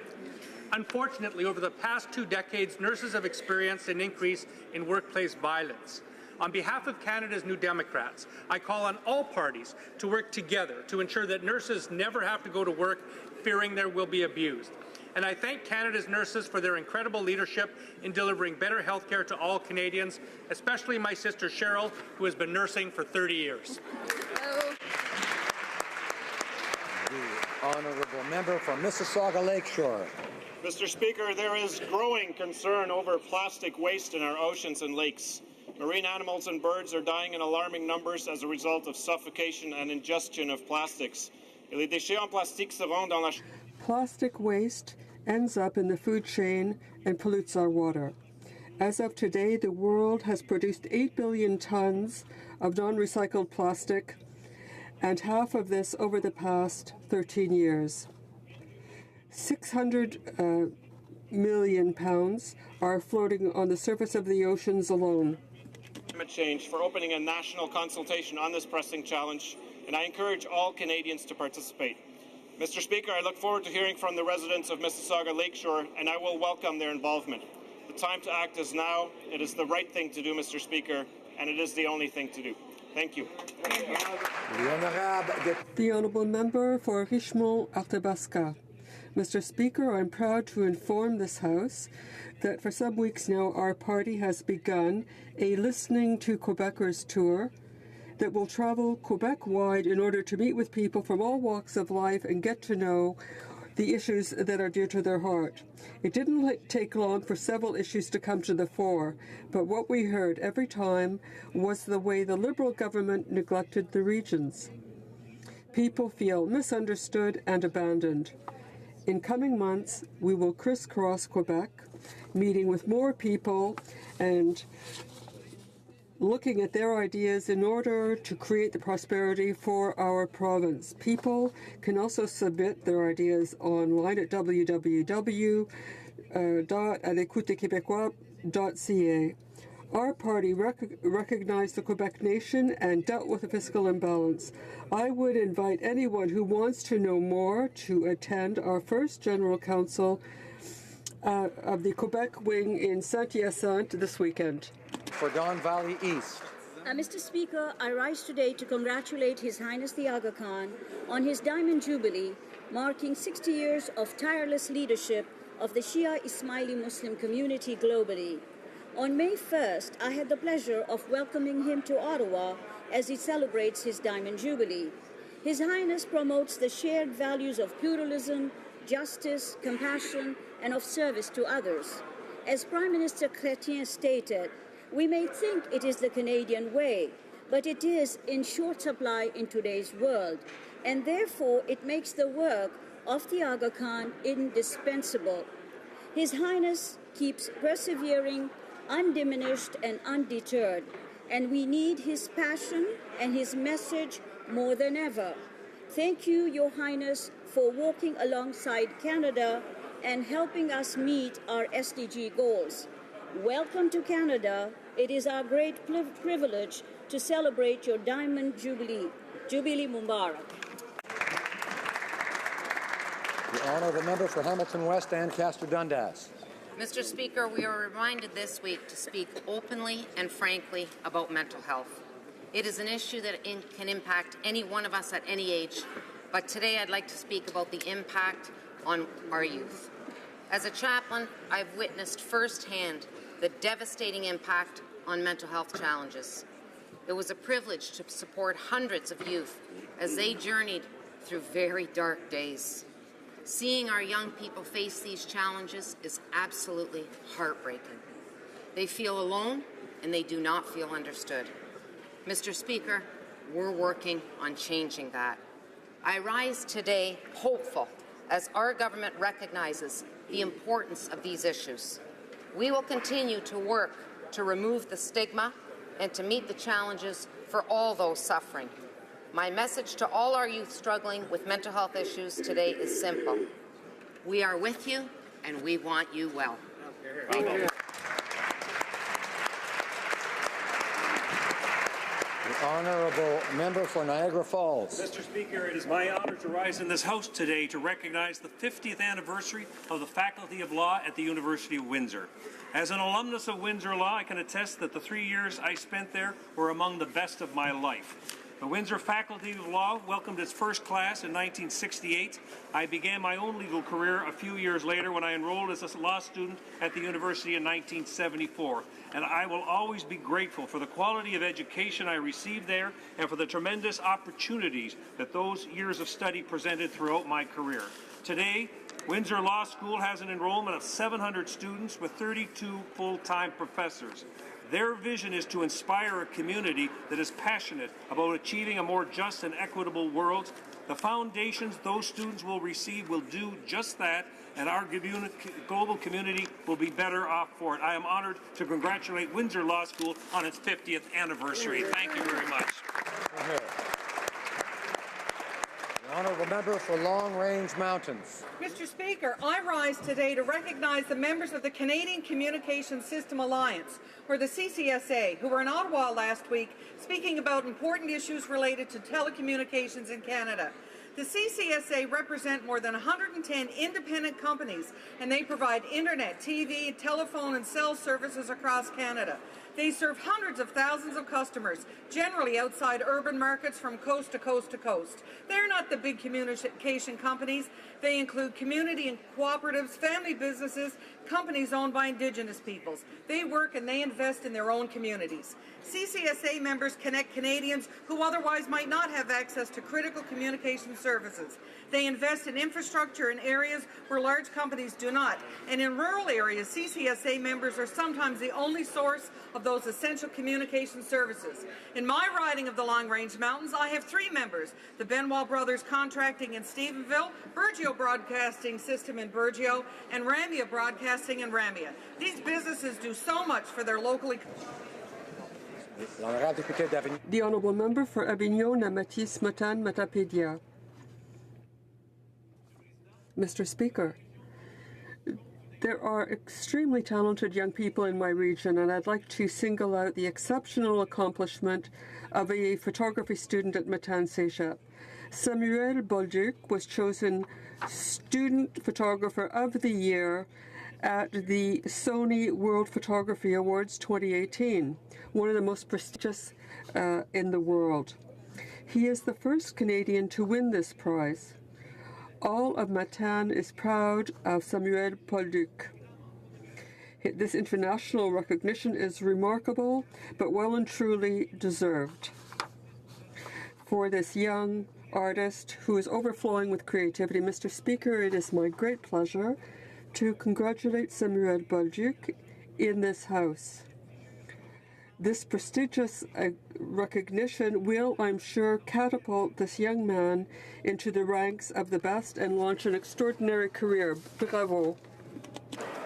S20: Unfortunately, over the past 2 decades, nurses have experienced an increase in workplace violence. On behalf of Canada's New Democrats, I call on all parties to work together to ensure that nurses never have to go to work fearing they will be abused. And I thank Canada's nurses for their incredible leadership in delivering better health care to all Canadians, especially my sister Cheryl, who has been nursing for 30 years.
S3: The honourable member from Mississauga Lakeshore.
S21: Mr. Speaker, there is growing concern over plastic waste in our oceans and lakes. Marine animals and birds are dying in alarming numbers as a result of suffocation and ingestion of plastics. Les déchets en plastique se vont dans la...
S1: Plastic waste ends up in the food chain and pollutes our water. As of today, the world has produced 8 billion tons of non-recycled plastic, and half of this over the past 13 years. 600 million pounds are floating on the surface of the oceans alone.
S21: Climate change for opening a national consultation on this pressing challenge, and I encourage all Canadians to participate. Mr. Speaker, I look forward to hearing from the residents of Mississauga Lakeshore, and I will welcome their involvement. The time to act is now. It is the right thing to do, Mr. Speaker, and it is the only thing to do. Thank you.
S1: The Honourable Member for Richmond-Arthabasca. Mr. Speaker, I'm proud to inform this House that for some weeks now our party has begun a Listening to Quebecers tour that will travel Quebec-wide in order to meet with people from all walks of life and get to know the issues that are dear to their heart. It didn't take long for several issues to come to the fore, but what we heard every time was the way the Liberal government neglected the regions. People feel misunderstood and abandoned. In coming months, we will crisscross Quebec, meeting with more people and looking at their ideas in order to create the prosperity for our province. People can also submit their ideas online at www.alécoutequebecois.ca. Our party recognized the Quebec nation and dealt with the fiscal imbalance. I would invite anyone who wants to know more to attend our first General Council of the Quebec wing in Saint-Hyacinthe this weekend.
S3: For Don Valley East.
S22: Mr. Speaker, I rise today to congratulate His Highness the Aga Khan on his Diamond Jubilee, marking 60 years of tireless leadership of the Shia Ismaili Muslim community globally. On May 1st, I had the pleasure of welcoming him to Ottawa as he celebrates his Diamond Jubilee. His Highness promotes the shared values of pluralism, justice, compassion, and of service to others. As Prime Minister Chrétien stated, we may think it is the Canadian way, but it is in short supply in today's world, and therefore it makes the work of the Aga Khan indispensable. His Highness keeps persevering, undiminished and undeterred, and we need his passion and his message more than ever. Thank you, Your Highness, for walking alongside Canada and helping us meet our SDG goals. Welcome to Canada. It is our great privilege to celebrate your Diamond Jubilee. Jubilee Mubarak.
S3: The honourable member for Hamilton West, Ancaster Dundas.
S13: Mr. Speaker, we are reminded this week to speak openly and frankly about mental health. It is an issue that can impact any one of us at any age, but today I'd like to speak about the impact on our youth. As a chaplain, I've witnessed firsthand the devastating impact on mental health challenges. It was a privilege to support hundreds of youth as they journeyed through very dark days. Seeing our young people face these challenges is absolutely heartbreaking. They feel alone and they do not feel understood. Mr. Speaker, we're working on changing that. I rise today hopeful as our government recognizes the importance of these issues. We will continue to work to remove the stigma and to meet the challenges for all those suffering. My message to all our youth struggling with mental health issues today is simple. We are with you and we want you well. Thank you.
S3: The Honourable Member for Niagara Falls.
S2: Mr. Speaker, it is my honour to rise in this House today to recognize the 50th anniversary of the Faculty of Law at the University of Windsor. As an alumnus of Windsor Law, I can attest that the 3 years I spent there were among the best of my life. The Windsor Faculty of Law welcomed its first class in 1968. I began my own legal career a few years later when I enrolled as a law student at the university in 1974. And I will always be grateful for the quality of education I received there and for the tremendous opportunities that those years of study presented throughout my career. Today, Windsor Law School has an enrollment of 700 students with 32 full-time professors. Their vision is to inspire a community that is passionate about achieving a more just and equitable world. The foundations those students will receive will do just that, and our global community will be better off for it. I am honored to congratulate Windsor Law School on its 50th anniversary. Thank you very much.
S3: The Honourable Member for Long Range Mountains.
S4: Mr. Speaker, I rise today to recognize the members of the Canadian Communications System Alliance, or the CCSA, who were in Ottawa last week speaking about important issues related to telecommunications in Canada. The CCSA represent more than 110 independent companies, and they provide internet, TV, telephone, and cell services across Canada. They serve hundreds of thousands of customers, generally outside urban markets from coast to coast to coast. They're not the big communication companies. They include community and cooperatives, family businesses, companies owned by Indigenous peoples. They work and they invest in their own communities. CCSA members connect Canadians who otherwise might not have access to critical communication services. They invest in infrastructure in areas where large companies do not. And in rural areas, CCSA members are sometimes the only source of those essential communication services. In my riding of the Long Range Mountains, I have 3 members: the Benoit Brothers Contracting in Stephenville, Burgeo Broadcasting System in Burgeo, and Ramia Broadcasting in Ramia. These businesses do so much for their local economy.
S1: The Honourable Member for Avignon-Namatis-Matane-Matapédia. Mr. Speaker, there are extremely talented young people in my region, and I'd like to single out the exceptional accomplishment of a photography student at Matane-Cégep. Samuel Bolduc was chosen Student Photographer of the Year at the Sony World Photography Awards 2018, one of the most prestigious in the world. He is the first Canadian to win this prize. All of Matane is proud of Samuel Bolduc. This international recognition is remarkable, but well and truly deserved. For this young artist who is overflowing with creativity, Mr. Speaker, it is my great pleasure to congratulate Samuel Bolduc in this House. This prestigious recognition will, I'm sure, catapult this young man into the ranks of the best and launch an extraordinary career. Bravo.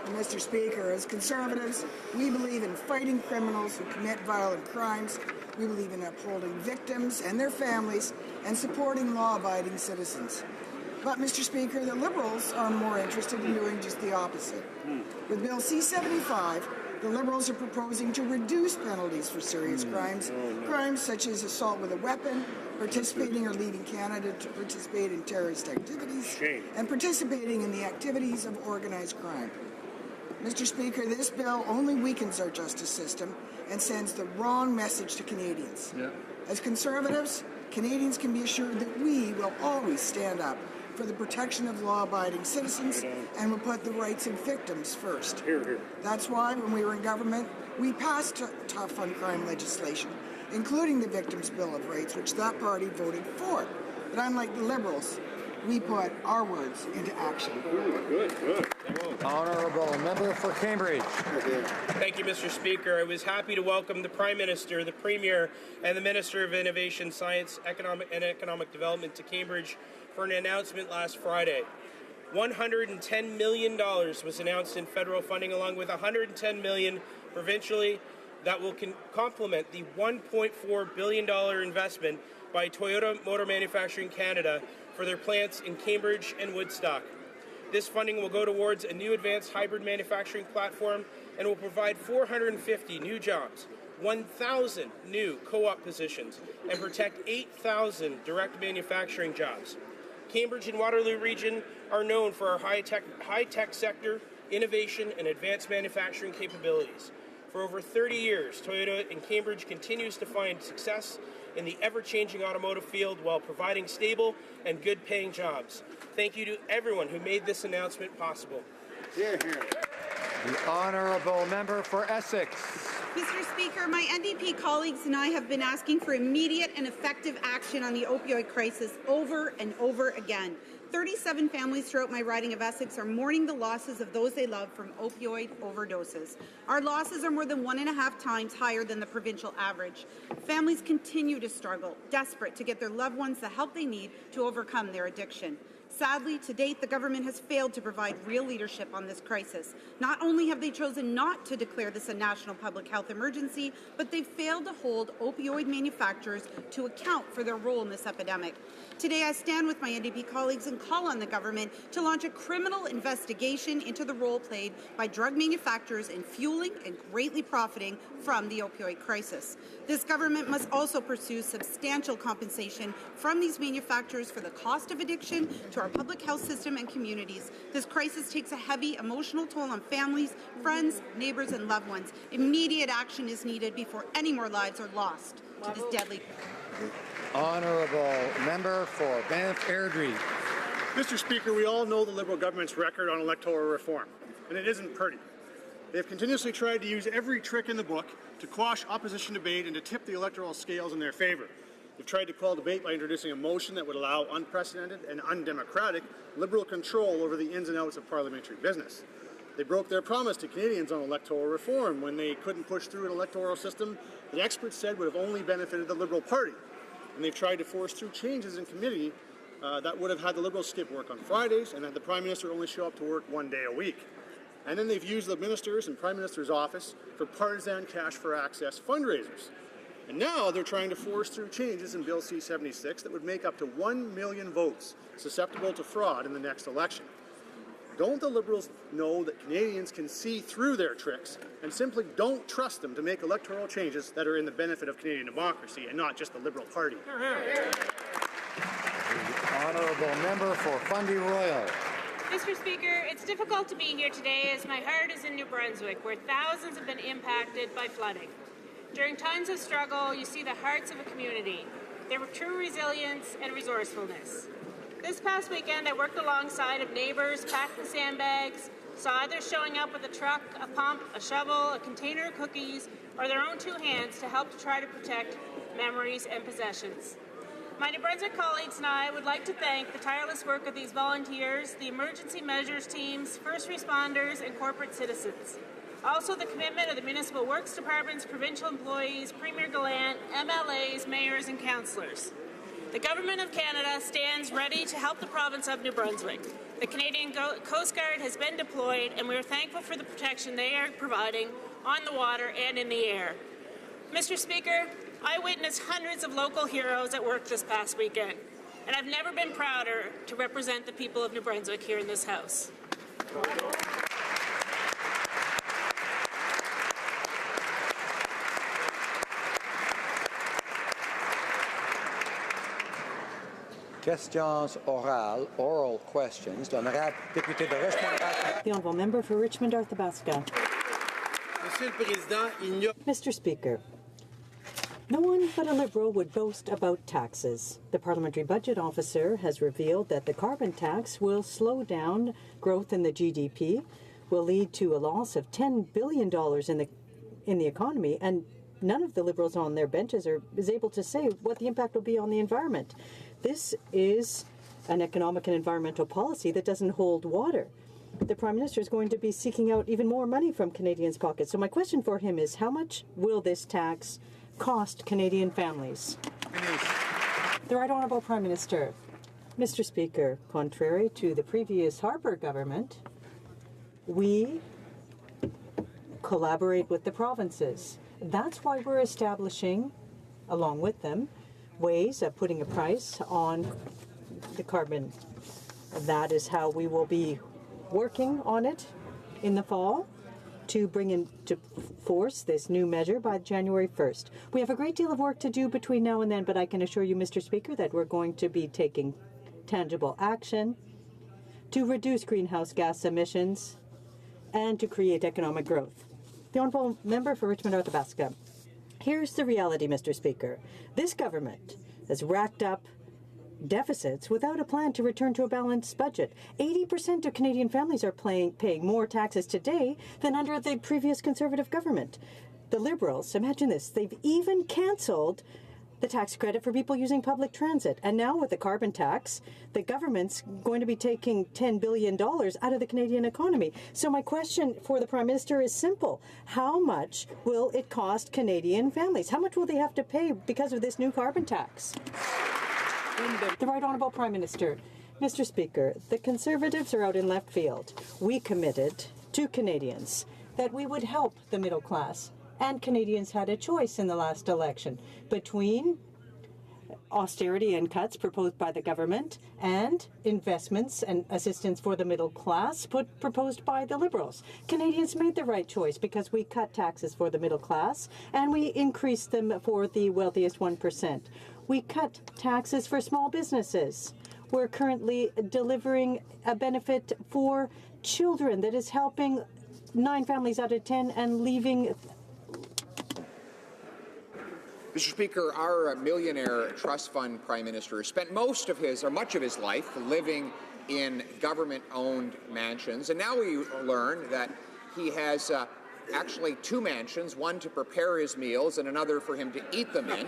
S23: Mr. Speaker, as Conservatives, we believe in fighting criminals who commit violent crimes. We believe in upholding victims and their families and supporting law-abiding citizens. But, Mr. Speaker, the Liberals are more interested in doing just the opposite. With Bill C-75, the Liberals are proposing to reduce penalties for serious crimes, crimes such as assault with a weapon, participating or leading Canada to participate in terrorist activities, and participating in the activities of organized crime. Mr. Speaker, this bill only weakens our justice system and sends the wrong message to Canadians. Yeah. As Conservatives, Canadians can be assured that we will always stand up for the protection of law-abiding citizens and will put the rights of victims first. Hear, hear. That's why, when we were in government, we passed tough on crime legislation, including the Victims' Bill of Rights, which that party voted for. But unlike the Liberals, we put our words into action. Good.
S3: Honourable member for Cambridge.
S8: Thank you, Mr. Speaker. I was happy to welcome the Prime Minister, the Premier, and the Minister of Innovation, Science, Economic Development to Cambridge for an announcement last Friday. $110 million was announced in federal funding, along with $110 million provincially, that will complement the $1.4 billion investment by Toyota Motor Manufacturing Canada for their plants in Cambridge and Woodstock. This funding will go towards a new advanced hybrid manufacturing platform and will provide 450 new jobs, 1,000 new co-op positions, and protect 8,000 direct manufacturing jobs. Cambridge and Waterloo region are known for our high-tech sector, innovation, and advanced manufacturing capabilities. For over 30 years, Toyota in Cambridge continues to find success in the ever-changing automotive field while providing stable and good-paying jobs. Thank you to everyone who made this announcement possible.
S3: Hear, hear. The honourable member for Essex.
S9: Mr. Speaker, my NDP colleagues and I have been asking for immediate and effective action on the opioid crisis over and over again. 37 families throughout my riding of Essex are mourning the losses of those they love from opioid overdoses. Our losses are more than 1.5 times higher than the provincial average. Families continue to struggle, desperate to get their loved ones the help they need to overcome their addiction. Sadly, to date, the government has failed to provide real leadership on this crisis. Not only have they chosen not to declare this a national public health emergency, but they've failed to hold opioid manufacturers to account for their role in this epidemic. Today, I stand with my NDP colleagues and call on the government to launch a criminal investigation into the role played by drug manufacturers in fueling and greatly profiting from the opioid crisis. This government must also pursue substantial compensation from these manufacturers for the cost of addiction to our public health system and communities. This crisis takes a heavy emotional toll on families, friends, neighbours, and loved ones. Immediate action is needed before any more lives are lost to this deadly.
S3: Honourable member for Banff Airdrie.
S11: Mr. Speaker, we all know the Liberal government's record on electoral reform, and it isn't pretty. They have continuously tried to use every trick in the book to quash opposition debate and to tip the electoral scales in their favour. They've tried to quell debate by introducing a motion that would allow unprecedented and undemocratic Liberal control over the ins and outs of parliamentary business. They broke their promise to Canadians on electoral reform when they couldn't push through an electoral system that experts said would have only benefited the Liberal Party. And they've tried to force through changes in committee that would have had the Liberals skip work on Fridays and had the Prime Minister only show up to work 1 day a week. And then they've used the Ministers and Prime Minister's office for partisan cash for access fundraisers. And now they're trying to force through changes in Bill C-76 that would make up to 1 million votes susceptible to fraud in the next election. Don't the Liberals know that Canadians can see through their tricks and simply don't trust them to make electoral changes that are in the benefit of Canadian democracy and not just the Liberal Party?
S3: Honourable member for Fundy Royal.
S24: Mr. Speaker, it's difficult to be here today as my heart is in New Brunswick, where thousands have been impacted by flooding. During times of struggle, you see the hearts of a community, their true resilience and resourcefulness. This past weekend, I worked alongside of neighbours, packed the sandbags, saw others showing up with a truck, a pump, a shovel, a container of cookies, or their own 2 hands to help to try to protect memories and possessions. My New Brunswick colleagues and I would like to thank the tireless work of these volunteers, the emergency measures teams, first responders, and corporate citizens. Also, the commitment of the Municipal Works Department's provincial employees, Premier Gallant, MLAs, mayors, and councillors. The Government of Canada stands ready to help the province of New Brunswick. The Canadian Coast Guard has been deployed, and we are thankful for the protection they are providing on the water and in the air. Mr. Speaker, I witnessed hundreds of local heroes at work this past weekend, and I've never been prouder to represent the people of New Brunswick here in this House.
S3: Questions orales, oral questions. L'honorable député de Richmond.
S6: The honourable member for Richmond Arthabaska. Mr. Speaker, no one but a Liberal would boast about taxes. The Parliamentary Budget Officer has revealed that the carbon tax will slow down growth in the GDP, will lead to a loss of $10 billion in the economy, and none of the Liberals on their benches is able to say what the impact will be on the environment. This is an economic and environmental policy that doesn't hold water. The Prime Minister is going to be seeking out even more money from Canadians' pockets. So my question for him is, how much will this tax cost Canadian families? The Right Honourable Prime Minister. Mr. Speaker, contrary to the previous Harper government, we collaborate with the provinces. That's why we're establishing, along with them, ways of putting a price on the carbon. That is how we will be working on it in the fall to bring into force this new measure by January 1st. We have a great deal of work to do between now and then, but I can assure you, Mr. Speaker, that we're going to be taking tangible action to reduce greenhouse gas emissions and to create economic growth. The honourable member for Richmond Arthabaska. Here's the reality, Mr. Speaker. This government has racked up deficits without a plan to return to a balanced budget. 80% of Canadian families are paying more taxes today than under the previous Conservative government. The Liberals, imagine this, they've even cancelled the tax credit for people using public transit. And now with the carbon tax, the government's going to be taking $10 billion out of the Canadian economy. So my question for the Prime Minister is simple. How much will it cost Canadian families? How much will they have to pay because of this new carbon tax? The Right Honourable Prime Minister. Mr. Speaker, the Conservatives are out in left field. We committed to Canadians that we would help the middle class, and Canadians had a choice in the last election between austerity and cuts proposed by the government and investments and assistance for the middle class proposed by the Liberals. Canadians made the right choice because we cut taxes for the middle class and we increased them for the wealthiest 1%. We cut taxes for small businesses. We're currently delivering a benefit for children that is helping 9 families out of 10 and leaving.
S7: Mr. Speaker, our millionaire trust fund prime minister spent much of his life living in government-owned mansions, and now we learn that he has actually 2 mansions, one to prepare his meals and another for him to eat them in.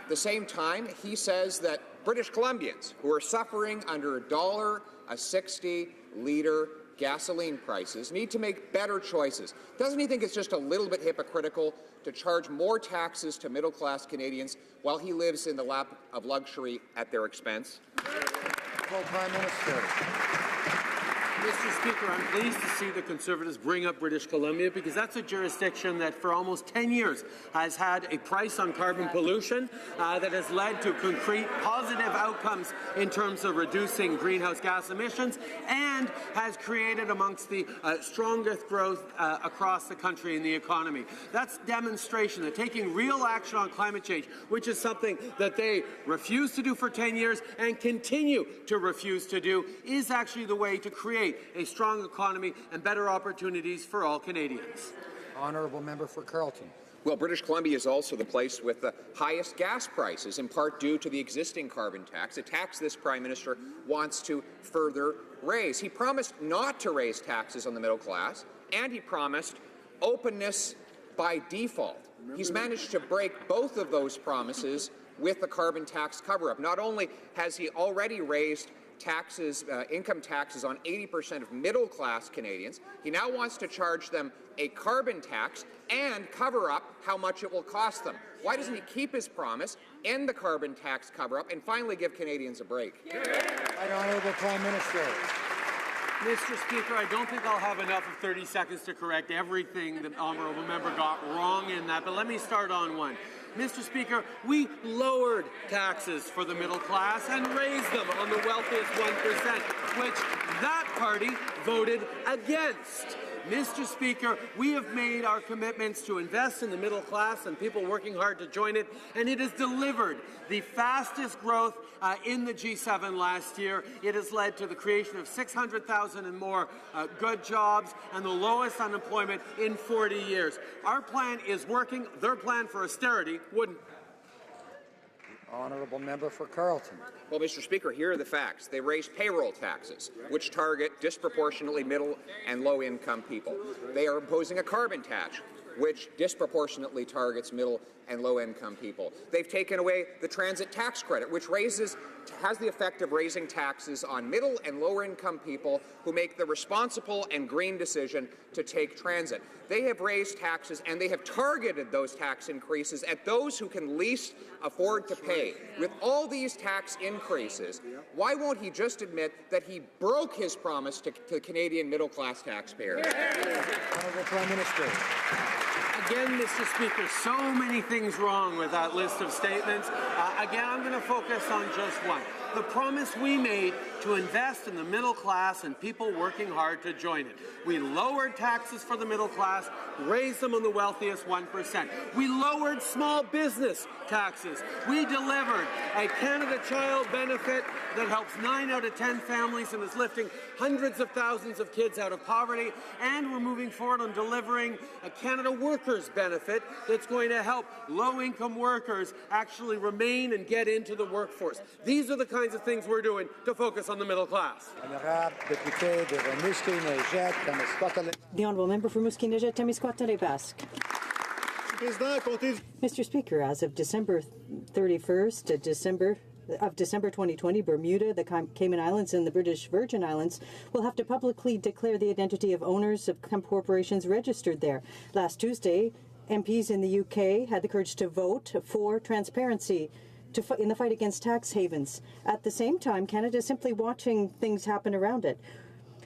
S7: At the same time, he says that British Columbians who are suffering under $1.60 litre gasoline prices need to make better choices. Doesn't he think it's just a little bit hypocritical to charge more taxes to middle-class Canadians while he lives in the lap of luxury at their expense?
S3: Prime Minister.
S12: Mr. Speaker, I'm pleased to see the Conservatives bring up British Columbia because that's a jurisdiction that for almost 10 years has had a price on carbon pollution that has led to concrete positive outcomes in terms of reducing greenhouse gas emissions and has created amongst the strongest growth across the country in the economy. That's demonstration that taking real action on climate change, which is something that they refused to do for 10 years and continue to refuse to do, is actually the way to create a strong economy and better opportunities for all Canadians.
S3: Honourable member for Carleton.
S7: Well, British Columbia is also the place with the highest gas prices, in part due to the existing carbon tax, a tax this Prime Minister wants to further raise. He promised not to raise taxes on the middle class, and he promised openness by default. He's managed to break both of those promises with the carbon tax cover-up. Not only has he already raised taxes, income taxes on 80% of middle-class Canadians, he now wants to charge them a carbon tax and cover up how much it will cost them. Why doesn't he keep his promise, end the carbon tax cover-up, and finally give Canadians a break?
S3: Right Honourable Prime Minister.
S12: Mr. Speaker, I don't think I'll have enough of 30 seconds to correct everything the honourable member got wrong in that, but let me start on one. Mr. Speaker, we lowered taxes for the middle class and raised them on the wealthiest 1%, which that party voted against. Mr. Speaker, we have made our commitments to invest in the middle class and people working hard to join it, and it has delivered the fastest growth in the G7 last year. It has led to the creation of 600,000 and more good jobs and the lowest unemployment in 40 years. Our plan is working. Their plan for austerity wouldn't.
S3: Honourable member for Carleton.
S7: Well, Mr. Speaker, here are the facts. They raised payroll taxes, which target disproportionately middle and low-income people. They are imposing a carbon tax, which disproportionately targets middle and low-income people. They've taken away the transit tax credit, which has the effect of raising taxes on middle and lower-income people who make the responsible and green decision to take transit. They have raised taxes, and they have targeted those tax increases at those who can least afford to pay. With all these tax increases, why won't he just admit that he broke his promise to Canadian middle-class taxpayers?
S3: Honourable Prime Minister.
S12: Again, Mr. Speaker, so many things wrong with that list of statements. Again, I'm going to focus on just one. The promise we made to invest in the middle class and people working hard to join it. We lowered taxes for the middle class, raised them on the wealthiest 1%. We lowered small business taxes. We delivered a Canada Child benefit that helps 9 out of 10 families and is lifting hundreds of thousands of kids out of poverty. And we're moving forward on delivering a Canada Workers benefit that's going to help low-income workers actually remain and get into the workforce. These are the kinds of things we're doing to focus on the middle class.
S6: The Honourable Member for Muskenejet-Témiscouata-Les-Basques. Mr. Speaker, as of December 31st, December 2020, Bermuda, the Cayman Islands, and the British Virgin Islands will have to publicly declare the identity of owners of corporations registered there. Last Tuesday, MPs in the UK had the courage to vote for transparency in the fight against tax havens. At the same time, Canada is simply watching things happen around it.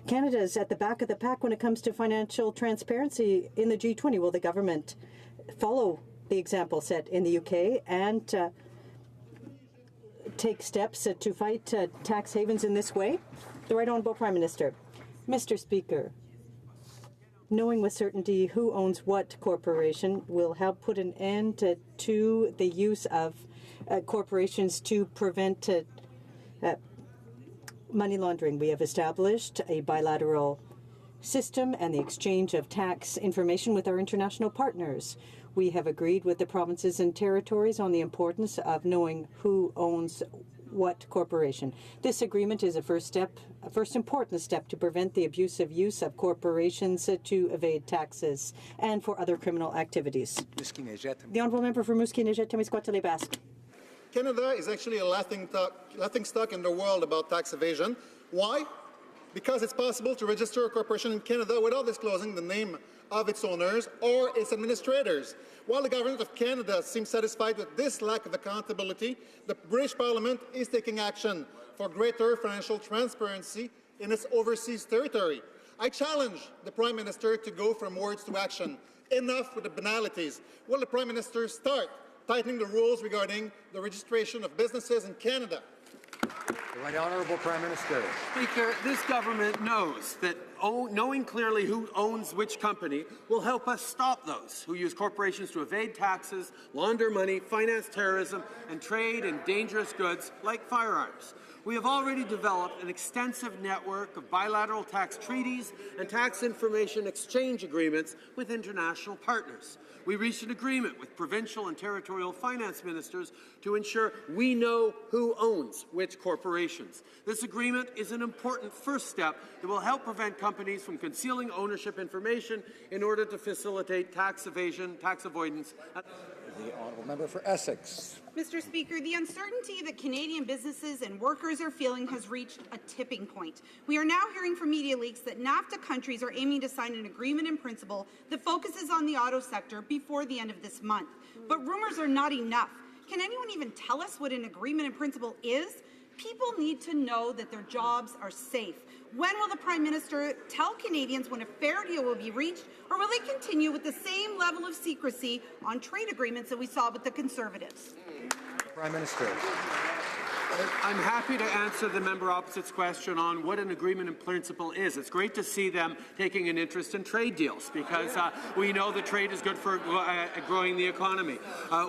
S6: Canada is at the back of the pack when it comes to financial transparency in the G20. Will the government follow the example set in the UK and take steps to fight tax havens in this way? The Right Honourable Prime Minister. Mr. Speaker, knowing with certainty who owns what corporation will help put an end to the use of corporations to prevent money laundering. We have established a bilateral system and the exchange of tax information with our international partners. We have agreed with the provinces and territories on the importance of knowing who owns what corporation. This agreement is a first important step to prevent the abusive use of corporations to evade taxes and for other criminal activities. The Honourable Member for Muskenejet-Témiscouata-Les-Basques.
S10: Canada is actually a laughingstock in the world about tax evasion. Why? Because it's possible to register a corporation in Canada without disclosing the name of its owners or its administrators. While the Government of Canada seems satisfied with this lack of accountability, the British Parliament is taking action for greater financial transparency in its overseas territory. I challenge the Prime Minister to go from words to action. Enough with the banalities. Will the Prime Minister start tightening the rules regarding the registration of businesses in Canada?
S3: The Right Honourable Prime Minister.
S12: Speaker, this government knows that knowing clearly who owns which company will help us stop those who use corporations to evade taxes, launder money, finance terrorism, and trade in dangerous goods like firearms. We have already developed an extensive network of bilateral tax treaties and tax information exchange agreements with international partners. We reached an agreement with provincial and territorial finance ministers to ensure we know who owns which corporations. This agreement is an important first step that will help prevent companies from concealing ownership information in order to facilitate tax evasion, tax avoidance.
S3: The Honourable Member for Essex.
S9: Mr. Speaker, the uncertainty that Canadian businesses and workers are feeling has reached a tipping point. We are now hearing from media leaks that NAFTA countries are aiming to sign an agreement in principle that focuses on the auto sector before the end of this month. But rumors are not enough. Can anyone even tell us what an agreement in principle is? People need to know that their jobs are safe. When will the Prime Minister tell Canadians when a fair deal will be reached, or will they continue with the same level of secrecy on trade agreements that we saw with the Conservatives?
S3: Prime Minister.
S12: I'm happy to answer the member opposite's question on what an agreement in principle is. It's great to see them taking an interest in trade deals because we know that trade is good for growing the economy.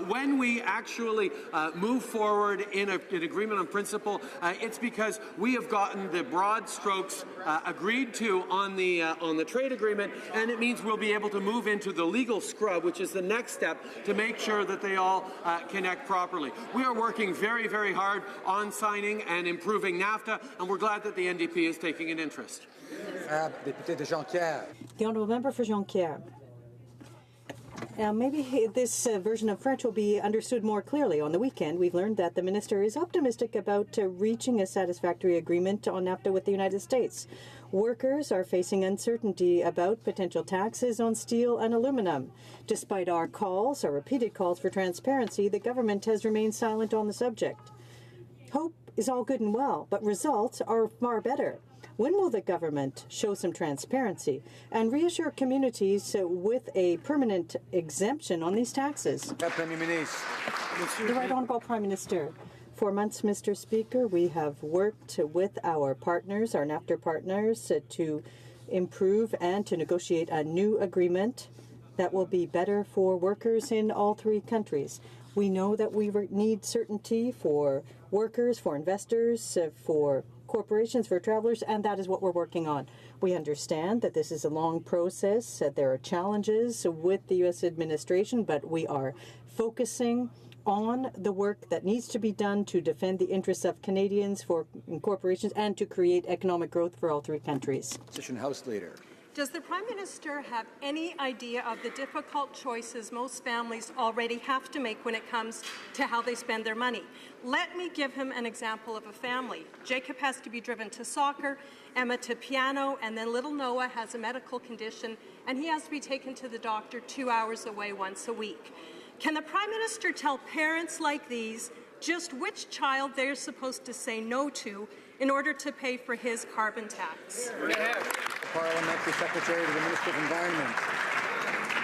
S12: When we actually move forward in an agreement on principle, it's because we have gotten the broad strokes agreed to on the trade agreement, and it means we'll be able to move into the legal scrub, which is the next step to make sure that they all connect properly. We are working very, very hard on signing and improving NAFTA, and we're glad that the NDP is taking an interest.
S6: The honourable member for Jonquière. Now, maybe this version of French will be understood more clearly. On the weekend, we've learned that the minister is optimistic about reaching a satisfactory agreement on NAFTA with the United States. Workers are facing uncertainty about potential taxes on steel and aluminum. Despite our repeated calls for transparency, the government has remained silent on the subject. Hope is all good and well, but results are far better. When will the government show some transparency and reassure communities with a permanent exemption on these taxes? The Right Honourable Prime Minister. For months, Mr. Speaker, we have worked with our partners, our NAFTA partners, to improve and to negotiate a new agreement that will be better for workers in all three countries. We know that we need certainty for workers, for investors, for corporations, for travelers, and that is what we're working on. We understand that this is a long process, that there are challenges with the U.S. administration, but we are focusing on the work that needs to be done to defend the interests of Canadians, for corporations, and to create economic growth for all three countries.
S3: Opposition House Leader.
S5: Does the Prime Minister have any idea of the difficult choices most families already have to make when it comes to how they spend their money? Let me give him an example of a family. Jacob has to be driven to soccer, Emma to piano, and then little Noah has a medical condition, and he has to be taken to the doctor 2 hours away once a week. Can the Prime Minister tell parents like these just which child they're supposed to say no to in order to pay for his carbon tax?
S3: Parliamentary Secretary to the Minister of Environment.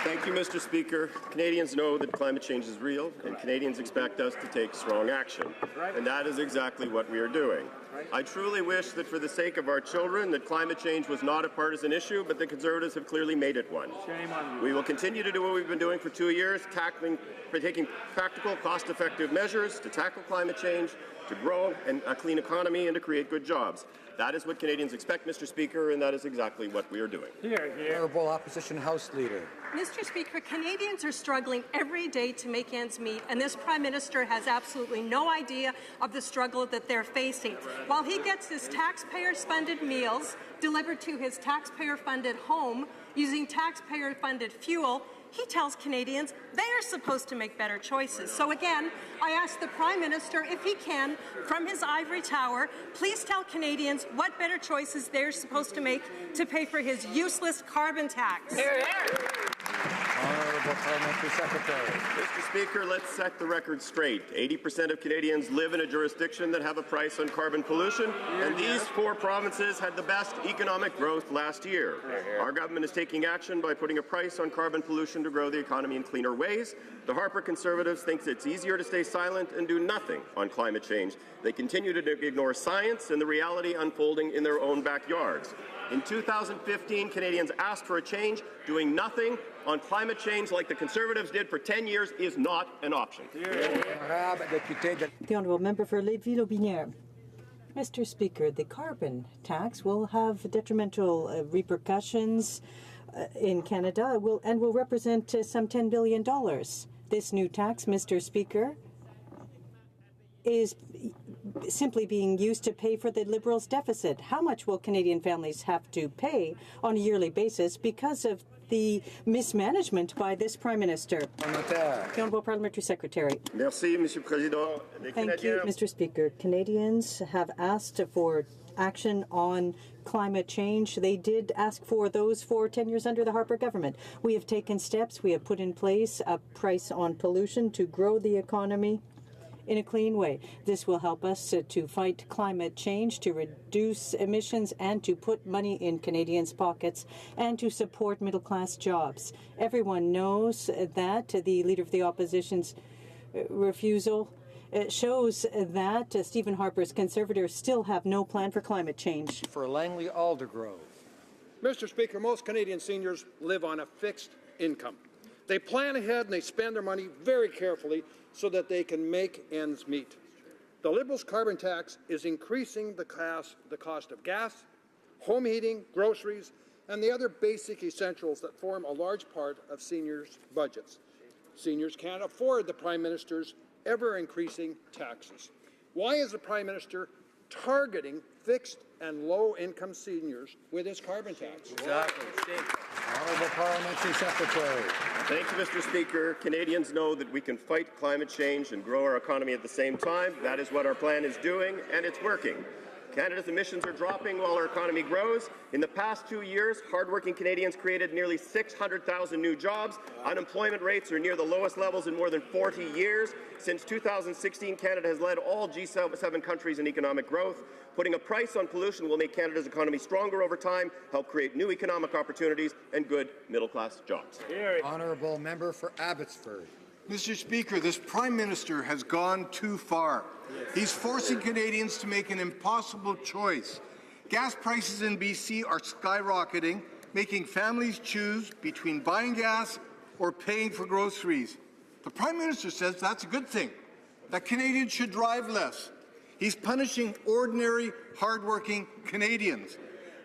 S14: Thank you, Mr. Speaker. Canadians know that climate change is real, and Canadians expect us to take strong action. And that is exactly what we are doing. I truly wish that for the sake of our children that climate change was not a partisan issue, but the Conservatives have clearly made it one.
S20: Shame on you.
S14: We will continue to do what we've been doing for 2 years, taking practical, cost-effective measures to tackle climate change, to grow a clean economy, and to create good jobs. That is what Canadians expect, Mr. Speaker, and that is exactly what we are doing.
S3: Honourable Opposition House Leader.
S5: Mr. Speaker, Canadians are struggling every day to make ends meet, and this Prime Minister has absolutely no idea of the struggle that they're facing. While he gets his taxpayer-funded meals delivered to his taxpayer-funded home using taxpayer-funded fuel, he tells Canadians they are supposed to make better choices. So again, I ask the Prime Minister, if he can, from his ivory tower, please tell Canadians what better choices they're supposed to make to pay for his useless carbon tax.
S3: Honourable Parliamentary Secretary.
S14: Mr. Speaker, let's set the record straight. 80% of Canadians live in a jurisdiction that have a price on carbon pollution, and these 4 provinces had the best economic growth last year. Our government is taking action by putting a price on carbon pollution to grow the economy in cleaner ways. The Harper Conservatives think it's easier to stay silent and do nothing on climate change. They continue to ignore science and the reality unfolding in their own backyards. In 2015, Canadians asked for a change. Doing nothing on climate change like the Conservatives did for 10 years is not an option.
S6: The Honourable Member for Lévis-Lotbinière. Mr. Speaker, the carbon tax will have detrimental repercussions in Canada and will represent some $10 billion. This new tax, Mr. Speaker, is simply being used to pay for the Liberals' deficit. How much will Canadian families have to pay on a yearly basis because of the mismanagement by this Prime Minister? The Honourable Parliamentary Secretary.
S14: Merci, Monsieur le Président.
S6: Thank you, Mr. Speaker. Canadians have asked for action on climate change. They did ask for those for 10 years under the Harper government. We have taken steps. We have put in place a price on pollution to grow the economy in a clean way. This will help us to fight climate change, to reduce emissions, and to put money in Canadians' pockets, and to support middle-class jobs. Everyone knows that the Leader of the Opposition's refusal It shows that Stephen Harper's Conservatives still have no plan for climate change.
S3: For Langley Aldergrove.
S15: Mr. Speaker, most Canadian seniors live on a fixed income. They plan ahead and they spend their money very carefully so that they can make ends meet. The Liberals' carbon tax is increasing the cost of gas, home heating, groceries, and the other basic essentials that form a large part of seniors' budgets. Seniors can't afford the Prime Minister's ever-increasing taxes. Why is the Prime Minister targeting fixed and low-income seniors with his carbon tax?
S3: Exactly. Honourable Parliamentary Secretary.
S14: Thank you, Mr. Speaker. Canadians know that we can fight climate change and grow our economy at the same time. That is what our plan is doing, and it's working. Canada's emissions are dropping while our economy grows. In the past 2 years, hardworking Canadians created nearly 600,000 new jobs. Unemployment rates are near the lowest levels in more than 40 years. Since 2016, Canada has led all G7 countries in economic growth. Putting a price on pollution will make Canada's economy stronger over time, help create new economic opportunities and good middle-class jobs.
S3: Honourable Member for Abbotsford.
S16: Mr. Speaker, this Prime Minister has gone too far. He's forcing Canadians to make an impossible choice. Gas prices in BC are skyrocketing, making families choose between buying gas or paying for groceries. The Prime Minister says that's a good thing, that Canadians should drive less. He's punishing ordinary, hardworking Canadians.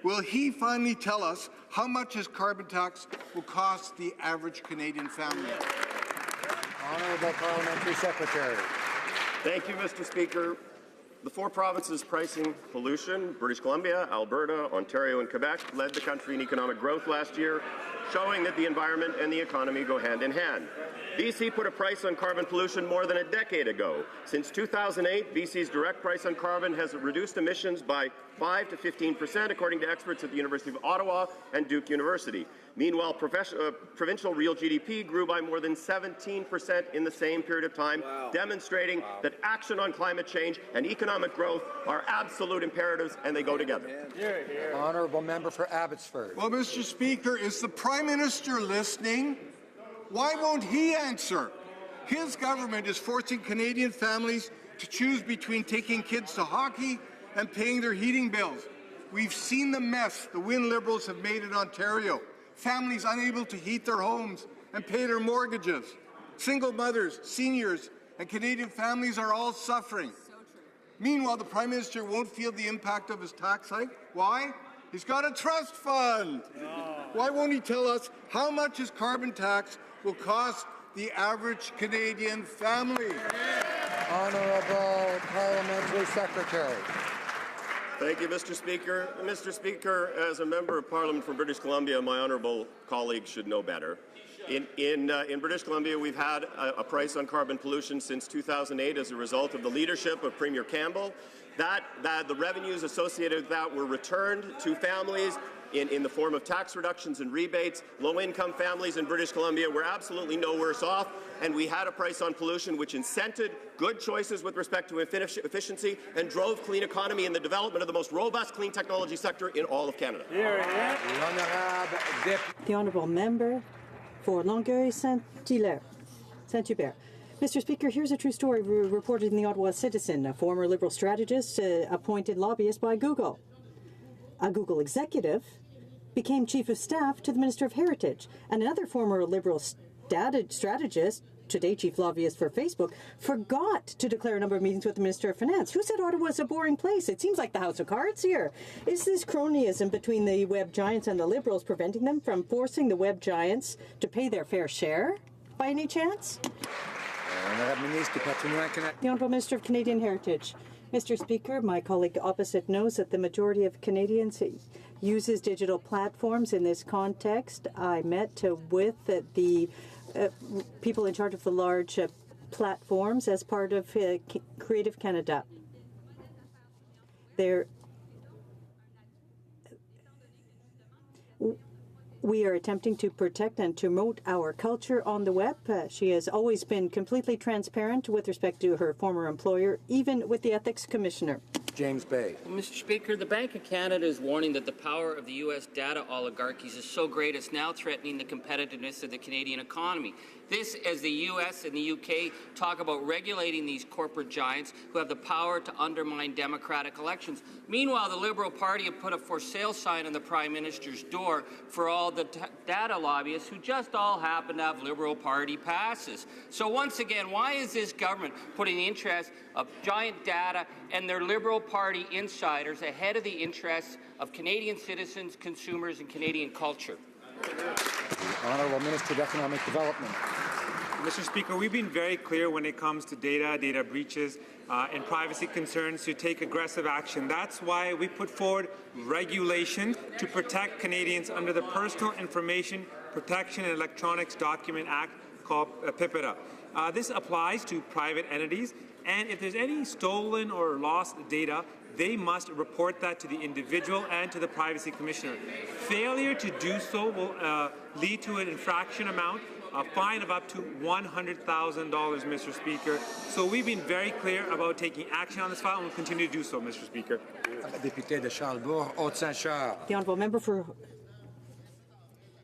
S16: Will he finally tell us how much his carbon tax will cost the average Canadian family?
S3: Honourable Parliamentary Secretary.
S14: Thank you, Mr. Speaker. The four provinces pricing pollution, British Columbia, Alberta, Ontario and Quebec, led the country in economic growth last year, showing that the environment and the economy go hand in hand. BC put a price on carbon pollution more than a decade ago. Since 2008, BC's direct price on carbon has reduced emissions by 5 to 15%, according to experts at the University of Ottawa and Duke University. Meanwhile, provincial real GDP grew by more than 17% in the same period of time, demonstrating that action on climate change and economic growth are absolute imperatives and they go together.
S3: Honourable Member for Abbotsford.
S16: Well, Mr. Speaker, is the Prime Minister listening? Why won't he answer? His government is forcing Canadian families to choose between taking kids to hockey and paying their heating bills. We've seen the mess the Wynne Liberals have made in Ontario. Families unable to heat their homes and pay their mortgages. Single mothers, seniors, and Canadian families are all suffering. Meanwhile, the Prime Minister won't feel the impact of his tax hike. Why? He's got a trust fund. Why won't he tell us how much his carbon tax will cost the average Canadian family?
S3: Honourable Parliamentary Secretary.
S14: Thank you, Mr. Speaker. Mr. Speaker, as a member of Parliament from British Columbia, my honourable colleagues should know better. In British Columbia, we've had a price on carbon pollution since 2008 as a result of the leadership of Premier Campbell. The revenues associated with that were returned to families in the form of tax reductions and rebates. Low-income families in British Columbia were absolutely no worse off, and we had a price on pollution which incented good choices with respect to efficiency and drove clean economy and the development of the most robust clean technology sector in all of Canada.
S6: The Honourable Member for Longueuil Saint-Hubert. Mr. Speaker, here's a true story reported in the Ottawa Citizen. A former Liberal strategist appointed lobbyist by Google. A Google executive became Chief of Staff to the Minister of Heritage. And another former Liberal strategist, today Chief Lobbyist for Facebook, forgot to declare a number of meetings with the Minister of Finance. Who said Ottawa is a boring place? It seems like the House of Cards here. Is this cronyism between the web giants and the Liberals preventing them from forcing the web giants to pay their fair share, by any chance? The Honourable Minister of Canadian Heritage. Mr. Speaker, my colleague opposite knows that the majority of Canadians uses digital platforms in this context. I met with the people in charge of the large platforms as part of Creative Canada. We are attempting to protect and to promote our culture on the web. She has always been completely transparent with respect to her former employer, even with the Ethics Commissioner.
S3: James Bay.
S18: Well, Mr. Speaker, the Bank of Canada is warning that the power of the U.S. data oligarchies is so great it's now threatening the competitiveness of the Canadian economy. This, as the U.S. and the U.K. talk about regulating these corporate giants who have the power to undermine democratic elections. Meanwhile, the Liberal Party have put a for sale sign on the Prime Minister's door for all the data lobbyists who just all happen to have Liberal Party passes. So once again, why is this government putting the interests of giant data and their Liberal Party insiders ahead of the interests of Canadian citizens, consumers, and Canadian culture?
S3: The Honourable Minister of Economic Development.
S17: Mr. Speaker, we've been very clear when it comes to data breaches, and privacy concerns to take aggressive action. That's why we put forward regulation to protect Canadians under the Personal Information Protection and Electronics Document Act called PIPEDA. This applies to private entities, and if there's any stolen or lost data, they must report that to the individual and to the Privacy Commissioner. Failure to do so will lead to an infraction amount, a fine of up to $100,000, Mr. Speaker. So we've been very clear about taking action on this file and will continue to do so, Mr. Speaker.
S6: The honourable member for...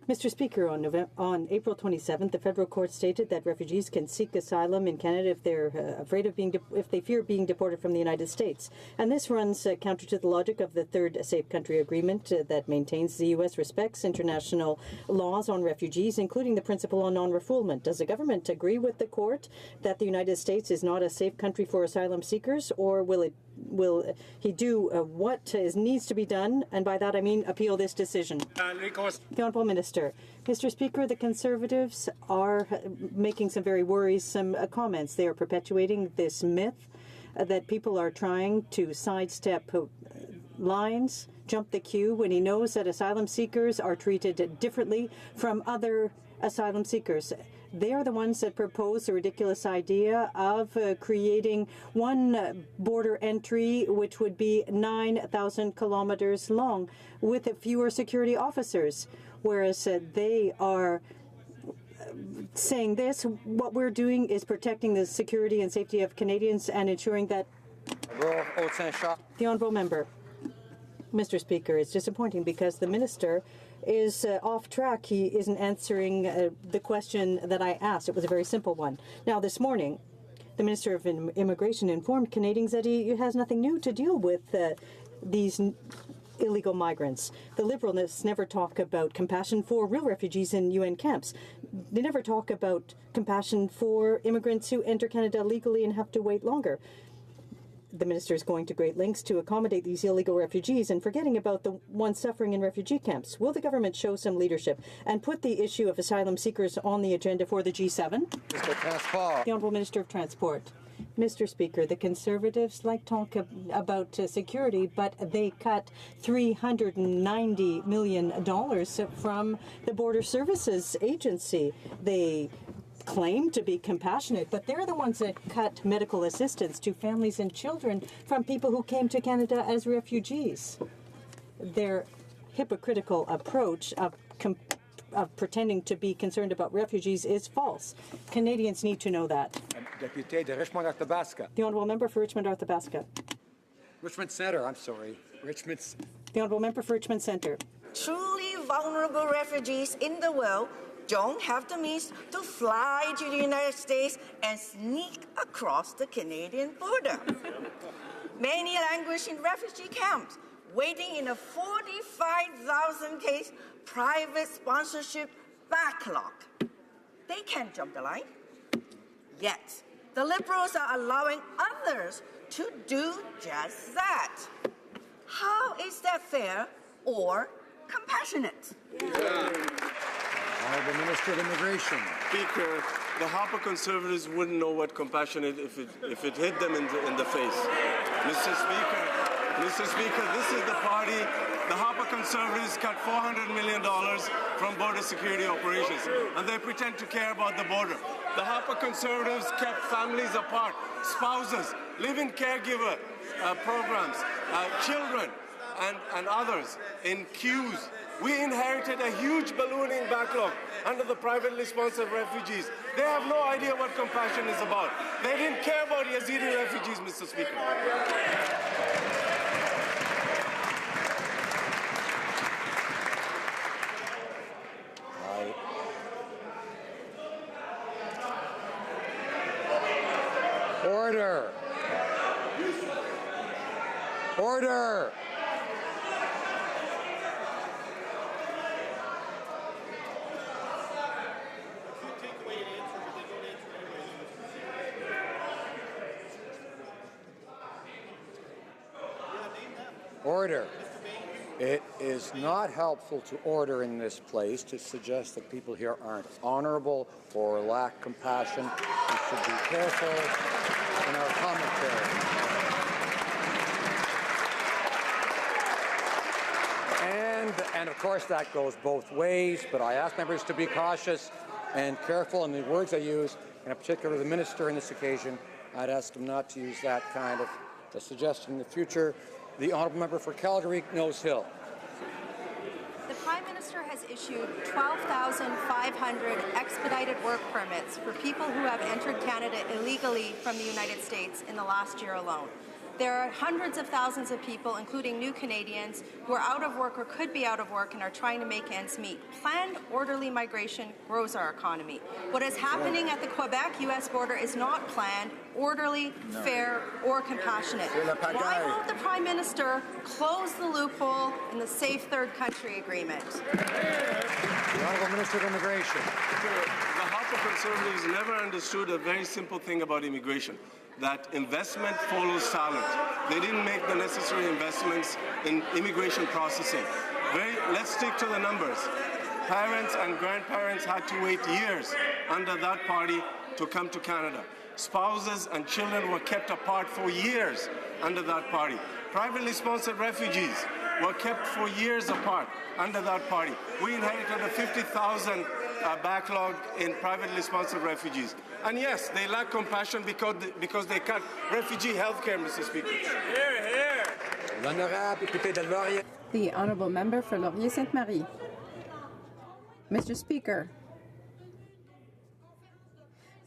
S6: Mr. Speaker, on April 27th, the federal court stated that refugees can seek asylum in Canada if they're afraid of if they fear being deported from the United States. And this runs counter to the logic of the Third Safe Country Agreement that maintains the U.S. respects international laws on refugees, including the principle on non-refoulement. Does the government agree with the court that the United States is not a safe country for asylum seekers, or will he do what needs to be done, and by that I mean appeal this decision? The Honourable Minister. Mr. Speaker, the Conservatives are making some very worrisome comments. They are perpetuating this myth that people are trying to sidestep lines, jump the queue, when he knows that asylum seekers are treated differently from other asylum seekers. They are the ones that propose the ridiculous idea of creating one border entry which would be 9,000 kilometers long with fewer security officers. Whereas they are saying this, what we're doing is protecting the security and safety of Canadians and ensuring that... The honourable member. Mr. Speaker, it's disappointing because the minister is off track. He isn't answering the question that I asked. It was a very simple one. Now, this morning, the Minister of Immigration informed Canadians that he has nothing new to deal with these illegal migrants. The Liberals never talk about compassion for real refugees in UN camps. They never talk about compassion for immigrants who enter Canada legally and have to wait longer. The minister is going to great lengths to accommodate these illegal refugees and forgetting about the ones suffering in refugee camps. Will the government show some leadership and put the issue of asylum seekers on the agenda for the G7? The Honourable Minister of Transport. Mr. Speaker, the Conservatives like talk about security, but they cut $390 million from the Border Services Agency. They claim to be compassionate, but they're the ones that cut medical assistance to families and children from people who came to Canada as refugees. Their hypocritical approach of pretending to be concerned about refugees is false. Canadians need to know that. The Honourable Member for Richmond-Arthabaska.
S19: Richmond Centre, I'm sorry. Richmond.
S6: The Honourable Member for Richmond Centre.
S21: Truly vulnerable refugees in the world don't have the means to fly to the United States and sneak across the Canadian border. Many languish in refugee camps, waiting in a 45,000-case private sponsorship backlog. They can't jump the line. Yet, the Liberals are allowing others to do just that. How is that fair or compassionate?
S19: Honourable Minister of Immigration.
S22: Speaker, the HoC Conservatives wouldn't know what compassion is if it hit them in the face. Mr. Speaker, this is the party. The HoC Conservatives cut $400 million from border security operations, and they pretend to care about the border. The HoC Conservatives kept families apart, spouses, live-in caregiver programs, children, and others in queues. We inherited a huge ballooning backlog under the privately sponsored refugees. They have no idea what compassion is about. They didn't care about Yazidi refugees, Mr. Speaker.
S3: Order. Order. Order. It is not helpful to order in this place to suggest that people here aren't honorable or lack compassion. We should be careful in our commentary. And of course that goes both ways, but I ask members to be cautious and careful in the words I use, and in particular the minister on this occasion. I'd ask him not to use that kind of suggestion in the future. The honourable member for Calgary, Nose Hill.
S1: The Prime Minister has issued 12,500 expedited work permits for people who have entered Canada illegally from the United States in the last year alone. There are hundreds of thousands of people, including new Canadians, who are out of work or could be out of work and are trying to make ends meet. Planned orderly migration grows our economy. What is happening at the Quebec-U.S. border is not planned, orderly, fair, or compassionate. Why won't the Prime Minister close the loophole in the Safe Third Country Agreement?
S3: The Honourable Minister of Immigration.
S22: The House of Conservatives never understood a very simple thing about immigration, that investment follows talent. They didn't make the necessary investments in immigration processing. Let's stick to the numbers. Parents and grandparents had to wait years under that party to come to Canada. Spouses and children were kept apart for years under that party. Privately sponsored refugees were kept for years apart under that party. We inherited a 50,000 backlog in privately sponsored refugees. And yes, they lack compassion because they cut refugee health care, Mr. Speaker.
S2: The Honourable Member for Laurier-Sainte-Marie. Mr. Speaker,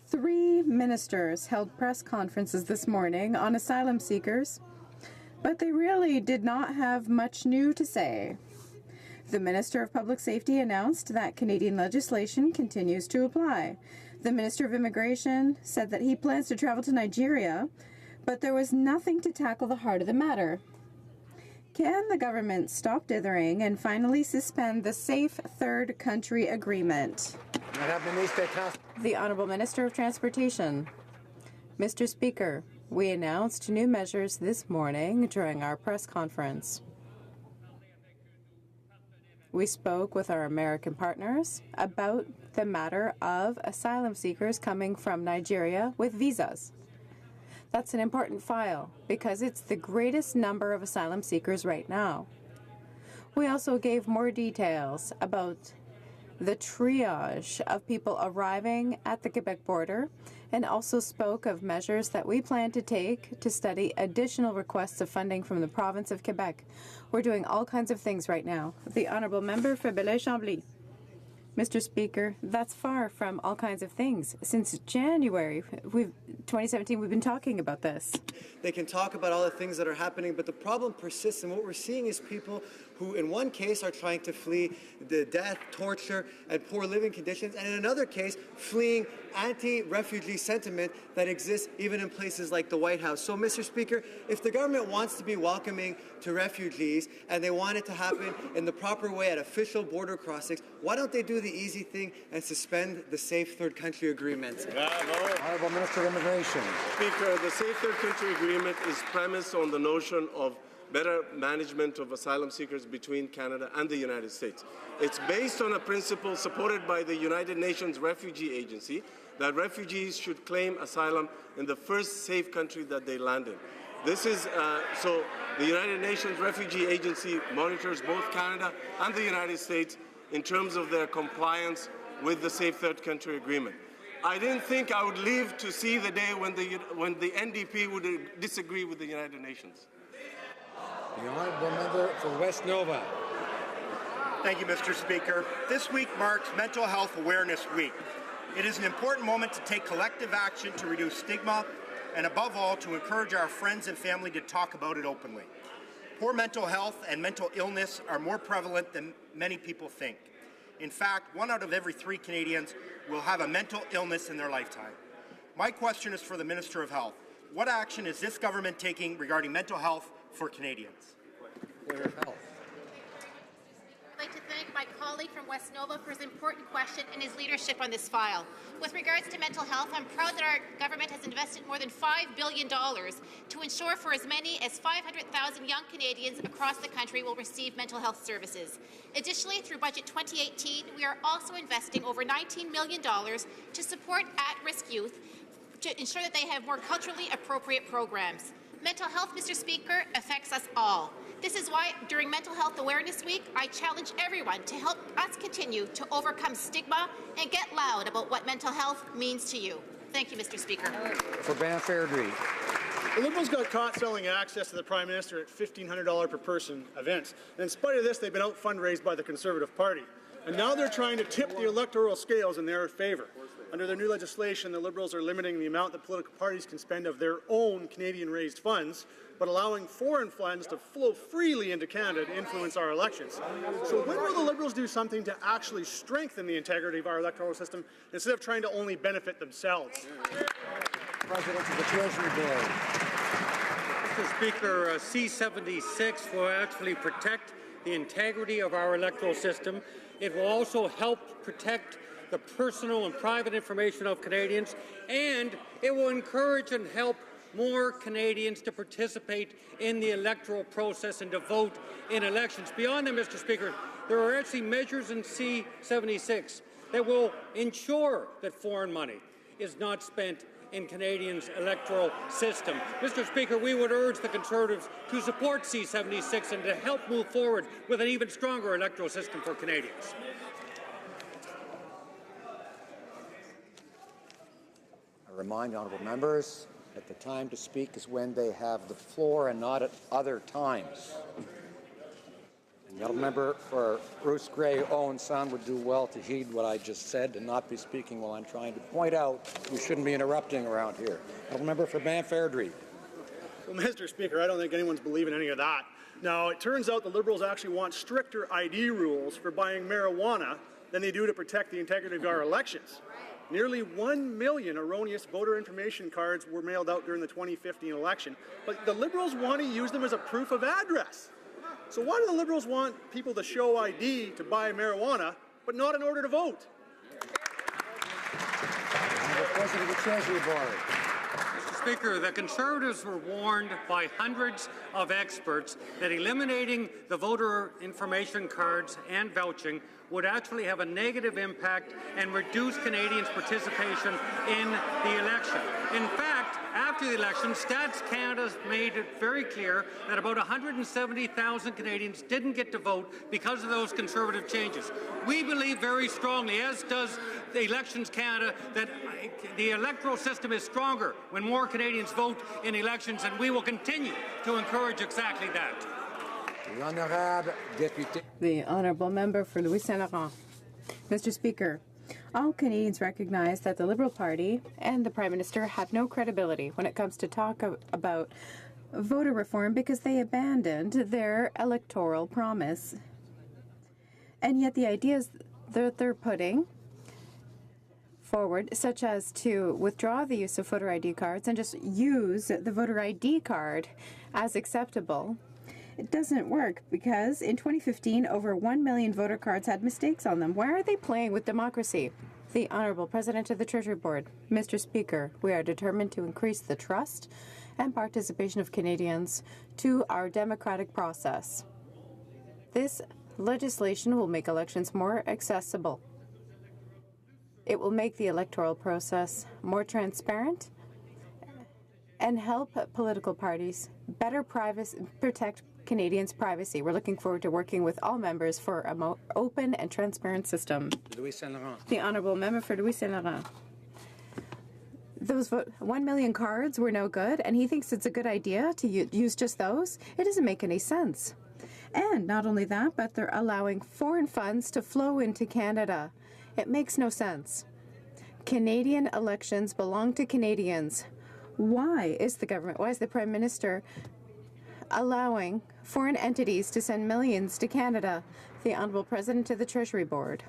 S2: 3 ministers held press conferences this morning on asylum seekers, but they really did not have much new to say. The Minister of Public Safety announced that Canadian legislation continues to apply. The Minister of Immigration said that he plans to travel to Nigeria, but there was nothing to tackle the heart of the matter. Can the government stop dithering and finally suspend the Safe Third Country Agreement? The Honourable Minister of Transportation. Mr. Speaker, we announced new measures this morning during our press conference. We spoke with our American partners about the matter of asylum seekers coming from Nigeria with visas. That's an important file because it's the greatest number of asylum seekers right now. We also gave more details about the triage of people arriving at the Quebec border and also spoke of measures that we plan to take to study additional requests of funding from the province of Quebec. We're doing all kinds of things right now. The Honourable Member for Belleuil-Chambly. Mr. Speaker, that's far from all kinds of things. Since January 2017, we've been talking about this.
S4: They can talk about all the things that are happening, but the problem persists, and what we're seeing is people who, in one case, are trying to flee the death, torture, and poor living conditions, and in another case, fleeing anti-refugee sentiment that exists even in places like the White House. So, Mr. Speaker, if the government wants to be welcoming to refugees, and they want it to happen in the proper way at official border crossings, why don't they do the easy thing and suspend the Safe Third Country Agreement?
S3: Bravo. Honourable Minister of Immigration.
S22: Speaker, the Safe Third Country Agreement is premised on the notion of better management of asylum seekers between Canada and the United States. It's based on a principle supported by the United Nations Refugee Agency that refugees should claim asylum in the first safe country that they land in. This is so the United Nations Refugee Agency monitors both Canada and the United States in terms of their compliance with the Safe Third Country Agreement. I didn't think I would live to see the day when the NDP would disagree with the United Nations.
S3: The Honourable Member for West Nova.
S13: Thank you, Mr. Speaker. This week marks Mental Health Awareness Week. It is an important moment to take collective action to reduce stigma and, above all, to encourage our friends and family to talk about it openly. Poor mental health and mental illness are more prevalent than many people think. In fact, 1 out of every 3 Canadians will have a mental illness in their lifetime. My question is for the Minister of Health. what action is this government taking regarding mental health for Canadians?
S8: I'd like to thank my colleague from West Nova for his important question and his leadership on this file. With regards to mental health, I'm proud that our government has invested more than $5 billion to ensure for as many as 500,000 young Canadians across the country will receive mental health services. Additionally, through Budget 2018, we are also investing over $19 million to support at-risk youth to ensure that they have more culturally appropriate programs. Mental health, Mr. Speaker, affects us all. This is why, during Mental Health Awareness Week, I challenge everyone to help us continue to overcome stigma and get loud about what mental health means to you. Thank you, Mr. Speaker.
S3: For Banff Airdrie.
S11: The Liberals got caught selling access to the Prime Minister at $1,500 per person events. And in spite of this, they've been out fundraised by the Conservative Party. And now they're trying to tip the electoral scales in their favour. Under their new legislation, the Liberals are limiting the amount that political parties can spend of their own Canadian-raised funds, but allowing foreign funds to flow freely into Canada to influence our elections. So when will the Liberals do something to actually strengthen the integrity of our electoral system instead of trying to only benefit themselves?
S19: President of the Treasury Board.
S12: Mr. Speaker, C-76 will actually protect the integrity of our electoral system. It will also help protect the personal and private information of Canadians, and it will encourage and help more Canadians to participate in the electoral process and to vote in elections. Beyond that, Mr. Speaker, there are actually measures in C-76 that will ensure that foreign money is not spent in Canadians' electoral system. Mr. Speaker, we would urge the Conservatives to support C-76 and to help move forward with an even stronger electoral system for Canadians.
S3: I remind honourable members that the time to speak is when they have the floor and not at other times. And the honourable member for Bruce Grey, Owen Sound would do well to heed what I just said and not be speaking while I'm trying to point out you shouldn't be interrupting around here. Honourable member for Banff Airdrie.
S11: Well, Mr. Speaker, I don't think anyone's believing any of that. Now, it turns out the Liberals actually want stricter ID rules for buying marijuana than they do to protect the integrity of our elections. Nearly 1 million erroneous voter information cards were mailed out during the 2015 election, but the Liberals want to use them as a proof of address. So why do the Liberals want people to show ID to buy marijuana, but not in order to vote?
S19: President of the Treasury Board.
S12: Mr. Speaker, the Conservatives were warned by hundreds of experts that eliminating the voter information cards and vouching would actually have a negative impact and reduce Canadians' participation in the election. In fact, after the election, Stats Canada made it very clear that about 170,000 Canadians didn't get to vote because of those Conservative changes. We believe very strongly, as does the Elections Canada, that the electoral system is stronger when more Canadians vote in elections, and we will continue to encourage exactly that.
S2: The Honourable Member for Louis Saint Laurent. Mr. Speaker, all Canadians recognize that the Liberal Party and the Prime Minister have no credibility when it comes to talk about voter reform because they abandoned their electoral promise. And yet the ideas that they're putting forward, such as to withdraw the use of voter ID cards and just use the voter ID card as acceptable, it doesn't work because in 2015, over 1 million voter cards had mistakes on them. Why are they playing with democracy? The Honourable President of the Treasury Board. Mr. Speaker, we are determined to increase the trust and participation of Canadians to our democratic process. This legislation will make elections more accessible. It will make the electoral process more transparent and help political parties better protect Canadians' privacy. We're looking forward to working with all members for a more open and transparent system.
S19: Louis Saint Laurent.
S2: The Honourable Member for Louis Saint Laurent. Those 1 million cards were no good, and he thinks it's a good idea to use just those? It doesn't make any sense. And not only that, but they're allowing foreign funds to flow into Canada. It makes no sense. Canadian elections belong to Canadians. Why is the Prime Minister allowing foreign entities to send millions to Canada? The Honourable President of the Treasury Board.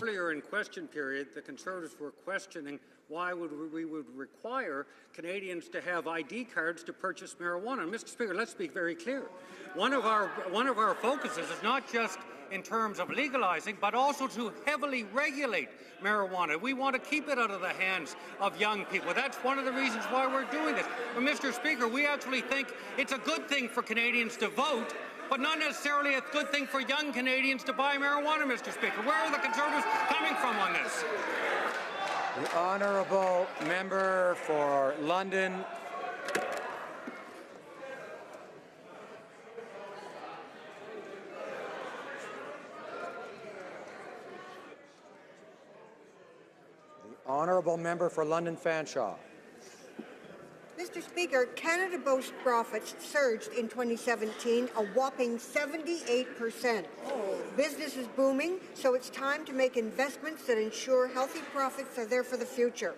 S12: Earlier in question period, the Conservatives were questioning
S7: why we would require Canadians to have ID cards to purchase marijuana. And Mr. Speaker, let's be very clear. One of our focuses is not just in terms of legalizing, but also to heavily regulate marijuana. We want to keep it out of the hands of young people. That's one of the reasons why we're doing this. But Mr. Speaker, we actually think it's a good thing for Canadians to vote, but not necessarily a good thing for young Canadians to buy marijuana, Mr. Speaker. Where are the Conservatives coming from on this?
S10: The honourable member for London. The honourable member for London Fanshawe.
S23: Mr. Speaker, Canada Post profits surged in 2017 a whopping 78%. Business is booming, so it's time to make investments that ensure healthy profits are there for the future.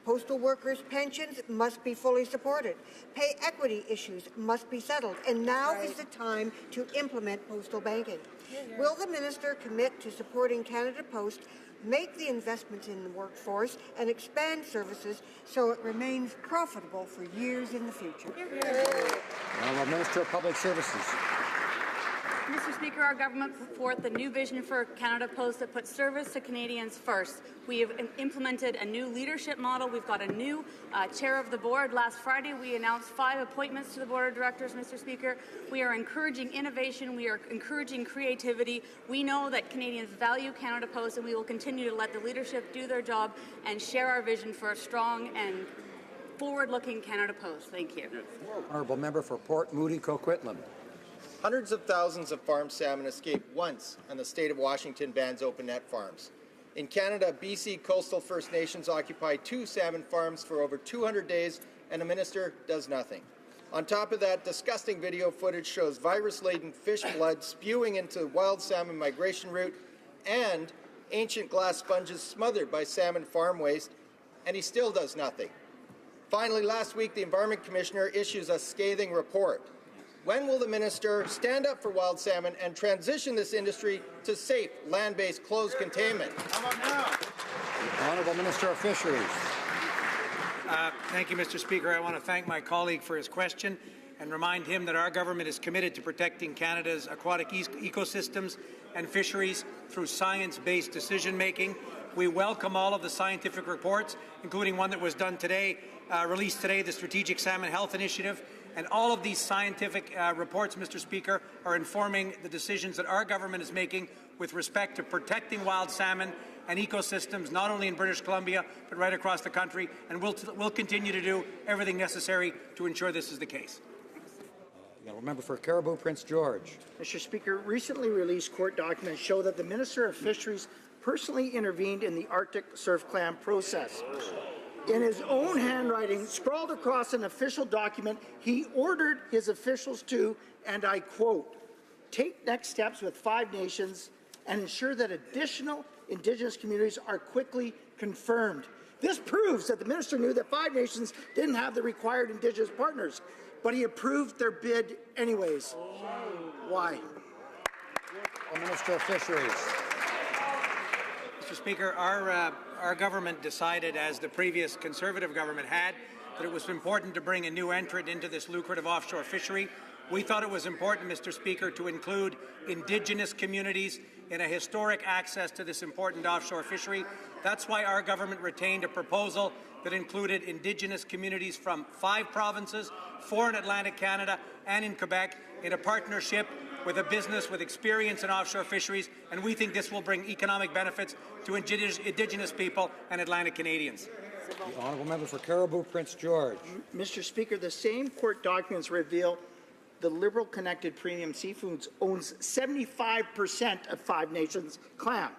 S23: Postal workers' pensions must be fully supported. Pay equity issues must be settled. And now is the time to implement postal banking. Will the minister commit to supporting Canada Post, make the investments in the workforce, and expand services so it remains profitable for years in the future?
S10: Honourable Minister of Public Services.
S24: Mr. Speaker, our government put forth a new vision for Canada Post that puts service to Canadians first. We have implemented a new leadership model. We've got a new chair of the board. Last Friday, we announced 5 appointments to the board of directors, Mr. Speaker. We are encouraging innovation. We are encouraging creativity. We know that Canadians value Canada Post, and we will continue to let the leadership do their job and share our vision for a strong and forward-looking Canada Post. Thank you.
S10: Honourable member for Port Moody Coquitlam.
S13: Hundreds of thousands of farmed salmon escape once, and the state of Washington bans open net farms. In Canada, BC coastal First Nations occupy 2 salmon farms for over 200 days, and the minister does nothing. On top of that, disgusting video footage shows virus-laden fish blood spewing into wild salmon migration route and ancient glass sponges smothered by salmon farm waste, and he still does nothing. Finally, last week, the Environment Commissioner issues a scathing report. When will the minister stand up for wild salmon and transition this industry to safe, land-based, closed containment?
S10: Honourable Minister of Fisheries.
S7: Thank you, Mr. Speaker. I want to thank my colleague for his question and remind him that our government is committed to protecting Canada's aquatic ecosystems and fisheries through science-based decision-making. We welcome all of the scientific reports, including one that was done today, released today, the Strategic Salmon Health Initiative. And all of these scientific reports, Mr. Speaker, are informing the decisions that our government is making with respect to protecting wild salmon and ecosystems, not only in British Columbia, but right across the country. And we'll continue to do everything necessary to ensure this is the case.
S10: Member for Caribou, Prince George.
S25: Mr. Speaker, recently released court documents show that the Minister of Fisheries personally intervened in the Arctic surf clam process. In his own handwriting, scrawled across an official document, he ordered his officials to, and I quote, take next steps with 5 nations and ensure that additional Indigenous communities are quickly confirmed. This proves that the minister knew that 5 nations didn't have the required Indigenous partners, but he approved their bid anyways. Why?
S10: Minister of Fisheries.
S7: Mr. Speaker, our government decided, as the previous Conservative government had, that it was important to bring a new entrant into this lucrative offshore fishery. We thought it was important, Mr. Speaker, to include Indigenous communities in a historic access to this important offshore fishery. That's why our government retained a proposal that included Indigenous communities from 5 provinces, 4 in Atlantic Canada and in Quebec, in a partnership with a business with experience in offshore fisheries, and we think this will bring economic benefits to Indigenous people and Atlantic Canadians.
S10: The honourable member for Caribou, Prince George.
S25: Mr. Speaker, the same court documents reveal the Liberal Connected Premium Seafoods owns 75% of 5 Nations clam.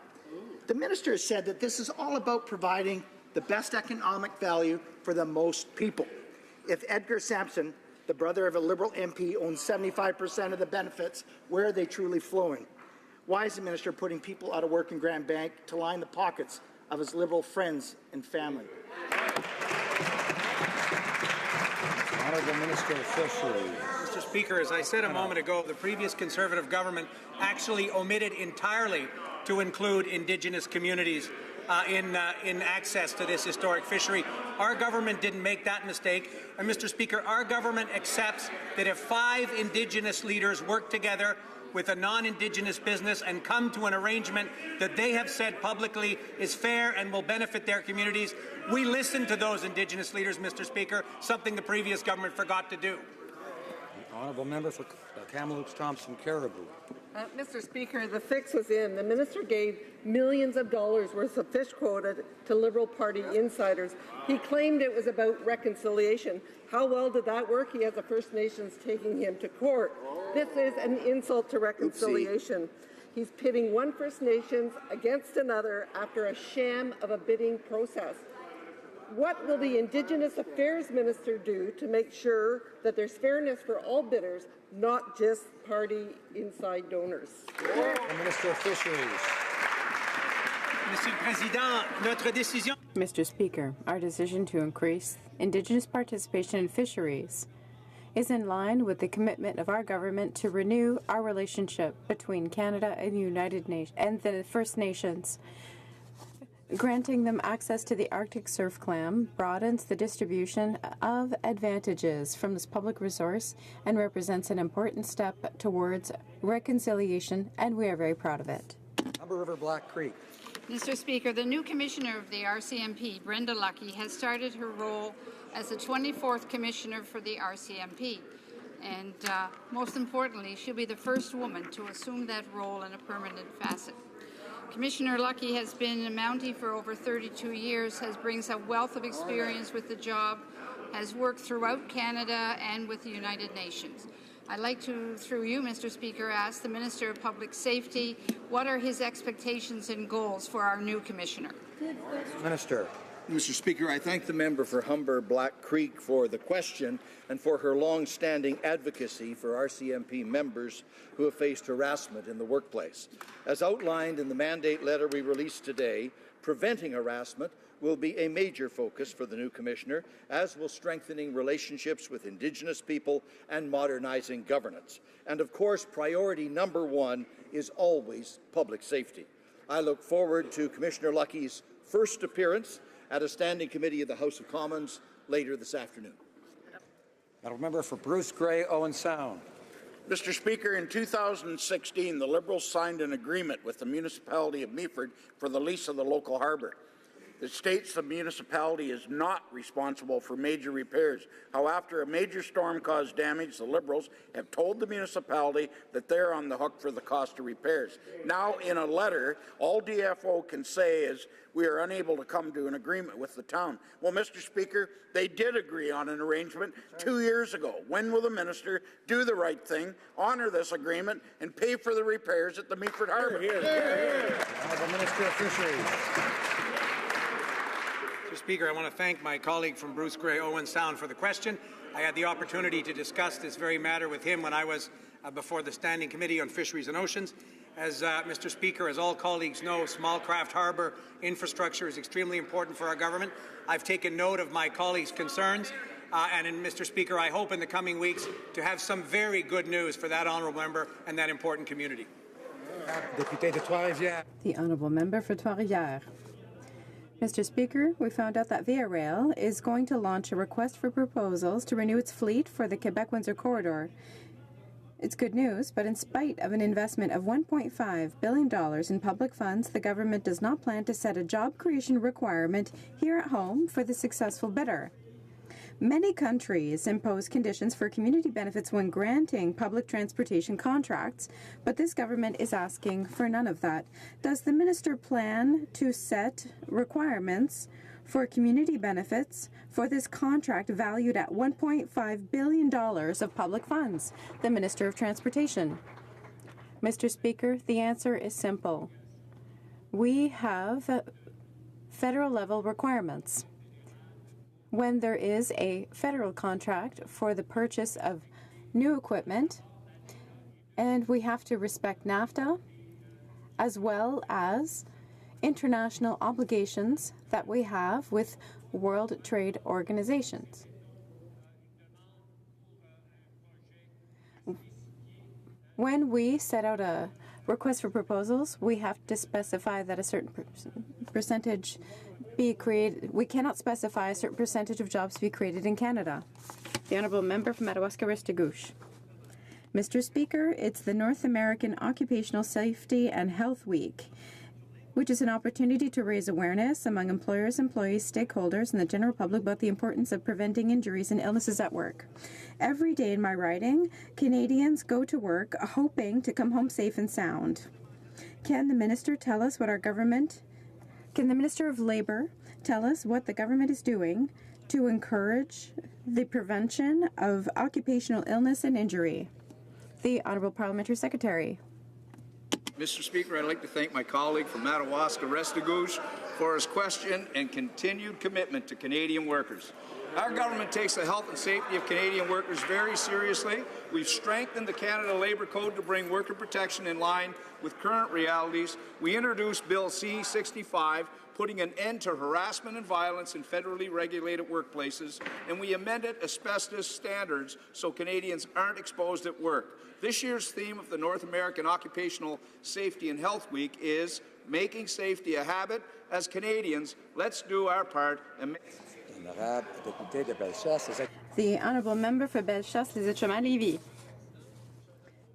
S25: The minister has said that this is all about providing the best economic value for the most people. If Edgar Sampson, the brother of a Liberal MP, owns 75% of the benefits, where are they truly flowing? Why is the minister putting people out of work in Grand Bank to line the pockets of his Liberal friends and family?
S10: Honourable Minister of Fisheries.
S7: Mr. Speaker, as I said a moment ago, the previous Conservative government actually omitted entirely to include Indigenous communities in access to this historic fishery. Our government didn't make that mistake. And, Mr. Speaker, our government accepts that if 5 Indigenous leaders work together with a non-Indigenous business and come to an arrangement that they have said publicly is fair and will benefit their communities, we listen to those Indigenous leaders, Mr. Speaker, something the previous government forgot to do.
S10: The honourable member for Kamloops Thompson Caribou.
S5: Mr. Speaker, the fix was in. The minister gave millions of dollars worth of fish quota to Liberal Party insiders. He claimed it was about reconciliation. How well did that work? He has the First Nations taking him to court. This is an insult to reconciliation. Oopsie. He's pitting one First Nations against another after a sham of a bidding process. What will the Indigenous Affairs Minister do to make sure that there's fairness for all bidders, not just party inside donors?
S10: The Minister of Fisheries.
S2: Mr. Speaker, our decision to increase Indigenous participation in fisheries is in line with the commitment of our government to renew our relationship between Canada and the United Nations and the First Nations. Granting them access to the Arctic surf clam broadens the distribution of advantages from this public resource and represents an important step towards reconciliation, and we are very proud of it.
S10: Humber River Black Creek.
S9: Mr. Speaker, the new Commissioner of the RCMP, Brenda Lucki, has started her role as the 24th Commissioner for the RCMP. And most importantly, she'll be the first woman to assume that role in a permanent facet. Commissioner Lucki has been a Mountie for over 32 years, brings a wealth of experience with the job, has worked throughout Canada and with the United Nations. I'd like to, through you, Mr. Speaker, ask the Minister of Public Safety, what are his expectations and goals for our new Commissioner?
S10: Minister.
S15: Mr. Speaker, I thank the member for Humber Black Creek for the question and for her long-standing advocacy for RCMP members who have faced harassment in the workplace. As outlined in the mandate letter we released today, preventing harassment will be a major focus for the new Commissioner, as will strengthening relationships with Indigenous people and modernizing governance. And of course, priority number one is always public safety. I look forward to Commissioner Lucki's first appearance at a standing committee of the House of Commons later this afternoon.
S10: Honourable member for Bruce Grey, Owen Sound.
S16: Mr. Speaker, in 2016, the Liberals signed an agreement with the municipality of Meaford for the lease of the local harbour. It states the municipality is not responsible for major repairs. However, after a major storm caused damage, the Liberals have told the municipality that they're on the hook for the cost of repairs. Now, in a letter, all DFO can say is we are unable to come to an agreement with the town. Well, Mr. Speaker, they did agree on an arrangement 2 years ago. When will the minister do the right thing, honour this agreement, and pay for the repairs at the Meaford Harbour?
S10: Honourable Minister of Fisheries.
S7: Mr. Speaker, I want to thank my colleague from Bruce Grey, Owen Sound, for the question. I had the opportunity to discuss this very matter with him when I was before the Standing Committee on Fisheries and Oceans. As Mr. Speaker, as all colleagues know, small craft harbour infrastructure is extremely important for our government. I've taken note of my colleagues' concerns, and Mr. Speaker, I hope in the coming weeks to have some very good news for that honourable member and that important community.
S2: The honourable member for Trois-Rivières. Mr. Speaker, we found out that Via Rail is going to launch a request for proposals to renew its fleet for the Quebec-Windsor corridor. It's good news, but in spite of an investment of $1.5 billion in public funds, the government does not plan to set a job creation requirement here at home for the successful bidder. Many countries impose conditions for community benefits when granting public transportation contracts, but this government is asking for none of that. Does the minister plan to set requirements for community benefits for this contract valued at $1.5 billion of public funds? The Minister of Transportation. Mr. Speaker, the answer is simple. We have federal level requirements. When there is a federal contract for the purchase of new equipment, and we have to respect NAFTA as well as international obligations that we have with World Trade Organizations. When we set out a request for proposals, we have to specify that a certain percentage be created. We cannot specify a certain percentage of jobs to be created in Canada. The Honourable Member from Madawaska-Restigouche. Mr. Speaker, it's the North American Occupational Safety and Health Week, which is an opportunity to raise awareness among employers, employees, stakeholders, and the general public about the importance of preventing injuries and illnesses at work. Every day in my riding, Canadians go to work hoping to come home safe and sound. Can the Minister tell us what Can the Minister of Labour tell us what the government is doing to encourage the prevention of occupational illness and injury? The Honourable Parliamentary Secretary.
S15: Mr. Speaker, I'd like to thank my colleague from Madawaska-Restigouche for his question and continued commitment to Canadian workers. Our government takes the health and safety of Canadian workers very seriously. We've strengthened the Canada Labour Code to bring worker protection in line with current realities. We introduced Bill C-65, putting an end to harassment and violence in federally regulated workplaces, and we amended asbestos standards so Canadians aren't exposed at work. This year's theme of the North American Occupational Safety and Health Week is making safety a habit. As Canadians, let's do our part and
S2: The Honourable Member for Bellechasse-les-Etchemins-Lévis.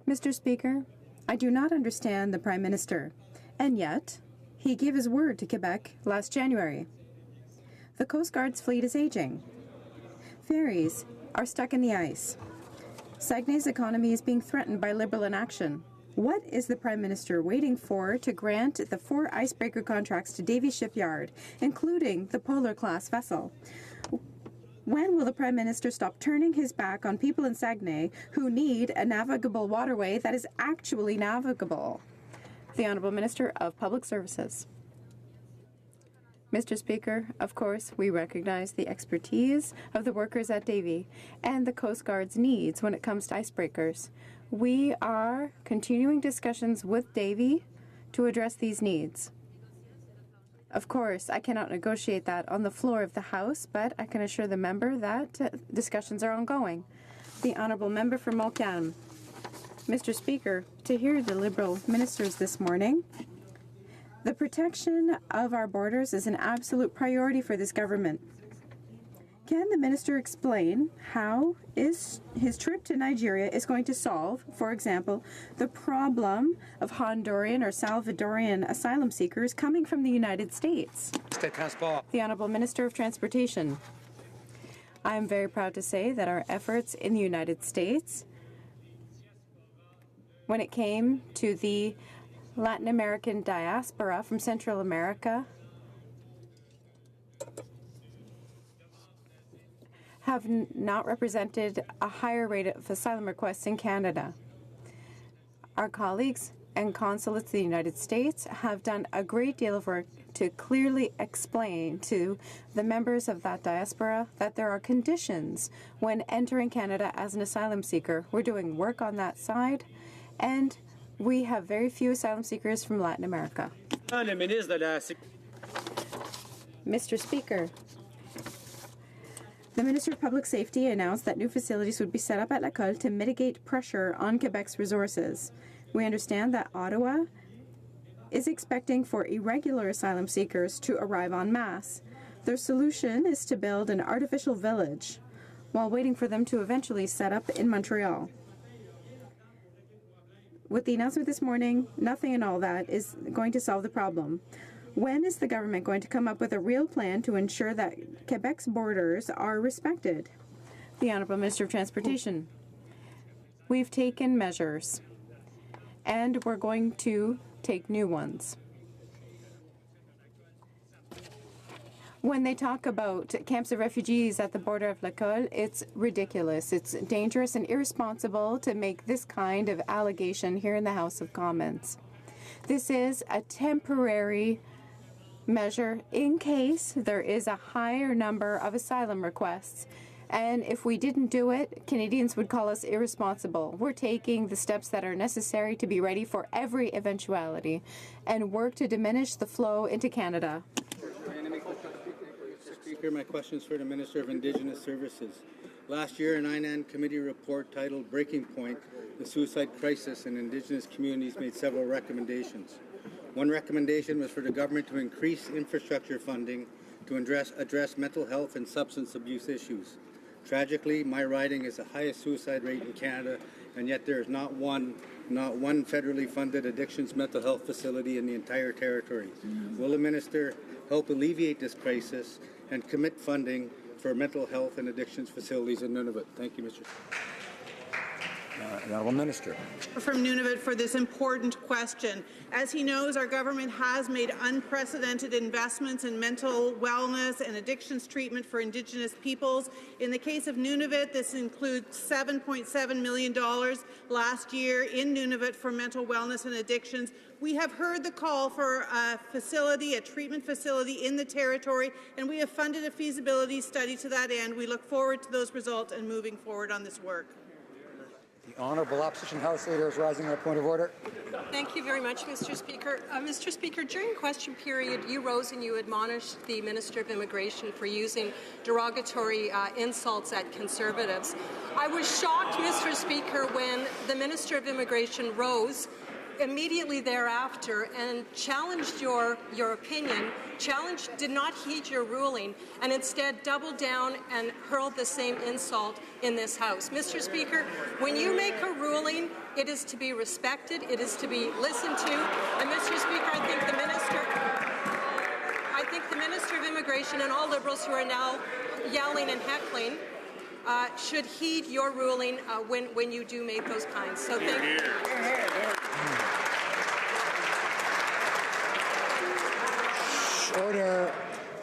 S2: Mr. Speaker, I do not understand the Prime Minister, and yet he gave his word to Quebec last January. The Coast Guard's fleet is aging. Ferries are stuck in the ice. Saguenay's economy is being threatened by Liberal inaction. What is the Prime Minister waiting for to grant the 4 icebreaker contracts to Davie Shipyard, including the Polar-class vessel? When will the Prime Minister stop turning his back on people in Saguenay who need a navigable waterway that is actually navigable? The Honourable Minister of Public Services. Mr. Speaker, of course, we recognize the expertise of the workers at Davie and the Coast Guard's needs when it comes to icebreakers. We are continuing discussions with Davie to address these needs. Of course, I cannot negotiate that on the floor of the House, but I can assure the member that discussions are ongoing. The Honourable Member for Montcalm. Mr. Speaker, to hear the Liberal ministers this morning, the protection of our borders is an absolute priority for this government. Can the minister explain how his trip to Nigeria is going to solve, for example, the problem of Honduran or Salvadorian asylum seekers coming from the United States? The Honourable Minister of Transportation. I am very proud to say that our efforts in the United States, when it came to the Latin American diaspora from Central America, have not represented a higher rate of asylum requests in Canada. Our colleagues and consulates in the United States have done a great deal of work to clearly explain to the members of that diaspora that there are conditions when entering Canada as an asylum seeker. We're doing work on that side, and we have very few asylum seekers from Latin America. Mr. Speaker, the Minister of Public Safety announced that new facilities would be set up at L'École to mitigate pressure on Quebec's resources. We understand that Ottawa is expecting for irregular asylum seekers to arrive en masse. Their solution is to build an artificial village while waiting for them to eventually set up in Montreal. With the announcement this morning, nothing in all that is going to solve the problem. When is the government going to come up with a real plan to ensure that Quebec's borders are respected? The Honourable Minister of Transportation. We've taken measures, and we're going to take new ones. When they talk about camps of refugees at the border of L'École, it's ridiculous. It's dangerous and irresponsible to make this kind of allegation here in the House of Commons. This is a temporary measure in case there is a higher number of asylum requests. And if we didn't do it, Canadians would call us irresponsible. We're taking the steps that are necessary to be ready for every eventuality and work to diminish the flow into Canada.
S6: Mr. Speaker, my question is for the Minister of Indigenous Services. Last year, an INAN committee report titled Breaking Point, the Suicide Crisis in Indigenous Communities made several recommendations. One recommendation was for the government to increase infrastructure funding to address mental health and substance abuse issues. Tragically, my riding is the highest suicide rate in Canada, and yet there is not one federally funded addictions mental health facility in the entire territory. Will the minister help alleviate this crisis and commit funding for mental health and addictions facilities in Nunavut? Thank you, Mr.
S3: The Honourable Minister.
S14: From Nunavut for this important question. As he knows, our government has made unprecedented investments in mental wellness and addictions treatment for Indigenous peoples. In the case of Nunavut, this includes $7.7 million last year in Nunavut for mental wellness and addictions. We have heard the call for a facility, a treatment facility in the territory, and we have funded a feasibility study to that end. We look forward to those results and moving forward on this work.
S10: The Honourable Opposition House Leader is rising on a point of order.
S17: Thank you very much, Mr. Speaker. Mr. Speaker, during question period, you rose and you admonished the Minister of Immigration for using derogatory insults at Conservatives. I was shocked, Mr. Speaker, when the Minister of Immigration rose immediately thereafter and challenged your opinion, did not heed your ruling, and instead doubled down and hurled the same insult in this House. Mr. Speaker, when you make a ruling, it is to be respected, it is to be listened to, and Mr. Speaker, I think the Minister of Immigration and all Liberals who are now yelling and heckling should heed your ruling when you do make those kinds. So thank you.
S10: Order.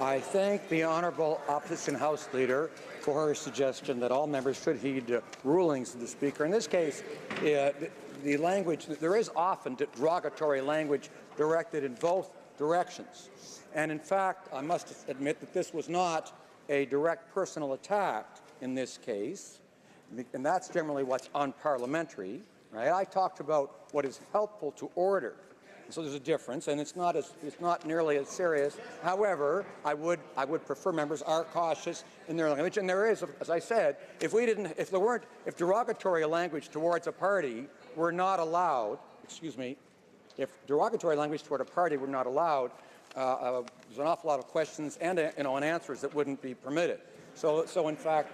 S10: I thank the Honourable Opposition House Leader for her suggestion that all members should heed rulings of the Speaker. In this case, the language, there is often derogatory language directed in both directions. And in fact, I must admit that this was not a direct personal attack in this case, and that's generally what's unparliamentary. Right? I talked about what is helpful to order. So there's a difference, and it's not nearly as serious. However, I would prefer members are cautious in their language, and there is, as I said, if derogatory language towards a party were not allowed, if derogatory language toward a party were not allowed, there's an awful lot of questions and answers that wouldn't be permitted. So in fact,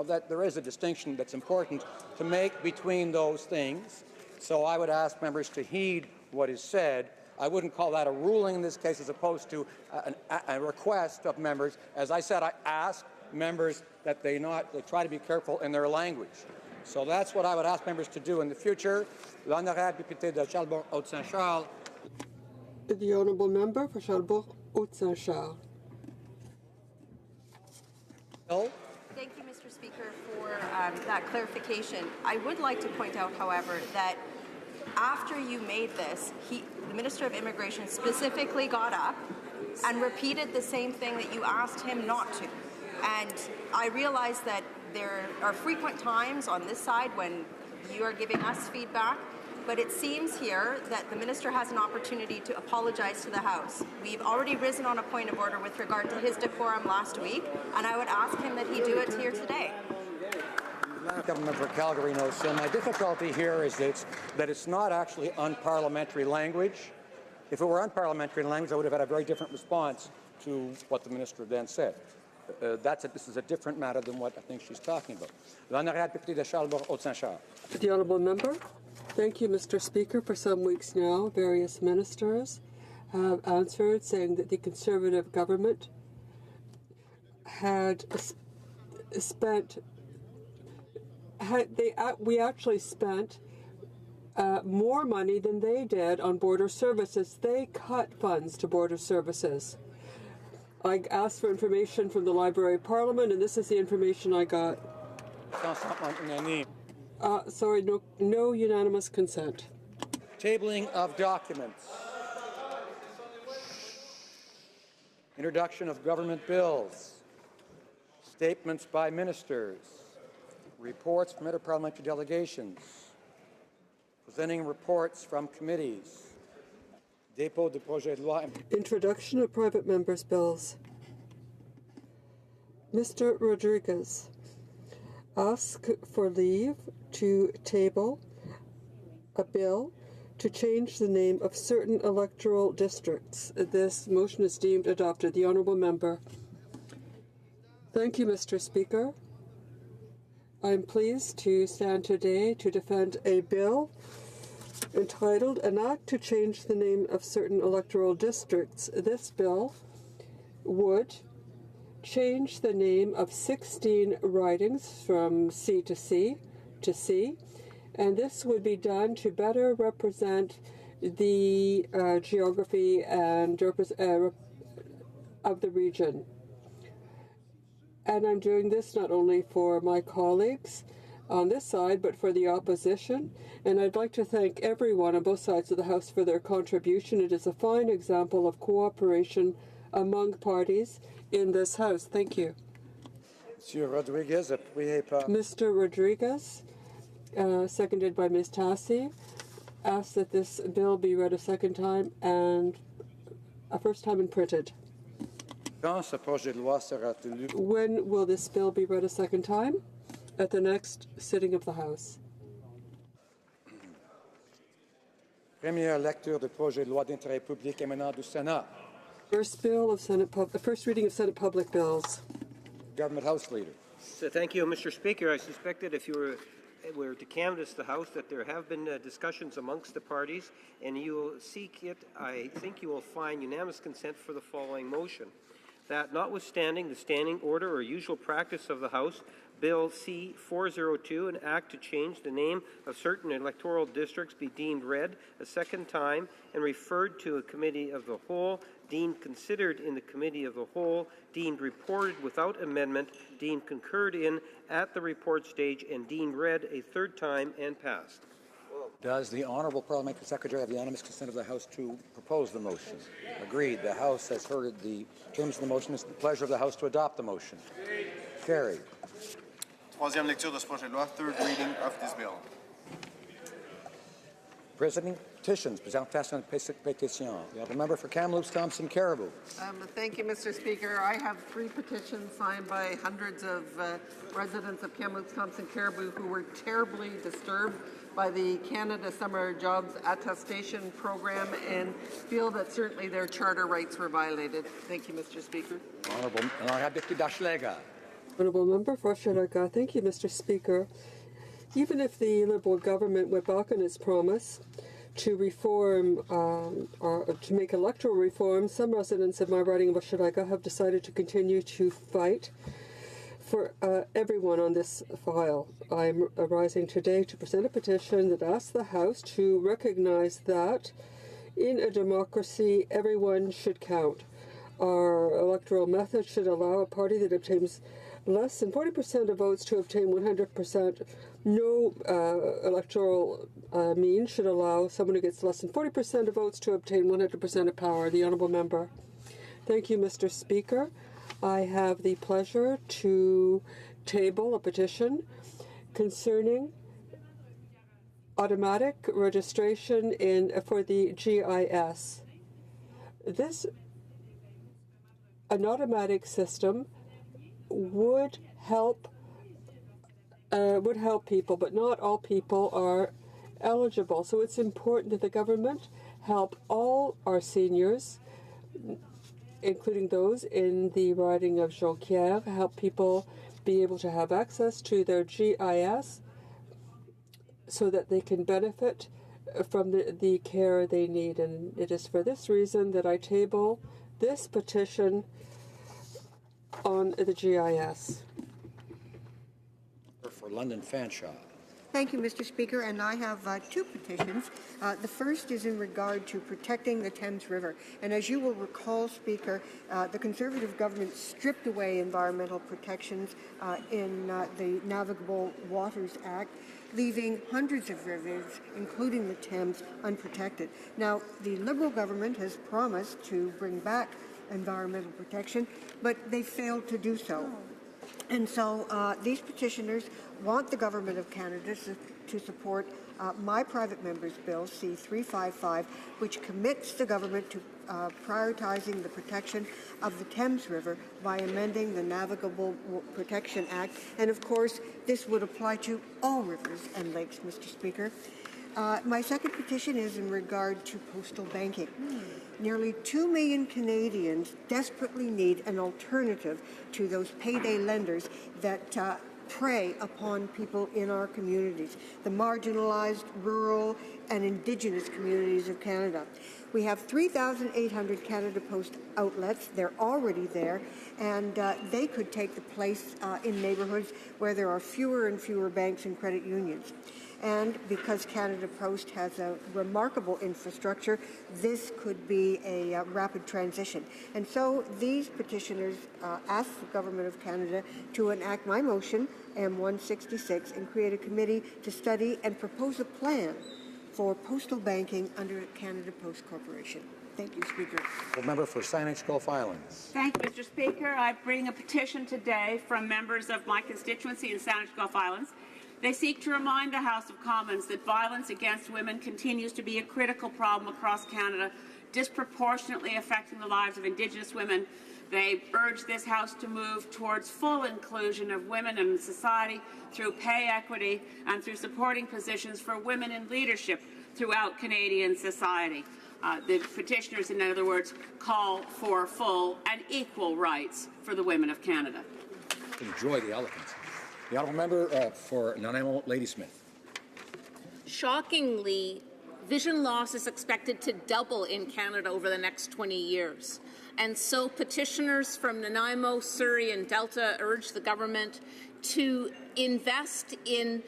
S10: that there is a distinction that's important to make between those things. So I would ask members to heed what is said. I wouldn't call that a ruling in this case as opposed to a request of members. As I said, I ask members that they try to be careful in their language. So that's what I would ask members to do in the future. L'honorable député de Charlebourg-Haute-Saint-Charles.
S5: The Honourable Member for Charlebourg-Haute-Saint-Charles.
S1: Thank you, Mr. Speaker, for that clarification. I would like to point out, however, that after you made this, the Minister of Immigration specifically got up and repeated the same thing that you asked him not to. And I realize that there are frequent times on this side when you are giving us feedback, but it seems here that the Minister has an opportunity to apologize to the House. We've already risen on a point of order with regard to his decorum last week, and I would ask him that he do it here today.
S10: Government for Calgary knows. So my difficulty here is that it's not actually unparliamentary language. If it were unparliamentary language, I would have had a very different response to what the Minister then said. This is a different matter than what I think she's talking about. L'honorable député de Charlebourg-Haute-Saint-Charles.
S5: The Honourable Member. Thank you, Mr. Speaker. For some weeks now, various ministers have answered saying that the Conservative government had we actually spent more money than they did on border services. They cut funds to border services. I asked for information from the Library of Parliament, and this is the information I got. Sorry, no unanimous consent.
S10: Tabling of documents. Introduction of government bills. Statements by ministers. Reports from interparliamentary delegations. Presenting reports from committees. Dépôt de projet de loi.
S5: Introduction of private members' bills. Mr. Rodriguez, ask for leave to table a bill
S4: to change the name of certain electoral districts. This motion is deemed adopted. The Honourable Member. Thank you, Mr. Speaker. I'm pleased to stand today to defend a bill entitled An Act to Change the Name of Certain Electoral Districts. This bill would change the name of 16 ridings from C to C, and this would be done to better represent the geography and of the region. And I'm doing this not only for my colleagues on this side, but for the opposition. And I'd like to thank everyone on both sides of the House for their contribution. It is a fine example of cooperation among parties in this House. Thank you. Mr. Rodriguez, seconded by Ms. Tassi, asks that this bill be read a second time and a first time and printed. When will this bill be read a second time? At the next sitting of the House.
S10: Première lecture du projet de loi d'intérêt public émanant du Sénat.
S4: First reading of Senate public bills.
S10: Government House Leader.
S18: So thank you, Mr. Speaker. I suspect that if you were to canvass the House, that there have been discussions amongst the parties, and you will seek it. I think you will find unanimous consent for the following motion. That notwithstanding the standing order or usual practice of the House, Bill C-402, an act to change the name of certain electoral districts, be deemed read a second time and referred to a committee of the whole, deemed considered in the committee of the whole, deemed reported without amendment, deemed concurred in at the report stage, and deemed read a third time and passed.
S10: Does the Honourable Parliamentary Secretary have the unanimous consent of the House to propose the motion? Agreed. The House has heard the terms of the motion. It's the pleasure of the House to adopt the motion. Carried.
S20: Troisième lecture de ce projet de loi, third reading of this bill.
S10: Presenting petitions, présentation de pétition. The member for Kamloops, Thompson, Caribou.
S5: Thank you, Mr. Speaker. I have 3 petitions signed by hundreds of residents of Kamloops, Thompson, Caribou who were terribly disturbed by the Canada Summer Jobs Attestation Program and feel that certainly their charter rights were violated. Thank you, Mr. Speaker.
S4: Honourable Member for Hochelaga. Thank you, Mr. Speaker. Even if the Liberal government went back on its promise to reform or to make electoral reform, some residents of my riding of Hochelaga have decided to continue to fight for everyone on this file. I'm rising today to present a petition that asks the House to recognize that in a democracy, everyone should count. Our electoral method should allow a party that obtains less than 40% of votes to obtain 100%. No electoral means should allow someone who gets less than 40% of votes to obtain 100% of power. The Honourable Member. Thank you, Mr. Speaker. I have the pleasure to table a petition concerning automatic registration for the GIS. An automatic system would help people, but not all people are eligible. So it's important that the government help all our seniors, including those in the riding of Jonquière, help people be able to have access to their GIS so that they can benefit from the care they need. And it is for this reason that I table this petition on the GIS.
S10: For London Fanshawe.
S23: Thank you, Mr. Speaker, and I have 2 petitions. The first is in regard to protecting the Thames River. And as you will recall, Speaker, the Conservative government stripped away environmental protections in the Navigable Waters Act, leaving hundreds of rivers, including the Thames, unprotected. Now, the Liberal government has promised to bring back environmental protection, but they failed to do so. And so these petitioners want the Government of Canada to support my private member's bill, C-355, which commits the government to prioritizing the protection of the Thames River by amending the Navigable Protection Act. And of course, this would apply to all rivers and lakes, Mr. Speaker. My second petition is in regard to postal banking. Nearly 2 million Canadians desperately need an alternative to those payday lenders that prey upon people in our communities, the marginalized, rural, and Indigenous communities of Canada. We have 3,800 Canada Post outlets. They're already there, and they could take the place in neighborhoods where there are fewer and fewer banks and credit unions. And because Canada Post has a remarkable infrastructure, this could be a rapid transition. And so these petitioners ask the Government of Canada to enact my motion, M166, and create a committee to study and propose a plan for postal banking under Canada Post Corporation. Thank you, Speaker.
S3: The member for Saanich Gulf Islands.
S8: Thank you, Mr. Speaker. I bring a petition today from members of my constituency in Saanich Gulf Islands. They seek to remind the House of Commons that violence against women continues to be a critical problem across Canada, disproportionately affecting the lives of Indigenous women. They urge this House to move towards full inclusion of women in society through pay equity and through supporting positions for women in leadership throughout Canadian society. The petitioners, in other words, call for full and equal rights for the women of Canada.
S3: Enjoy the elephants. The honourable member for Nanaimo, Ladysmith.
S11: Shockingly, vision loss is expected to double in Canada over the next 20 years. And so petitioners from Nanaimo, Surrey and Delta urge the government to invest in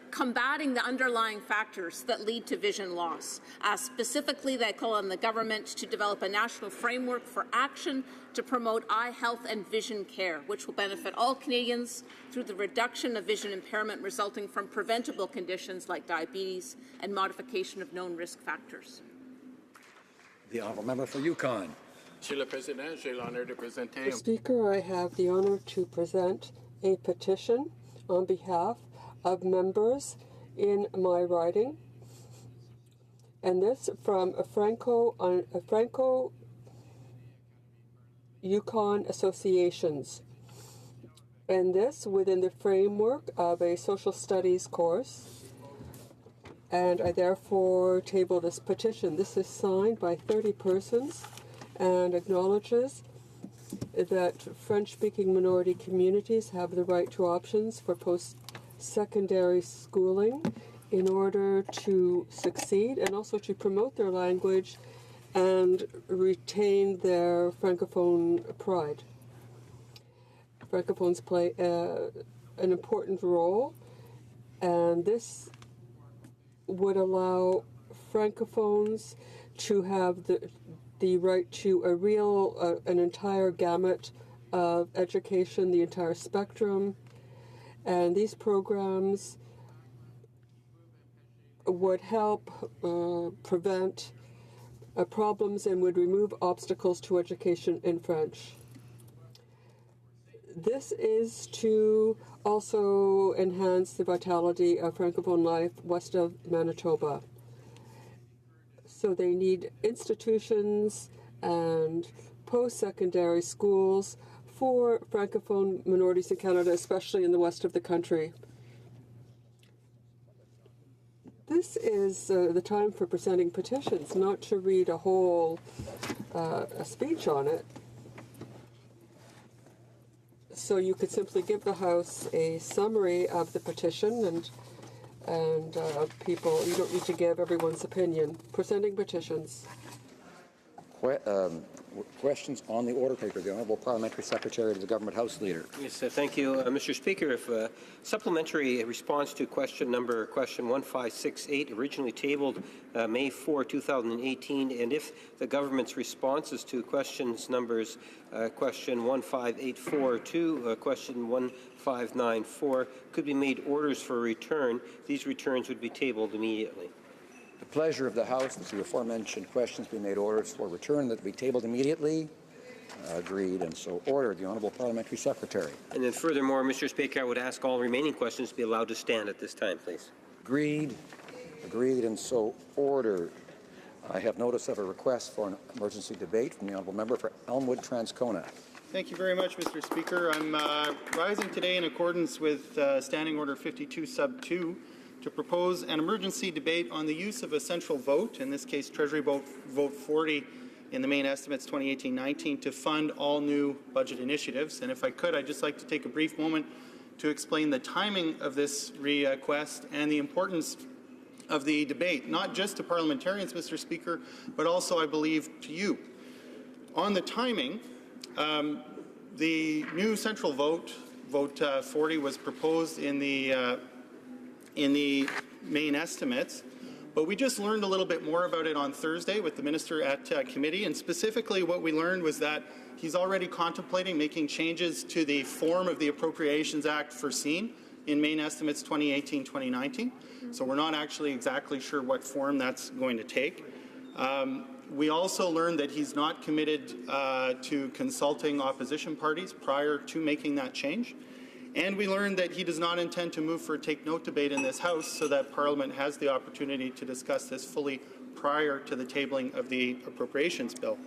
S11: combating the underlying factors that lead to vision loss. Specifically, they call on the government to develop a national framework for action to promote eye health and vision care, which will benefit all Canadians through the reduction of vision impairment resulting from preventable conditions like diabetes and modification of known risk factors.
S3: The honourable member for Yukon.
S19: Monsieur le Président, j'ai l'honneur de présenter.
S4: Mr. Speaker, I have the honor to present a petition on behalf of members in my riding, and this from a Franco Yukon associations, and this within the framework of a social studies course, and I therefore table this petition. This is signed by 30 persons and acknowledges that French-speaking minority communities have the right to options for post-secondary schooling in order to succeed and also to promote their language and retain their Francophone pride. Francophones play an important role, and this would allow Francophones to have the right to an entire gamut of education, the entire spectrum, and these programs would help prevent problems and would remove obstacles to education in French. This is to also enhance the vitality of Francophone life west of Manitoba. So they need institutions and post-secondary schools for Francophone minorities in Canada, especially in the west of the country. This is the time for presenting petitions, not to read a whole a speech on it. So you could simply give the House a summary of the petition, and people, you don't need to give everyone's opinion. Presenting petitions.
S3: Questions on the order paper. The Honourable Parliamentary Secretary to the Government House Leader.
S18: Yes, thank you, Mr. Speaker. If supplementary response to question 1568, originally tabled May 4, 2018, and if the government's responses to questions numbers question 1584 to question 1594 could be made orders for return, these returns would be tabled immediately.
S3: The pleasure of the House to see aforementioned questions be made orders for return that be tabled immediately. Agreed, and so ordered. The Honourable Parliamentary Secretary.
S18: And then furthermore, Mr. Speaker, I would ask all remaining questions to be allowed to stand at this time, please.
S3: Agreed. Agreed, and so ordered. I have notice of a request for an emergency debate from the Honourable Member for Elmwood Transcona.
S21: Thank you very much, Mr. Speaker. I'm rising today in accordance with Standing Order 52 Sub 2,
S12: to propose an emergency debate on the use of a central vote, in this case Treasury Vote 40 in the main estimates 2018-19, to fund all new budget initiatives. And if I could, I'd just like to take a brief moment to explain the timing of this request and the importance of the debate, not just to parliamentarians, Mr. Speaker, but also, I believe, to you. On the timing, the new central vote, Vote 40, was proposed in the main estimates, but we just learned a little bit more about it on Thursday with the minister at committee, and specifically what we learned was that he's already contemplating making changes to the form of the Appropriations Act foreseen in main estimates 2018-2019. So we're not actually exactly sure what form that's going to take. We also learned that he's not committed to consulting opposition parties prior to making that change. And we learned that he does not intend to move for a take-note debate in this House so that Parliament has the opportunity to discuss this fully prior to the tabling of the appropriations bill.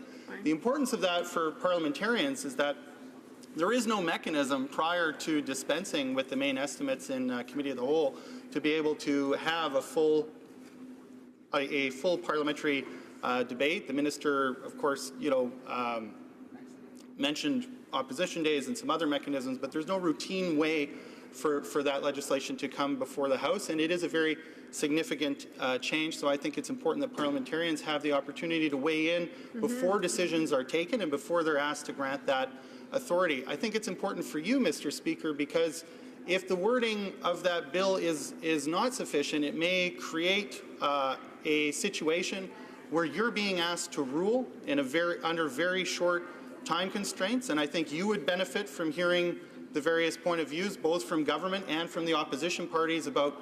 S12: The importance of that for parliamentarians is that there is no mechanism prior to dispensing with the main estimates in Committee of the Whole to be able to have a full parliamentary debate. The minister, of course, mentioned opposition days and some other mechanisms, but there's no routine way for that legislation to come before the House, and it is a very significant change. So I think it's important that parliamentarians have the opportunity to weigh in before decisions are taken and before they're asked to grant that authority. I think it's important for you, Mr. Speaker, because if the wording of that bill is not sufficient, it may create a situation where you're being asked to rule in under very short time constraints, and I think you would benefit from hearing the various point of views, both from government and from the opposition parties, about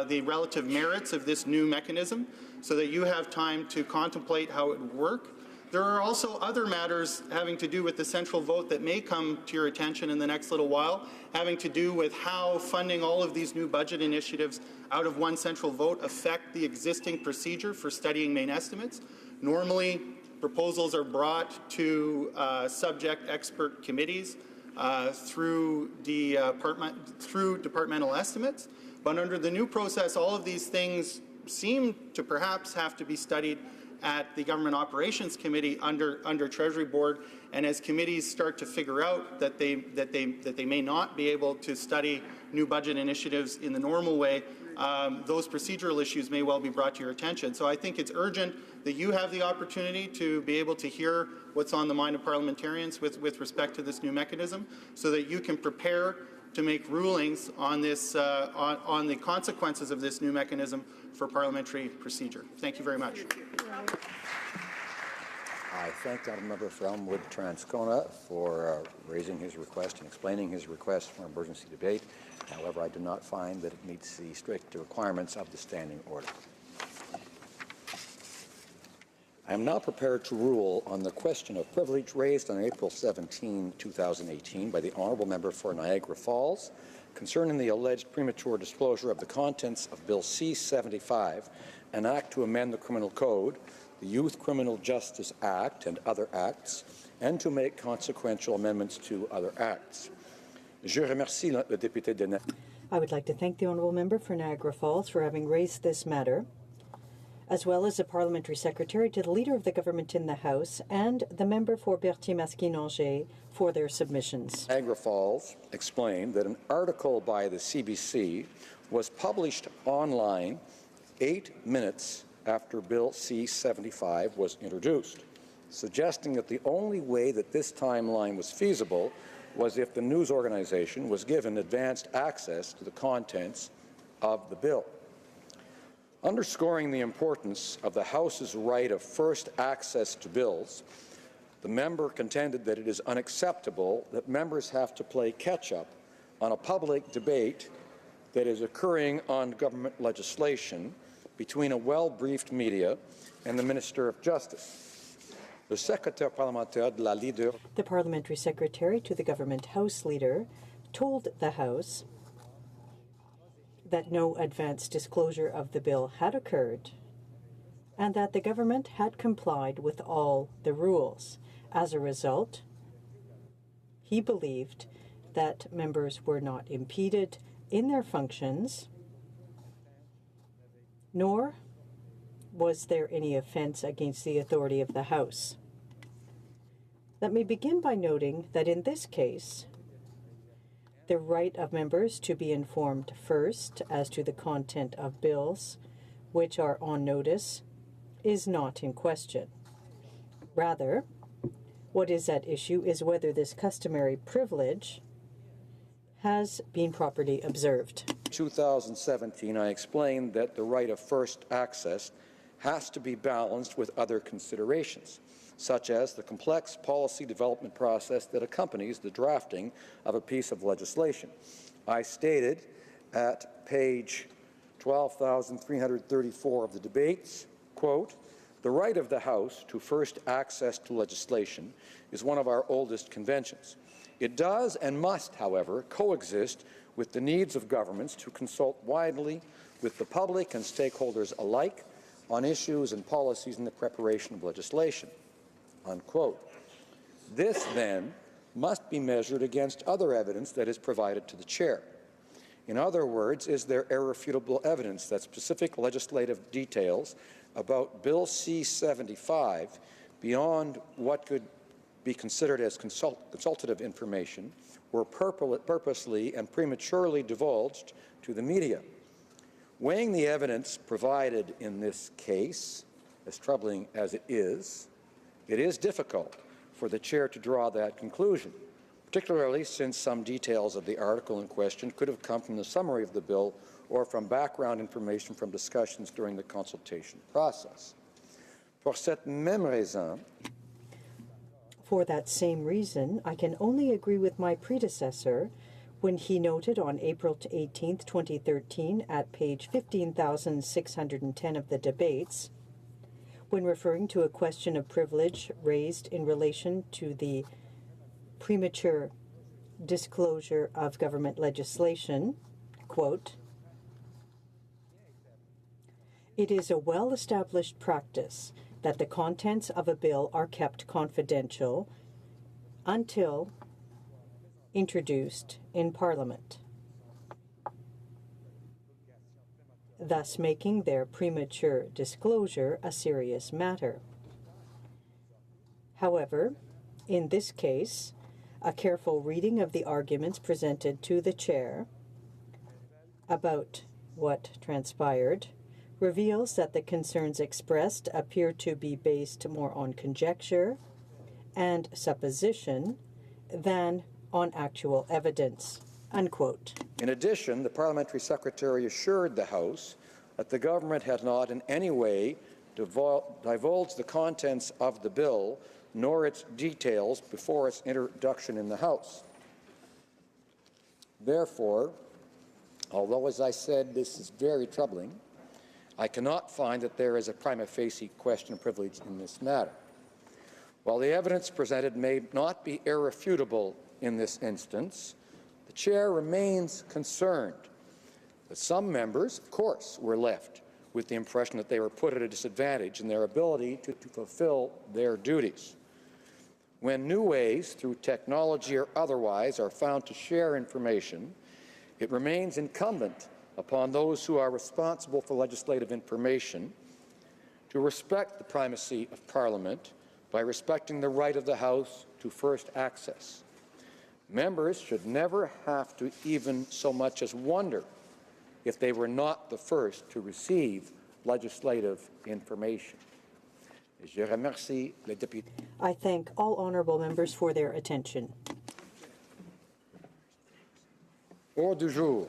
S12: the relative merits of this new mechanism, so that you have time to contemplate how it would work. There are also other matters having to do with the central vote that may come to your attention in the next little while, having to do with how funding all of these new budget initiatives out of one central vote affect the existing procedure for studying main estimates. Normally, proposals are brought to subject expert committees through departmental estimates, but under the new process, all of these things seem to perhaps have to be studied at the Government Operations Committee under Treasury Board, and as committees start to figure out that they may not be able to study new budget initiatives in the normal way, those procedural issues may well be brought to your attention. So I think it's urgent that you have the opportunity to be able to hear what's on the mind of parliamentarians with respect to this new mechanism, so that you can prepare to make rulings on this on the consequences of this new mechanism for parliamentary procedure. Thank you very much.
S3: I thank the member for Elmwood Transcona for raising his request and explaining his request for an emergency debate. However, I do not find that it meets the strict requirements of the standing order. I am now prepared to rule on the question of privilege raised on April 17, 2018 by the Honourable Member for Niagara Falls concerning the alleged premature disclosure of the contents of Bill C-75, an act to amend the Criminal Code, the Youth Criminal Justice Act and other acts, and to make consequential amendments to other acts. Je remercie le député de
S13: I would like to thank the Honourable Member for Niagara Falls for having raised this matter, as well as the Parliamentary Secretary to the Leader of the Government in the House and the Member for Berthier-Masquinongé for their submissions.
S3: Niagara Falls explained that an article by the CBC was published online 8 minutes after Bill C-75 was introduced, suggesting that the only way that this timeline was feasible was if the news organization was given advanced access to the contents of the bill. Underscoring the importance of the House's right of first access to bills, the member contended that it is unacceptable that members have to play catch-up on a public debate that is occurring on government legislation between a well-briefed media and the Minister of Justice. The Secrétaire parlementaire de la Leader.
S13: The Parliamentary Secretary to the Government House Leader told the House that no advance disclosure of the bill had occurred and that the government had complied with all the rules. As a result, he believed that members were not impeded in their functions nor was there any offense against the authority of the House. Let me begin by noting that in this case, the right of members to be informed first as to the content of bills which are on notice is not in question. Rather, what is at issue is whether this customary privilege has been properly observed.
S3: 2017, I explained that the right of first access has to be balanced with other considerations, such as the complex policy development process that accompanies the drafting of a piece of legislation. I stated at page 12,334 of the debates, quote, "The right of the House to first access to legislation is one of our oldest conventions. It does and must, however, coexist with the needs of governments to consult widely with the public and stakeholders alike on issues and policies in the preparation of legislation." Unquote. This, then, must be measured against other evidence that is provided to the Chair. In other words, is there irrefutable evidence that specific legislative details about Bill C-75, beyond what could be considered as consultative information, were purposely and prematurely divulged to the media? Weighing the evidence provided in this case, as troubling as it is difficult for the Chair to draw that conclusion, particularly since some details of the article in question could have come from the summary of the bill or from background information from discussions during the consultation process. Pour cette même raison,
S13: for that same reason, I can only agree with my predecessor when he noted on April 18, 2013, at page 15,610 of the debates, when referring to a question of privilege raised in relation to the premature disclosure of government legislation, quote, "It is a well-established practice that the contents of a bill are kept confidential until introduced in Parliament, thus making their premature disclosure a serious matter. However, in this case, a careful reading of the arguments presented to the Chair about what transpired reveals that the concerns expressed appear to be based more on conjecture and supposition than on actual evidence." Unquote.
S3: In addition, the Parliamentary Secretary assured the House that the government had not in any way divulged the contents of the bill nor its details before its introduction in the House. Therefore, although, as I said, this is very troubling, I cannot find that there is a prima facie question of privilege in this matter. While the evidence presented may not be irrefutable in this instance, the Chair remains concerned that some members, of course, were left with the impression that they were put at a disadvantage in their ability to fulfill their duties. When new ways, through technology or otherwise, are found to share information, it remains incumbent upon those who are responsible for legislative information to respect the primacy of Parliament by respecting the right of the House to first access. Members should never have to even so much as wonder if they were not the first to receive legislative information. Je remercie les députés.
S13: I thank all honourable members for their attention.
S3: Ordre du jour.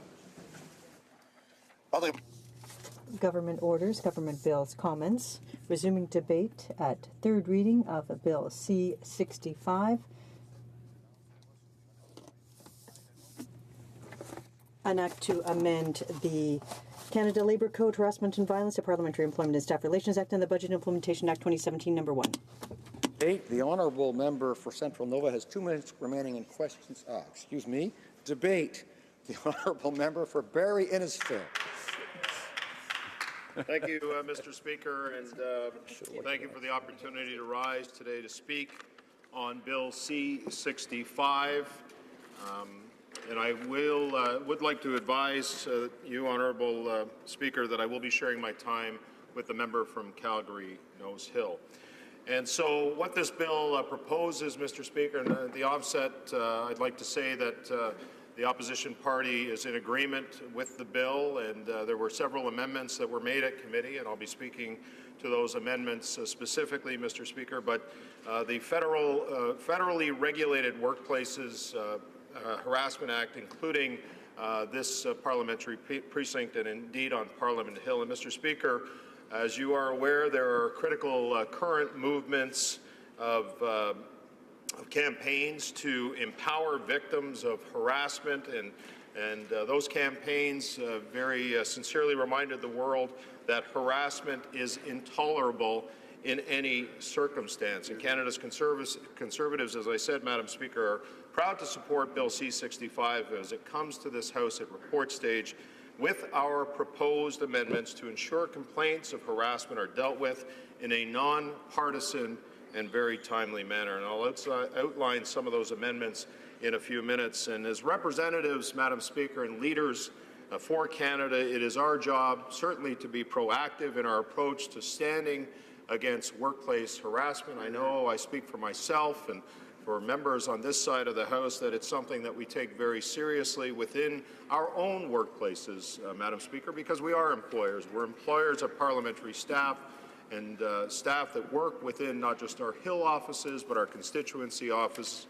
S13: Government orders, government bills, comments. Resuming debate at third reading of Bill C-65. An act to amend the Canada Labour Code, Harassment and Violence to Parliamentary Employment and Staff Relations Act and the Budget Implementation Act 2017, number 1.
S3: The honourable member for Central Nova has 2 minutes remaining in questions. Debate. The honourable member for Barrie Innisfil.
S9: Thank you, Mr. Speaker, and thank you for the opportunity to rise today to speak on Bill C-65. And I would like to advise you, Honourable Speaker, that I will be sharing my time with the member from Calgary, Nose Hill. And so what this bill proposes, Mr. Speaker, and at the offset, I'd like to say that the opposition party is in agreement with the bill, and there were several amendments that were made at committee, and I'll be speaking to those amendments specifically, Mr. Speaker. But the federally regulated workplaces Harassment Act, including this parliamentary precinct and indeed on Parliament Hill. And Mr. Speaker, as you are aware, there are critical current movements of campaigns to empower victims of harassment, and those campaigns very sincerely reminded the world that harassment is intolerable in any circumstance. And Canada's Conservatives, as I said, Madam Speaker, are proud to support Bill C-65 as it comes to this House at report stage, with our proposed amendments to ensure complaints of harassment are dealt with in a non-partisan and very timely manner. And I'll outline some of those amendments in a few minutes. And as representatives, Madam Speaker, and leaders for Canada, it is our job certainly to be proactive in our approach to standing against workplace harassment. I know I speak for myself and for members on this side of the House that it's something that we take very seriously within our own workplaces, Madam Speaker, because we are employers. We're employers of parliamentary staff and staff that work within not just our Hill offices, but our constituency offices.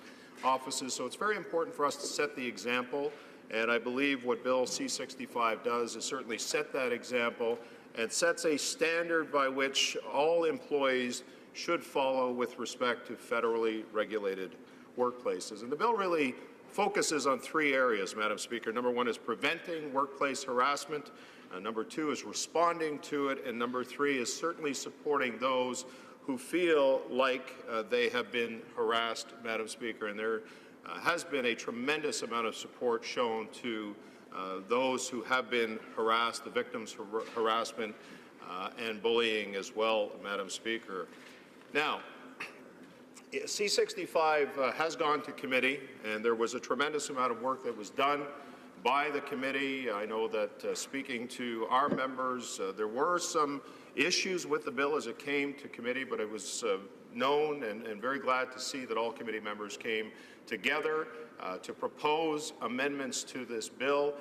S9: So it's very important for us to set the example, and I believe what Bill C-65 does is certainly set that example and sets a standard by which all employees should follow with respect to federally regulated workplaces. And the bill really focuses on three areas, Madam Speaker. Number one is preventing workplace harassment. Number two is responding to it. And number three is certainly supporting those who feel like they have been harassed, Madam Speaker. And there has been a tremendous amount of support shown to those who have been harassed, the victims of harassment and bullying as well, Madam Speaker. Now, C-65 has gone to committee, and there was a tremendous amount of work that was done by the committee. I know that speaking to our members, there were some issues with the bill as it came to committee, but it was known and very glad to see that all committee members came together to propose amendments to this bill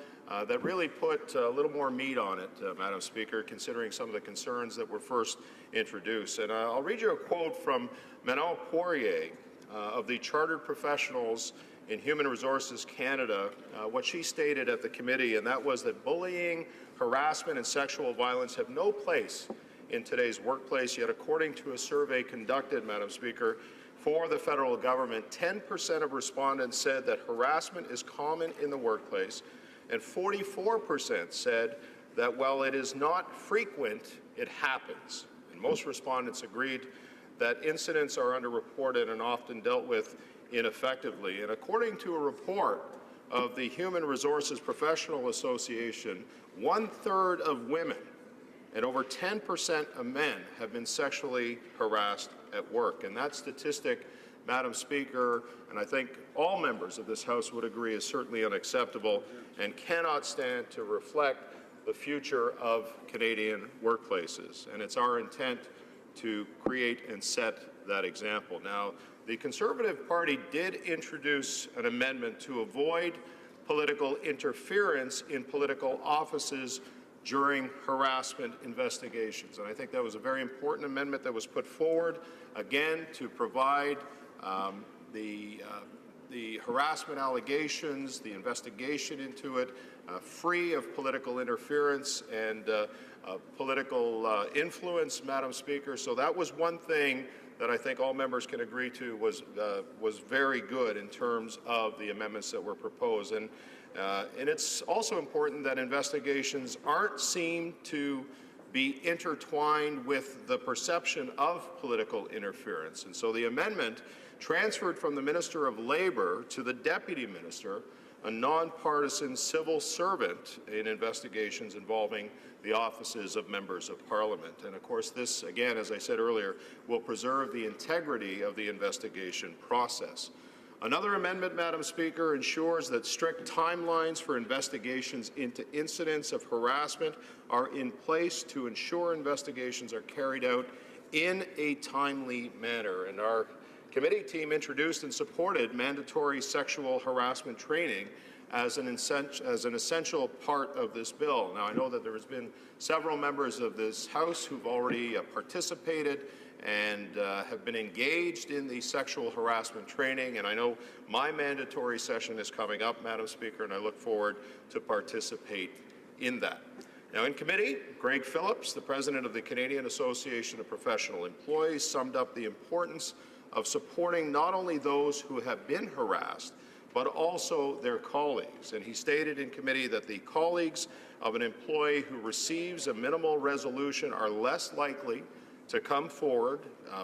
S9: that really put a little more meat on it, Madam Speaker, considering some of the concerns that were first introduced. And I'll read you a quote from Manon Poirier of the Chartered Professionals in Human Resources Canada, what she stated at the committee, and that was that bullying, harassment, and sexual violence have no place in today's workplace. Yet, according to a survey conducted, Madam Speaker, for the federal government, 10% of respondents said that harassment is common in the workplace, and 44% said that while it is not frequent, it happens. And most respondents agreed that incidents are underreported and often dealt with ineffectively. And according to a report of the Human Resources Professional Association, 1/3 of women and over 10% of men have been sexually harassed at work. And that statistic, Madam Speaker, and I think all members of this House would agree, is certainly unacceptable and cannot stand to reflect the future of Canadian workplaces. And it's our intent to create and set that example. Now, the Conservative Party did introduce an amendment to avoid political interference in political offices during harassment investigations. And I think that was a very important amendment that was put forward, again, to provide the harassment allegations, the investigation into it, free of political interference and political influence, Madam Speaker. So that was one thing that I think all members can agree to was very good in terms of the amendments that were proposed. And it's also important that investigations aren't seen to be intertwined with the perception of political interference. And so the amendment transferred from the Minister of Labour to the Deputy Minister, a nonpartisan civil servant in investigations involving the offices of members of Parliament. And of course this, again, as I said earlier, will preserve the integrity of the investigation process. Another amendment, Madam Speaker, ensures that strict timelines for investigations into incidents of harassment are in place to ensure investigations are carried out in a timely manner. And our committee team introduced and supported mandatory sexual harassment training as an essential part of this bill. Now, I know that there has been several members of this House who've already participated and have been engaged in the sexual harassment training, and I know my mandatory session is coming up, Madam Speaker, and I look forward to participate in that. Now, in committee, Greg Phillips, the President of the Canadian Association of Professional Employees, summed up the importance of supporting not only those who have been harassed, but also their colleagues. And he stated in committee that the colleagues of an employee who receives a minimal resolution are less likely to come forward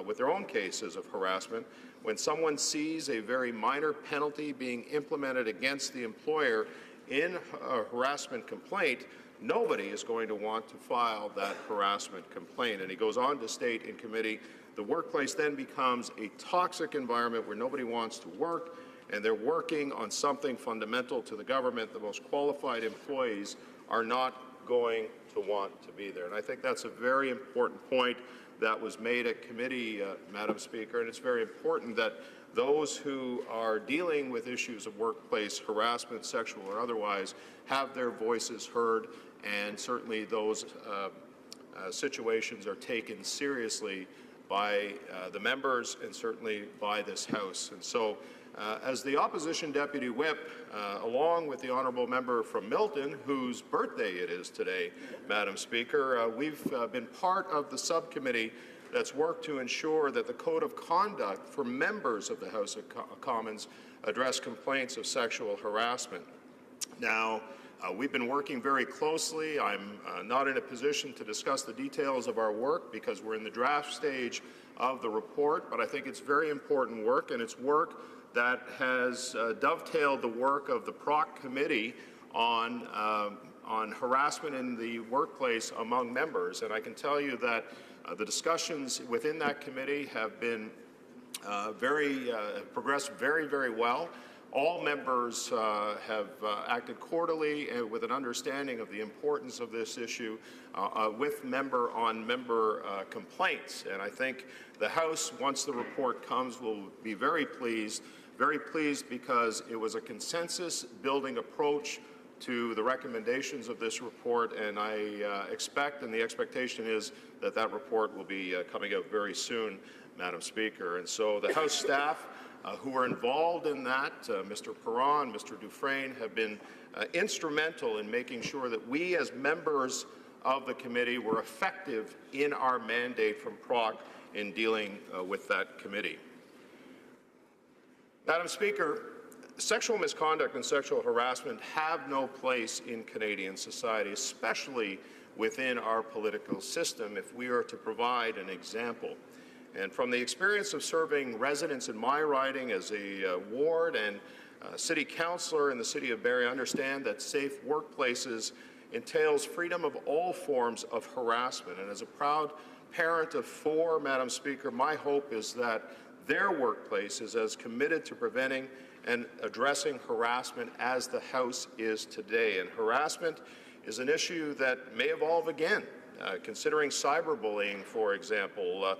S9: with their own cases of harassment when someone sees a very minor penalty being implemented against the employer in a harassment complaint. Nobody is going to want to file that harassment complaint. And he goes on to state in committee, the workplace then becomes a toxic environment where nobody wants to work, and they're working on something fundamental to the government. The most qualified employees are not going to want to be there. And I think that's a very important point that was made at committee, Madam Speaker, and it's very important that those who are dealing with issues of workplace harassment, sexual or otherwise, have their voices heard, and certainly those situations are taken seriously by the members and certainly by this House. And so, as the Opposition Deputy Whip, along with the Honourable Member from Milton, whose birthday it is today, Madam Speaker, we've been part of the subcommittee that's worked to ensure that the Code of Conduct for members of the House of Commons address complaints of sexual harassment. Now, we've been working very closely. I'm not in a position to discuss the details of our work because we're in the draft stage of the report, but I think it's very important work, and it's work that has dovetailed the work of the PROC committee on harassment in the workplace among members. And I can tell you that the discussions within that committee have been progressed very, very well. All members have acted cordially and with an understanding of the importance of this issue with member-on-member complaints. And I think the House, once the report comes, will be very pleased because it was a consensus-building approach to the recommendations of this report, and I expect, and the expectation is, that that report will be coming out very soon, Madam Speaker. And so the House staff who are involved in that, Mr. Perron, Mr. Dufresne, have been instrumental in making sure that we as members of the committee were effective in our mandate from PROC in dealing with that committee. Madam Speaker, sexual misconduct and sexual harassment have no place in Canadian society, especially within our political system, if we are to provide an example. And from the experience of serving residents in my riding as a ward and city councillor in the city of Barrie, I understand that safe workplaces entails freedom of all forms of harassment. And as a proud parent of 4, Madam Speaker, my hope is that their workplace is as committed to preventing and addressing harassment as the House is today. And harassment is an issue that may evolve again, considering cyberbullying, for example,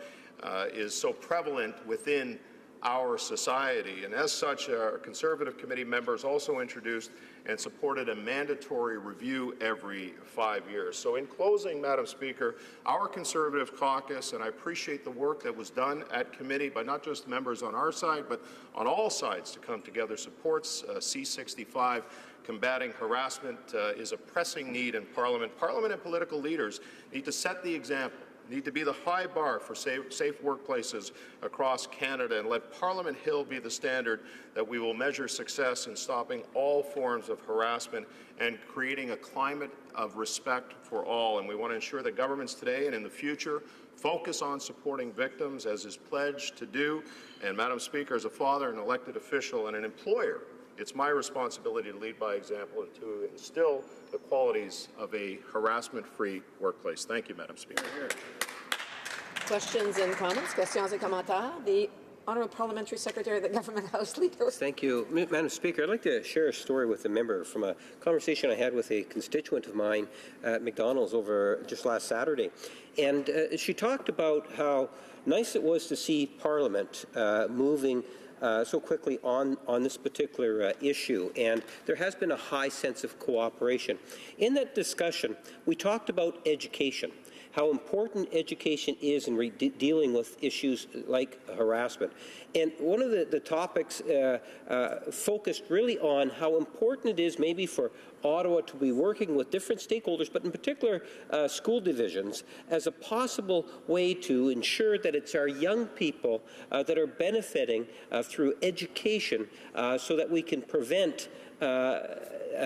S9: is so prevalent within our society. And as such, our Conservative Committee members also introduced and supported a mandatory review every 5 years. So in closing, Madam Speaker, our Conservative caucus, and I appreciate the work that was done at committee by not just members on our side, but on all sides to come together, supports C-65. Combating harassment is a pressing need in Parliament. Parliament and political leaders need to set the example, need to be the high bar for safe workplaces across Canada, and let Parliament Hill be the standard that we will measure success in stopping all forms of harassment and creating a climate of respect for all. And we want to ensure that governments today and in the future focus on supporting victims, as is pledged to do. And Madam Speaker, as a father, an elected official, and an employer, it's my responsibility to lead by example and to instill the qualities of a harassment-free workplace. Thank you, Madam Speaker.
S16: Questions and comments? Questions et commentaires? The Honourable Parliamentary Secretary of the Government House Leader.
S18: Thank you. Madam Speaker, I'd like to share a story with the member from a conversation I had with a constituent of mine at McDonald's over just last Saturday. And she talked about how nice it was to see Parliament moving so quickly on this particular issue, and there has been a high sense of cooperation. In that discussion, we talked about education, how important education is in dealing with issues like harassment. And one of the topics focused really on how important it is maybe for Ottawa to be working with different stakeholders, but in particular school divisions, as a possible way to ensure that it's our young people that are benefiting through education so that we can prevent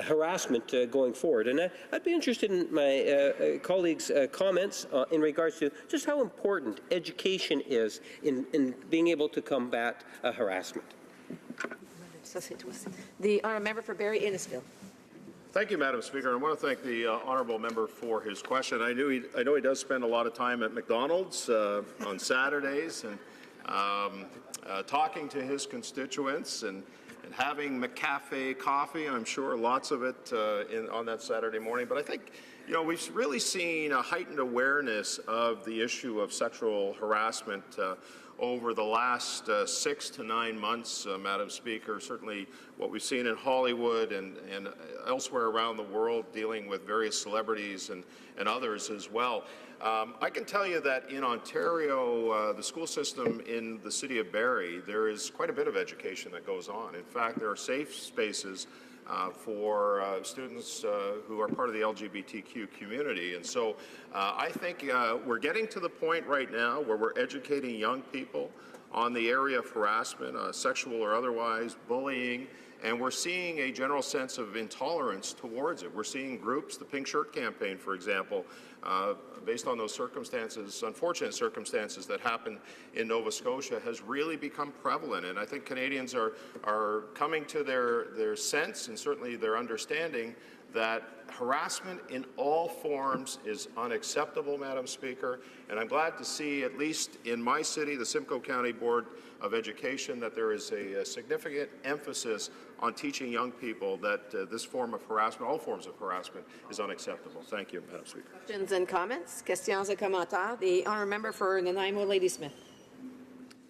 S18: harassment going forward. And I'd be interested in my colleagues' comments in regards to just how important education is in being able to combat harassment.
S16: The Honourable Member for Barrie Innisfil.
S9: Thank you, Madam Speaker. I want to thank the honourable member for his question. I know he does spend a lot of time at McDonald's on Saturdays and talking to his constituents and having McCafe coffee. I'm sure lots of it on that Saturday morning. But I think, we've really seen a heightened awareness of the issue of sexual harassment over the last 6 to 9 months, Madam Speaker. Certainly what we've seen in Hollywood and elsewhere around the world, dealing with various celebrities and others as well. I can tell you that in Ontario, the school system in the city of Barrie, there is quite a bit of education that goes on. In fact, there are safe spaces for students who are part of the LGBTQ community. And so I think we're getting to the point right now where we're educating young people on the area of harassment, sexual or otherwise, bullying, and we're seeing a general sense of intolerance towards it. We're seeing groups, the Pink Shirt Campaign, for example, based on those circumstances, unfortunate circumstances that happened in Nova Scotia, has really become prevalent. And I think Canadians are coming to their sense and certainly their understanding that harassment in all forms is unacceptable, Madam Speaker. And I'm glad to see, at least in my city, the Simcoe County Board of Education, that there is a significant emphasis on teaching young people that this form of harassment, all forms of harassment, is unacceptable. Thank you, Madam Speaker.
S16: Questions and comments? Questions et commentaires. The Honourable Member for Nanaimo, Ladysmith.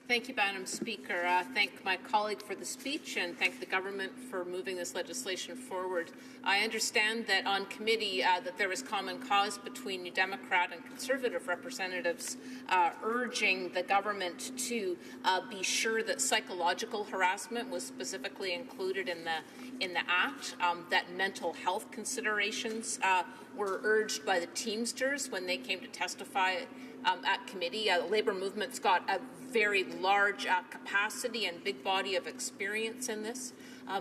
S11: Thank you, Madam Speaker. Thank my colleague for the speech and thank the government for moving this legislation forward. I understand that on committee that there was common cause between New Democrat and Conservative representatives urging the government to be sure that psychological harassment was specifically included in the Act, that mental health considerations were urged by the Teamsters when they came to testify at committee. The Labour movement's got a very large capacity and big body of experience in this.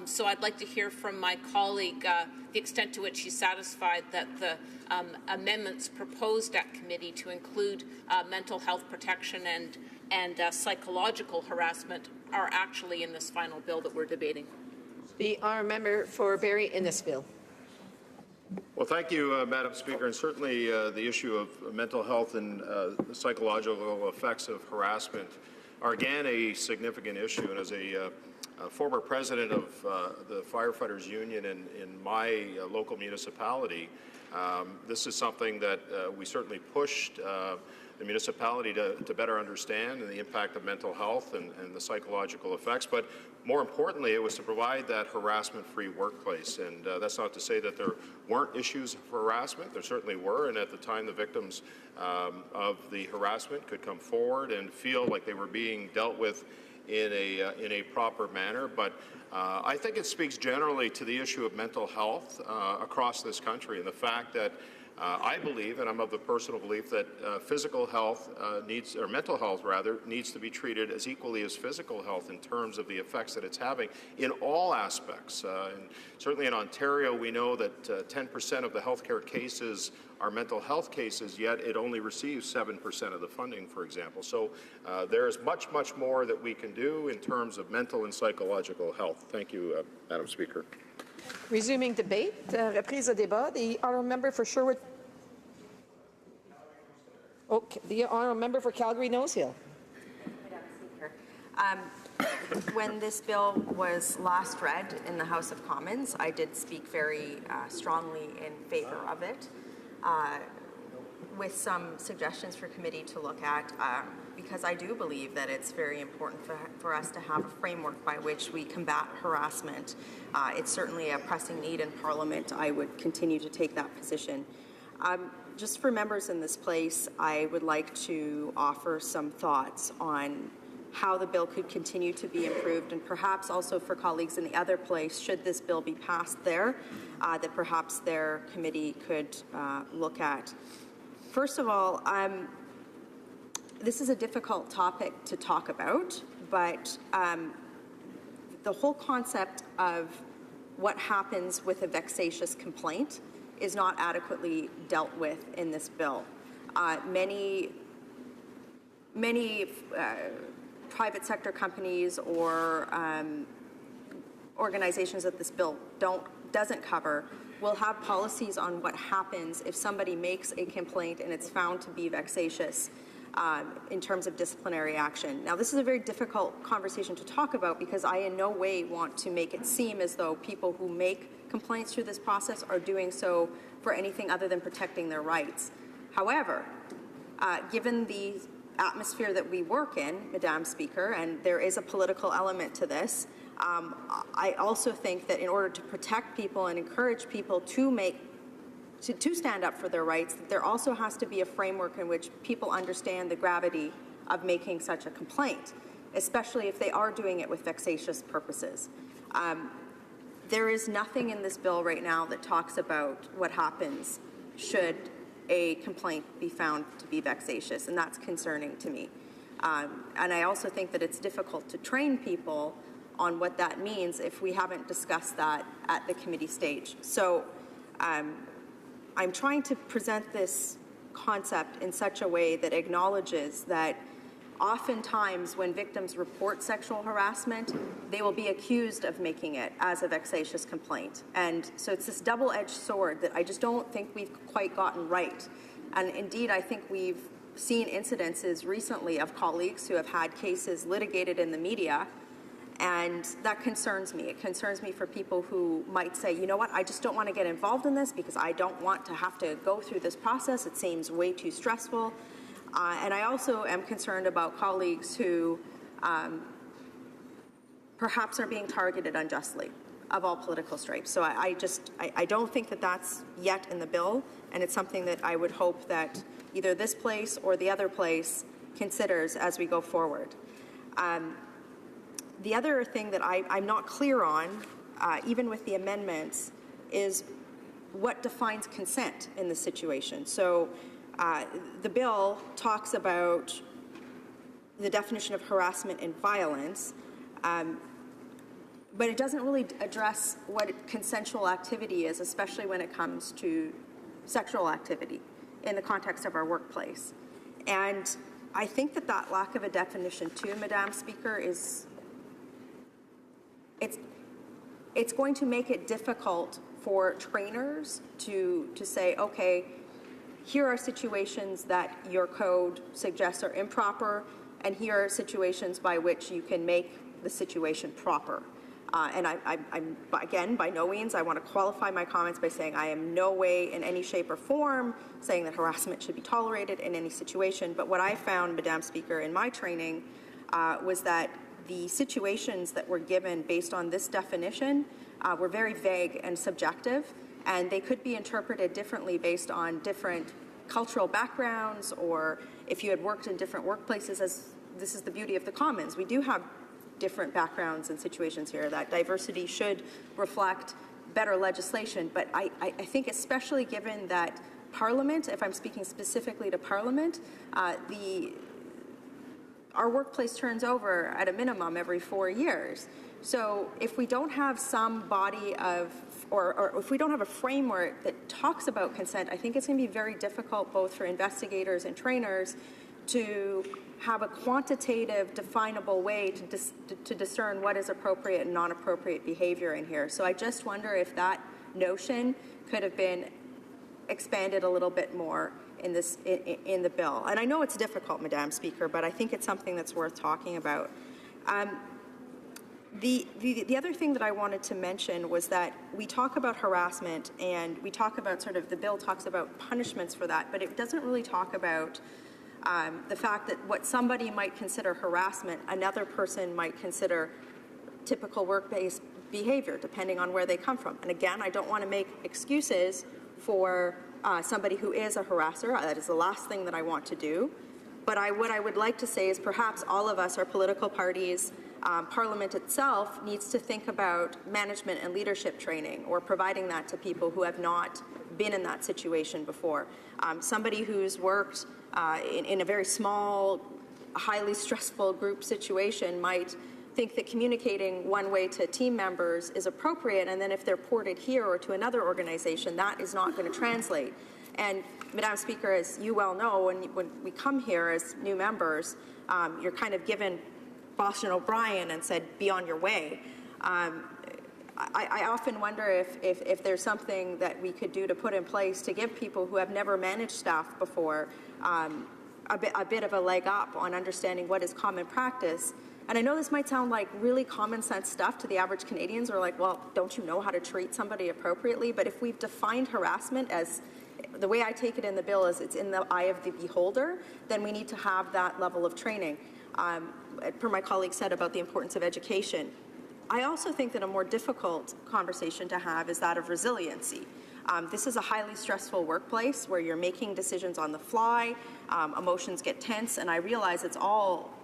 S11: So I'd like to hear from my colleague the extent to which he's satisfied that the amendments proposed at committee to include mental health protection and psychological harassment are actually in this final bill that we're debating.
S16: The Honourable Member for Barrie Innisfil.
S9: Well, thank you, Madam Speaker. And certainly the issue of mental health and the psychological effects of harassment are again a significant issue. And as a former president of the Firefighters Union in my local municipality, this is something that we certainly pushed the municipality to better understand and the impact of mental health and the psychological effects. But more importantly, it was to provide that harassment-free workplace. And that's not to say that there weren't issues of harassment. There certainly were. And at the time, the victims of the harassment could come forward and feel like they were being dealt with in a proper manner. But I think it speaks generally to the issue of mental health across this country and the fact that I believe, and I'm of the personal belief, that physical health or mental health rather, needs to be treated as equally as physical health in terms of the effects that it's having in all aspects. And certainly in Ontario, we know that 10% of the healthcare cases are mental health cases, yet it only receives 7% of the funding, for example. So there is much, much more that we can do in terms of mental and psychological health. Thank you, Madam Speaker.
S16: Resuming debate, reprise de débat. The Honourable Member for Sherwood. Okay, the Honourable Member for Calgary Nose Hill.
S1: When this bill was last read in the House of Commons, I did speak very strongly in favor of it, with some suggestions for committee to look at, because I do believe that it's very important for us to have a framework by which we combat harassment. It's certainly a pressing need in Parliament. I would continue to take that position. Just for members in this place, I would like to offer some thoughts on how the bill could continue to be improved, and perhaps also for colleagues in the other place, should this bill be passed there, that perhaps their committee could look at. First of all, this is a difficult topic to talk about, but the whole concept of what happens with a vexatious complaint is not adequately dealt with in this bill. Many private sector companies or organizations that this bill doesn't cover will have policies on what happens if somebody makes a complaint and it's found to be vexatious in terms of disciplinary action. Now, this is a very difficult conversation to talk about because I in no way want to make it seem as though people who make complaints through this process are doing so for anything other than protecting their rights. However, given the atmosphere that we work in, Madam Speaker, and there is a political element to this, I also think that in order to protect people and encourage people to stand up for their rights, that there also has to be a framework in which people understand the gravity of making such a complaint, especially if they are doing it with vexatious purposes. There is nothing in this bill right now that talks about what happens should a complaint be found to be vexatious, and that's concerning to me. And I also think that it's difficult to train people on what that means if we haven't discussed that at the committee stage. So I'm trying to present this concept in such a way that acknowledges that oftentimes when victims report sexual harassment, they will be accused of making it as a vexatious complaint. And so it's this double-edged sword that I just don't think we've quite gotten right. And indeed, I think we've seen incidences recently of colleagues who have had cases litigated in the media, and that concerns me. It concerns me for people who might say, you know what, I just don't want to get involved in this because I don't want to have to go through this process. It seems way too stressful. And I also am concerned about colleagues who perhaps are being targeted unjustly of all political stripes. So I don't think that that's yet in the bill, and it's something that I would hope that either this place or the other place considers as we go forward. The other thing that I'm not clear on, even with the amendments, is what defines consent in this situation. So the bill talks about the definition of harassment and violence, but it doesn't really address what consensual activity is, especially when it comes to sexual activity in the context of our workplace. And I think that that lack of a definition too, Madam Speaker, it's going to make it difficult for trainers to say, okay, here are situations that your code suggests are improper, and here are situations by which you can make the situation proper. And I'm, again, by no means, I want to qualify my comments by saying I am no way in any shape or form saying that harassment should be tolerated in any situation. But what I found, Madam Speaker, in my training was that the situations that were given based on this definition were very vague and subjective, and they could be interpreted differently based on different cultural backgrounds, or if you had worked in different workplaces, as this is the beauty of the Commons. We do have different backgrounds and situations here. That diversity should reflect better legislation, but I think especially given that Parliament, if I'm speaking specifically to Parliament, our workplace turns over at a minimum every 4 years. So if we don't have some body of, or if we don't have a framework that talks about consent, I think it's going to be very difficult both for investigators and trainers to have a quantitative, definable way to discern what is appropriate and non-appropriate behavior in here. So I just wonder if that notion could have been expanded a little bit more in the bill. And I know it's difficult, Madam Speaker, but I think it's something that's worth talking about. The other thing that I wanted to mention was that we talk about harassment and we talk about sort of the bill talks about punishments for that, but it doesn't really talk about the fact that what somebody might consider harassment, another person might consider typical work-based behavior, depending on where they come from. And again, I don't want to make excuses for somebody who is a harasser. That is the last thing that I want to do. But what I would like to say is perhaps all of us, our political parties, Parliament itself needs to think about management and leadership training or providing that to people who have not been in that situation before. Somebody who's worked in a very small, highly stressful group situation might think that communicating one way to team members is appropriate, and then if they're ported here or to another organization, that is not going to translate. And Madam Speaker, as you well know, when we come here as new members, you're kind of given Boston O'Brien and said, be on your way. I often wonder if there's something that we could do to put in place to give people who have never managed staff before a bit of a leg up on understanding what is common practice. And I know this might sound like really common sense stuff to the average Canadians, or like, well, don't you know how to treat somebody appropriately? But if we've defined harassment as, the way I take it in the bill is it's in the eye of the beholder, then we need to have that level of training. Per my colleague said about the importance of education. I also think that a more difficult conversation to have is that of resiliency. This is a highly stressful workplace where you're making decisions on the fly, emotions get tense, and I realize it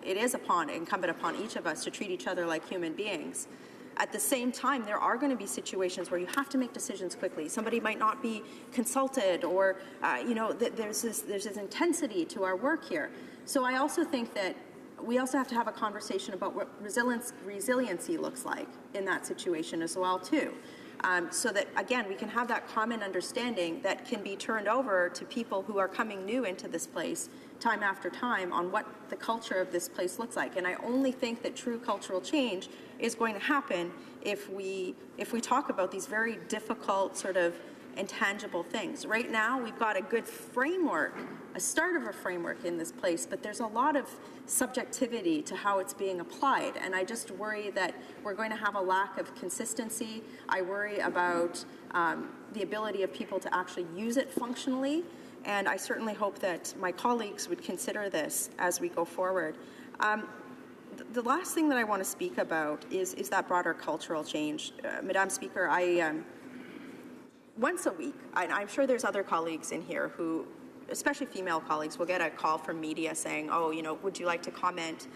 S1: is incumbent upon each of us to treat each other like human beings. At the same time, there are going to be situations where you have to make decisions quickly. Somebody might not be consulted, or there's this intensity to our work here. So I also think that we also have to have a conversation about what resiliency looks like in that situation as well, too. So that, again, we can have that common understanding that can be turned over to people who are coming new into this place time after time on what the culture of this place looks like. And I only think that true cultural change is going to happen if we talk about these very difficult sort of intangible things. Right now, we've got a good framework, a start of a framework in this place, but there's a lot of subjectivity to how it's being applied, and I just worry that we're going to have a lack of consistency. I worry about the ability of people to actually use it functionally, and I certainly hope that my colleagues would consider this as we go forward. The last thing that I want to speak about is that broader cultural change. Madam Speaker, once a week, I'm sure there's other colleagues in here who, especially female colleagues, will get a call from media saying, would you like to comment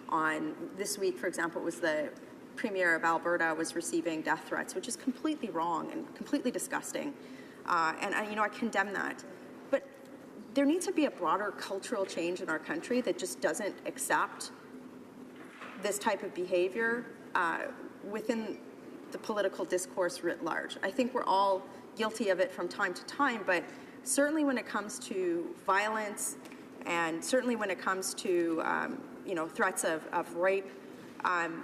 S1: on this week, for example, it was the Premier of Alberta was receiving death threats, which is completely wrong and completely disgusting. And I condemn that. But there needs to be a broader cultural change in our country that just doesn't accept this type of behavior within the political discourse writ large. I think we're all guilty of it from time to time, but certainly when it comes to violence and certainly when it comes to threats of rape, I'm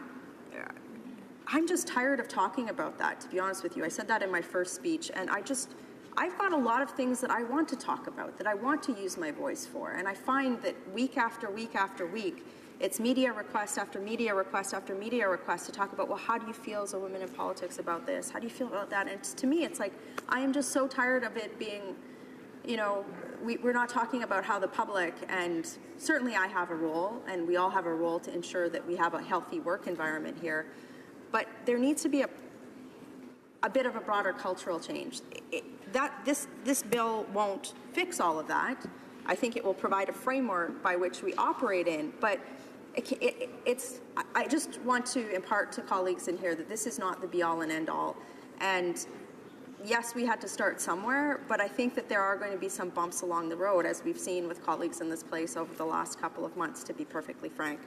S1: just tired of talking about that, to be honest with you. I said that in my first speech, and I've got a lot of things that I want to talk about, that I want to use my voice for, and I find that week after week after week, it's media request after media request after media request to talk about, well, how do you feel as a woman in politics about this? How do you feel about that? And to me, it's like, I am just so tired of it being, we're not talking about how the public, and certainly I have a role, and we all have a role to ensure that we have a healthy work environment here, but there needs to be a bit of a broader cultural change. This bill won't fix all of that. I think it will provide a framework by which we operate in, but I just want to impart to colleagues in here that this is not the be-all and end-all. And yes, we had to start somewhere, but I think that there are going to be some bumps along the road, as we've seen with colleagues in this place over the last couple of months, to be perfectly frank.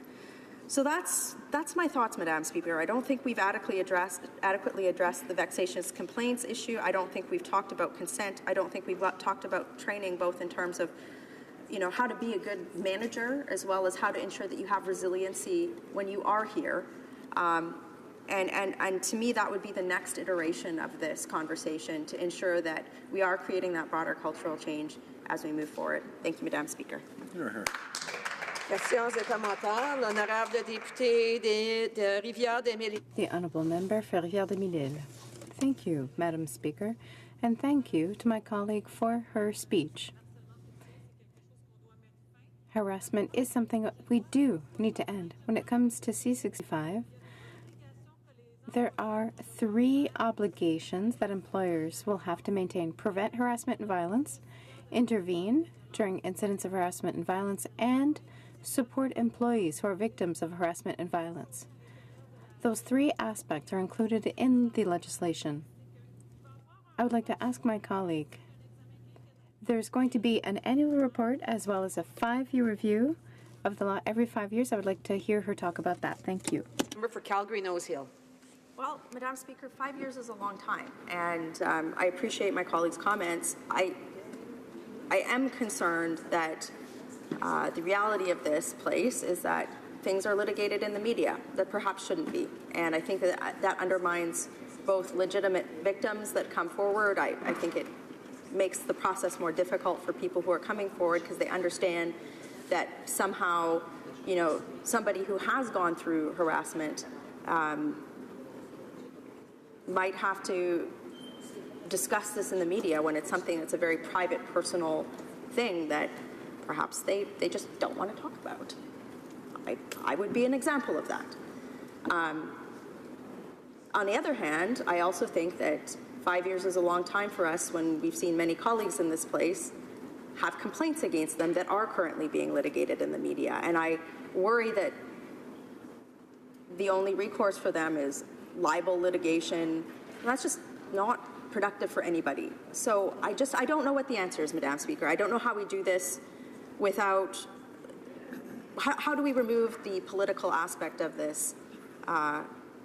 S1: So that's my thoughts, Madam Speaker. I don't think we've adequately addressed the vexatious complaints issue. I don't think we've talked about consent. I don't think we've talked about training, both in terms of how to be a good manager, as well as how to ensure that you have resiliency when you are here. And to me, that would be the next iteration of this conversation, to ensure that we are creating that broader cultural change as we move forward. Thank you, Madam Speaker.
S16: Questions et commentaires. L'honorable député de Rivière-des-Mille.
S2: The Honourable Member for Rivière-des-Mille. Thank you, Madam Speaker, and thank you to my colleague for her speech. Harassment is something we do need to end. When it comes to C65, there are 3 obligations that employers will have to maintain: prevent harassment and violence, intervene during incidents of harassment and violence, and support employees who are victims of harassment and violence. Those 3 aspects are included in the legislation. I would like to ask my colleague, there's going to be an annual report as well as a 5-year review of the law every 5 years. I would like to hear her talk about that. Thank you.
S16: Member for Calgary-Nose Hill.
S1: Well, Madam Speaker, 5 years is a long time, and I appreciate my colleagues' comments. I am concerned that the reality of this place is that things are litigated in the media that perhaps shouldn't be, and I think that undermines both legitimate victims that come forward. I think it makes the process more difficult for people who are coming forward because they understand that somehow, you know, somebody who has gone through harassment might have to discuss this in the media when it's something that's a very private, personal thing that perhaps they just don't want to talk about. I would be an example of that. On the other hand, I also think that 5 years is a long time for us when we've seen many colleagues in this place have complaints against them that are currently being litigated in the media. And I worry that the only recourse for them is libel litigation. And that's just not productive for anybody. So I don't know what the answer is, Madam Speaker. I don't know how we do this without, how do we remove the political aspect of this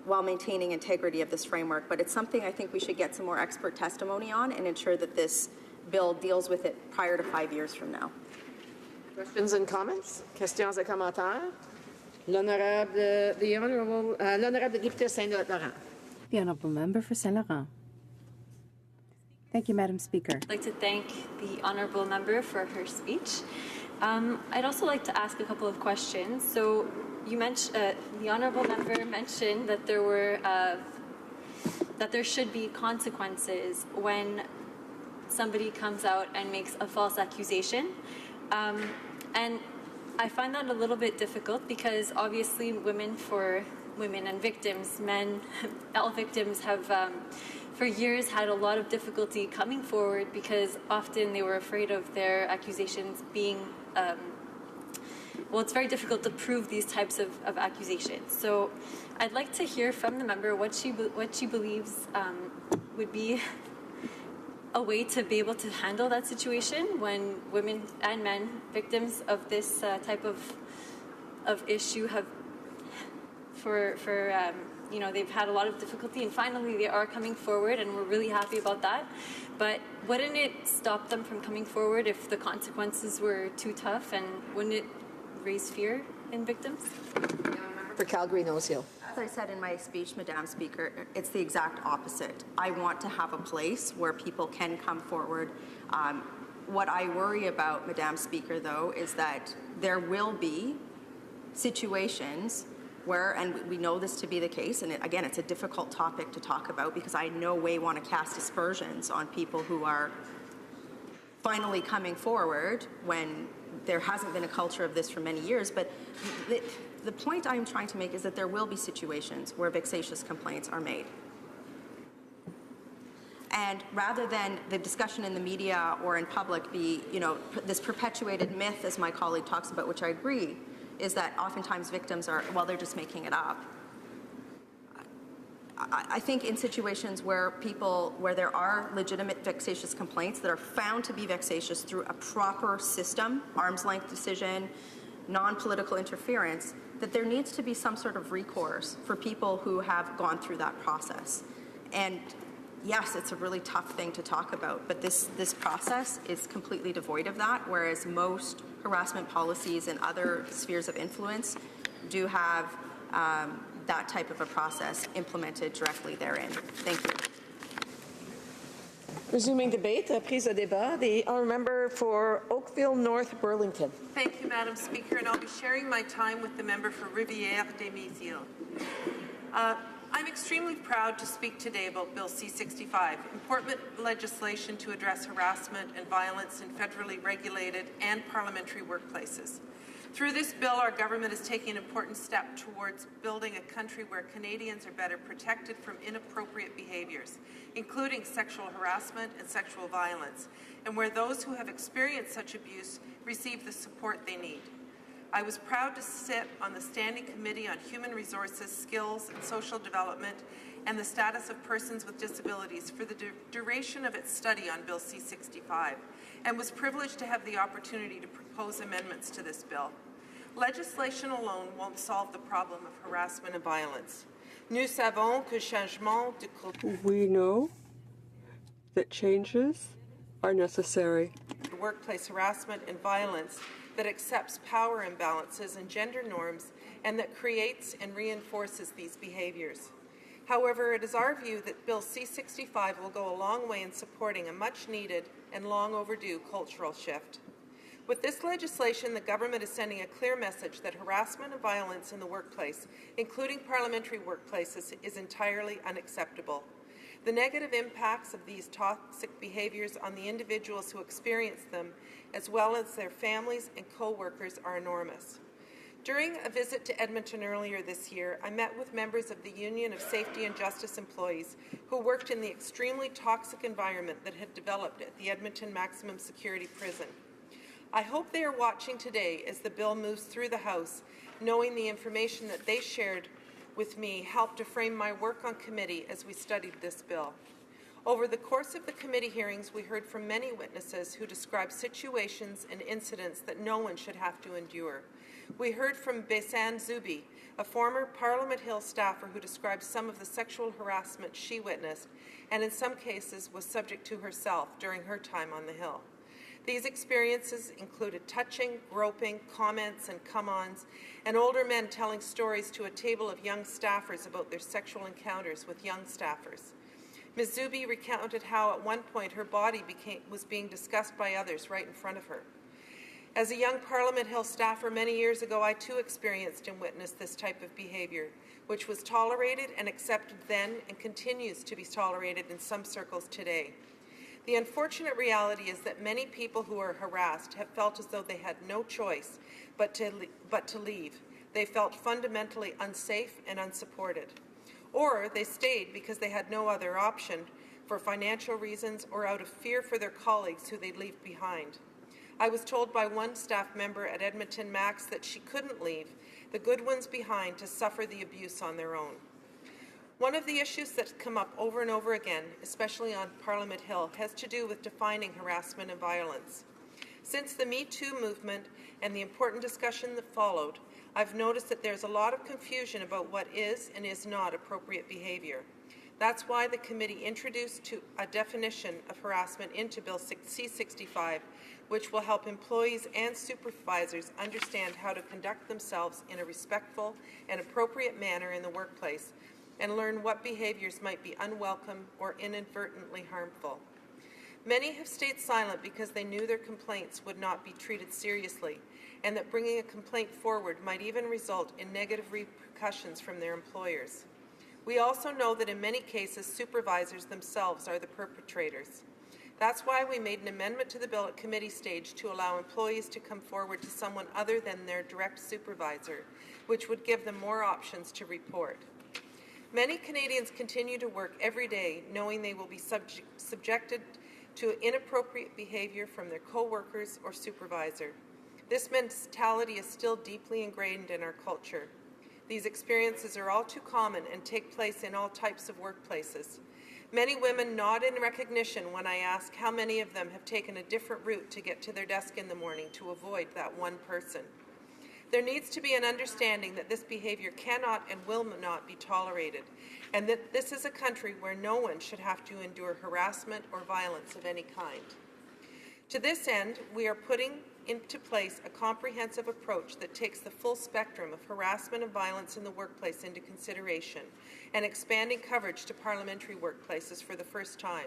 S1: while maintaining integrity of this framework? But it's something I think we should get some more expert testimony on and ensure that this bill deals with it prior to 5 years from now.
S16: Questions and comments? Questions et commentaires? L'honorable député Saint-Laurent.
S2: The Honourable Member for Saint-Laurent. Thank you, Madam Speaker.
S7: I'd like to thank the Honourable Member for her speech. I'd also like to ask a couple of questions. So you mentioned, the Honourable Member mentioned that there should be consequences when somebody comes out and makes a false accusation. And I find that a little bit difficult because obviously women and victims, men, all victims have for years had a lot of difficulty coming forward because often they were afraid of their accusations being, well, it's very difficult to prove these types of accusations. So I'd like to hear from the member what she believes would be a way to be able to handle that situation when women and men, victims of this type of issue, have you know, they've had a lot of difficulty and finally they are coming forward and we're really happy about that. But wouldn't it stop them from coming forward if the consequences were too tough, and wouldn't it raise fear in victims?
S16: For Calgary-Nose Hill.
S1: As I said in my speech, Madam Speaker, it's the exact opposite. I want to have a place where people can come forward. What I worry about, Madam Speaker, though, is that there will be situations where, and we know this to be the case, and again, it's a difficult topic to talk about because I in no way want to cast aspersions on people who are finally coming forward when there hasn't been a culture of this for many years. But the point I'm trying to make is that there will be situations where vexatious complaints are made. And rather than the discussion in the media or in public be, you know, this perpetuated myth, as my colleague talks about, which I agree, is that oftentimes victims are, well, they're just making it up. I think in situations where there are legitimate vexatious complaints that are found to be vexatious through a proper system, arm's length decision, non-political interference, that there needs to be some sort of recourse for people who have gone through that process. And yes, it's a really tough thing to talk about, but this process is completely devoid of that, whereas most harassment policies and other spheres of influence do have that type of a process implemented directly therein. Thank you.
S16: Resuming debate, prise de débat. The honourable member for Oakville North Burlington.
S15: Thank you, Madam Speaker, and I'll be sharing my time with the member for Rivière-des-Mille. I'm extremely proud to speak today about Bill C-65, important legislation to address harassment and violence in federally regulated and parliamentary workplaces. Through this bill, our government is taking an important step towards building a country where Canadians are better protected from inappropriate behaviours, including sexual harassment and sexual violence, and where those who have experienced such abuse receive the support they need. I was proud to sit on the Standing Committee on Human Resources, Skills and Social Development and the Status of Persons with Disabilities for the duration of its study on Bill C-65, and was privileged to have the opportunity to propose amendments to this bill. Legislation alone won't solve the problem of harassment and violence. Nous savons que changement de culture.
S4: We know that changes are necessary.
S15: Workplace harassment and violence that accepts power imbalances and gender norms and that creates and reinforces these behaviors. However, it is our view that Bill C-65 will go a long way in supporting a much-needed and long overdue cultural shift. With this legislation, the government is sending a clear message that harassment and violence in the workplace, including parliamentary workplaces, is entirely unacceptable. The negative impacts of these toxic behaviours on the individuals who experience them, as well as their families and co-workers, are enormous. During a visit to Edmonton earlier this year, I met with members of the Union of Safety and Justice Employees who worked in the extremely toxic environment that had developed at the Edmonton Maximum Security Prison. I hope they are watching today as the bill moves through the House, knowing the information that they shared with me helped to frame my work on committee as we studied this bill. Over the course of the committee hearings, we heard from many witnesses who described situations and incidents that no one should have to endure. We heard from Besan Zubi, a former Parliament Hill staffer who described some of the sexual harassment she witnessed and in some cases was subject to herself during her time on the Hill. These experiences included touching, groping, comments and come-ons, and older men telling stories to a table of young staffers about their sexual encounters with young staffers. Ms. Zubi recounted how at one point her body was being discussed by others right in front of her. As a young Parliament Hill staffer many years ago, I too experienced and witnessed this type of behaviour, which was tolerated and accepted then and continues to be tolerated in some circles today. The unfortunate reality is that many people who are harassed have felt as though they had no choice but to leave. They felt fundamentally unsafe and unsupported. Or they stayed because they had no other option for financial reasons or out of fear for their colleagues who they'd leave behind. I was told by one staff member at Edmonton Max that she couldn't leave the good ones behind to suffer the abuse on their own. One of the issues that's come up over and over again, especially on Parliament Hill, has to do with defining harassment and violence. Since the Me Too movement and the important discussion that followed, I've noticed that there's a lot of confusion about what is and is not appropriate behaviour. That's why the committee introduced a definition of harassment into Bill C-65, which will help employees and supervisors understand how to conduct themselves in a respectful and appropriate manner in the workplace, and learn what behaviours might be unwelcome or inadvertently harmful. Many have stayed silent because they knew their complaints would not be treated seriously, and that bringing a complaint forward might even result in negative repercussions from their employers. We also know that in many cases, supervisors themselves are the perpetrators. That's why we made an amendment to the bill at committee stage to allow employees to come forward to someone other than their direct supervisor, which would give them more options to report. Many Canadians continue to work every day knowing they will be subjected to inappropriate behaviour from their co-workers or supervisor. This mentality is still deeply ingrained in our culture. These experiences are all too common and take place in all types of workplaces. Many women nod in recognition when I ask how many of them have taken a different route to get to their desk in the morning to avoid that one person. There needs to be an understanding that this behaviour cannot and will not be tolerated, and that this is a country where no one should have to endure harassment or violence of any kind. To this end, we are putting into place a comprehensive approach that takes the full spectrum of harassment and violence in the workplace into consideration, and expanding coverage to parliamentary workplaces for the first time.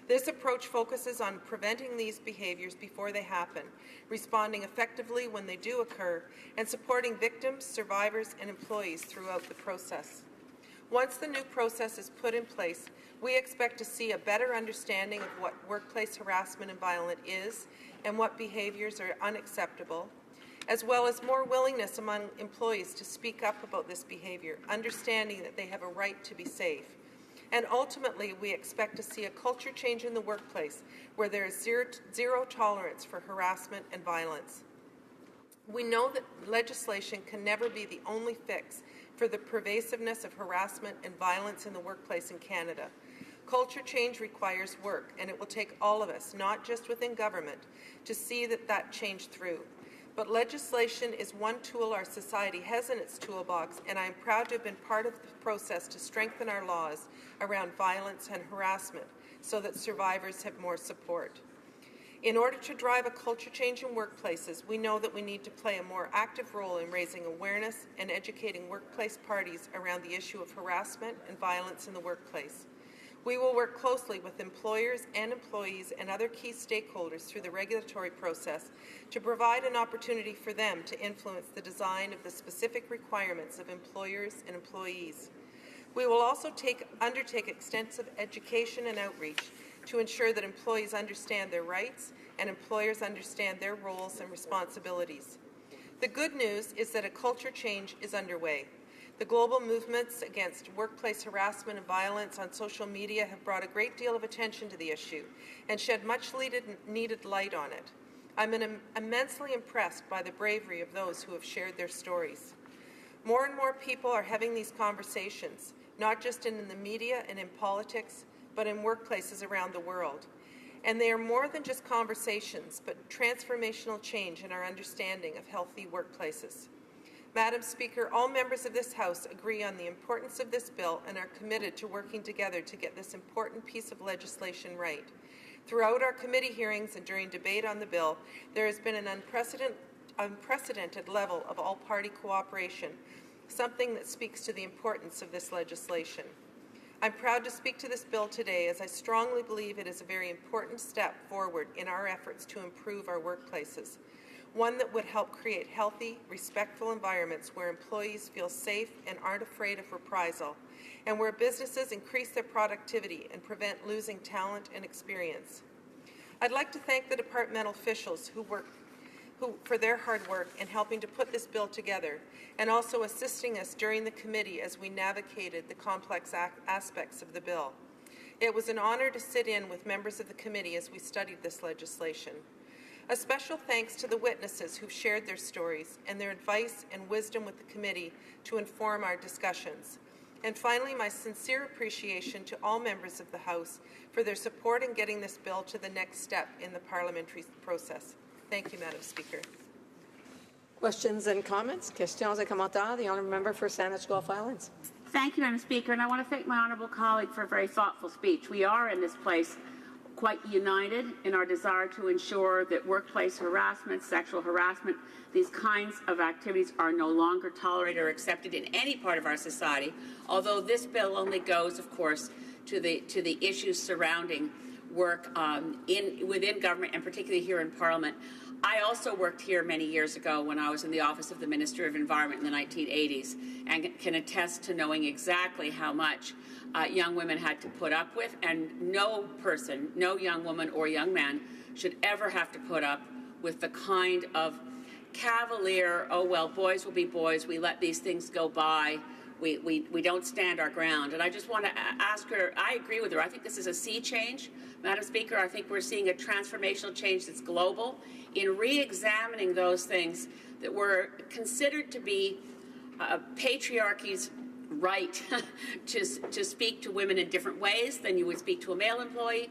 S15: This approach focuses on preventing these behaviors before they happen, responding effectively when they do occur, and supporting victims, survivors, and employees throughout the process. Once the new process is put in place, we expect to see a better understanding of what workplace harassment and violence is and what behaviors are unacceptable, as well as more willingness among employees to speak up about this behavior, understanding that they have a right to be safe. And ultimately, we expect to see a culture change in the workplace where there is zero tolerance for harassment and violence. We know that legislation can never be the only fix for the pervasiveness of harassment and violence in the workplace in Canada. Culture change requires work, and it will take all of us, not just within government, to see that change through. But legislation is one tool our society has in its toolbox, and I am proud to have been part of the process to strengthen our laws around violence and harassment so that survivors have more support. In order to drive a culture change in workplaces, we know that we need to play a more active role in raising awareness and educating workplace parties around the issue of harassment and violence in the workplace. We will work closely with employers and employees and other key stakeholders through the regulatory process to provide an opportunity for them to influence the design of the specific requirements of employers and employees. We will also undertake extensive education and outreach to ensure that employees understand their rights and employers understand their roles and responsibilities. The good news is that a culture change is underway. The global movements against workplace harassment and violence on social media have brought a great deal of attention to the issue and shed much needed light on it. I'm immensely impressed by the bravery of those who have shared their stories. More and more people are having these conversations, not just in the media and in politics, but in workplaces around the world. And they are more than just conversations, but transformational change in our understanding of healthy workplaces. Madam Speaker, all members of this House agree on the importance of this bill and are committed to working together to get this important piece of legislation right. Throughout our committee hearings and during debate on the bill, there has been an unprecedented level of all-party cooperation, something that speaks to the importance of this legislation. I'm proud to speak to this bill today as I strongly believe it is a very important step forward in our efforts to improve our workplaces. One that would help create healthy, respectful environments where employees feel safe and aren't afraid of reprisal, and where businesses increase their productivity and prevent losing talent and experience. I'd like to thank the departmental officials who for their hard work in helping to put this bill together, and also assisting us during the committee as we navigated the complex aspects of the bill. It was an honor to sit in with members of the committee as we studied this legislation. A special thanks to the witnesses who shared their stories and their advice and wisdom with the committee to inform our discussions. And finally, my sincere appreciation to all members of the House for their support in getting this bill to the next step in the parliamentary process. Thank you, Madam Speaker.
S16: Questions and comments? Questions et commentaires. The honourable member for Saanich Gulf Islands.
S8: Thank you, Madam Speaker, and I want to thank my honourable colleague for a very thoughtful speech. We are in this place quite united in our desire to ensure that workplace harassment, sexual harassment, these kinds of activities are no longer tolerated or accepted in any part of our society, although this bill only goes, of course, to the issues surrounding work within government, and particularly here in Parliament. I also worked here many years ago when I was in the office of the Minister of Environment in the 1980s, and can attest to knowing exactly how much young women had to put up with, and no person, no young woman or young man should ever have to put up with the kind of cavalier, oh well, boys will be boys, we let these things go by, we don't stand our ground. And I just want to ask her, I agree with her, I think this is a sea change. Madam Speaker, I think we're seeing a transformational change that's global in re-examining those things that were considered to be patriarchy's right to speak to women in different ways than you would speak to a male employee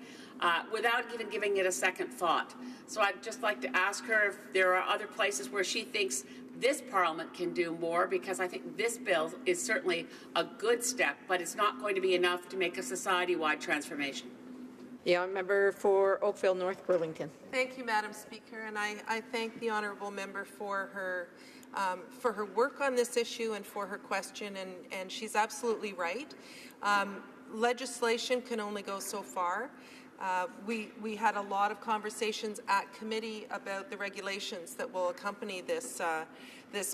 S8: without even giving it a second thought. So I'd just like to ask her if there are other places where she thinks this Parliament can do more, because I think this bill is certainly a good step, but it's not going to be enough to make a society-wide transformation.
S16: The member for Oakville North Burlington.
S15: Thank you, Madam Speaker, and I thank the honourable member for her work on this issue and for her question, and she's absolutely right. Legislation can only go so far. We had a lot of conversations at committee about the regulations that will accompany this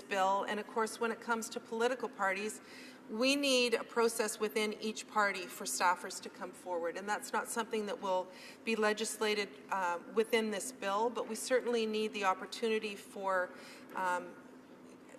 S15: bill. And of course, when it comes to political parties, we need a process within each party for staffers to come forward. And that's not something that will be legislated within this bill, but we certainly need the opportunity for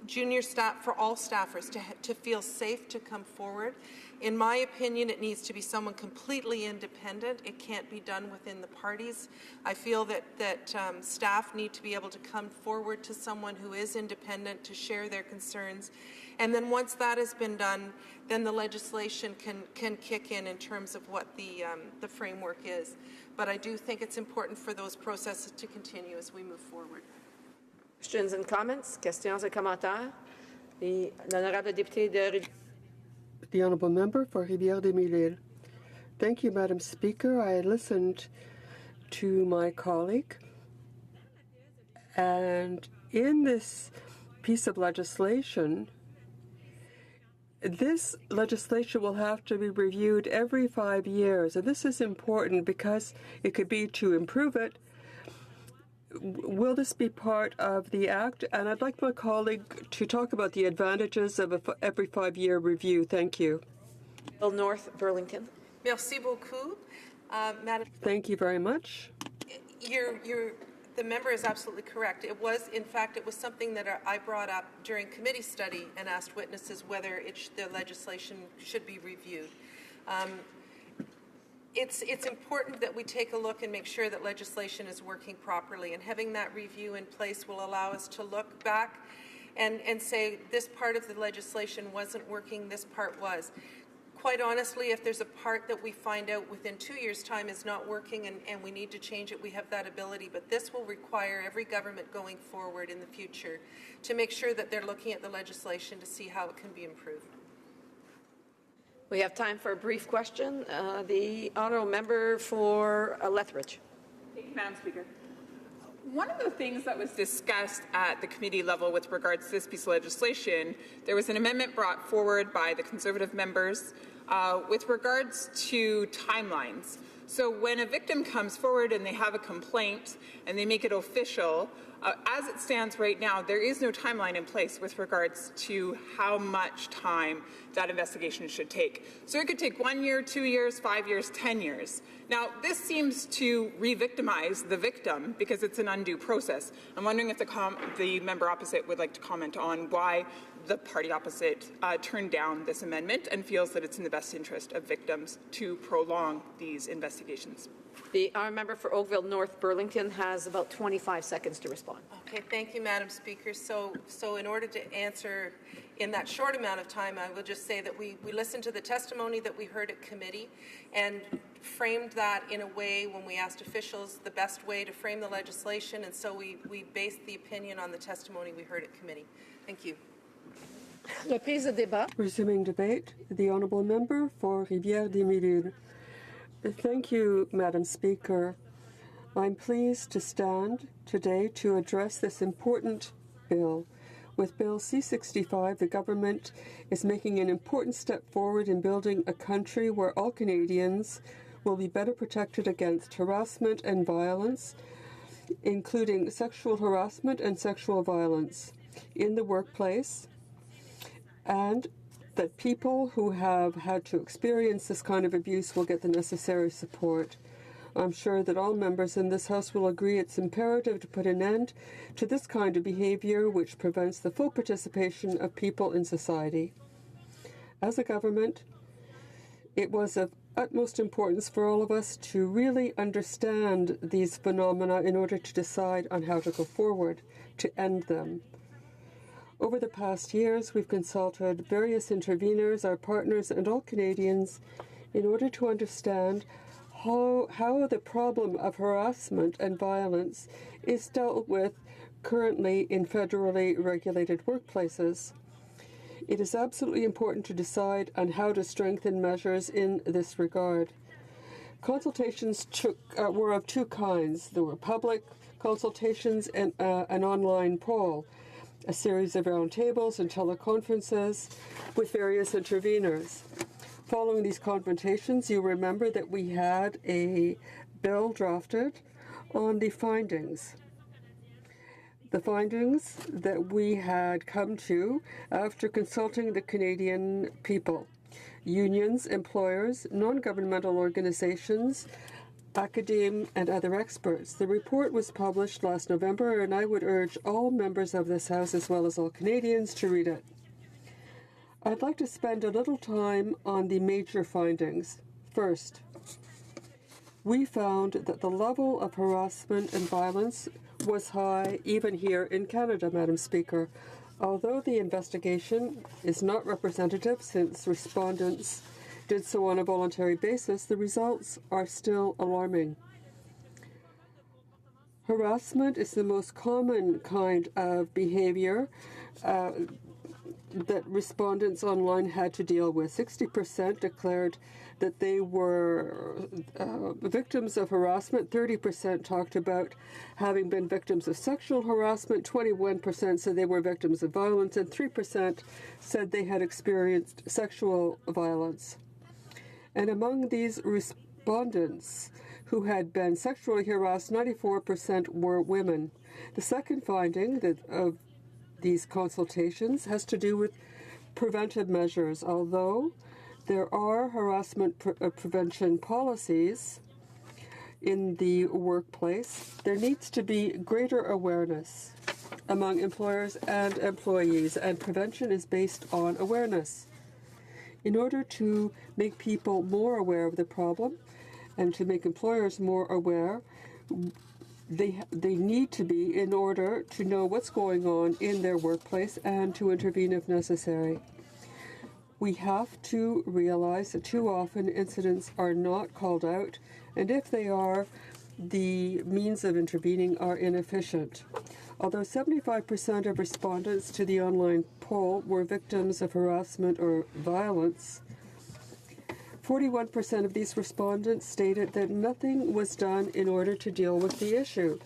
S15: junior staff, for all staffers to feel safe to come forward. In my opinion, it needs to be someone completely independent. It can't be done within the parties. I feel that staff need to be able to come forward to someone who is independent to share their concerns. And then once that has been done, then the legislation can kick in terms of what the framework is. But I do think it's important for those processes to continue as we move forward.
S16: Questions and comments? Questions et commentaires? L'honorable député de
S4: The Honourable Member for Rivière-des-Mille-Îles. Thank you, Madam Speaker. I listened to my colleague, and in this piece of legislation, this legislation will have to be reviewed every 5 years, and this is important because it could be to improve it. Will this be part of the Act? And I'd like my colleague to talk about the advantages of every 5-year review. Thank you.
S16: Bill North Burlington.
S15: Merci beaucoup, Madam.
S4: Thank you very much.
S15: The member is absolutely correct. It was, in fact, it was something that I brought up during committee study and asked witnesses whether the legislation should be reviewed. It's important that we take a look and make sure that legislation is working properly, and having that review in place will allow us to look back and say this part of the legislation wasn't working, this part was. Quite honestly, if there's a part that we find out within 2 years' time is not working and we need to change it, we have that ability. But this will require every government going forward in the future to make sure that they're looking at the legislation to see how it can be improved.
S16: We have time for a brief question. The honourable member for Lethbridge.
S6: Thank you, Madam Speaker. One of the things that was discussed at the committee level with regards to this piece of legislation, there was an amendment brought forward by the Conservative members with regards to timelines. So when a victim comes forward and they have a complaint and they make it official, as it stands right now, there is no timeline in place with regards to how much time that investigation should take. So it could take 1 year, 2 years, 5 years, 10 years. Now, this seems to re-victimize the victim because it's an undue process. I'm wondering if the member opposite would like to comment on why the party opposite turned down this amendment and feels that it's in the best interest of victims to prolong these investigations.
S16: Our member for Oakville North Burlington has about 25 seconds to respond.
S15: Okay, thank you, Madam Speaker. So in order to answer in that short amount of time, I will just say that we listened to the testimony that we heard at committee and framed that in a way, when we asked officials the best way to frame the legislation, and so we based the opinion on the testimony we heard at committee. Thank you.
S16: Reprise de débat.
S4: Resuming debate, the Honourable Member for Rivière-des-Mille-Îles. Thank you, Madam Speaker. I'm pleased to stand today to address this important bill. With Bill C-65, the government is making an important step forward in building a country where all Canadians will be better protected against harassment and violence, including sexual harassment and sexual violence in the workplace, and that people who have had to experience this kind of abuse will get the necessary support. I'm sure that all members in this House will agree it's imperative to put an end to this kind of behaviour which prevents the full participation of people in society. As a government, it was of utmost importance for all of us to really understand these phenomena in order to decide on how to go forward to end them. Over the past years, we've consulted various interveners, our partners, and all Canadians in order to understand how the problem of harassment and violence is dealt with currently in federally regulated workplaces. It is absolutely important to decide on how to strengthen measures in this regard. Consultations were of two kinds. There were public consultations and an online poll, a series of roundtables and teleconferences with various interveners. Following these confrontations, you remember that we had a bill drafted on the findings. The findings that we had come to after consulting the Canadian people, unions, employers, non-governmental organizations, academe, and other experts. The report was published last November, and I would urge all members of this House, as well as all Canadians, to read it. I'd like to spend a little time on the major findings. First, we found that the level of harassment and violence was high even here in Canada, Madam Speaker. Although the investigation is not representative since respondents did so on a voluntary basis, the results are still alarming. Harassment is the most common kind of behavior that respondents online had to deal with. 60% declared that they were victims of harassment. 30% talked about having been victims of sexual harassment. 21% said they were victims of violence, and 3% said they had experienced sexual violence. And among these respondents who had been sexually harassed, 94% were women. The second finding of these consultations has to do with preventive measures. Although there are harassment prevention policies in the workplace, there needs to be greater awareness among employers and employees, and prevention is based on awareness. In order to make people more aware of the problem and to make employers more aware, they need to be, in order to know what's going on in their workplace and to intervene if necessary. We have to realize that too often incidents are not called out, and if they are, the means of intervening are inefficient. Although 75% of respondents to the online poll were victims of harassment or violence, 41% of these respondents stated that nothing was done in order to deal with the issue.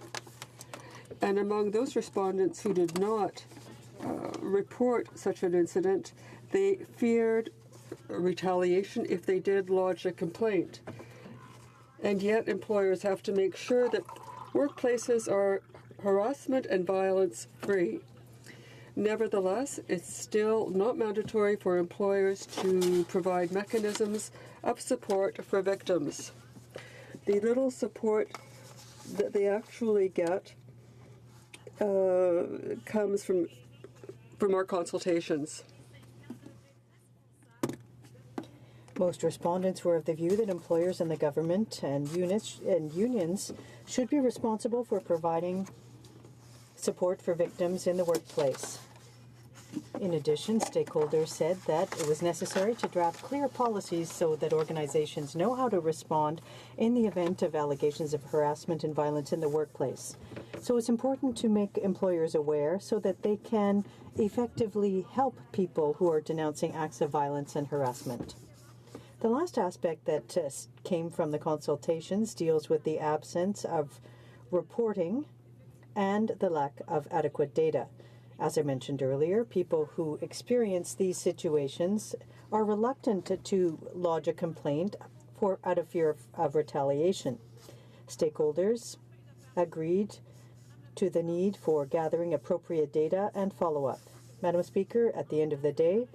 S4: And among those respondents who did not report such an incident, they feared retaliation if they did lodge a complaint. And yet employers have to make sure that workplaces are harassment and violence free. Nevertheless, it's still not mandatory for employers to provide mechanisms of support for victims. The little support that they actually get comes from our consultations.
S13: Most respondents were of the view that employers and the government and unions should be responsible for providing support for victims in the workplace. In addition, stakeholders said that it was necessary to draft clear policies so that organizations know how to respond in the event of allegations of harassment and violence in the workplace. So it's important to make employers aware so that they can effectively help people who are denouncing acts of violence and harassment. The last aspect that came from the consultations deals with the absence of reporting and the lack of adequate data. As I mentioned earlier, people who experience these situations are reluctant to lodge a complaint out of fear of retaliation. Stakeholders agreed to the need for gathering appropriate data and follow-up. Madam Speaker, at the end of the day,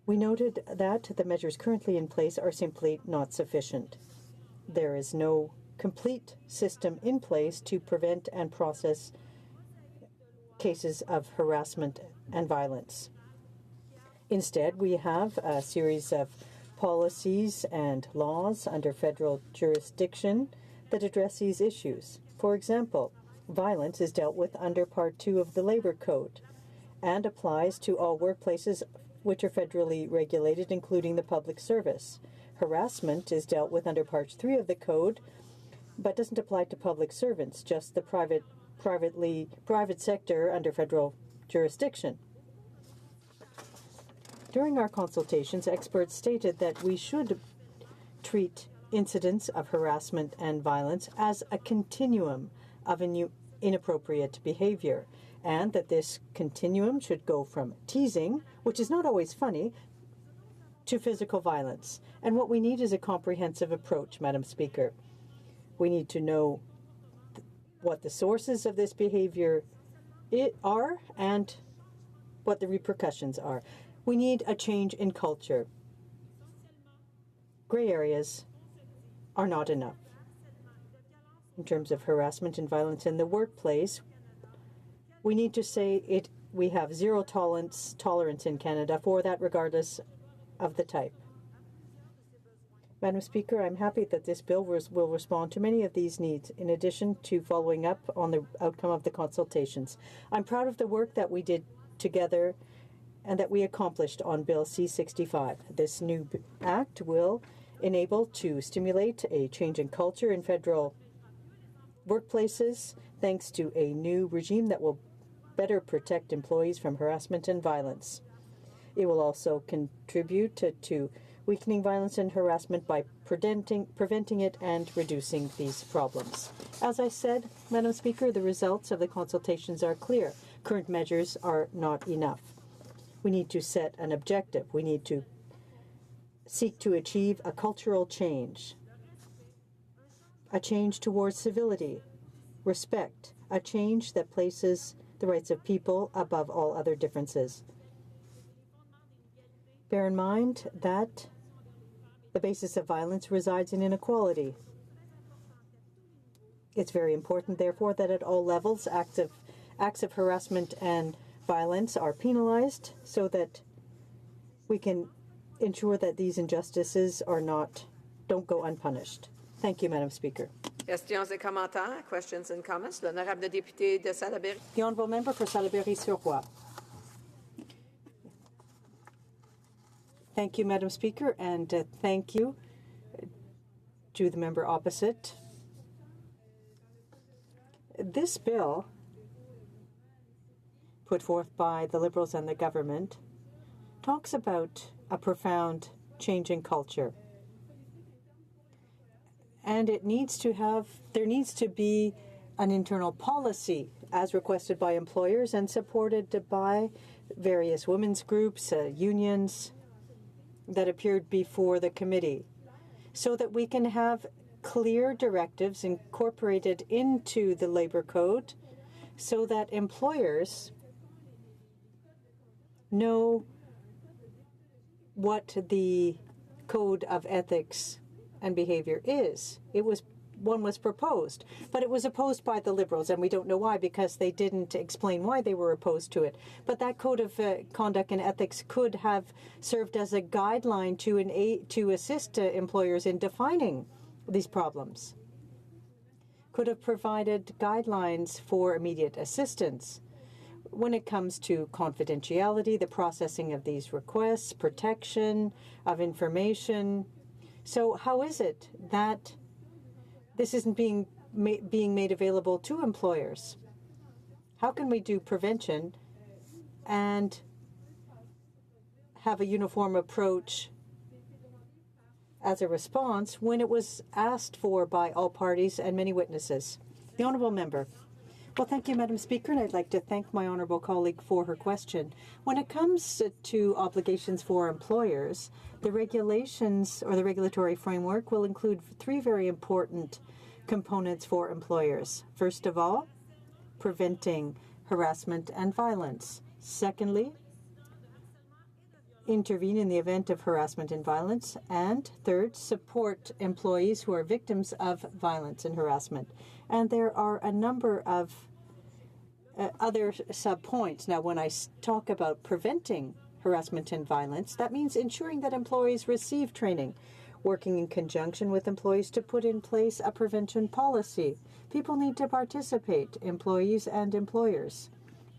S13: we noted that the measures currently in place are simply not sufficient. There is no complete system in place to prevent and process cases of harassment and violence. Instead, we have a series of policies and laws under federal jurisdiction that address these issues. For example, violence is dealt with under Part 2 of the Labor Code and applies to all workplaces which are federally regulated, including the public service. Harassment is dealt with under Part 3 of the Code, but doesn't apply to public servants, just the private sector under federal jurisdiction. During our consultations, experts stated that we should treat incidents of harassment and violence as a continuum of inappropriate behavior, and that this continuum should go from teasing, which is not always funny, to physical violence. And what we need is a comprehensive approach, Madam Speaker. We need to know what the sources of this behavior are and what the repercussions are. We need a change in culture. Gray areas are not enough. In terms of harassment and violence in the workplace, we need to say we have zero tolerance in Canada for that, regardless of the type. Madam Speaker, I'm happy that this bill will respond to many of these needs, in addition to following up on the outcome of the consultations. I'm proud of the work that we did together and that we accomplished on Bill C-65. This new act will enable to stimulate a change in culture in federal workplaces, thanks to a new regime that will better protect employees from harassment and violence. It will also contribute to weakening violence and harassment by preventing it and reducing these problems. As I said, Madam Speaker, the results of the consultations are clear. Current measures are not enough. We need to set an objective. We need to seek to achieve a cultural change, a change towards civility, respect, a change that places the rights of people above all other differences. Bear in mind that the basis of violence resides in inequality. It's very important, therefore, that at all levels acts of harassment and violence are penalized so that we can ensure that these injustices don't go unpunished. Thank you, Madam Speaker.
S16: Questions et commentaires, questions and comments. L'honorable député de Salaberry.
S13: The honourable member for Salaberry-sur-Roi. Thank you, Madam Speaker, and thank you to the member opposite. This bill, put forth by the Liberals and the government, talks about a profound change in culture. And there needs to be an internal policy as requested by employers and supported by various women's groups, unions that appeared before the committee, so that we can have clear directives incorporated into the labor code so that employers know what the code of ethics and behavior is. One was proposed, but it was opposed by the Liberals, and we don't know why, because they didn't explain why they were opposed to it. But that code of conduct and ethics could have served as a guideline to assist employers in defining these problems, could have provided guidelines for immediate assistance when it comes to confidentiality, the processing of these requests, protection of information. So how is it that this isn't being made available to employers? How can we do prevention and have a uniform approach as a response when it was asked for by all parties and many witnesses? The honourable member. Well, thank you, Madam Speaker, and I'd like to thank my honourable colleague for her question. When it comes to obligations for employers, the regulations or the regulatory framework will include three very important components for employers. First of all, preventing harassment and violence. Secondly, intervene in the event of harassment and violence. And third, support employees who are victims of violence and harassment. And there are a number of other sub-points. Now, when I talk about preventing harassment and violence, that means ensuring that employees receive training, working in conjunction with employees to put in place a prevention policy. People need to participate, employees and employers.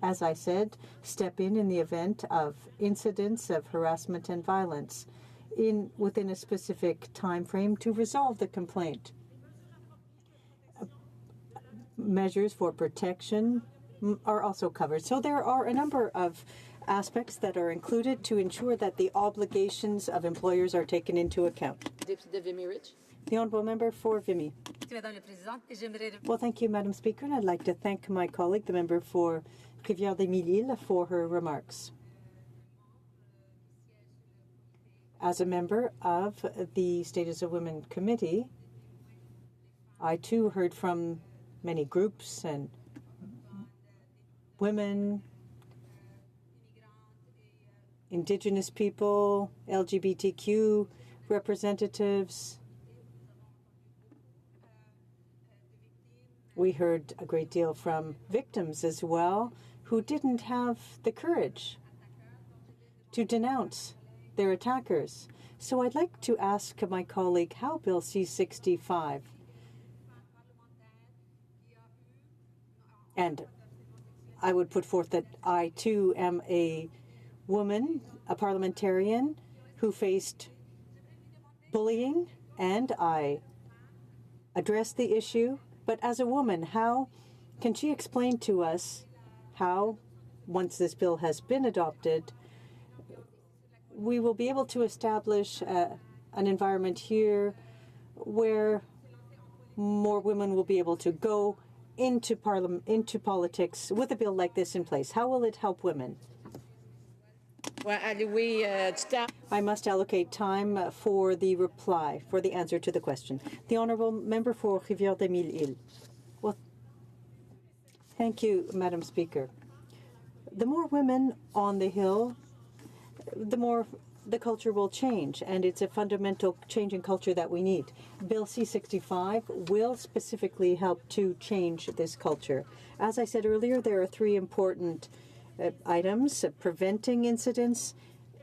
S13: As I said, step in the event of incidents of harassment and violence within a specific time frame to resolve the complaint. Measures for protection are also covered. So there are a number of aspects that are included to ensure that the obligations of employers are taken into account. The honourable member for Vimy. Well, thank you, Madam Speaker, and I'd like to thank my colleague, the member for Rivière-des-Mille-Îles, for her remarks. As a member of the Status of Women Committee, I too heard from many groups and women, Indigenous people, LGBTQ representatives. We heard a great deal from victims as well, who didn't have the courage to denounce their attackers. So I'd like to ask my colleague how Bill C-65, and I would put forth that I too am a woman, a parliamentarian who faced bullying, and I addressed the issue. But as a woman, how can she explain to us how, once this bill has been adopted, we will be able to establish an environment here where more women will be able to go into politics with a bill like this in place? How will it help women? I must allocate time for the reply, for the answer to the question. The Honourable Member for Rivière-des-Mille-Îles. Well, thank you, Madam Speaker. The more women on the Hill, the more the culture will change, and it's a fundamental change in culture that we need. Bill C-65 will specifically help to change this culture. As I said earlier, there are three important items: preventing incidents,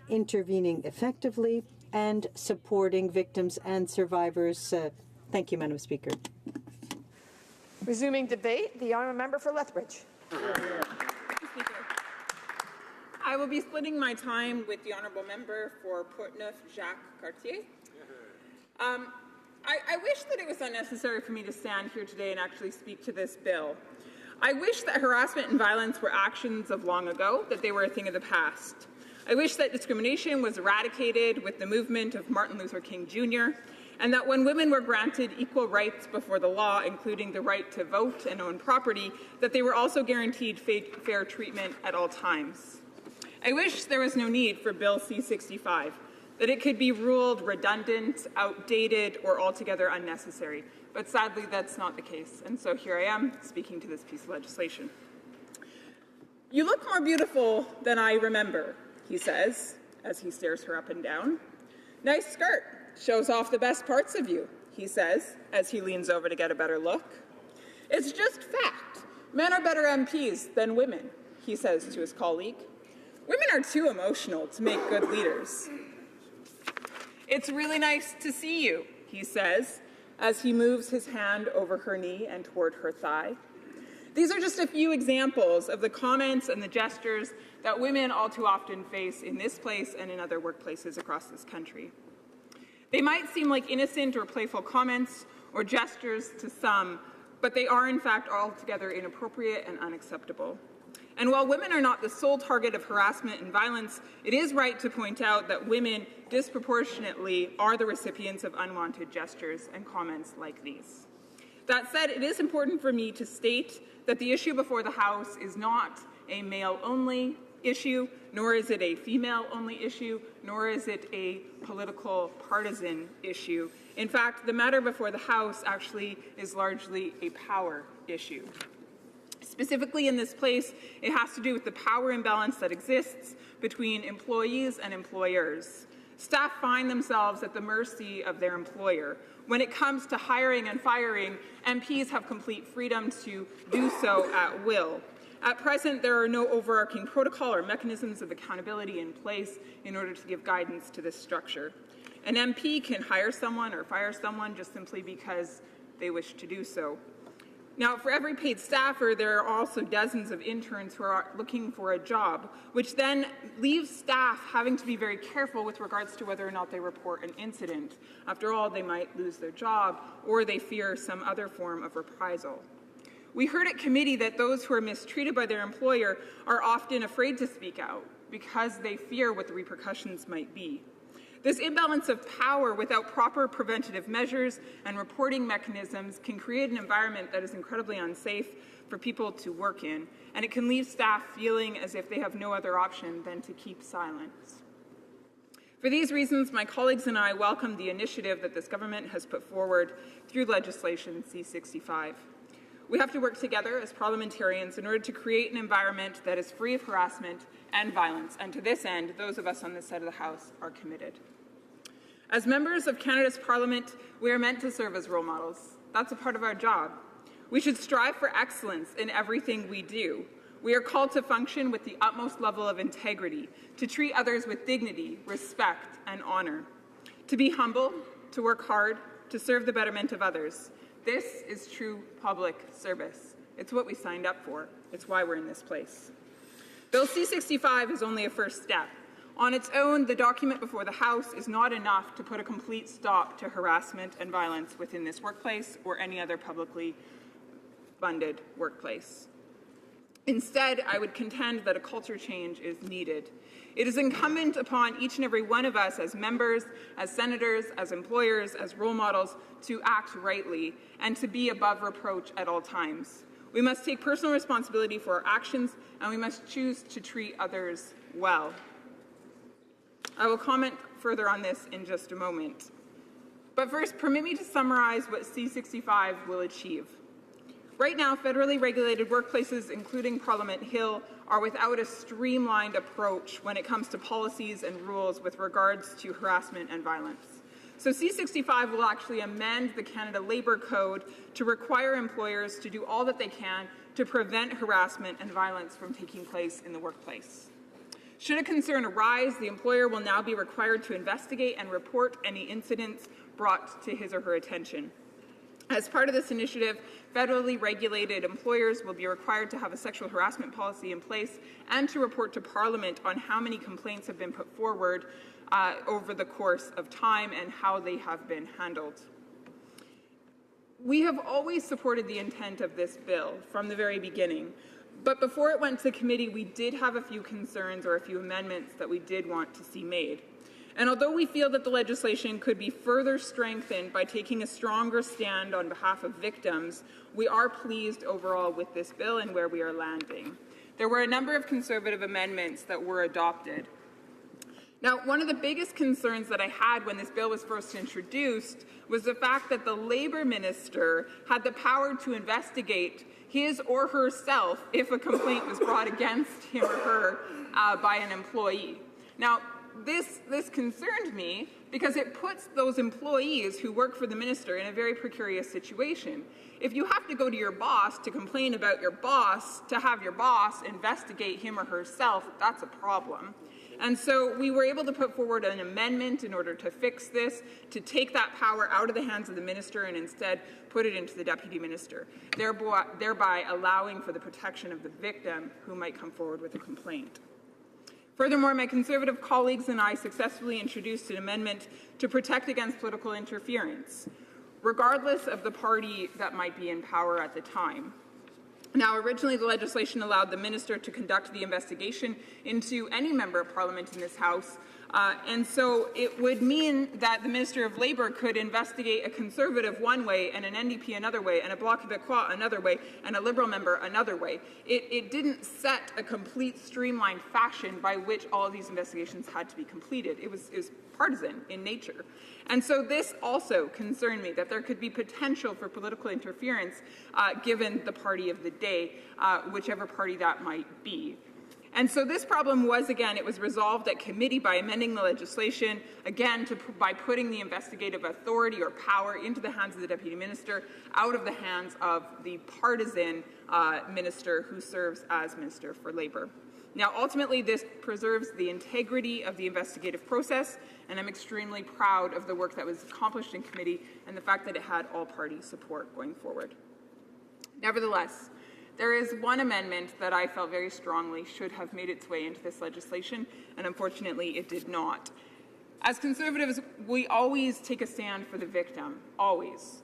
S13: intervening effectively, and supporting victims and survivors. Thank you, Madam Speaker.
S16: Resuming debate, the honourable member for Lethbridge.
S6: I will be splitting my time with the honourable member for Portneuf-Jacques-Cartier. I wish that it was unnecessary for me to stand here today and actually speak to this bill. I wish that harassment and violence were actions of long ago, that they were a thing of the past. I wish that discrimination was eradicated with the movement of Martin Luther King Jr., and that when women were granted equal rights before the law, including the right to vote and own property, that they were also guaranteed fair treatment at all times. I wish there was no need for Bill C-65, that it could be ruled redundant, outdated, or altogether unnecessary. But sadly, that's not the case, and so here I am speaking to this piece of legislation. "You look more beautiful than I remember," he says, as he stares her up and down. "Nice skirt, shows off the best parts of you," he says, as he leans over to get a better look. "It's just fact. Men are better MPs than women," he says to his colleague. "Women are too emotional to make good leaders." "It's really nice to see you," he says, as he moves his hand over her knee and toward her thigh. These are just a few examples of the comments and the gestures that women all too often face in this place and in other workplaces across this country. They might seem like innocent or playful comments or gestures to some, but they are in fact altogether inappropriate and unacceptable. And while women are not the sole target of harassment and violence, it is right to point out that women disproportionately are the recipients of unwanted gestures and comments like these. That said, it is important for me to state that the issue before the House is not a male-only issue, nor is it a female-only issue, nor is it a political partisan issue. In fact, the matter before the House actually is largely a power issue. Specifically in this place, it has to do with the power imbalance that exists between employees and employers. Staff find themselves at the mercy of their employer. When it comes to hiring and firing, MPs have complete freedom to do so at will. At present, there are no overarching protocol or mechanisms of accountability in place in order to give guidance to this structure. An MP can hire someone or fire someone just simply because they wish to do so. Now, for every paid staffer, there are also dozens of interns who are looking for a job, which then leaves staff having to be very careful with regards to whether or not they report an incident. After all, they might lose their job, or they fear some other form of reprisal. We heard at committee that those who are mistreated by their employer are often afraid to speak out because they fear what the repercussions might be. This imbalance of power without proper preventative measures and reporting mechanisms can create an environment that is incredibly unsafe for people to work in, and it can leave staff feeling as if they have no other option than to keep silence. For these reasons, my colleagues and I welcome the initiative that this government has put forward through legislation C-65. We have to work together as parliamentarians in order to create an environment that is free of harassment and violence, and to this end, those of us on this side of the House are committed. As members of Canada's Parliament, we are meant to serve as role models. That's a part of our job. We should strive for excellence in everything we do. We are called to function with the utmost level of integrity, to treat others with dignity, respect, and honor, to be humble, to work hard, to serve the betterment of others. This is true public service. It's what we signed up for. It's why we're in this place. Bill C-65 is only a first step. On its own, the document before the House is not enough to put a complete stop to harassment and violence within this workplace or any other publicly funded workplace. Instead, I would contend that a culture change is needed. It is incumbent upon each and every one of us as members, as senators, as employers, as role models to act rightly and to be above reproach at all times. We must take personal responsibility for our actions, and we must choose to treat others well. I will comment further on this in just a moment. But first, permit me to summarize what C-65 will achieve. Right now, federally regulated workplaces, including Parliament Hill, are without a streamlined approach when it comes to policies and rules with regards to harassment and violence. So C-65 will actually amend the Canada Labour Code to require employers to do all that they can to prevent harassment and violence from taking place in the workplace. Should a concern arise, the employer will now be required to investigate and report any incidents brought to his or her attention. As part of this initiative, federally regulated employers will be required to have a sexual harassment policy in place and to report to Parliament on how many complaints have been put forward over the course of time and how they have been handled. We have always supported the intent of this bill from the very beginning, but before it went to committee, we did have a few concerns or a few amendments that we did want to see made. And although we feel that the legislation could be further strengthened by taking a stronger stand on behalf of victims, we are pleased overall with this bill and where we are landing. There were a number of Conservative amendments that were adopted. Now, one of the biggest concerns that I had when this bill was first introduced was the fact that the Labour Minister had the power to investigate his or herself if a complaint was brought against him or her by an employee. Now, this concerned me because it puts those employees who work for the minister in a very precarious situation. If you have to go to your boss to complain about your boss, to have your boss investigate him or herself, that's a problem. And so we were able to put forward an amendment in order to fix this, to take that power out of the hands of the minister and instead put it into the deputy minister, thereby allowing for the protection of the victim who might come forward with a complaint. Furthermore, my Conservative colleagues and I successfully introduced an amendment to protect against political interference, regardless of the party that might be in power at the time. Now, originally, the legislation allowed the minister to conduct the investigation into any member of Parliament in this House, and so it would mean that the Minister of Labour could investigate a Conservative one way and an NDP another way and a Bloc Québécois another way and a Liberal member another way. It didn't set a complete streamlined fashion by which all of these investigations had to be completed. It was partisan in nature. And so this also concerned me, that there could be potential for political interference given the party of the day, whichever party that might be. And so this problem was, again, it was resolved at committee by amending the legislation, again, by putting the investigative authority or power into the hands of the deputy minister, out of the hands of the partisan minister who serves as Minister for Labour. Now, ultimately, this preserves the integrity of the investigative process, and I'm extremely proud of the work that was accomplished in committee and the fact that it had all-party support going forward. Nevertheless, there is one amendment that I felt very strongly should have made its way into this legislation, and unfortunately it did not. As Conservatives, we always take a stand for the victim, always.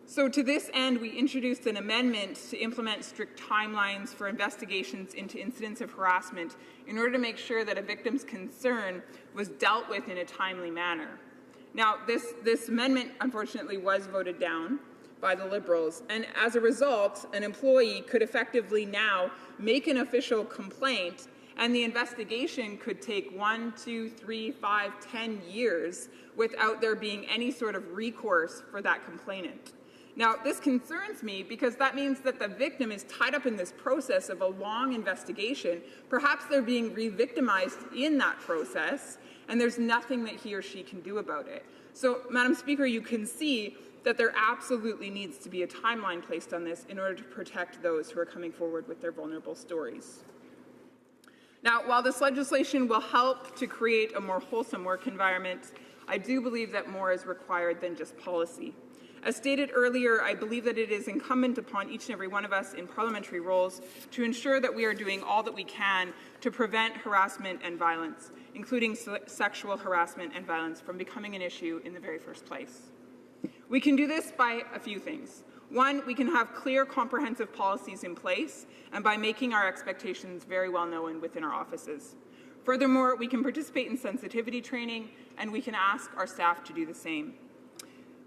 S6: So to this end, we introduced an amendment to implement strict timelines for investigations into incidents of harassment in order to make sure that a victim's concern was dealt with in a timely manner. Now, this amendment, unfortunately, was voted down by the Liberals, and as a result, an employee could effectively now make an official complaint And the investigation could take 1, 2, 3, 5, 10 years without there being any sort of recourse for that complainant. Now, this concerns me because that means that the victim is tied up in this process of a long investigation. Perhaps they're being re-victimized in that process, and there's nothing that he or she can do about it. So, Madam Speaker, you can see that there absolutely needs to be a timeline placed on this in order to protect those who are coming forward with their vulnerable stories. Now, while this legislation will help to create a more wholesome work environment, I do believe that more is required than just policy. As stated earlier, I believe that it is incumbent upon each and every one of us in parliamentary roles to ensure that we are doing all that we can to prevent harassment and violence, including sexual harassment and violence, from becoming an issue in the very first place. We can do this by a few things. One, we can have clear, comprehensive policies in place, and by making our expectations very well known within our offices. Furthermore, we can participate in sensitivity training, and we can ask our staff to do the same.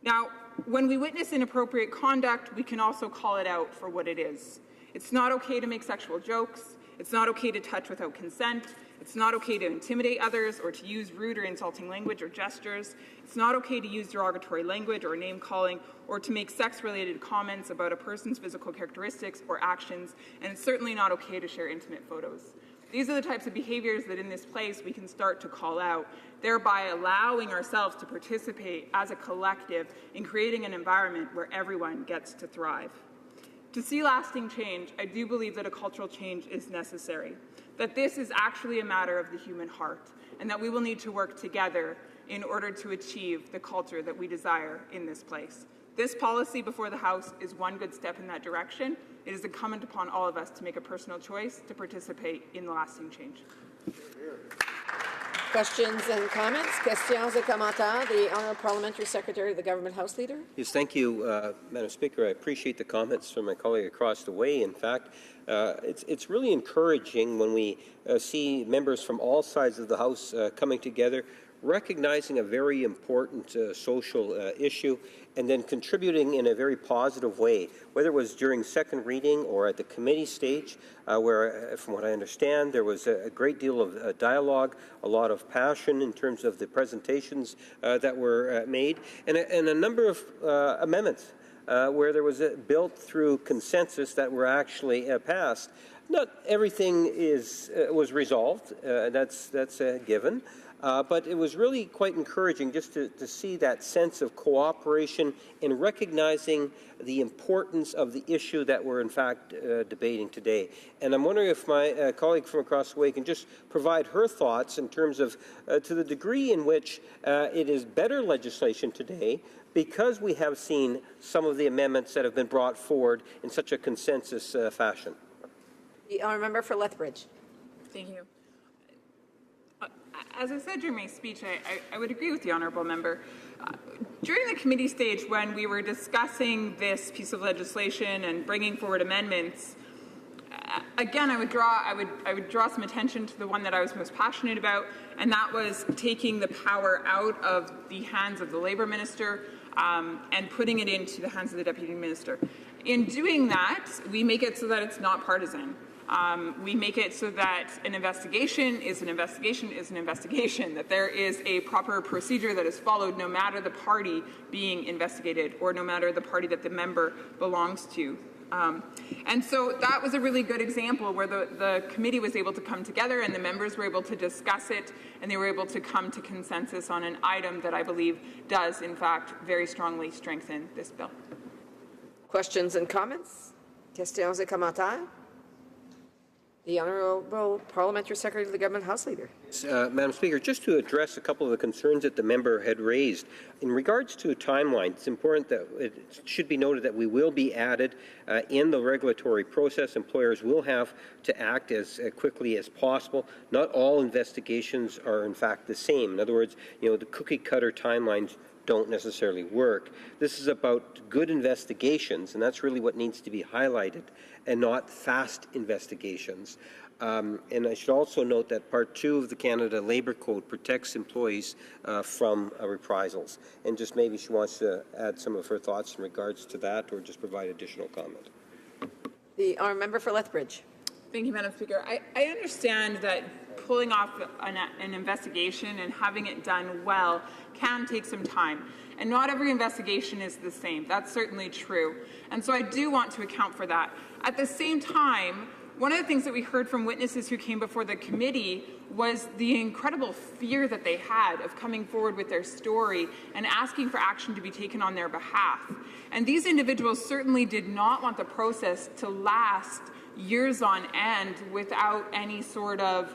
S6: Now, when we witness inappropriate conduct, we can also call it out for what it is. It's not okay to make sexual jokes. It's not okay to touch without consent. It's not okay to intimidate others or to use rude or insulting language or gestures. It's not okay to use derogatory language or name-calling or to make sex-related comments about a person's physical characteristics or actions, and it's certainly not okay to share intimate photos. These are the types of behaviors that in this place we can start to call out, thereby allowing ourselves to participate as a collective in creating an environment where everyone gets to thrive. To see lasting change, I do believe that a cultural change is necessary, that this is actually a matter of the human heart, and that we will need to work together in order to achieve the culture that we desire in this place. This policy before the House is one good step in that direction. It is incumbent upon all of us to make a personal choice to participate in lasting change.
S16: Questions and comments? Questions et commentaires. The Honourable Parliamentary Secretary of the Government House Leader.
S18: Yes, thank you, Madam Speaker. I appreciate the comments from my colleague across the way. In fact, it's really encouraging when we see members from all sides of the House coming together, recognizing a very important social issue, and then contributing in a very positive way, whether it was during second reading or at the committee stage, where, from what I understand, there was a great deal of dialogue, a lot of passion in terms of the presentations that were made, and a number of amendments where there was built through consensus that were actually passed. Not everything was resolved. That's a given. But it was really quite encouraging just to see that sense of cooperation in recognizing the importance of the issue that we're in fact debating today. And I'm wondering if my colleague from across the way can just provide her thoughts in terms of to the degree in which it is better legislation today because we have seen some of the amendments that have been brought forward in such a consensus fashion.
S16: The Honourable Member for Lethbridge.
S6: Thank you. As I said during my speech, I would agree with the Honourable Member. During the committee stage, when we were discussing this piece of legislation and bringing forward amendments, again, I would draw some attention to the one that I was most passionate about, and that was taking the power out of the hands of the Labour Minister and putting it into the hands of the Deputy Minister. In doing that, we make it so that it's not partisan. We make it so that an investigation is an investigation is an investigation, that there is a proper procedure that is followed no matter the party being investigated or no matter the party that the member belongs to. And so that was a really good example where the committee was able to come together and the members were able to discuss it and they were able to come to consensus on an item that I believe does, in fact, very strongly strengthen this bill.
S16: Questions and comments? Questions et commentaires? The Honourable Parliamentary Secretary of the Government House Leader.
S18: Madam Speaker, just to address a couple of the concerns that the member had raised. In regards to a timeline, it's important that it should be noted that we will be added in the regulatory process. Employers will have to act as quickly as possible. Not all investigations are, in fact, the same. In other words, the cookie-cutter timelines don't necessarily work. This is about good investigations, and that's really what needs to be highlighted, and not fast investigations. And I should also note that Part 2 of the Canada Labour Code protects employees from reprisals. And just maybe she wants to add some of her thoughts in regards to that, or just provide additional comment.
S16: The Honourable Member for Lethbridge.
S6: Thank you, Madam Speaker. I understand that pulling off an investigation and having it done well can take some time. And not every investigation is the same. That's certainly true. And so I do want to account for that. At the same time, one of the things that we heard from witnesses who came before the committee was the incredible fear that they had of coming forward with their story and asking for action to be taken on their behalf. And these individuals certainly did not want the process to last years on end without any sort of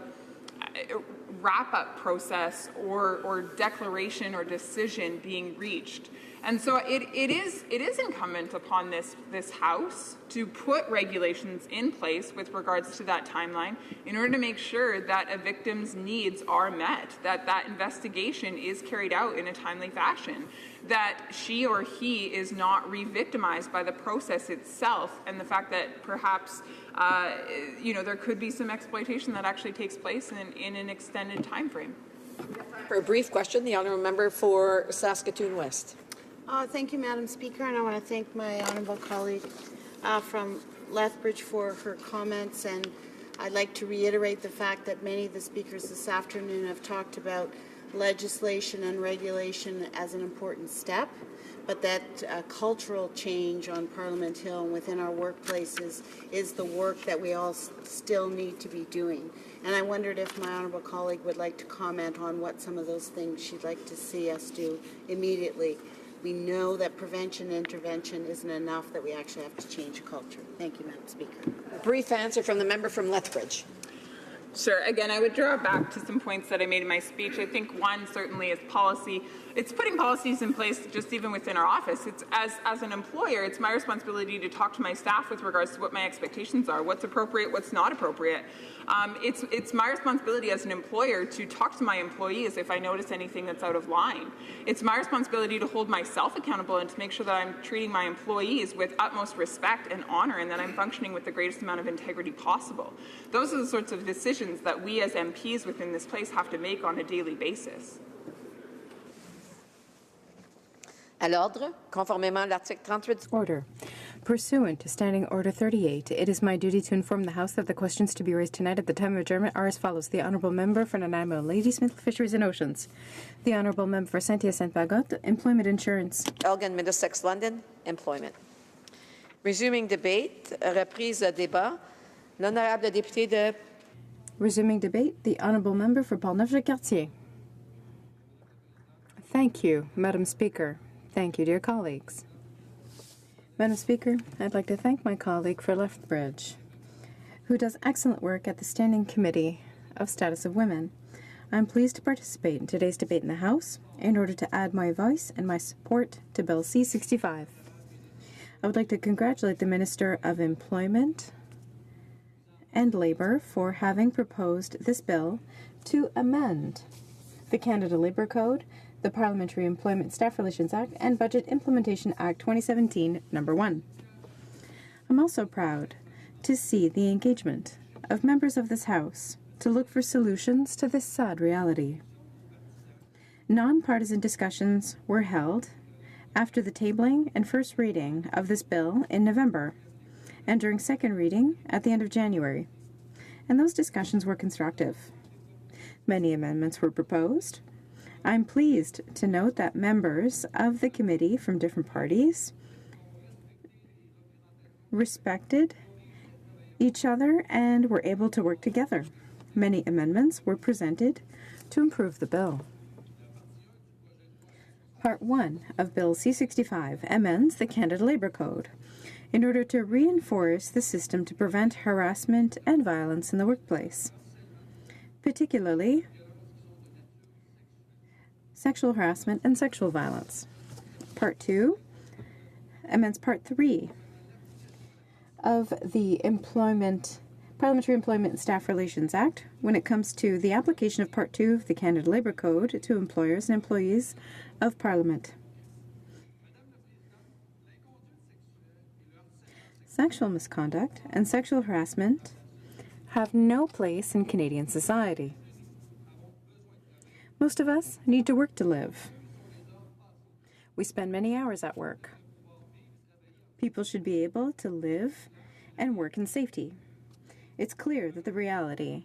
S6: wrap-up process or declaration or decision being reached. And so it is incumbent upon this House to put regulations in place with regards to that timeline in order to make sure that a victim's needs are met, that investigation is carried out in a timely fashion, that she or he is not re-victimized by the process itself, and the fact that perhaps there could be some exploitation that actually takes place in an extended time frame.
S16: For a brief question, the honourable member for Saskatoon West.
S14: Thank you, Madam Speaker, and I want to thank my honourable colleague from Lethbridge for her comments, and I'd like to reiterate the fact that many of the speakers this afternoon have talked about legislation and regulation as an important step, but that cultural change on Parliament Hill and within our workplaces is the work that we all still need to be doing. And I wondered if my honourable colleague would like to comment on what some of those things she'd like to see us do immediately. We know that prevention and intervention isn't enough, that we actually have to change culture. Thank you, Madam Speaker.
S16: A brief answer from the member from Lethbridge.
S6: Sure. Again, I would draw back to some points that I made in my speech. I think one certainly is policy. It's putting policies in place just even within our office. It's as an employer, it's my responsibility to talk to my staff with regards to what my expectations are, what's appropriate, what's not appropriate. It's my responsibility as an employer to talk to my employees if I notice anything that's out of line. It's my responsibility to hold myself accountable and to make sure that I'm treating my employees with utmost respect and honor, and that I'm functioning with the greatest amount of integrity possible. Those are the sorts of decisions that we as MPs within this place have to make on a daily basis.
S16: À l'ordre, conformément à l'article 38.
S2: Order. Pursuant to Standing Order 38, it is my duty to inform the House that the questions to be raised tonight at the time of adjournment are as follows. The Honourable Member for Nanaimo, Ladysmith, Fisheries and Oceans. The Honourable Member for Saint-Hyacinthe-Bagotte, Employment Insurance.
S16: Elgin, Middlesex, London, Employment. Resuming debate, reprise débat, l'honorable député de...
S2: Resuming debate, the Honourable Member for Portneuf-Jacques-Cartier. Thank you, Madam Speaker. Thank you, dear colleagues. Madam Speaker, I'd like to thank my colleague for Lethbridge, who does excellent work at the Standing Committee of Status of Women. I'm pleased to participate in today's debate in the House in order to add my voice and my support to Bill C-65. I would like to congratulate the Minister of Employment and Labour for having proposed this bill to amend the Canada Labour Code, the Parliamentary Employment Staff Relations Act, and Budget Implementation Act 2017, No. 1. I'm also proud to see the engagement of members of this House to look for solutions to this sad reality. Non-partisan discussions were held after the tabling and first reading of this bill in November, and during second reading at the end of January, and those discussions were constructive. Many amendments were proposed. I'm pleased to note that members of the committee from different parties respected each other and were able to work together. Many amendments were presented to improve the bill. Part 1 of Bill C-65 amends the Canada Labour Code in order to reinforce the system to prevent harassment and violence in the workplace, particularly sexual harassment and sexual violence. Part 2 amends Part 3 of the Parliamentary Employment and Staff Relations Act when it comes to the application of Part 2 of the Canada Labour Code to employers and employees of Parliament. Sexual misconduct and sexual harassment have no place in Canadian society. Most of us need to work to live. We spend many hours at work. People should be able to live and work in safety. It's clear that the reality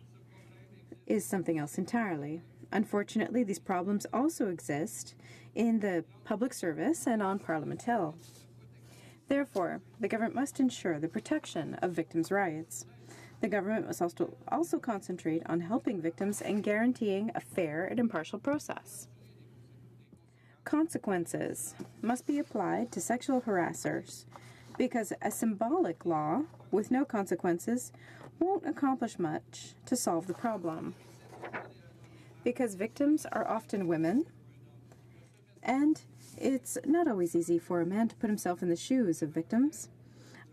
S2: is something else entirely. Unfortunately, these problems also exist in the public service and on Parliament Hill. Therefore, the government must ensure the protection of victims' rights. The government must also concentrate on helping victims and guaranteeing a fair and impartial process. Consequences must be applied to sexual harassers because a symbolic law with no consequences won't accomplish much to solve the problem. Because victims are often women, and it's not always easy for a man to put himself in the shoes of victims,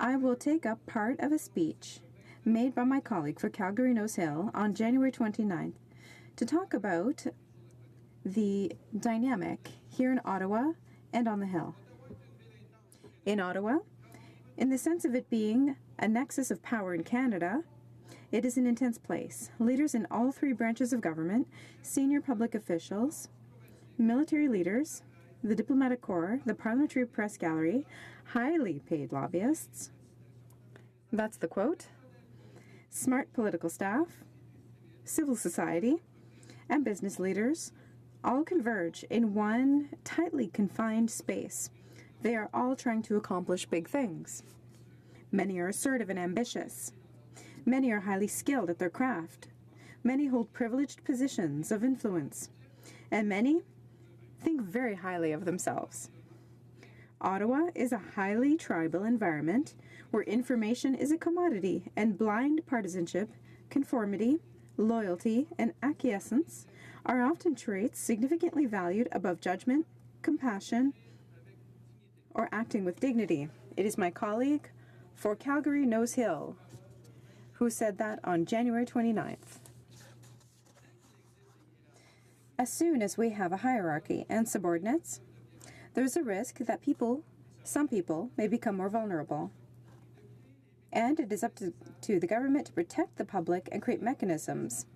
S2: I will take up part of a speech made by my colleague for Calgary-Nose Hill on January 29th to talk about the dynamic here in Ottawa and on the Hill. In Ottawa, in the sense of it being a nexus of power in Canada, it is an intense place. Leaders in all three branches of government, senior public officials, military leaders, the diplomatic corps, the parliamentary press gallery, highly paid lobbyists, that's the quote, smart political staff, civil society, and business leaders all converge in one tightly confined space. They are all trying to accomplish big things. Many are assertive and ambitious. Many are highly skilled at their craft. Many hold privileged positions of influence. And many think very highly of themselves. Ottawa is a highly tribal environment where information is a commodity and blind partisanship, conformity, loyalty, and acquiescence are often traits significantly valued above judgment, compassion, or acting with dignity. It is my colleague for Calgary-Nose Hill who said that on January 29th. As soon as we have a hierarchy and subordinates, there's a risk that some people may become more vulnerable. And it is up to the government to protect the public and create mechanisms.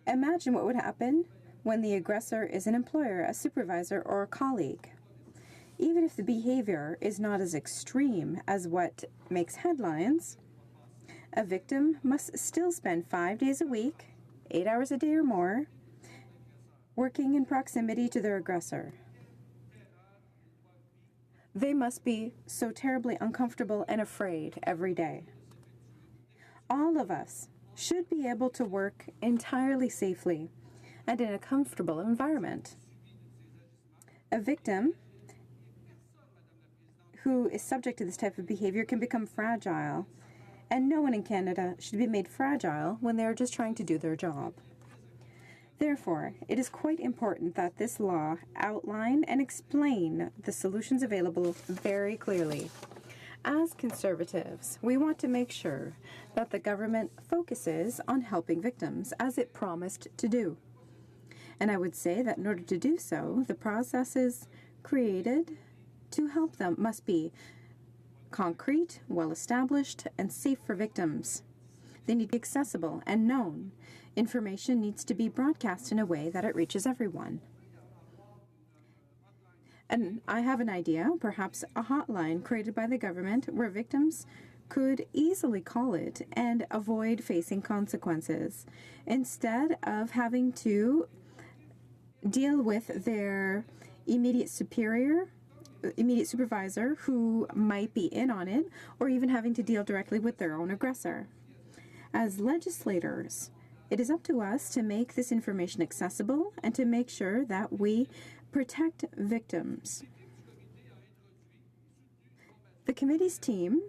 S2: Imagine what would happen when the aggressor is an employer, a supervisor, or a colleague. Even if the behavior is not as extreme as what makes headlines, a victim must still spend 5 days a week, 8 hours a day or more, working in proximity to their aggressor. They must be so terribly uncomfortable and afraid every day. All of us should be able to work entirely safely and in a comfortable environment. A victim who is subject to this type of behavior can become fragile, and no one in Canada should be made fragile when they are just trying to do their job. Therefore, it is quite important that this law outline and explain the solutions available very clearly. As Conservatives, we want to make sure that the government focuses on helping victims, as it promised to do. And I would say that in order to do so, the processes created to help them must be concrete, well-established, and safe for victims. They need to be accessible and known. Information needs to be broadcast in a way that it reaches everyone. And I have an idea, perhaps a hotline created by the government where victims could easily call it and avoid facing consequences, instead of having to deal with their immediate supervisor who might be in on it, or even having to deal directly with their own aggressor. As legislators, it is up to us to make this information accessible and to make sure that we protect victims. The committee's team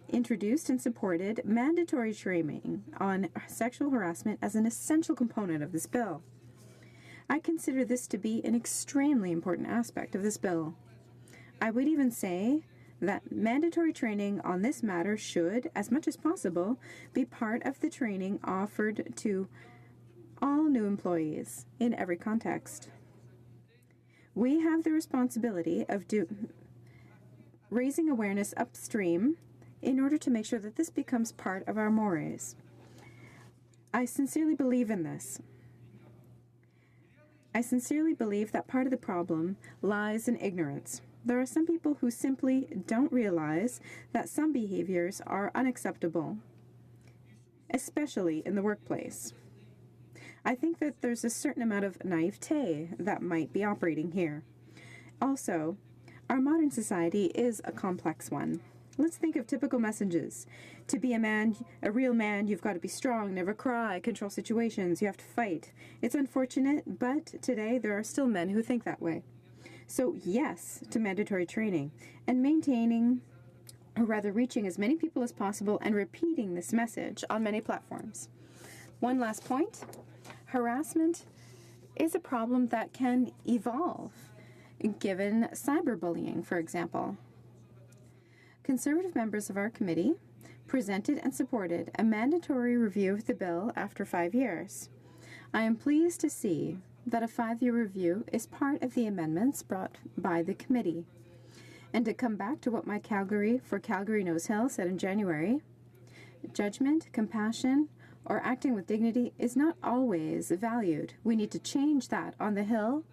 S2: introduced and supported mandatory training on sexual harassment as an essential component of this bill. I consider this to be an extremely important aspect of this bill. I would even say that mandatory training on this matter should, as much as possible, be part of the training offered to all new employees in every context. We have the responsibility of raising awareness upstream in order to make sure that this becomes part of our mores. I sincerely believe in this. I sincerely believe that part of the problem lies in ignorance. There are some people who simply don't realize that some behaviors are unacceptable. especially in the workplace. I think that there's a certain amount of naivete that might be operating here. Also, our modern society is a complex one. Let's think of typical messages. To be a man, a real man, you've got to be strong, never cry, control situations, you have to fight. It's unfortunate, but today there are still men who think that way. So yes to mandatory training and maintaining, or rather reaching as many people as possible and repeating this message on many platforms. One last point. Harassment is a problem that can evolve, given cyberbullying, for example. Conservative members of our committee presented and supported a mandatory review of the bill after 5 years. I am pleased to see that a 5-year review is part of the amendments brought by the committee. And to come back to what my Calgary Nose Hill said in January, judgment, compassion, or acting with dignity is not always valued. We need to change that on the Hill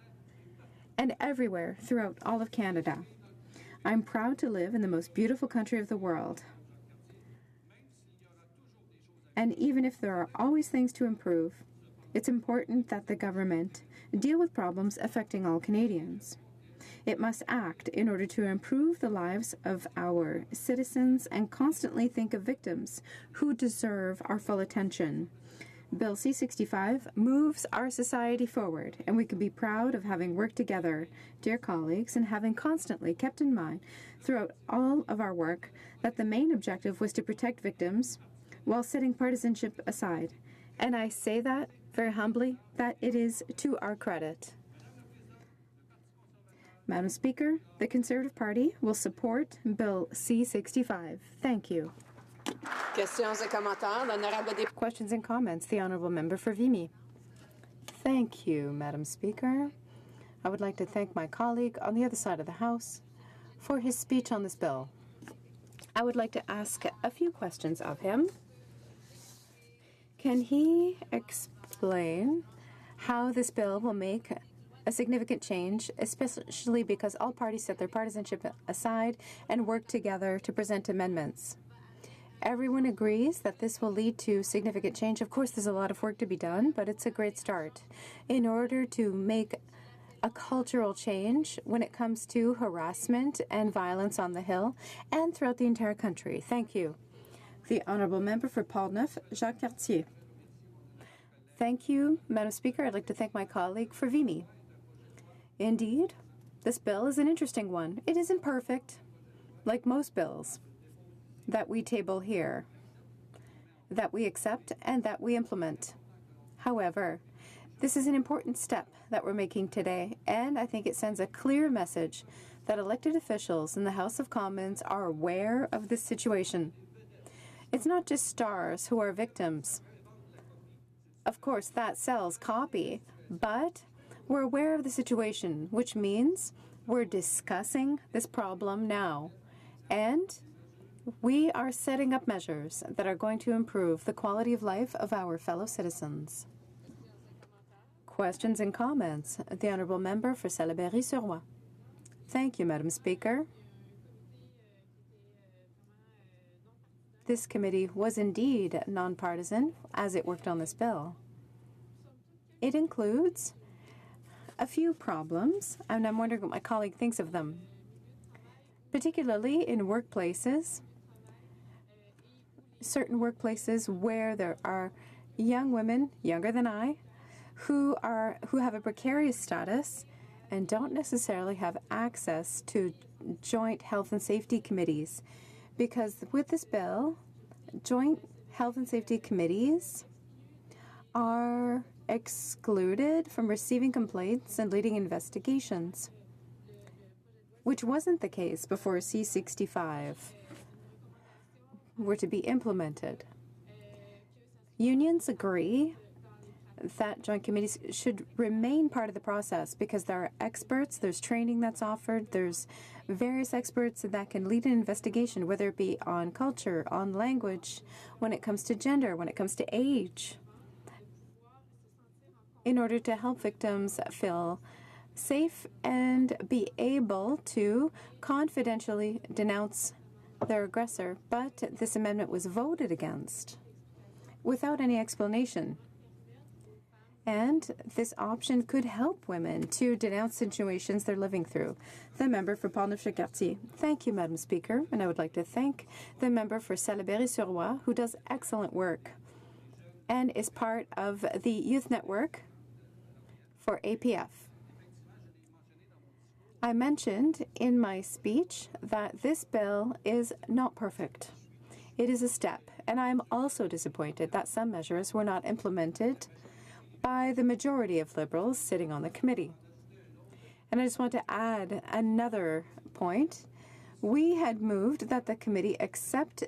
S2: and everywhere throughout all of Canada. I'm proud to live in the most beautiful country of the world. And even if there are always things to improve, it's important that the government deal with problems affecting all Canadians. It must act in order to improve the lives of our citizens and constantly think of victims who deserve our full attention. Bill C-65 moves our society forward, and we can be proud of having worked together, dear colleagues, and having constantly kept in mind throughout all of our work that the main objective was to protect victims while setting partisanship aside. And I say that very humbly, that it is to our credit. Madam Speaker, the Conservative Party will support Bill C-65. Thank you.
S16: Questions et commentaires. L'honorable député.
S2: Questions and comments. The Honourable Member for Vimy. Thank you, Madam Speaker. I would like to thank my colleague on the other side of the House for his speech on this bill. I would like to ask a few questions of him. Can he explain how this bill will make a significant change, especially because all parties set their partisanship aside and work together to present amendments? Everyone agrees that this will lead to significant change. Of course, there's a lot of work to be done, but it's a great start. In order to make a cultural change when it comes to harassment and violence on the Hill and throughout the entire country. Thank you. The Honourable Member for Portneuf, Jacques Cartier. Thank you, Madam Speaker. I'd like to thank my colleague for Vimy. Indeed, this bill is an interesting one. It isn't perfect, like most bills that we table here, that we accept and that we implement. However, this is an important step that we're making today, and I think it sends a clear message that elected officials in the House of Commons are aware of this situation. It's not just stars who are victims. Of course, that sells copy, but we're aware of the situation, which means we're discussing this problem now, and we are setting up measures that are going to improve the quality of life of our fellow citizens. Questions and comments. The Honourable Member for Salaberry-sur-Roi. Thank you, Madam Speaker. This committee was indeed nonpartisan as it worked on this bill. It includes a few problems, and I'm wondering what my colleague thinks of them. Particularly in workplaces, certain workplaces where there are young women, younger than I, who have a precarious status and don't necessarily have access to joint health and safety committees. Because with this bill, joint health and safety committees are excluded from receiving complaints and leading investigations, which wasn't the case before C-65 were to be implemented. Unions agree that joint committees should remain part of the process because there are experts, there's training that's offered, there's various experts that can lead an investigation, whether it be on culture, on language, when it comes to gender, when it comes to age, in order to help victims feel safe and be able to confidentially denounce their aggressor. But this amendment was voted against, without any explanation. And this option could help women to denounce situations they're living through. The member for Pont-Neuf-Cartier. Thank you, Madam Speaker. And I would like to thank the member for Salaberry-sur-Loire, who does excellent work and is part of the youth network for APF. I mentioned in my speech that this bill is not perfect. It is a step, and I am also disappointed that some measures were not implemented by the majority of Liberals sitting on the committee. And I just want to add another point. We had moved that the committee accept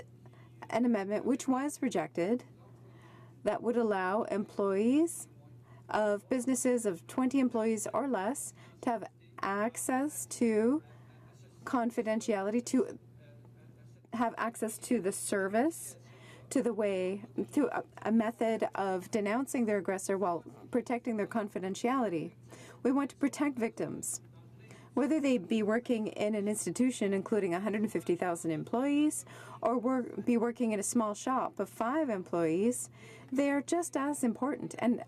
S2: an amendment which was rejected that would allow employees of businesses of 20 employees or less to have access to confidentiality, to have access to the service, to a method of denouncing their aggressor while protecting their confidentiality. We want to protect victims. Whether they be working in an institution including 150,000 employees or be working in a small shop of 5 employees, they are just as important, and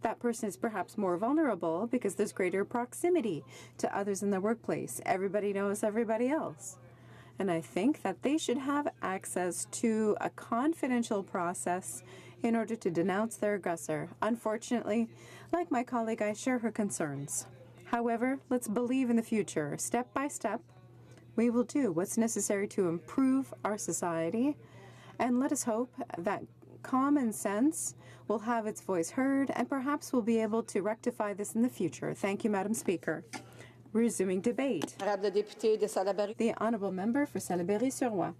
S2: that person is perhaps more vulnerable because there's greater proximity to others in the workplace. Everybody knows everybody else. And I think that they should have access to a confidential process in order to denounce their aggressor. Unfortunately, like my colleague, I share her concerns. However, let's believe in the future. Step by step, we will do what's necessary to improve our society, and let us hope that common sense will have its voice heard, and perhaps we'll be able to rectify this in the future. Thank you, Madam Speaker. Resuming debate. The Honourable Member for Salaberry-sur-Loire.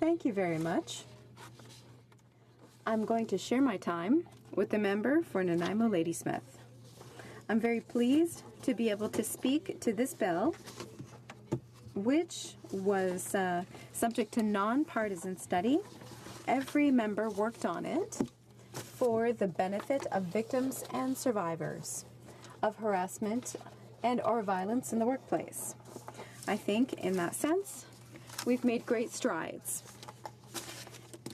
S2: Thank you very much. I'm going to share my time with the member for Nanaimo Ladysmith. I'm very pleased to be able to speak to this bill, which was subject to non-partisan study. Every member worked on it for the benefit of victims and survivors of harassment and or violence in the workplace. I think in that sense, we've made great strides.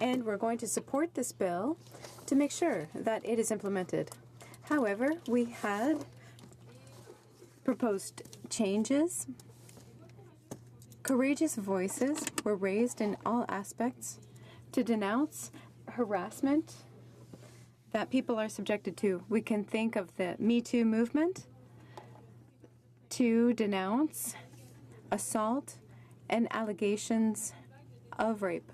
S2: And we're going to support this bill to make sure that it is implemented. However, we had proposed changes. Courageous voices were raised in all aspects to denounce harassment that people are subjected to. We can think of the Me Too movement to denounce assault and allegations of rape.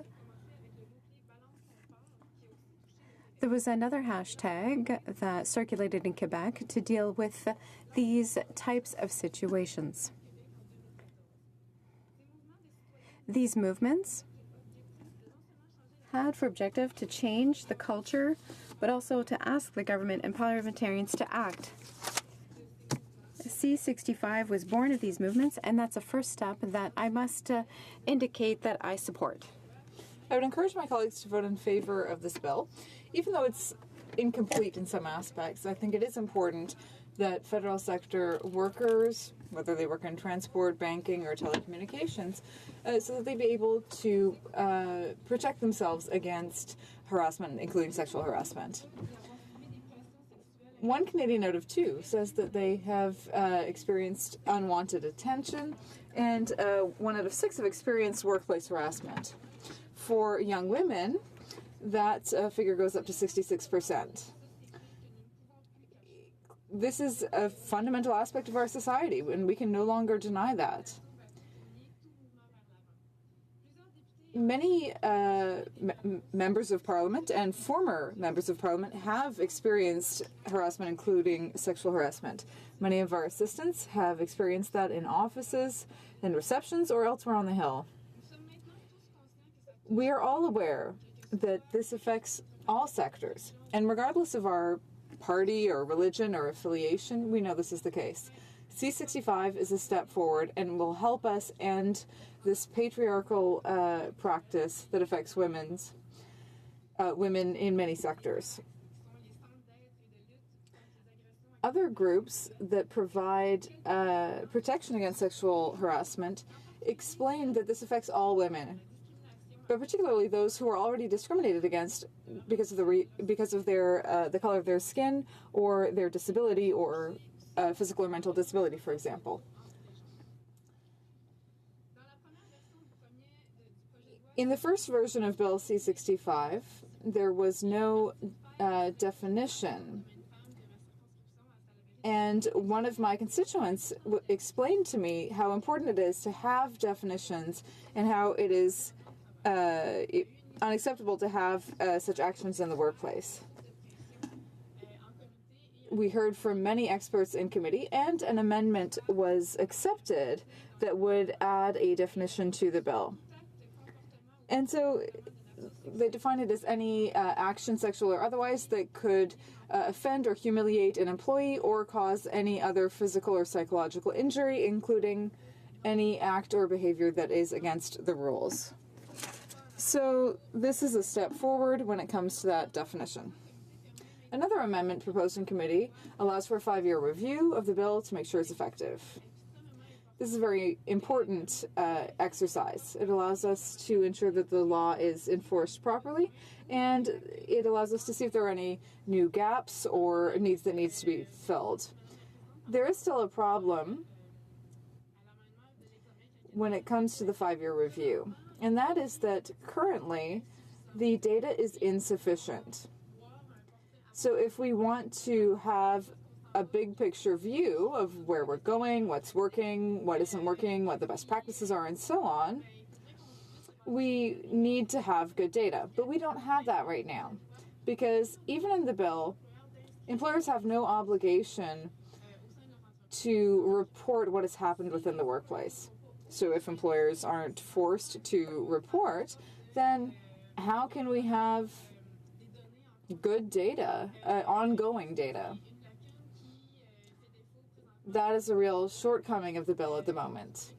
S2: There was another hashtag that circulated in Quebec to deal with these types of situations. These movements had for objective to change the culture, but also to ask the government and parliamentarians to act. C65 was born of these movements, and that's a first step that I must indicate that I support.
S17: I would encourage my colleagues to vote in favor of this bill. Even though it's incomplete in some aspects, I think it is important that federal sector workers, whether they work in transport, banking, or telecommunications, so that they be able to protect themselves against harassment, including sexual harassment. One Canadian out of 2 says that they have experienced unwanted attention, and 1 out of 6 have experienced workplace harassment. For young women, that figure goes up to 66%. This is a fundamental aspect of our society, and we can no longer deny that. Many members of Parliament and former members of Parliament have experienced harassment, including sexual harassment. Many of our assistants have experienced that in offices, in receptions, or elsewhere on the Hill. We are all aware that this affects all sectors, and regardless of our party or religion or affiliation, we know this is the case. C65 is a step forward and will help us end this patriarchal practice that affects women in many sectors. Other groups that provide protection against sexual harassment explain that this affects all women. but particularly those who are already discriminated against because of the color of their skin or their disability or physical or mental disability, for example. In the first version of Bill C-65, there was no definition. And one of my constituents explained to me how important it is to have definitions and how it is unacceptable to have such actions in the workplace. We heard from many experts in committee, and an amendment was accepted that would add a definition to the bill. And so they define it as any action, sexual or otherwise, that could offend or humiliate an employee or cause any other physical or psychological injury, including any act or behavior that is against the rules. So this is a step forward when it comes to that definition. Another amendment proposed in committee allows for a 5-year review of the bill to make sure it's effective. This is a very important exercise. It allows us to ensure that the law is enforced properly, and it allows us to see if there are any new gaps or needs that needs to be filled. There is still a problem when it comes to the 5-year review, and that is that currently the data is insufficient. So if we want to have a big picture view of where we're going, what's working, what isn't working, what the best practices are, and so on, we need to have good data. But we don't have that right now, because even in the bill, employers have no obligation to report what has happened within the workplace. So if employers aren't forced to report, then how can we have good data, ongoing data? That is a real shortcoming of the bill at the moment.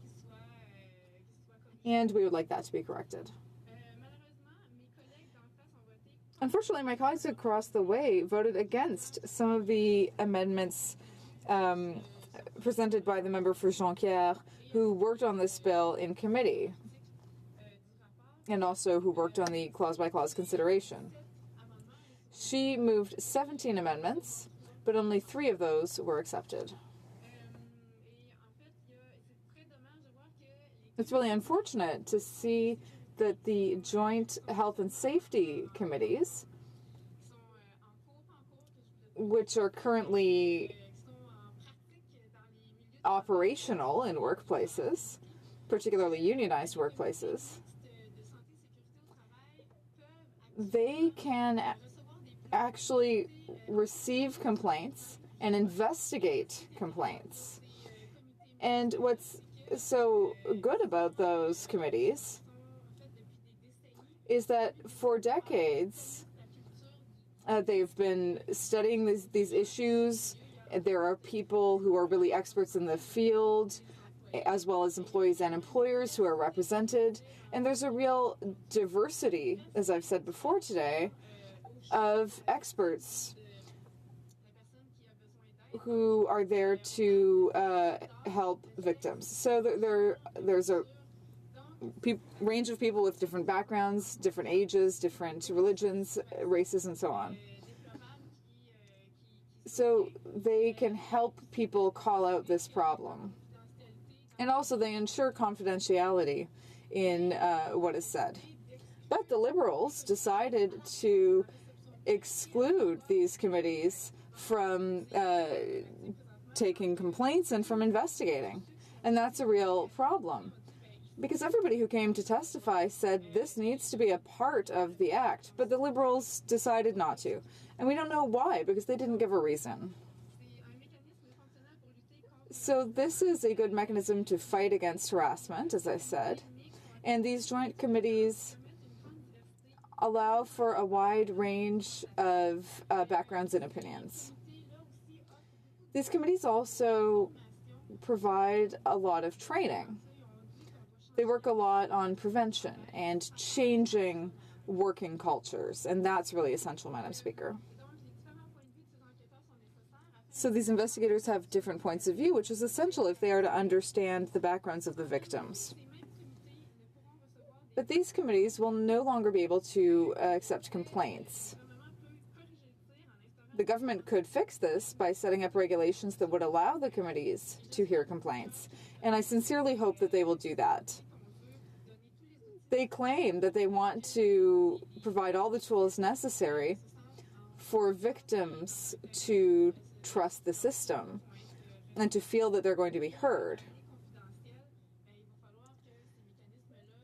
S17: And we would like that to be corrected. Unfortunately, my colleagues across the way voted against some of the amendments presented by the member for Jonquière, who worked on this bill in committee, and also who worked on the clause-by-clause consideration. She moved 17 amendments, but only 3 of those were accepted. It's really unfortunate to see that the joint health and safety committees, which are currently operational in workplaces, particularly unionized workplaces, they can actually receive complaints and investigate complaints. And what's so good about those committees is that for decades they've been studying these issues. There are people who are really experts in the field, as well as employees and employers who are represented. And there's a real diversity, as I've said before today, of experts who are there to help victims. So there's a range of people with different backgrounds, different ages, different religions, races, and so on. So they can help people call out this problem. And also they ensure confidentiality in what is said. But the Liberals decided to exclude these committees from taking complaints and from investigating. And that's a real problem, because everybody who came to testify said this needs to be a part of the act, but the Liberals decided not to. And we don't know why, because they didn't give a reason. So this is a good mechanism to fight against harassment, as I said. And these joint committees allow for a wide range of backgrounds and opinions. These committees also provide a lot of training. They work a lot on prevention and changing working cultures, and that's really essential, Madam Speaker. So these investigators have different points of view, which is essential if they are to understand the backgrounds of the victims. But these committees will no longer be able to accept complaints. The government could fix this by setting up regulations that would allow the committees to hear complaints, and I sincerely hope that they will do that. They claim that they want to provide all the tools necessary for victims to trust the system and to feel that they're going to be heard.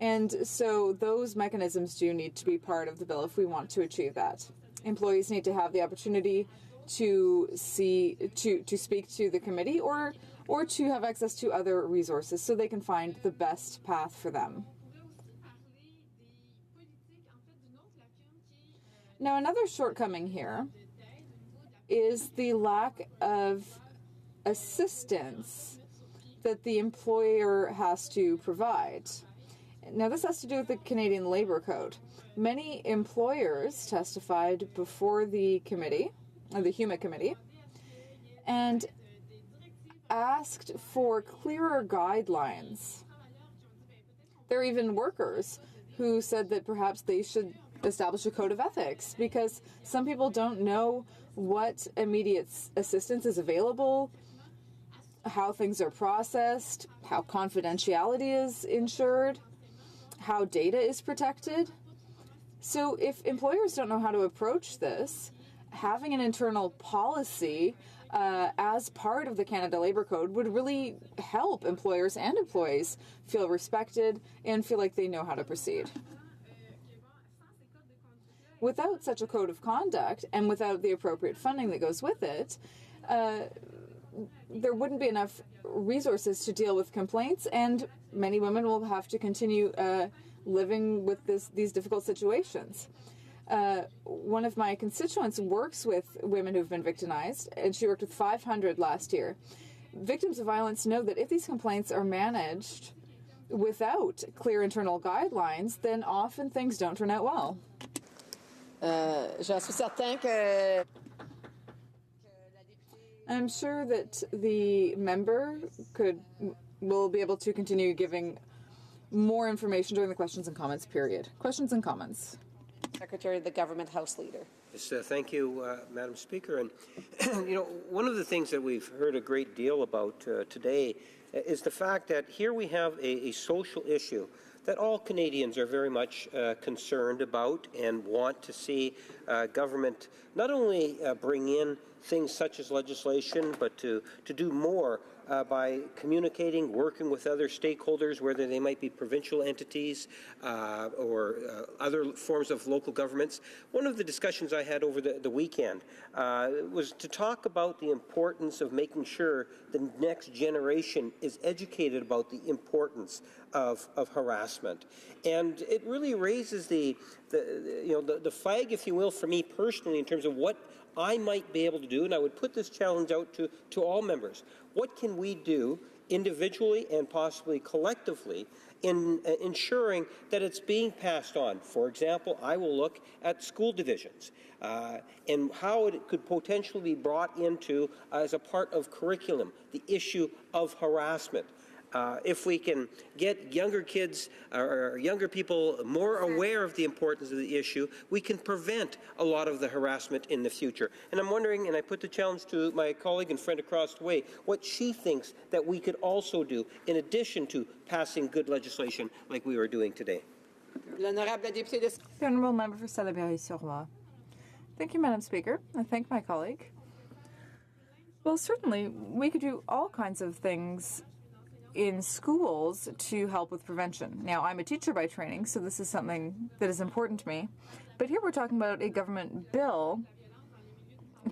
S17: And so those mechanisms do need to be part of the bill if we want to achieve that. Employees need to have the opportunity to speak to the committee or to have access to other resources so they can find the best path for them. Now, another shortcoming here is the lack of assistance that the employer has to provide. Now, this has to do with the Canadian Labour Code. Many employers testified before the committee, the HoC committee, and asked for clearer guidelines. There are even workers who said that perhaps they should establish a code of ethics because some people don't know what immediate assistance is available, how things are processed, how confidentiality is ensured, how data is protected. So if employers don't know how to approach this, having an internal policy as part of the Canada Labour Code would really help employers and employees feel respected and feel like they know how to proceed. Without such a code of conduct and without the appropriate funding that goes with it, there wouldn't be enough resources to deal with complaints, and many women will have to continue living with these difficult situations. One of my constituents works with women who've been victimized, and she worked with 500 last year. Victims of violence know that if these complaints are managed without clear internal guidelines, then often things don't turn out well. I'm sure that the member will be able to continue giving more information during the questions and comments period. Questions and comments.
S16: Secretary of the Government House Leader.
S18: Yes, thank you, Madam Speaker. And, one of the things that we've heard a great deal about today is the fact that here we have a social issue that all Canadians are very much concerned about and want to see government not only bring in things such as legislation, but to do more by communicating, working with other stakeholders, whether they might be provincial entities or other forms of local governments. One of the discussions I had over the weekend was to talk about the importance of making sure the next generation is educated about the importance of harassment. And it really raises the flag, if you will, for me personally in terms of what I might be able to do, and I would put this challenge out to all members. What can we do individually and possibly collectively in ensuring that it's being passed on? For example, I will look at school divisions and how it could potentially be brought into as a part of curriculum, the issue of harassment. If we can get younger kids or younger people more aware of the importance of the issue, we can prevent a lot of the harassment in the future. And I'm wondering, and I put the challenge to my colleague and friend across the way, what she thinks that we could also do in addition to passing good legislation like we were doing today.
S17: The Honourable Member for Salaberry-sur-Loire. Thank you, Madam Speaker. I thank my colleague. Well, certainly, we could do all kinds of things in schools to help with prevention. Now, I'm a teacher by training, so this is something that is important to me. But here we're talking about a government bill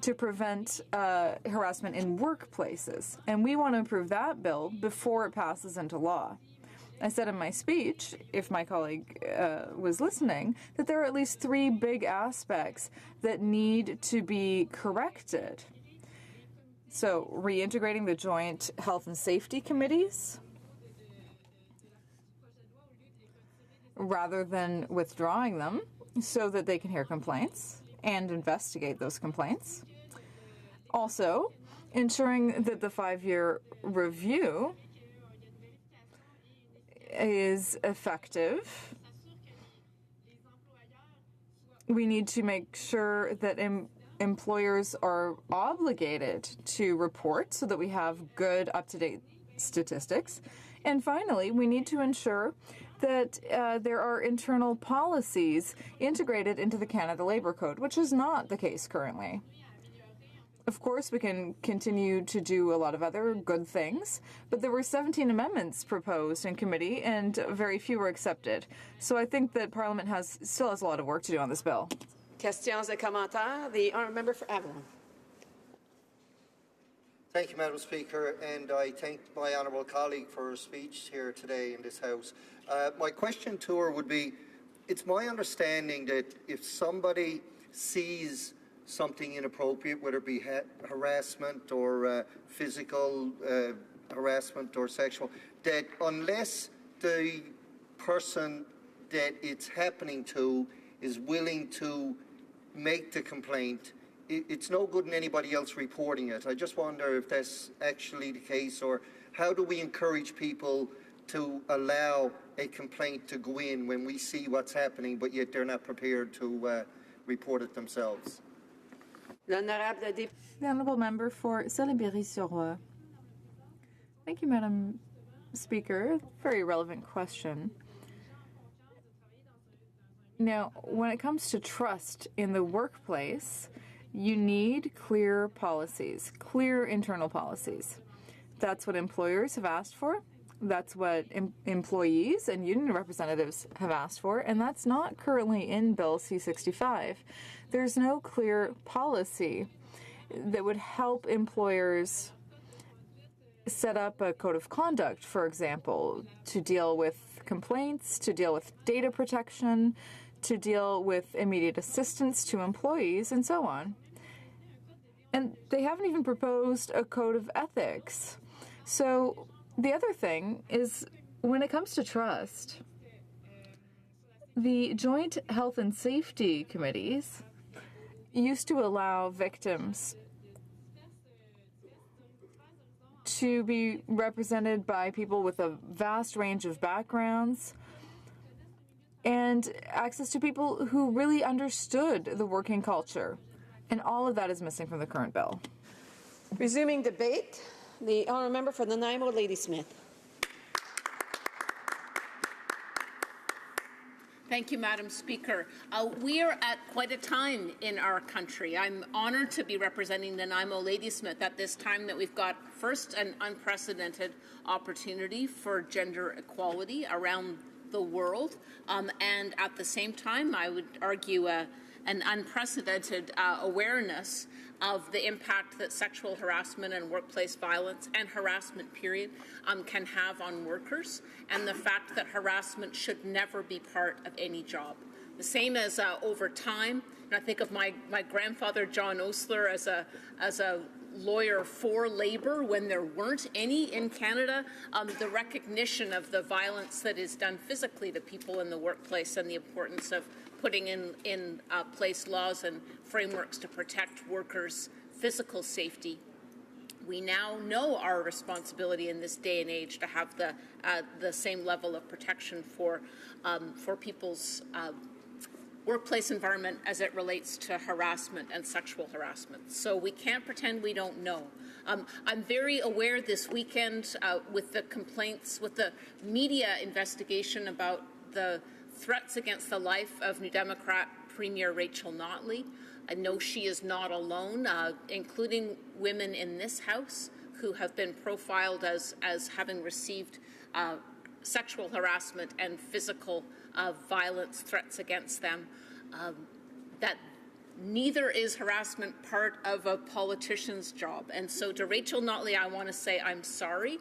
S17: to prevent harassment in workplaces. And we want to improve that bill before it passes into law. I said in my speech, if my colleague was listening, that there are at least 3 big aspects that need to be corrected. So, reintegrating the joint health and safety committees rather than withdrawing them so that they can hear complaints and investigate those complaints. Also, ensuring that the 5-year review is effective we need to make sure that employers are obligated to report so that we have good, up-to-date statistics. And finally, we need to ensure that there are internal policies integrated into the Canada Labour Code, which is not the case currently. Of course, we can continue to do a lot of other good things, but there were 17 amendments proposed in committee and very few were accepted. So I think that Parliament still has a lot of work to do on this bill.
S16: Questions et commentaires? The honourable member for Avalon.
S20: Thank you, Madam Speaker, and I thank my honourable colleague for her speech here today in this House. My question to her would be, it's my understanding that if somebody sees something inappropriate, whether it be harassment or physical harassment or sexual, that unless the person that it's happening to is willing to make the complaint, it's no good in anybody else reporting it. I just wonder if that's actually the case, or how do we encourage people to allow a complaint to go in when we see what's happening, but yet they're not prepared to report it themselves?
S17: The honourable member for Salaberry-sur-Roy. Thank you, Madam Speaker. Very relevant question. Now, when it comes to trust in the workplace, you need clear policies, clear internal policies. That's what employers have asked for. That's what employees and union representatives have asked for, and that's not currently in Bill C-65. There's no clear policy that would help employers set up a code of conduct, for example, to deal with complaints, to deal with data protection, to deal with immediate assistance to employees, and so on. And they haven't even proposed a code of ethics. So the other thing is, when it comes to trust, the Joint Health and Safety Committees used to allow victims to be represented by people with a vast range of backgrounds and access to people who really understood the working culture. And all of that is missing from the current bill.
S16: Resuming debate, the honourable member for Nanaimo, Ladysmith.
S11: Thank you, Madam Speaker. We are at quite a time in our country. I'm honoured to be representing Nanaimo Ladysmith at this time that we've got, first, an unprecedented opportunity for gender equality around the world, and at the same time, I would argue an unprecedented awareness of the impact that sexual harassment and workplace violence and harassment, period, can have on workers, and the fact that harassment should never be part of any job. The same as over time, and I think of my grandfather, John Osler, as a lawyer for labour when there weren't any in Canada, the recognition of the violence that is done physically to people in the workplace and the importance of putting in place laws and frameworks to protect workers' physical safety. We now know our responsibility in this day and age to have the same level of protection for people's workplace environment as it relates to harassment and sexual harassment. So we can't pretend we don't know. I'm very aware this weekend with the complaints, with the media investigation about the threats against the life of New Democrat Premier Rachel Notley. I know she is not alone, including women in this House who have been profiled as having received sexual harassment and physical violence threats against them. That neither is harassment part of a politician's job. And so to Rachel Notley, I want to say I'm sorry.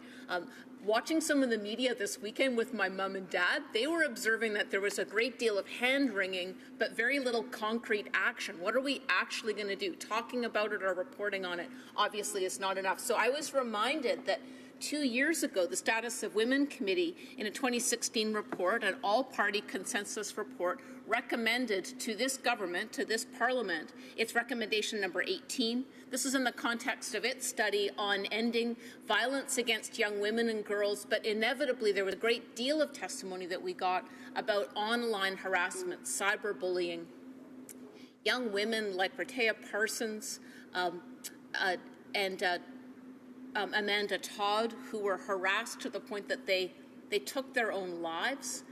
S11: Watching some of the media this weekend with my mom and dad, they were observing that there was a great deal of hand-wringing, but very little concrete action. What are we actually going to do? Talking about it or reporting on it obviously is not enough. So I was reminded that 2 years ago, the Status of Women Committee, in a 2016 report, an all-party consensus report, recommended to this government, to this Parliament, its recommendation number 18. This is in the context of its study on ending violence against young women and girls, but inevitably there was a great deal of testimony that we got about online harassment, cyberbullying, young women like Ratea Parsons and Amanda Todd, who were harassed to the point that they took their own lives.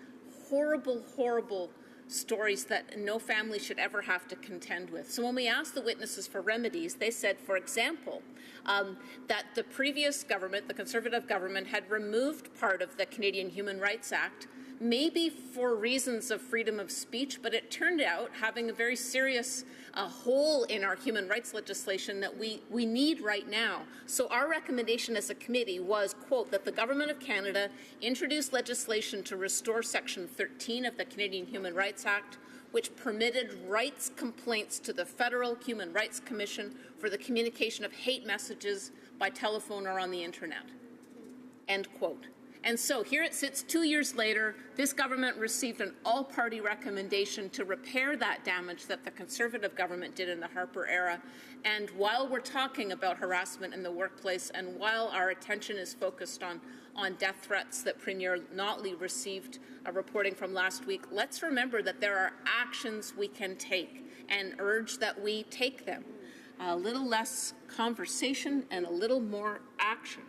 S11: Horrible, horrible stories that no family should ever have to contend with. So when we asked the witnesses for remedies, they said, for example, that the previous government, the Conservative government, had removed part of the Canadian Human Rights Act, maybe for reasons of freedom of speech, but it turned out having a very serious hole in our human rights legislation that we need right now. So our recommendation as a committee was, quote, that the Government of Canada introduce legislation to restore Section 13 of the Canadian Human Rights Act, which permitted rights complaints to the Federal Human Rights Commission for the communication of hate messages by telephone or on the internet, end quote. And so here it sits 2 years later. This government received an all-party recommendation to repair that damage that the Conservative government did in the Harper era. And while we're talking about harassment in the workplace and while our attention is focused on death threats that Premier Notley received reporting from last week, let's remember that there are actions we can take and urge that we take them. A little less conversation and a little more action.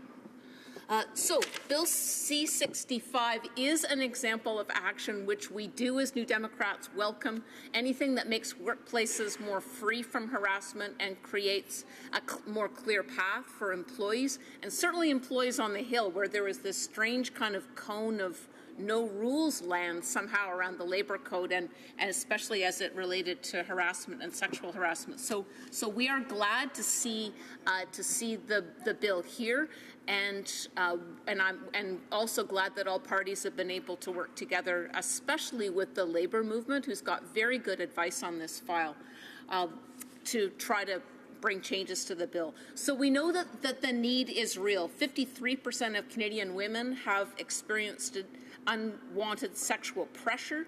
S11: So Bill C-65 is an example of action which we do as New Democrats welcome. Anything that makes workplaces more free from harassment and creates a more clear path for employees, and certainly employees on the Hill, where there is this strange kind of cone of no rules land somehow around the labor code, and especially as it related to harassment and sexual harassment. So we are glad to see the bill here, and I'm also glad that all parties have been able to work together, especially with the labor movement, who's got very good advice on this file, to try to bring changes to the bill. So we know that the need is real. 53% of Canadian women have experienced unwanted sexual pressure.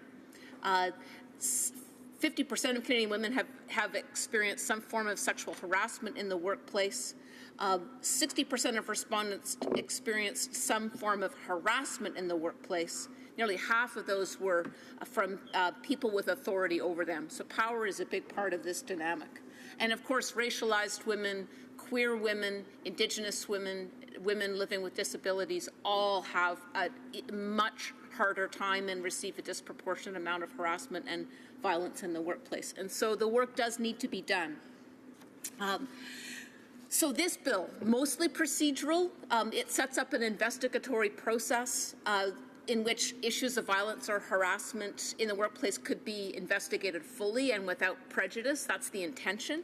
S11: 50% of Canadian women have experienced some form of sexual harassment in the workplace. 60% of respondents experienced some form of harassment in the workplace. Nearly half of those were from people with authority over them. So power is a big part of this dynamic. And of course, racialized women, queer women, Indigenous women, women living with disabilities all have a much harder time and receive a disproportionate amount of harassment and violence in the workplace. And so the work does need to be done. So this bill, mostly procedural, it sets up an investigatory process in which issues of violence or harassment in the workplace could be investigated fully and without prejudice. That's the intention.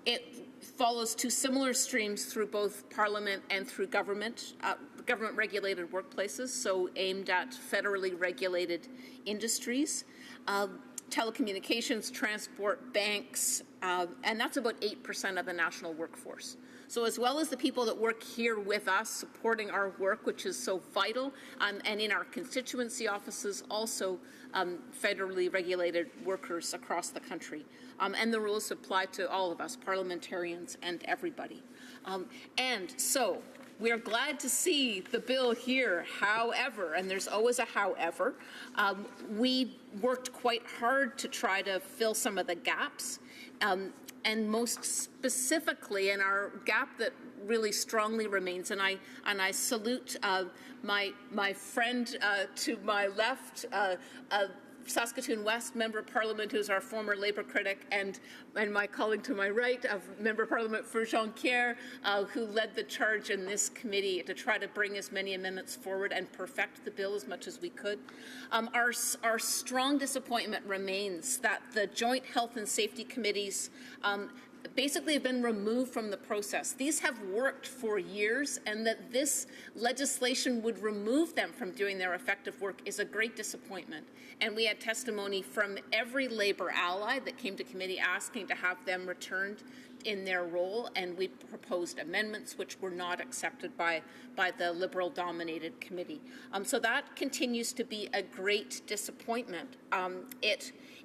S11: It follows two similar streams through both Parliament and through government-regulated workplaces, so aimed at federally regulated industries, telecommunications, transport, banks, and that's about 8% of the national workforce. So as well as the people that work here with us supporting our work, which is so vital, and in our constituency offices, also federally regulated workers across the country. And the rules apply to all of us, parliamentarians and everybody. And so we are glad to see the bill here. However, and there's always a however, we worked quite hard to try to fill some of the gaps. And most specifically, and our gap that really strongly remains, and I salute my friend to my left, Saskatoon West Member of Parliament, who's our former Labour critic, and my colleague to my right, Member of Parliament for Jonquière, who led the charge in this committee to try to bring as many amendments forward and perfect the bill as much as we could. Our strong disappointment remains that the Joint Health and Safety Committees basically have been removed from the process. These have worked for years, and that this legislation would remove them from doing their effective work is a great disappointment. And we had testimony from every Labour ally that came to committee asking to have them returned in their role, and we proposed amendments which were not accepted by the Liberal-dominated committee. So that continues to be a great disappointment.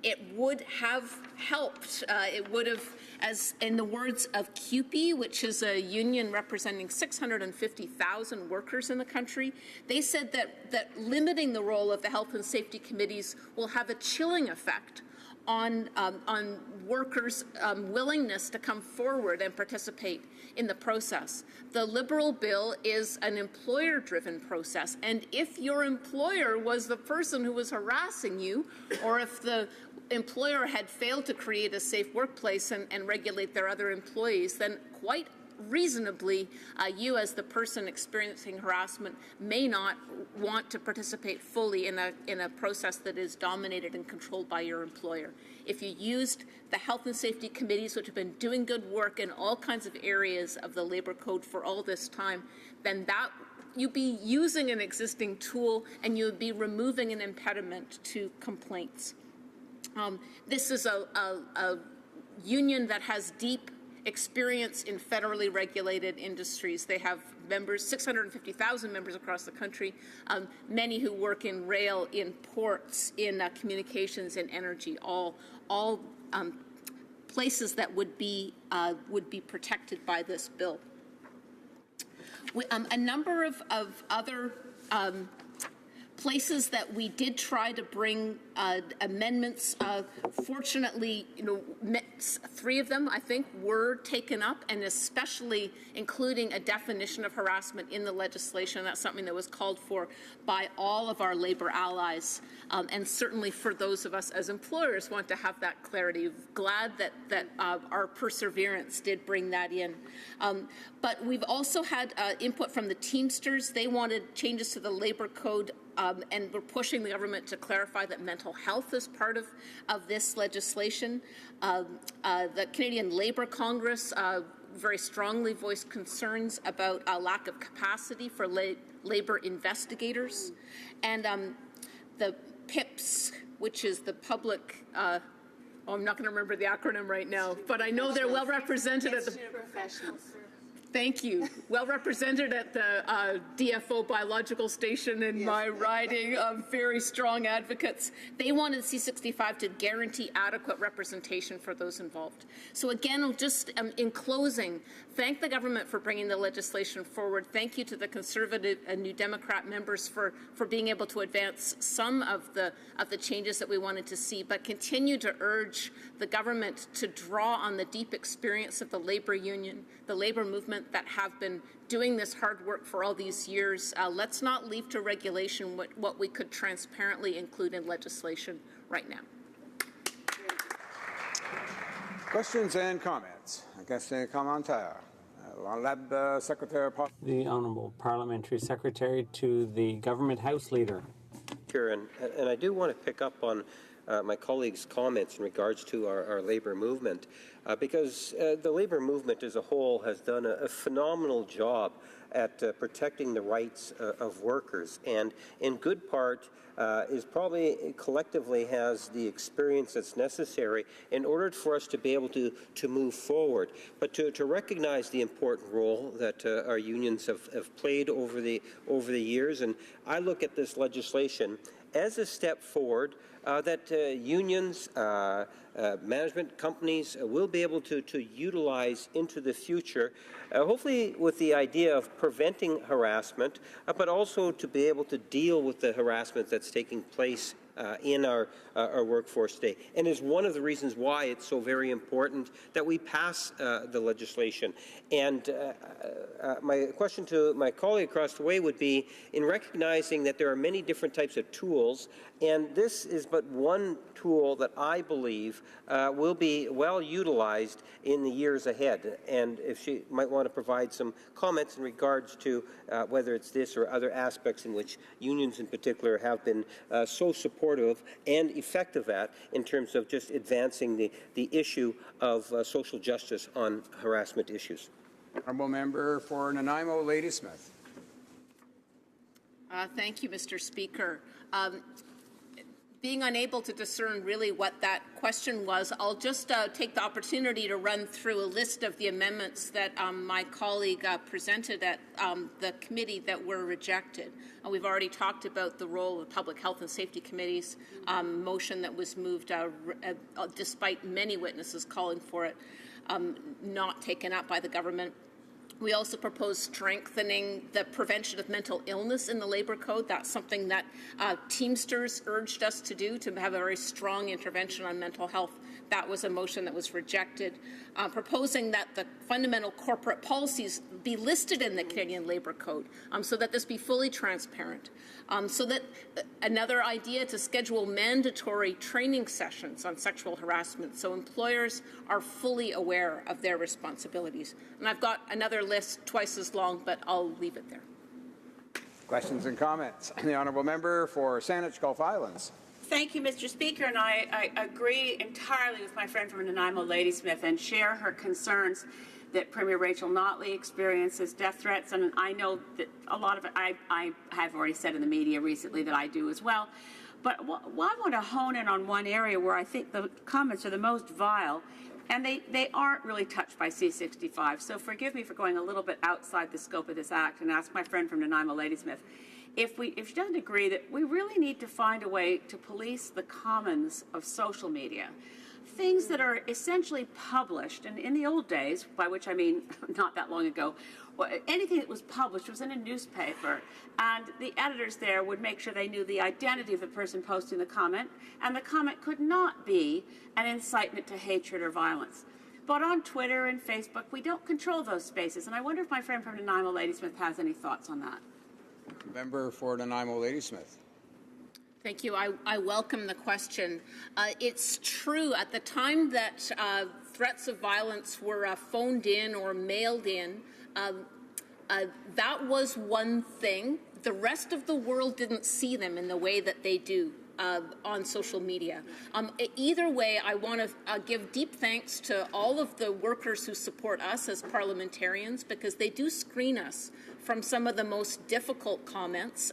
S11: It would have helped. It would have, as in the words of CUPE, which is a union representing 650,000 workers in the country, they said that limiting the role of the health and safety committees will have a chilling effect on workers' willingness to come forward and participate in the process. The Liberal bill is an employer-driven process, and if your employer was the person who was harassing you, or if the employer had failed to create a safe workplace and regulate their other employees, then quite reasonably, you as the person experiencing harassment may not want to participate fully in a process that is dominated and controlled by your employer. If you used the health and safety committees, which have been doing good work in all kinds of areas of the labor code for all this time, then that you'd be using an existing tool and you would be removing an impediment to complaints. This is a union that has deep experience in federally regulated industries. They have members, 650,000 members across the country, many who work in rail, in ports, in communications and energy, all places that would be protected by this bill. A number of other places that we did try to bring amendments. Fortunately, 3 of them, I think, were taken up, and especially including a definition of harassment in the legislation. That's something that was called for by all of our labor allies, and certainly for those of us as employers want to have that clarity. Glad that our perseverance did bring that in. But we've also had input from the Teamsters. They wanted changes to the labor code, and we're pushing the government to clarify that mental health is part of this legislation. The Canadian Labour Congress very strongly voiced concerns about a lack of capacity for labour investigators. And the PIPS, which is the public, I'm not going to remember the acronym right now, but I know they're well represented at the professionals. Thank you. Well represented at the DFO biological station in my riding, very strong advocates. They wanted C65 to guarantee adequate representation for those involved. So again, just in closing, thank the government for bringing the legislation forward. Thank you to the Conservative and New Democrat members for being able to advance some of the changes that we wanted to see, but continue to urge the government to draw on the deep experience of the labor union, the labor movement that have been doing this hard work for all these years. Let's not leave to regulation what we could transparently include in legislation right now.
S5: Questions and comments? Question commentaire. L'honorable Secretary.
S21: The Honourable Parliamentary Secretary to the Government House Leader.
S18: And I do want to pick up on my colleague's comments in regards to our labour movement, because the labour movement as a whole has done a phenomenal job at protecting the rights of workers, and in good part is probably collectively has the experience that's necessary in order for us to be able to move forward, but to recognize the important role that our unions have played over the years. And I look at this legislation as a step forward that unions, management companies will be able to utilize into the future, hopefully with the idea of preventing harassment, but also to be able to deal with the harassment that's taking place in our workforce today, and is one of the reasons why it's so very important that we pass the legislation. And my question to my colleague across the way would be, in recognizing that there are many different types of tools, and this is but one tool that I believe will be well utilized in the years ahead. And if she might want to provide some comments in regards to whether it's this or other aspects in which unions in particular have been so supportive and effective at in terms of just advancing the issue of social justice on harassment issues.
S5: Honourable Member for Nanaimo, Ladysmith.
S11: Thank you, Mr. Speaker. Being unable to discern really what that question was, I'll just take the opportunity to run through a list of the amendments that my colleague presented at the committee that were rejected. We've already talked about the role of public health and safety committees, motion that was moved despite many witnesses calling for it, not taken up by the government. We also propose strengthening the prevention of mental illness in the Labour Code. That's something that Teamsters urged us to do, to have a very strong intervention on mental health. That was a motion that was rejected. Proposing that the fundamental corporate policies be listed in the Canadian Labour Code so that this be fully transparent. So that another idea to schedule mandatory training sessions on sexual harassment so employers are fully aware of their responsibilities. And I've got another list twice as long, but I'll leave it there.
S5: Questions and comments? The honourable member for Saanich Gulf Islands.
S8: Thank you, Mr. Speaker, and I agree entirely with my friend from Nanaimo, Ladysmith, and share her concerns that Premier Rachel Notley experiences death threats, and I know that a lot of it, I have already said in the media recently that I do as well. But I want to hone in on one area where I think the comments are the most vile, and they aren't really touched by C-65. So forgive me for going a little bit outside the scope of this act and ask my friend from Nanaimo, Ladysmith, if she doesn't agree that we really need to find a way to police the commons of social media. Things that are essentially published, and in the old days, by which I mean not that long ago, anything that was published was in a newspaper, and the editors there would make sure they knew the identity of the person posting the comment, and the comment could not be an incitement to hatred or violence. But on Twitter and Facebook, we don't control those spaces, and I wonder if my friend from Nanaimo Ladysmith has any thoughts on that.
S5: Member for Nanaimo Ladysmith.
S11: Thank you. I welcome the question. It's true, at the time that threats of violence were phoned in or mailed in, that was one thing. The rest of the world didn't see them in the way that they do on social media. Either way, I want to give deep thanks to all of the workers who support us as parliamentarians, because they do screen us from some of the most difficult comments,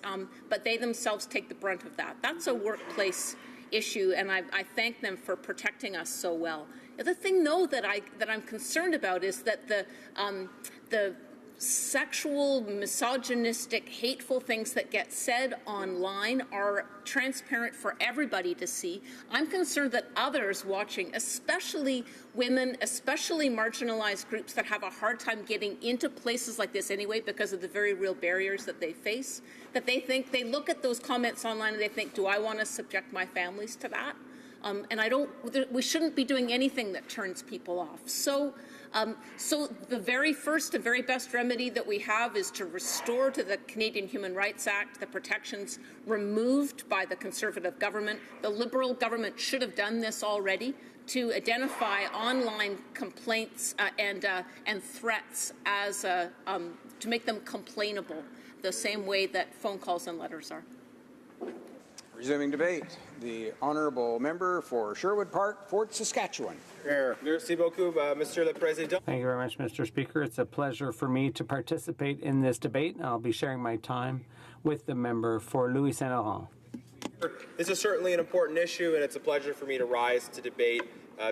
S11: but they themselves take the brunt of that. That's a workplace issue, and I thank them for protecting us so well. The thing, though, that I'm concerned about is that the sexual, misogynistic, hateful things that get said online are transparent for everybody to see. I'm concerned that others watching, especially women, especially marginalized groups that have a hard time getting into places like this anyway because of the very real barriers that they face, that they think, they look at those comments online and they think, do I want to subject my families to that? And we shouldn't be doing anything that turns people off. So the very first and very best remedy that we have is to restore to the Canadian Human Rights Act the protections removed by the Conservative government. The Liberal government should have done this already, to identify online complaints and threats as to make them complainable, the same way that phone calls and letters are.
S5: Resuming debate, the honourable member for Sherwood Park, Fort Saskatchewan.
S10: Merci beaucoup, Monsieur le Président.
S21: Thank you very much, Mr. Speaker. It's a pleasure for me to participate in this debate. I'll be sharing my time with the member for Louis Saint Laurent.
S10: This is certainly an important issue, and it's a pleasure for me to rise to debate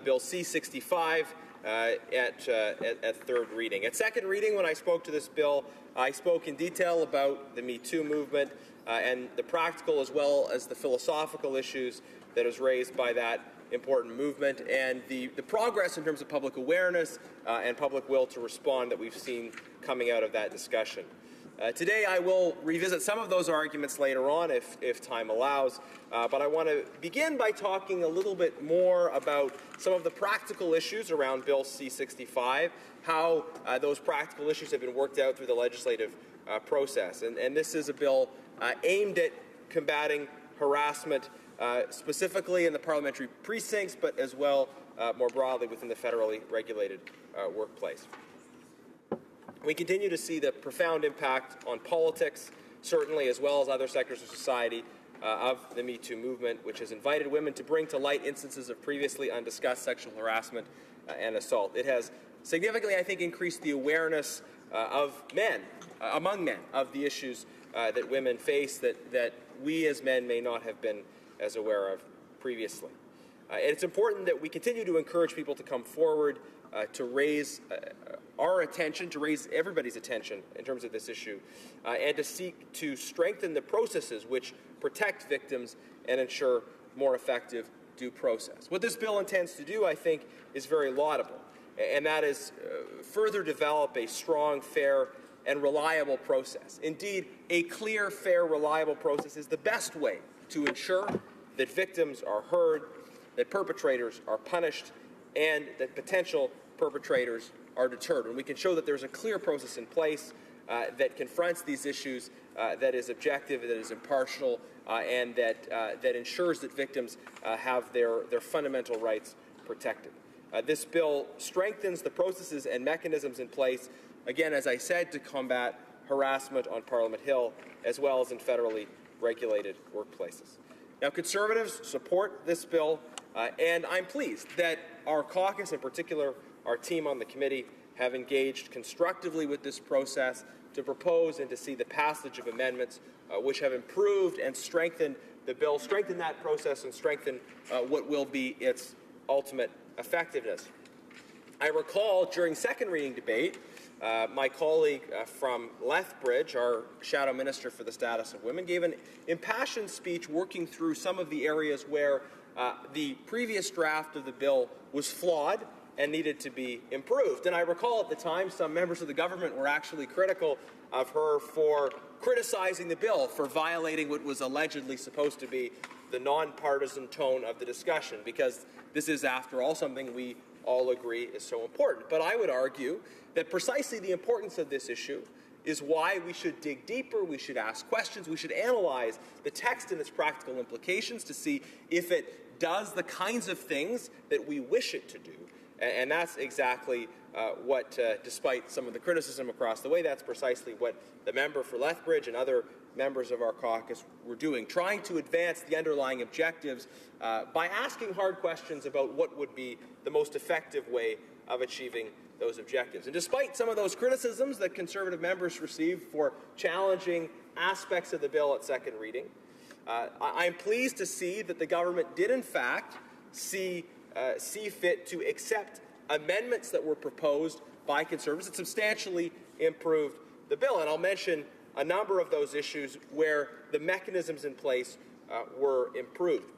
S10: Bill C-65 at third reading. At second reading, when I spoke to this bill, I spoke in detail about the Me Too movement and the practical as well as the philosophical issues that is raised by that important movement, and the progress in terms of public awareness and public will to respond that we've seen coming out of that discussion. Today I will revisit some of those arguments later on if time allows, but I want to begin by talking a little bit more about some of the practical issues around Bill C-65, how those practical issues have been worked out through the legislative process. And this is a bill aimed at combating harassment specifically in the parliamentary precincts, but as well more broadly within the federally regulated workplace. We continue to see the profound impact on politics, certainly, as well as other sectors of society, of the Me Too movement, which has invited women to bring to light instances of previously undiscussed sexual harassment and assault. It has significantly, I think, increased the awareness of men, among men, of the issues that women face that we as men may not have been as aware of previously. And it's important that we continue to encourage people to come forward to raise our attention, to raise everybody's attention in terms of this issue, and to seek to strengthen the processes which protect victims and ensure more effective due process. What this bill intends to do, I think, is very laudable. and that is further develop a strong, fair, and reliable process. Indeed, a clear, fair, reliable process is the best way to ensure that victims are heard, that perpetrators are punished, and that potential perpetrators are deterred. And we can show that there's a clear process in place that confronts these issues, that is objective, that is impartial, and that ensures that victims have their fundamental rights protected. This bill strengthens the processes and mechanisms in place, again, as I said, to combat harassment on Parliament Hill, as well as in federally regulated workplaces. Now, Conservatives support this bill, and I'm pleased that our caucus, in particular our team on the committee, have engaged constructively with this process to propose and to see the passage of amendments which have improved and strengthened the bill, strengthened that process, and strengthened what will be its ultimate effectiveness. I recall during second reading debate, my colleague from Lethbridge, our Shadow Minister for the Status of Women, gave an impassioned speech working through some of the areas where the previous draft of the bill was flawed and needed to be improved. And I recall at the time some members of the government were actually critical of her for criticizing the bill, for violating what was allegedly supposed to be the nonpartisan tone of the discussion, because this is, after all, something we all agree is so important. But I would argue that precisely the importance of this issue is why we should dig deeper, we should ask questions, we should analyze the text and its practical implications to see if it does the kinds of things that we wish it to do. And that's exactly what, despite some of the criticism across the way, that's precisely what the member for Lethbridge and other members of our caucus were doing, trying to advance the underlying objectives by asking hard questions about what would be the most effective way of achieving those objectives. And despite some of those criticisms that Conservative members received for challenging aspects of the bill at second reading, I'm pleased to see that the government did, in fact, see fit to accept amendments that were proposed by Conservatives that substantially improved the bill. And I'll mention a number of those issues where the mechanisms in place were improved.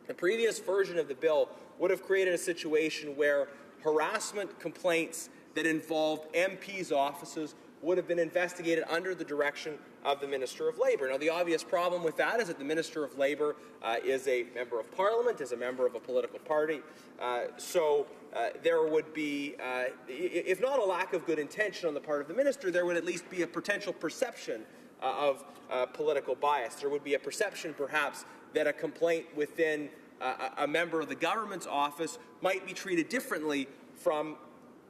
S10: The previous version of the bill would have created a situation where harassment complaints that involved MPs' offices would have been investigated under the direction of the Minister of Labour. Now, the obvious problem with that is that the Minister of Labour is a member of Parliament, is a member of a political party. So there would be, if not a lack of good intention on the part of the Minister, there would at least be a potential perception of political bias. There would be a perception, perhaps, that a complaint within a member of the government's office might be treated differently from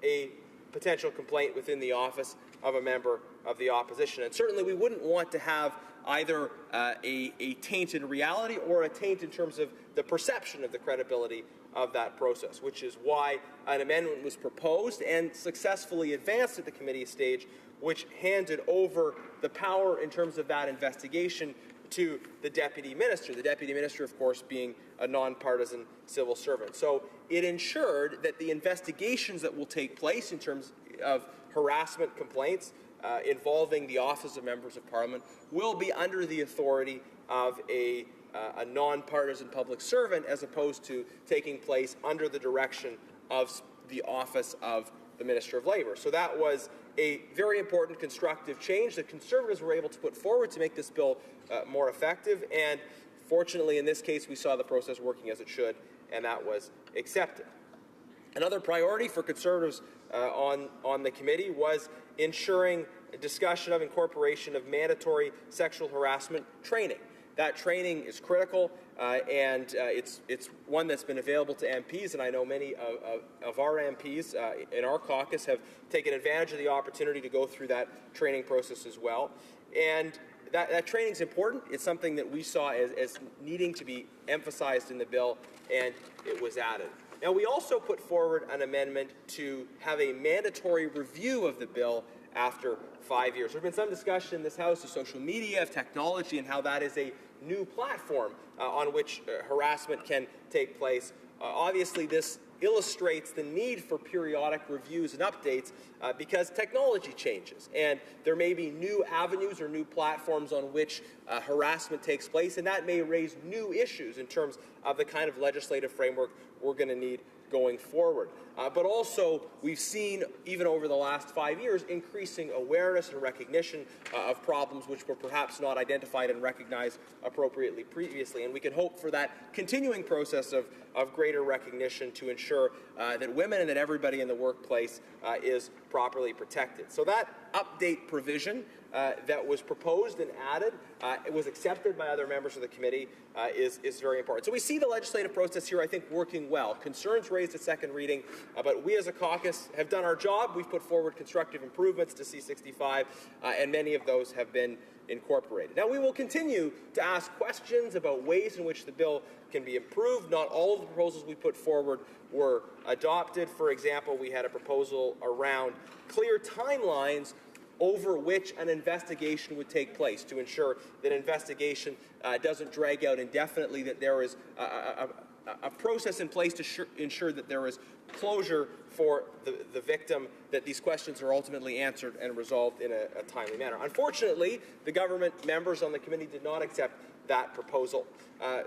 S10: a potential complaint within the office of a member of the opposition. And certainly we wouldn't want to have either a taint in reality or a taint in terms of the perception of the credibility of that process, which is why an amendment was proposed and successfully advanced at the committee stage, which handed over the power in terms of that investigation to the Deputy Minister. The Deputy Minister, of course, being a nonpartisan civil servant. So it ensured that the investigations that will take place in terms of harassment complaints involving the office of members of Parliament will be under the authority of a nonpartisan public servant, as opposed to taking place under the direction of the office of the Minister of Labour. So that was a very important constructive change that Conservatives were able to put forward to make this bill more effective. And fortunately, in this case, we saw the process working as it should, and that was accepted. Another priority for Conservatives on the committee was ensuring discussion of incorporation of mandatory sexual harassment training. That training is critical, and it's one that's been available to MPs, and I know many of our MPs in our caucus have taken advantage of the opportunity to go through that training process as well. And that training is important. It's something that we saw as needing to be emphasized in the bill, and it was added. Now, we also put forward an amendment to have a mandatory review of the bill after 5 years. There's been some discussion in this House of social media, of technology, and how that is a new platform on which harassment can take place. Obviously, this illustrates the need for periodic reviews and updates because technology changes, and there may be new avenues or new platforms on which harassment takes place, and that may raise new issues in terms of the kind of legislative framework we're going to need going forward. But also, we've seen, even over the last 5 years, increasing awareness and recognition of problems which were perhaps not identified and recognized appropriately previously. And we can hope for that continuing process of greater recognition to ensure that women and that everybody in the workplace is properly protected. So that update provision that was proposed and added, it was accepted by other members of the committee, is very important. So we see the legislative process here, I think, working well. Concerns raised at second reading, but we as a caucus have done our job. We've put forward constructive improvements to C-65, and many of those have been incorporated. Now, we will continue to ask questions about ways in which the bill can be improved. Not all of the proposals we put forward were adopted. For example, we had a proposal around clear timelines over which an investigation would take place to ensure that investigation doesn't drag out indefinitely, that there is a process in place to ensure that there is closure for the victim, that these questions are ultimately answered and resolved in a timely manner. Unfortunately, the government members on the committee did not accept that proposal.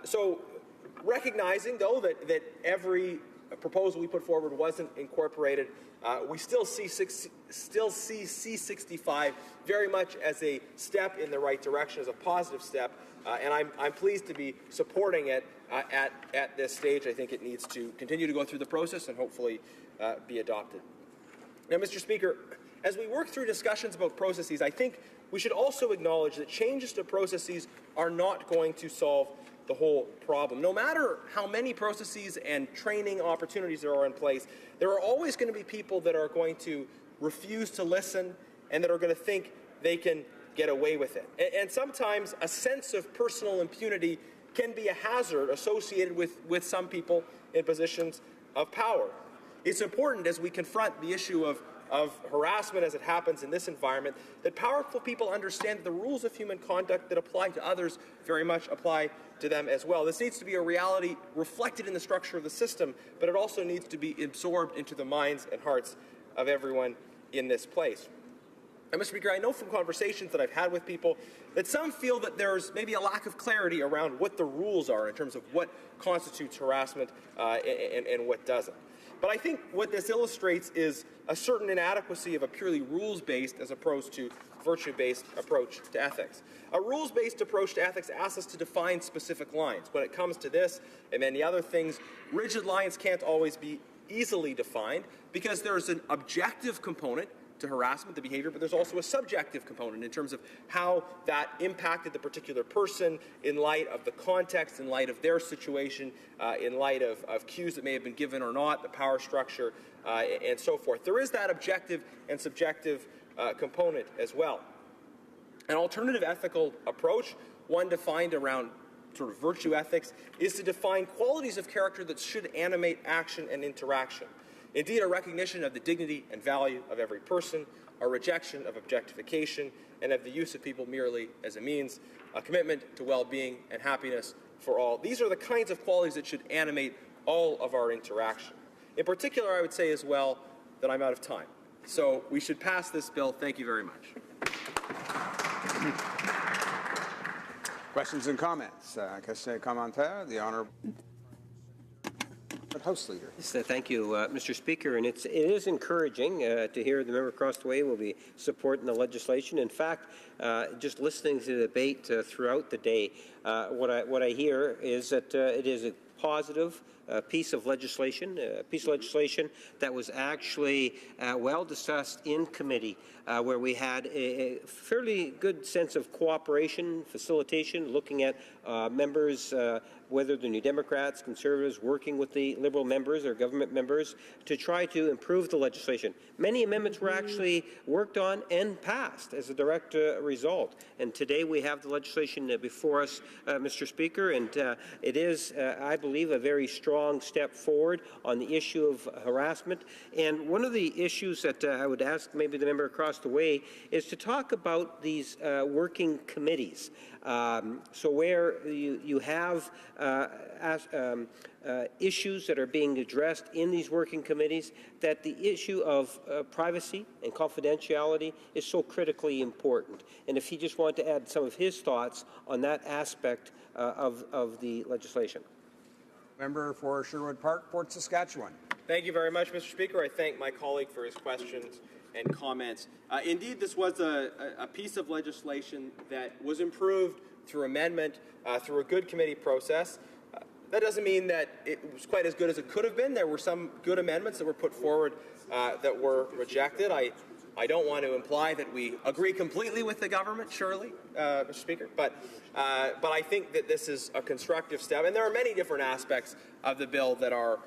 S10: So recognizing, though, that every proposal we put forward wasn't incorporated, we still see C-65 very much as a step in the right direction, as a positive step, and I'm pleased to be supporting it at this stage. I think it needs to continue to go through the process and hopefully be adopted. Now, Mr. Speaker, as we work through discussions about processes, I think we should also acknowledge that changes to processes are not going to solve the whole problem. No matter how many processes and training opportunities there are in place, there are always going to be people that are going to refuse to listen and that are going to think they can get away with it. And sometimes a sense of personal impunity can be a hazard associated with some people in positions of power. It's important, as we confront the issue of harassment as it happens in this environment, that powerful people understand that the rules of human conduct that apply to others very much apply to them as well. This needs to be a reality reflected in the structure of the system, but it also needs to be absorbed into the minds and hearts of everyone in this place. And Mr. Speaker, I know from conversations that I've had with people that some feel that there's maybe a lack of clarity around what the rules are in terms of what constitutes harassment and what doesn't. But I think what this illustrates is a certain inadequacy of a purely rules-based as opposed to virtue-based approach to ethics. A rules-based approach to ethics asks us to define specific lines. When it comes to this and many other things, rigid lines can't always be easily defined because there's an objective component to harassment, the behavior, but there's also a subjective component in terms of how that impacted the particular person in light of the context, in light of their situation, in light of cues that may have been given or not, the power structure, and so forth. There is that objective and subjective component as well. An alternative ethical approach, one defined around sort of virtue ethics, is to define qualities of character that should animate action and interaction. Indeed, a recognition of the dignity and value of every person, a rejection of objectification, and of the use of people merely as a means, a commitment to well-being and happiness for all. These are the kinds of qualities that should animate all of our interaction. In particular, I would say as well that I'm out of time. So we should pass this bill. Thank you very much.
S5: Questions and comments? Question commentaire, the Honourable House Leader.
S18: Yes, thank you, Mr. Speaker. And it is encouraging to hear the member across the way will be supporting the legislation. In fact, just listening to the debate throughout the day, what I hear is that it is a positive piece of legislation, that was actually well discussed in committee, where we had a fairly good sense of cooperation, facilitation, looking at members, whether they're New Democrats, Conservatives, working with the Liberal members or government members to try to improve the legislation. Many amendments were actually worked on and passed as a direct result. And today we have the legislation before us, Mr. Speaker, and it is, I believe, a very strong step forward on the issue of harassment. And one of the issues that I would ask maybe the member across the way is to talk about these working committees. So where you have issues that are being addressed in these working committees, that the issue of privacy and confidentiality is so critically important. And if he just wanted to add some of his thoughts on that aspect of the legislation.
S5: Member for Sherwood Park, Port Saskatchewan.
S10: Thank you very much, Mr. Speaker. I thank my colleague for his questions and comments. Indeed, this was a piece of legislation that was improved through amendment, through a good committee process. That doesn't mean that it was quite as good as it could have been. There were some good amendments that were put forward that were rejected. I don't want to imply that we agree completely with the government, surely, Mr. Speaker, but I think that this is a constructive step, and there are many different aspects of the bill that are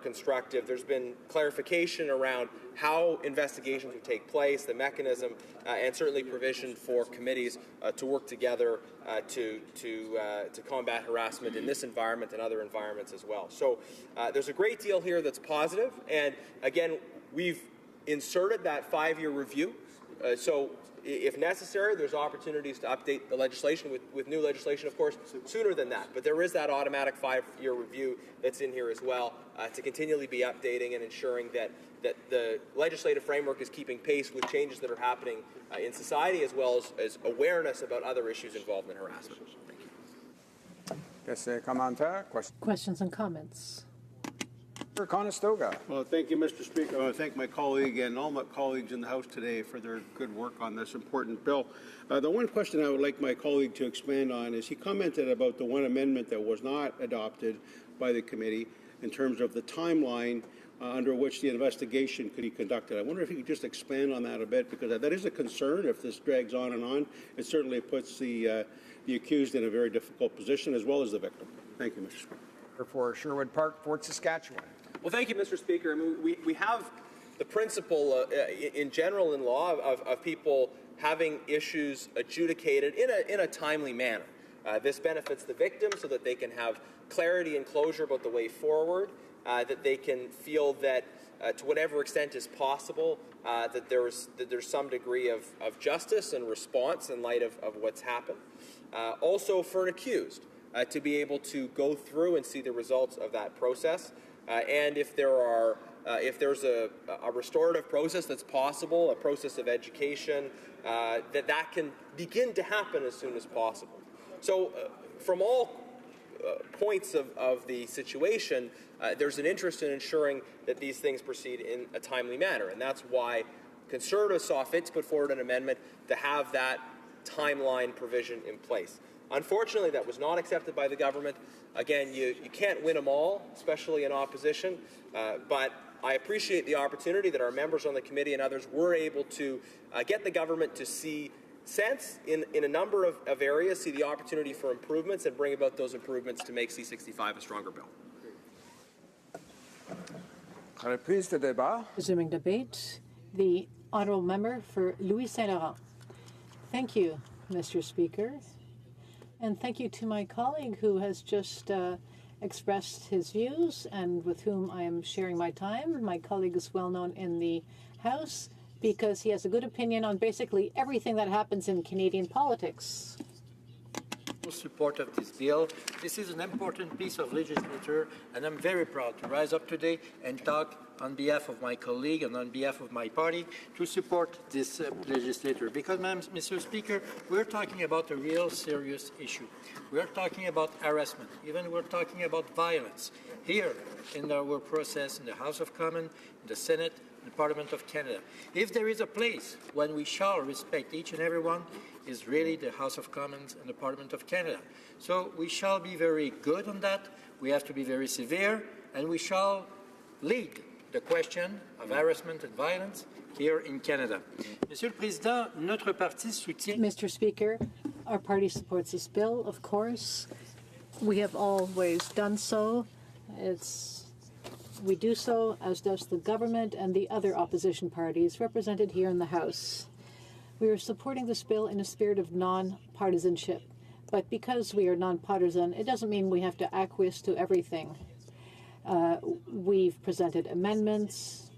S10: constructive. There's been clarification around how investigations would take place, the mechanism, and certainly provision for committees to work together to combat harassment in this environment and other environments as well. So there's a great deal here that's positive, and again, we've inserted that 5-year review. So if necessary, there's opportunities to update the legislation with new legislation, of course, sooner than that. But there is that automatic 5-year review that's in here as well to continually be updating and ensuring that the legislative framework is keeping pace with changes that are happening in society, as well as awareness about other issues involved in harassment.
S19: Questions and comments?
S5: Conestoga.
S22: Well, thank you, Mr. Speaker. I want to thank my colleague and all my colleagues in the House today for their good work on this important bill. The one question I would like my colleague to expand on is he commented about the one amendment that was not adopted by the committee in terms of the timeline under which the investigation could be conducted. I wonder if you could just expand on that a bit, because that is a concern if this drags on and on. It certainly puts the accused in a very difficult position, as well as the victim. Thank you, Mr. Speaker.
S5: For Sherwood Park, Fort Saskatchewan.
S10: Well, thank you, Mr. Speaker. I mean, we have the principle in general in law of people having issues adjudicated in a timely manner. This benefits the victim so that they can have clarity and closure about the way forward, that they can feel that to whatever extent is possible, that there's some degree of justice and response in light of what's happened. Also for an accused, to be able to go through and see the results of that process. And if there's a restorative process that's possible, a process of education, that can begin to happen as soon as possible. So from all points of the situation, there's an interest in ensuring that these things proceed in a timely manner. And that's why Conservatives saw fit to put forward an amendment to have that timeline provision in place. Unfortunately, that was not accepted by the government. Again, you can't win them all, especially in opposition, but I appreciate the opportunity that our members on the committee and others were able to get the government to see sense in a number of areas, see the opportunity for improvements, and bring about those improvements to make C-65 a stronger bill.
S19: Resuming debate, the honourable member for Louis Saint Laurent. Thank you, Mr. Speaker. And thank you to my colleague who has just expressed his views and with whom I am sharing my time. My colleague is well known in the House because he has a good opinion on basically everything that happens in Canadian politics.
S23: Support of this bill. This is an important piece of legislature, and I'm very proud to rise up today and talk on behalf of my colleague and on behalf of my party to support this legislature. Because, Mr. Speaker, we're talking about a real serious issue. We're talking about harassment. Even we're talking about violence. Here in our process in the House of Commons, in the Senate, in the Parliament of Canada. If there is a place when we shall respect each and every one, is really the House of Commons and the Parliament of Canada. So we shall be very good on that. We have to be very severe, and we shall lead the question of harassment and violence here in Canada. Monsieur le Président, notre parti soutient...
S19: Mr. Speaker, our party supports this bill, of course. We have always done so. We do so, as does the government and the other opposition parties represented here in the House. We are supporting this bill in a spirit of non-partisanship. But because we are non-partisan, it doesn't mean we have to acquiesce to everything. We've presented amendments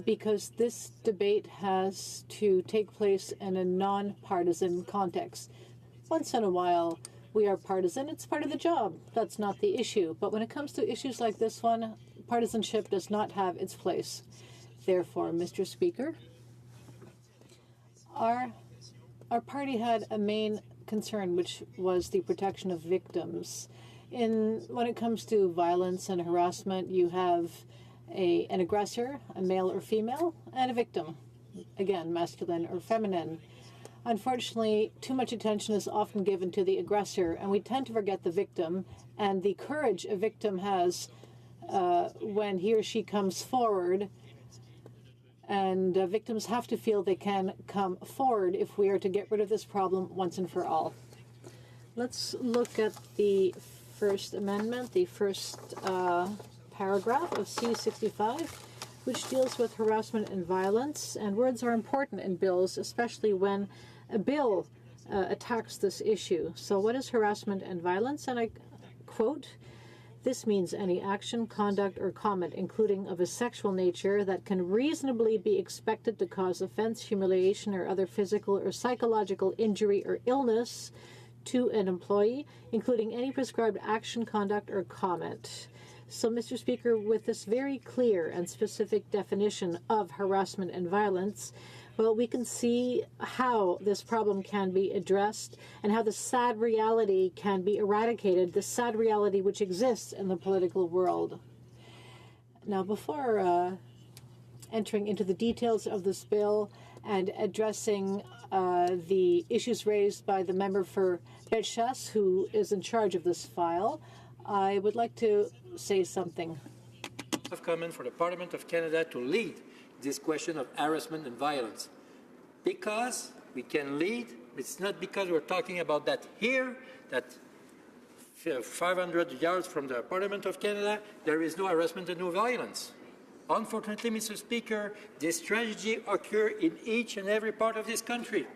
S19: because this debate has to take place in a non-partisan context. Once in a while, we are partisan. It's part of the job. That's not the issue. But when it comes to issues like this one, partisanship does not have its place. Therefore, Mr. Speaker, our party had a main concern, which was the protection of victims. When it comes to violence and harassment, you have an aggressor, a male or female, and a victim, again, masculine or feminine. Unfortunately, too much attention is often given to the aggressor, and we tend to forget the victim and the courage a victim has when he or she comes forward. And victims have to feel they can come forward if we are to get rid of this problem once and for all. Let's look at the First Amendment, the first paragraph of C-65, which deals with harassment and violence. And words are important in bills, especially when a bill attacks this issue. So what is harassment and violence? And I quote, "This means any action, conduct, or comment, including of a sexual nature, that can reasonably be expected to cause offense, humiliation, or other physical or psychological injury or illness to an employee, including any prescribed action, conduct, or comment." So, Mr. Speaker, with this very clear and specific definition of harassment and violence, well, we can see how this problem can be addressed and how the sad reality can be eradicated, the sad reality which exists in the political world. Now, before entering into the details of this bill and addressing the issues raised by the member for Bellechasse, who is in charge of this file, I would like to say something.
S23: Of comment for the Parliament of Canada to lead this question of harassment and violence. Because we can lead, it's not because we're talking about that here, that 500 yards from the Parliament of Canada, there is no harassment and no violence. Unfortunately, Mr. Speaker, this tragedy occurs in each and every part of this country.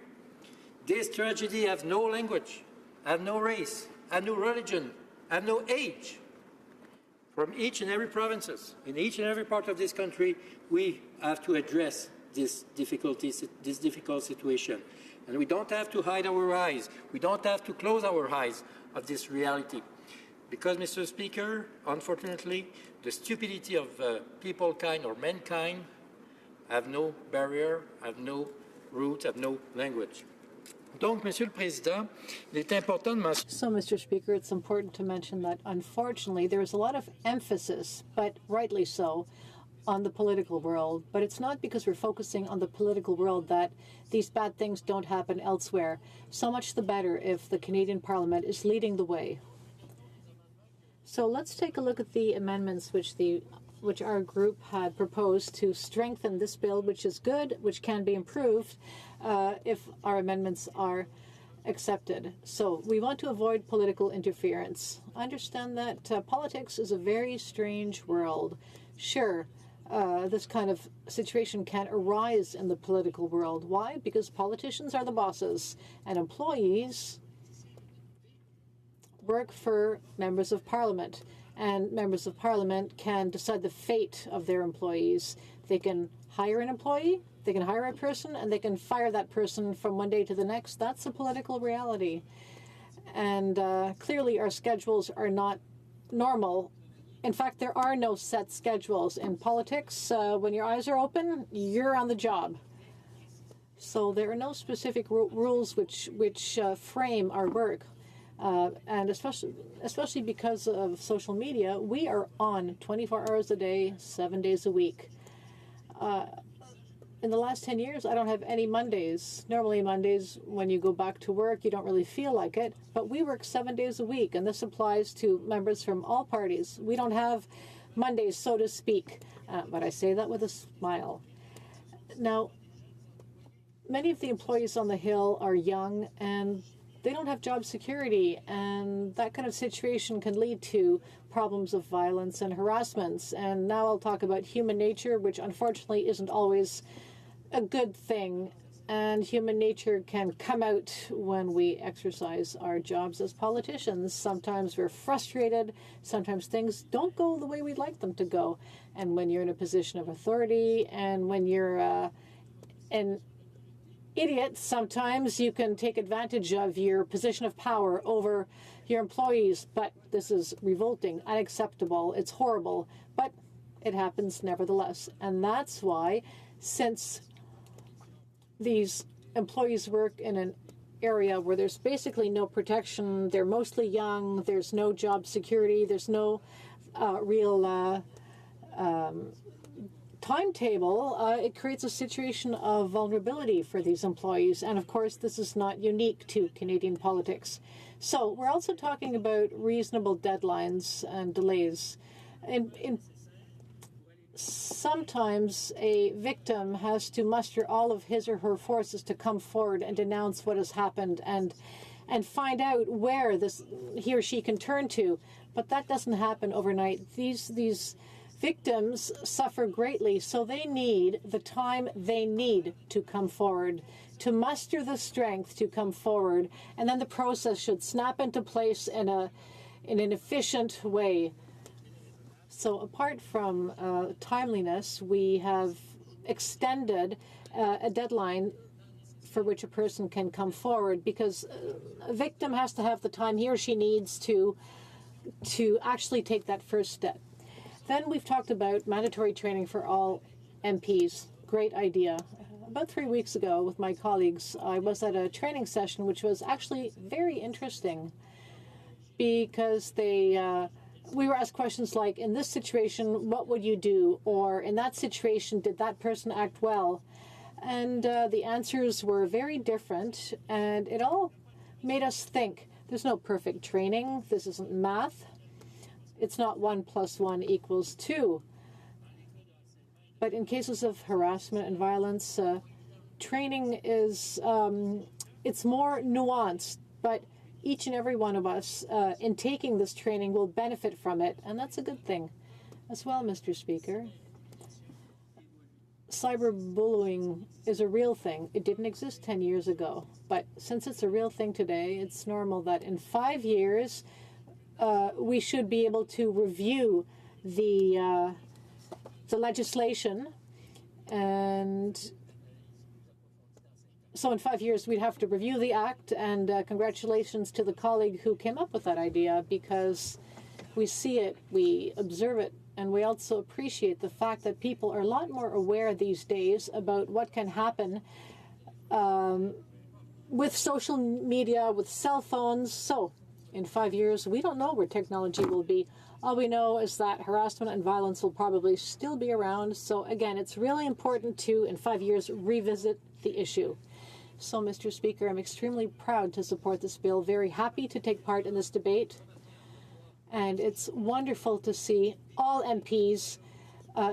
S23: This tragedy has no language, has no race, has no religion, has no age. From each and every provinces, in each and every part of this country, we have to address this difficult situation. And we don't have to hide our eyes. We don't have to close our eyes of this reality. Because, Mr. Speaker, unfortunately, the stupidity of people-kind or mankind have no barrier, have no root, have no language. Donc, Monsieur le Président, il est important de mentionner.
S19: So, Mr. Speaker, it's important to mention that, unfortunately, there is a lot of emphasis, but rightly so, on the political world. But it's not because we're focusing on the political world that these bad things don't happen elsewhere. So much the better if the Canadian Parliament is leading the way. So let's take a look at the amendments which our group had proposed to strengthen this bill, which is good, which can be improved if our amendments are accepted. So we want to avoid political interference. Understand that politics is a very strange world. Sure, this kind of situation can arise in the political world. Why? Because politicians are the bosses and employees work for members of parliament, and members of parliament can decide the fate of their employees. They can hire an employee, they can hire a person, and they can fire that person from one day to the next. That's a political reality. And clearly our schedules are not normal. In fact, there are no set schedules in politics. When your eyes are open, you're on the job. So there are no specific rules which frame our work. And especially because of social media, we are on 24 hours a day, 7 days a week. In the last 10 years, I don't have any Mondays. Normally Mondays, when you go back to work, you don't really feel like it. But we work 7 days a week, and this applies to members from all parties. We don't have Mondays, so to speak. But I say that with a smile. Now, many of the employees on the Hill are young, and they don't have job security, and that kind of situation can lead to problems of violence and harassments. And now I'll talk about human nature, which unfortunately isn't always a good thing. And human nature can come out when we exercise our jobs as politicians. Sometimes we're frustrated. Sometimes things don't go the way we'd like them to go. And when you're in a position of authority, and when you're an idiot, sometimes you can take advantage of your position of power over your employees. But this is revolting, unacceptable, it's horrible, but it happens nevertheless. And that's why, since these employees work in an area where there's basically no protection, they're mostly young, there's no job security, there's no real timetable, it creates a situation of vulnerability for these employees. And of course, this is not unique to Canadian politics. So we're also talking about reasonable deadlines and delays. Sometimes a victim has to muster all of his or her forces to come forward and denounce what has happened and find out where he or she can turn to. But that doesn't happen overnight. These victims suffer greatly, so they need the time they need to come forward, to muster the strength to come forward, and then the process should snap into place in an efficient way. So apart from timeliness, we have extended a deadline for which a person can come forward, because a victim has to have the time he or she needs to actually take that first step. Then we've talked about mandatory training for all MPs. Great idea. About 3 weeks ago with my colleagues, I was at a training session which was actually very interesting, because we were asked questions like, in this situation, what would you do? Or in that situation, did that person act well? And the answers were very different, and it all made us think. There's no perfect training. This isn't math. It's not 1 + 1 = 2. But in cases of harassment and violence, training is, it's more nuanced, but each and every one of us in taking this training will benefit from it, and that's a good thing as well, Mr. Speaker. Cyberbullying is a real thing. It didn't exist 10 years ago, but since it's a real thing today, it's normal that in 5 years we should be able to review the legislation, and so in 5 years we'd have to review the act, and congratulations to the colleague who came up with that idea, because we see it, we observe it, and we also appreciate the fact that people are a lot more aware these days about what can happen with social media, with cell phones. So in 5 years, we don't know where technology will be. All we know is that harassment and violence will probably still be around. So again, it's really important to, in 5 years, revisit the issue. So, Mr. Speaker, I'm extremely proud to support this bill, very happy to take part in this debate. And it's wonderful to see all MPs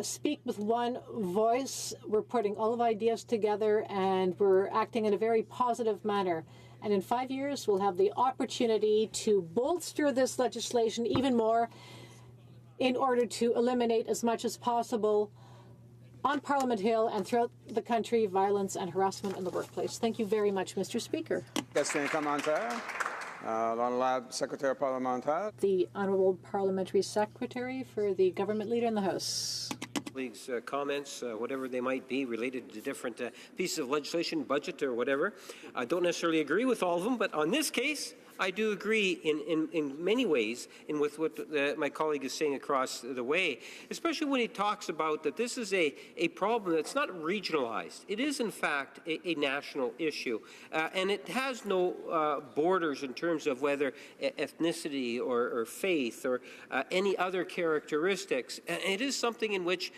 S19: speak with one voice. We're putting all of ideas together, and we're acting in a very positive manner. And in 5 years, we'll have the opportunity to bolster this legislation even more in order to eliminate as much as possible on Parliament Hill and throughout the country violence and harassment in the workplace. Thank you very much, Mr. Speaker.
S5: Question commentaire. L'honorable Secretary Parlementaire.
S19: The Honourable Parliamentary Secretary for the Government Leader in the House.
S18: Colleagues' comments, whatever they might be, related to different pieces of legislation, budget or whatever. I don't necessarily agree with all of them, but on this case, I do agree in many ways with what my colleague is saying across the way, especially when he talks about that this is a problem that's not regionalized. It is, in fact, a national issue, and it has no borders in terms of whether ethnicity or faith or any other characteristics. And it is something in which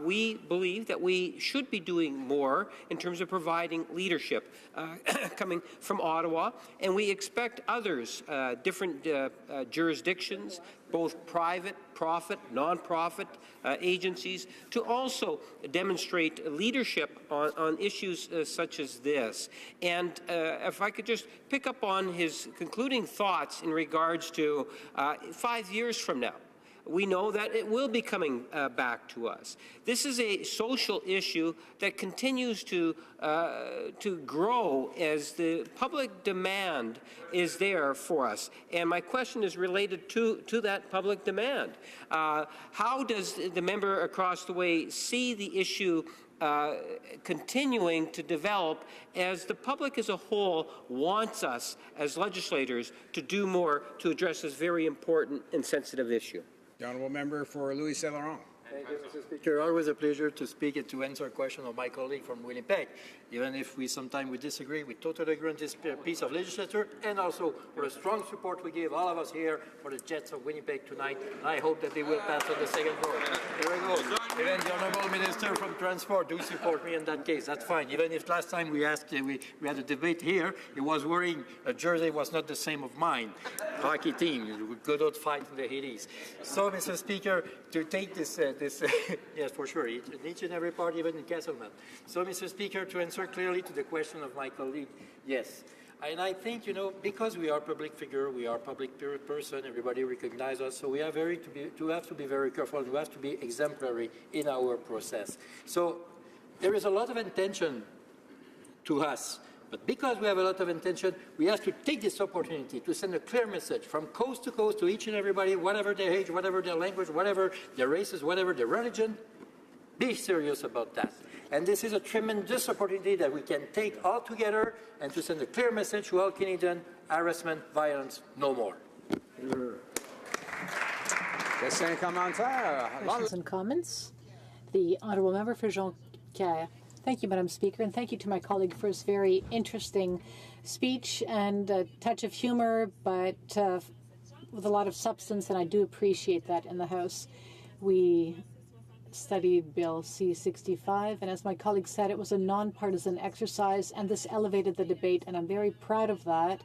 S18: we believe that we should be doing more in terms of providing leadership coming from Ottawa, and we expect others, different jurisdictions, both private, profit, non-profit agencies, to also demonstrate leadership on issues such as this. And if I could just pick up on his concluding thoughts in regards to 5 years from now, we know that it will be coming back to us. This is a social issue that continues to grow as the public demand is there for us. And my question is related to that public demand. How does the member across the way see the issue continuing to develop as the public as a whole wants us as legislators to do more to address this very important and sensitive issue?
S5: The Honourable Member for Louis Saint Laurent.
S18: Thank
S23: Thank you, Mr. Speaker. Always a pleasure to speak and to answer a question of my colleague from Winnipeg. Even if we sometimes disagree, we totally agree on this piece of legislature, and also for the strong support we give, all of us here, for the Jets of Winnipeg tonight. And I hope that they will pass on the second vote. Here we go. Even the Honourable Minister from Transport do support me in that case. That's fine. Even if last time we asked, we had a debate here, he was wearing a jersey was not the same of mine. Hockey team, good old fight in the 80s. So, Mr. Speaker, to take this, yes, for sure, each and every party, even in Castleman. So, Mr. Speaker, to answer clearly to the question of my colleague, yes. And I think, because we are public figure, we are public person, everybody recognizes us, so we are have to be very careful, and we have to be exemplary in our process. So there is a lot of intention to us, but because we have a lot of intention, we have to take this opportunity to send a clear message from coast to coast to each and everybody, whatever their age, whatever their language, whatever their races, whatever their religion, be serious about that. And this is a tremendous opportunity that we can take all together and to send a clear message to all Canadians: harassment, violence, no more.
S19: Questions and comments? The Honourable Member for Jonquière. Thank you, Madam Speaker, and thank you to my colleague for his very interesting speech and a touch of humor, but with a lot of substance, and I do appreciate that in the House. We studied Bill C-65, and as my colleague said, it was a nonpartisan exercise, and this elevated the debate, and I'm very proud of that.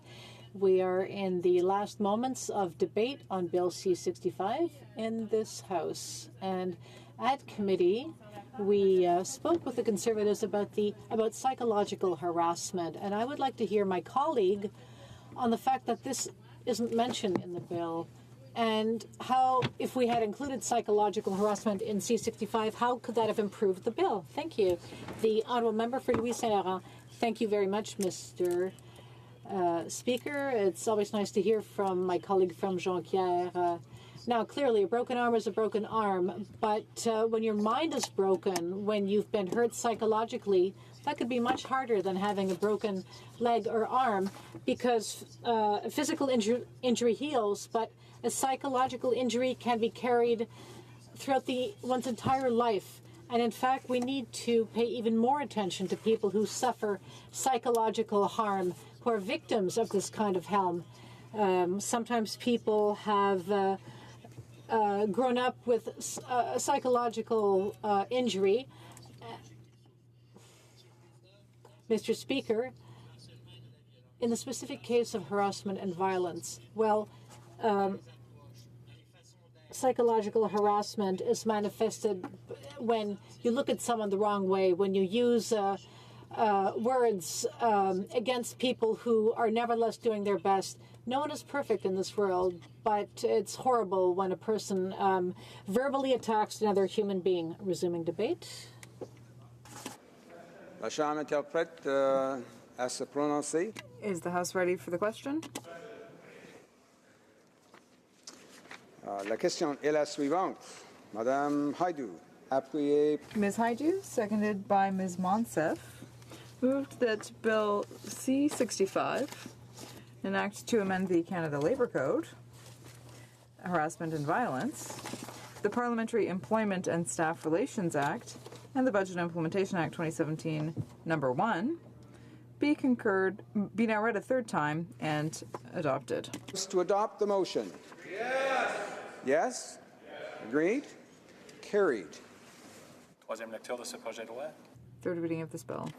S19: We are in the last moments of debate on Bill C-65 in this House, and at committee, we spoke with the Conservatives about psychological harassment, and I would like to hear my colleague on the fact that this isn't mentioned in the bill, and how, if we had included psychological harassment in C-65, how could that have improved the bill? Thank you. The Honourable Member for Louis Saint Laurent. Thank you very much, Mr. Speaker. It's always nice to hear from my colleague from Jonquière. Now, clearly, a broken arm is a broken arm, but when your mind is broken, when you've been hurt psychologically, that could be much harder than having a broken leg or arm, because a physical injury heals, but a psychological injury can be carried throughout one's entire life. And in fact, we need to pay even more attention to people who suffer psychological harm, who are victims of this kind of harm. Sometimes people have grown up with a psychological injury. Mr. Speaker, in the specific case of harassment and violence, psychological harassment is manifested when you look at someone the wrong way, when you use words against people who are nevertheless doing their best. No one is perfect in this world, but it's horrible when a person verbally attacks another human being. Resuming debate.
S5: La Chambre interprète à se prononcer.
S3: Is the House ready for the question?
S5: La question est la suivante. Madame Haidou, appuyez.
S3: Ms. Haidou, seconded by Ms. Monsef, moved that Bill C-65, an act to amend the Canada Labour Code, Harassment and Violence, the Parliamentary Employment and Staff Relations Act, and the Budget Implementation Act 2017, number 1, be now read a third time and adopted.
S5: To adopt the motion. Yes. Yes? Agreed? Carried.
S9: Troisième lecture de ce projet de loi.
S3: Third reading of this bill.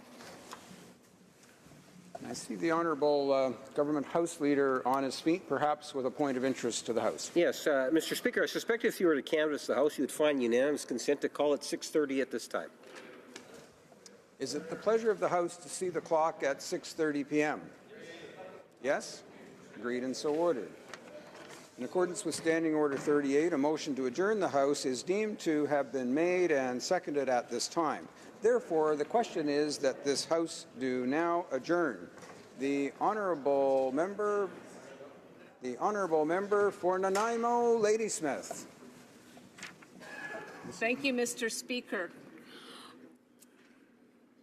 S5: I see the Honourable Government House Leader on his feet, perhaps with a point of interest to the House.
S18: Yes, Mr. Speaker, I suspect if you were to canvass the House, you would find unanimous consent to call it 6:30 at this time.
S5: Is it the pleasure of the House to see the clock at 6:30 p.m.? Yes? Agreed and so ordered. In accordance with Standing Order 38, a motion to adjourn the House is deemed to have been made and seconded at this time. Therefore, the question is that this House do now adjourn. The honourable member for Nanaimo, Ladysmith.
S11: Thank you, Mr. Speaker.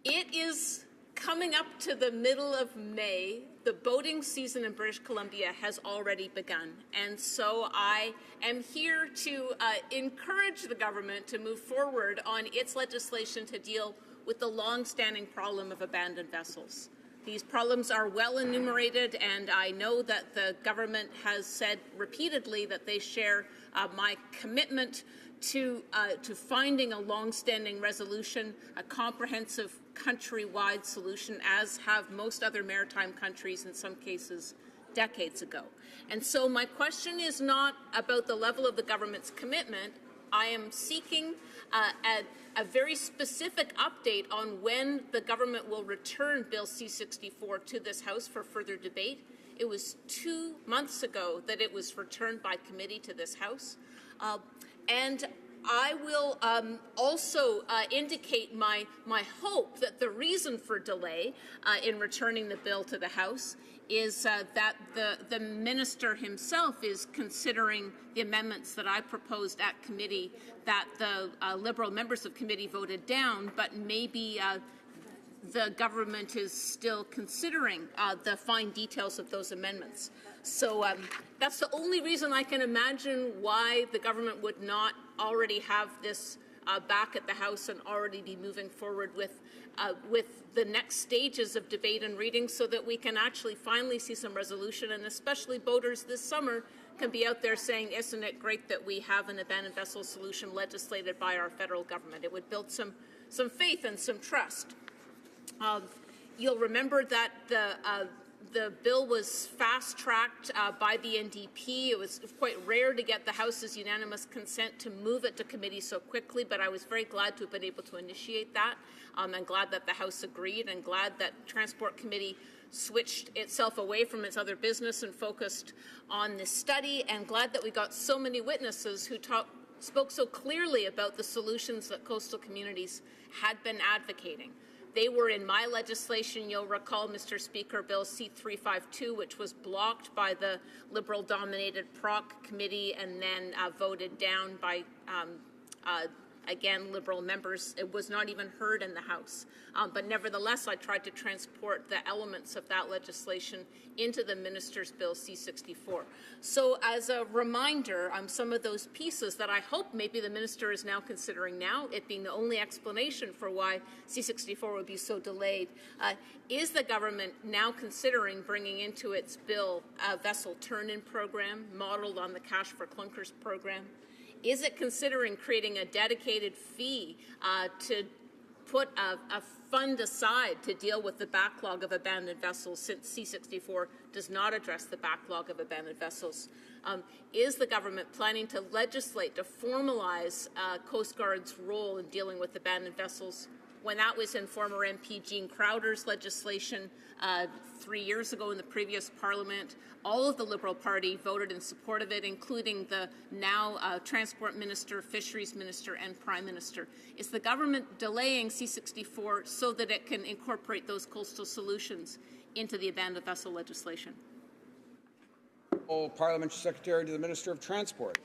S11: It is coming up to the middle of May, the boating season in British Columbia has already begun. And so I am here to encourage the government to move forward on its legislation to deal with the long-standing problem of abandoned vessels. These problems are well enumerated, and I know that the government has said repeatedly that they share my commitment to finding a long-standing resolution, a comprehensive countrywide solution, as have most other maritime countries, in some cases decades ago. And so my question is not about the level of the government's commitment. I am seeking a very specific update on when the government will return Bill C-64 to this House for further debate. It was 2 months ago that it was returned by committee to this House. And I will also indicate my hope that the reason for delay in returning the bill to the House is that the minister himself is considering the amendments that I proposed at committee that the Liberal members of committee voted down, but maybe the government is still considering the fine details of those amendments. So that's the only reason I can imagine why the government would not already have this back at the House and already be moving forward with the next stages of debate and reading, so that we can actually finally see some resolution, and especially boaters this summer can be out there saying, isn't it great that we have an abandoned vessel solution legislated by our federal government? It would build some faith and some trust. You'll remember that the bill was fast-tracked by the NDP. It was quite rare to get the House's unanimous consent to move it to committee so quickly, but I was very glad to have been able to initiate that. I'm glad that the House agreed, and glad that Transport Committee switched itself away from its other business and focused on this study, and glad that we got so many witnesses who spoke so clearly about the solutions that coastal communities had been advocating. They were in my legislation. You'll recall, Mr. Speaker, Bill C-352, which was blocked by the Liberal-dominated PROC committee and then voted down by, again, Liberal members. It was not even heard in the House. But nevertheless, I tried to transport the elements of that legislation into the minister's Bill C-64. So as a reminder, some of those pieces that I hope maybe the minister is now considering now, it being the only explanation for why C-64 would be so delayed, is the government now considering bringing into its bill a vessel turn-in program modeled on the Cash for Clunkers program? Is it considering creating a dedicated fee to put a fund aside to deal with the backlog of abandoned vessels, since C-64 does not address the backlog of abandoned vessels? Is the government planning to legislate to formalize Coast Guard's role in dealing with abandoned vessels? When that was in former MP Jean Crowder's legislation 3 years ago in the previous Parliament, all of the Liberal Party voted in support of it, including the now Transport Minister, Fisheries Minister, and Prime Minister. Is the government delaying C-64 so that it can incorporate those coastal solutions into the abandoned vessel legislation?
S5: Parliamentary Secretary to the Minister of Transport.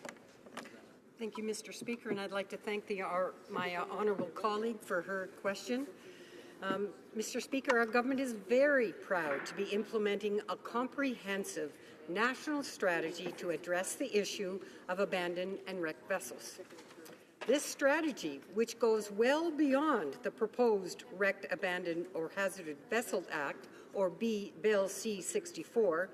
S1: Thank you, Mr. Speaker, and I'd like to thank my honourable colleague for her question. Mr. Speaker, our government is very proud to be implementing a comprehensive national strategy to address the issue of abandoned and wrecked vessels. This strategy, which goes well beyond the proposed Wrecked, Abandoned or Hazarded Vessel Act, or Bill C-64,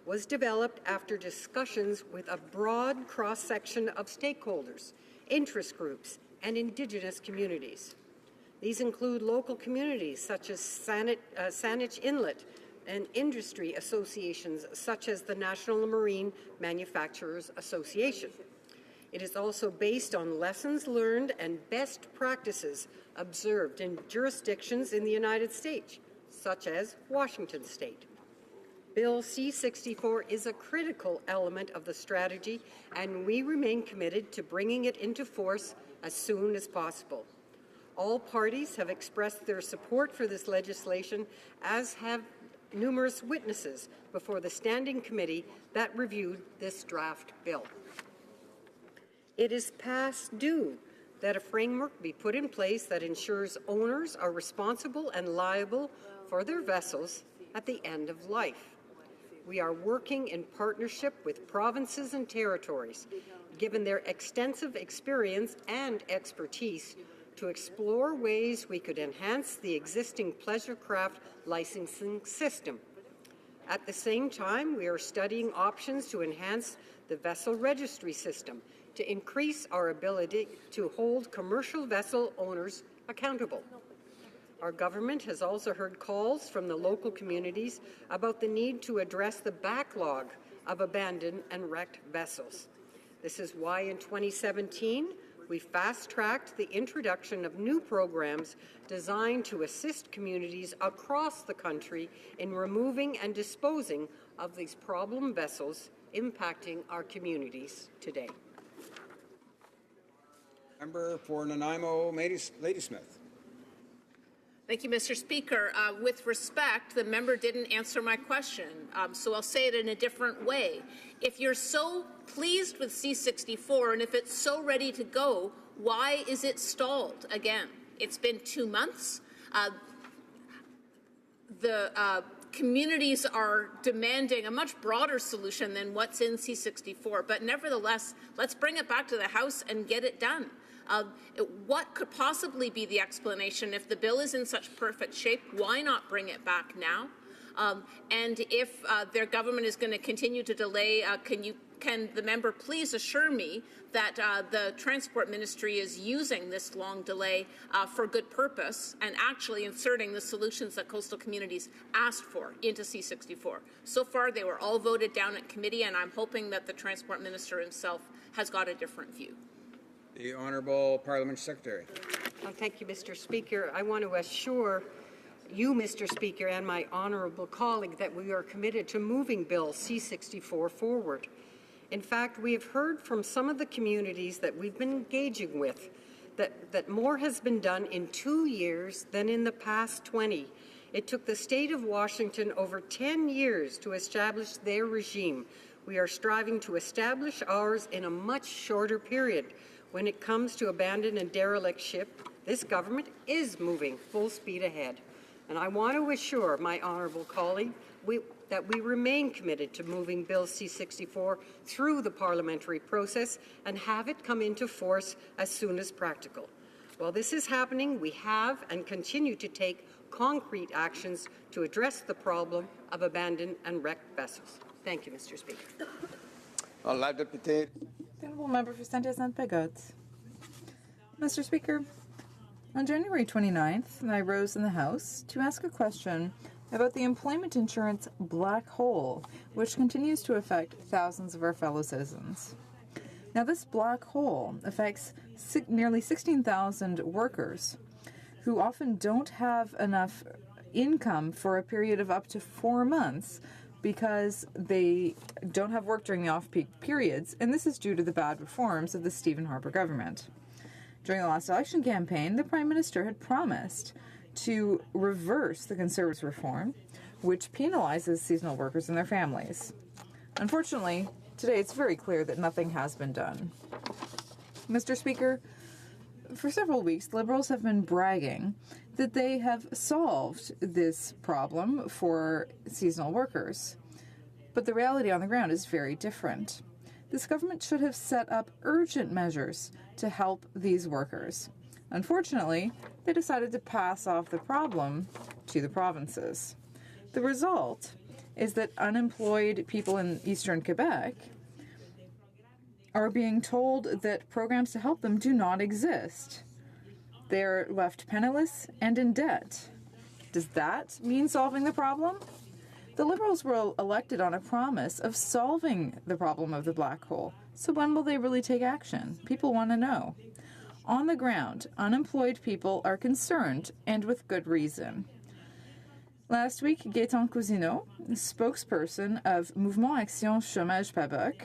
S1: was developed after discussions with a broad cross-section of stakeholders, interest groups, and Indigenous communities. These include local communities such as Saanich Inlet and industry associations such as the National Marine Manufacturers Association. It is also based on lessons learned and best practices observed in jurisdictions in the United States, such as Washington State. Bill C-64 is a critical element of the strategy, and we remain committed to bringing it into force as soon as possible. All parties have expressed their support for this legislation, as have numerous witnesses before the Standing Committee that reviewed this draft bill. It is past due that a framework be put in place that ensures owners are responsible and liable for their vessels at the end of life. We are working in partnership with provinces and territories, given their extensive experience and expertise, to explore ways we could enhance the existing pleasure craft licensing system. At the same time, we are studying options to enhance the vessel registry system to increase our ability to hold commercial vessel owners accountable. Our government has also heard calls from the local communities about the need to address the backlog of abandoned and wrecked vessels. This is why in 2017, we fast-tracked the introduction of new programs designed to assist communities across the country in removing and disposing of these problem vessels impacting our communities today.
S5: Member for Nanaimo, Ladysmith.
S11: Thank you, Mr. Speaker. With respect, the member didn't answer my question, so I'll say it in a different way. If you're so pleased with C-64 and if it's so ready to go, why is it stalled again? It's been 2 months. The communities are demanding a much broader solution than what's in C-64, but nevertheless, let's bring it back to the House and get it done. What could possibly be the explanation? If the bill is in such perfect shape, why not bring it back now? And if their government is going to continue to delay, can the member please assure me that the Transport Ministry is using this long delay for good purpose and actually inserting the solutions that coastal communities asked for into C-64? So far, they were all voted down at committee, and I'm hoping that the Transport Minister himself has got a different view.
S5: The Honourable Parliament Secretary.
S1: Thank you, Mr. Speaker. I want to assure you, Mr. Speaker, and my honourable colleague that we are committed to moving Bill C-64 forward. In fact, we have heard from some of the communities that we've been engaging with that more has been done in 2 years than in the past 20. It took the state of Washington over 10 years to establish their regime. We are striving to establish ours in a much shorter period. When it comes to abandoned and derelict ship, this government is moving full speed ahead. And I want to assure my honourable colleague that we remain committed to moving Bill C-64 through the parliamentary process and have it come into force as soon as practical. While this is happening, we have and continue to take concrete actions to address the problem of abandoned and wrecked vessels. Thank you, Mr. Speaker.
S3: The Honourable Member for Saint-Hyacinthe-Pagot. Mr. Speaker, on January 29th, I rose in the House to ask a question about the employment insurance black hole, which continues to affect thousands of our fellow citizens. Now, this black hole affects nearly 16,000 workers who often don't have enough income for a period of up to 4 months because they don't have work during the off-peak periods, and this is due to the bad reforms of the Stephen Harper government. During the last election campaign, the Prime Minister had promised to reverse the Conservative reform, which penalizes seasonal workers and their families. Unfortunately, today it's very clear that nothing has been done. Mr. Speaker, for several weeks, Liberals have been bragging that they have solved this problem for seasonal workers. But the reality on the ground is very different. This government should have set up urgent measures to help these workers. Unfortunately, they decided to pass off the problem to the provinces. The result is that unemployed people in eastern Quebec are being told that programs to help them do not exist. They're left penniless and in debt. Does that mean solving the problem? The Liberals were elected on a promise of solving the problem of the black hole. So when will they really take action? People want to know. On the ground, unemployed people are concerned, and with good reason. Last week, Gaëtan Cousineau, spokesperson of Mouvement Action Chômage PABOC,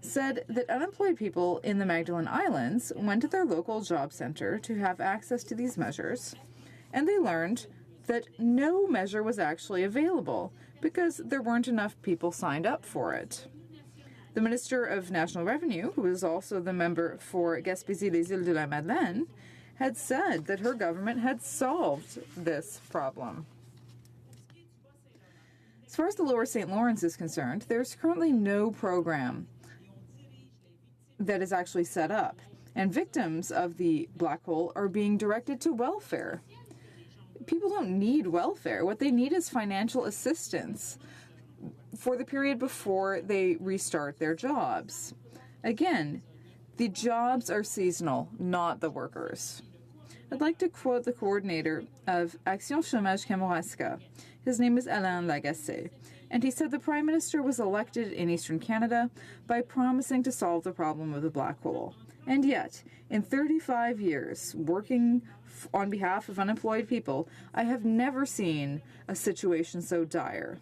S3: said that unemployed people in the Magdalen Islands went to their local job center to have access to these measures, and they learned that no measure was actually available because there weren't enough people signed up for it. The Minister of National Revenue, who is also the member for Gaspésie-les-Îles-de-la-Madeleine, had said that her government had solved this problem. As far as the Lower St. Lawrence is concerned, there's currently no program that is actually set up, and victims of the black hole are being directed to welfare. People don't need welfare. What they need is financial assistance for the period before they restart their jobs. Again, the jobs are seasonal, not the workers. I'd like to quote the coordinator of Action Chômage Kamouraska. His name is Alain Lagacé, and he said the Prime Minister was elected in Eastern Canada by promising to solve the problem of the black hole. And yet, in 35 years working on behalf of unemployed people, I have never seen a situation so dire.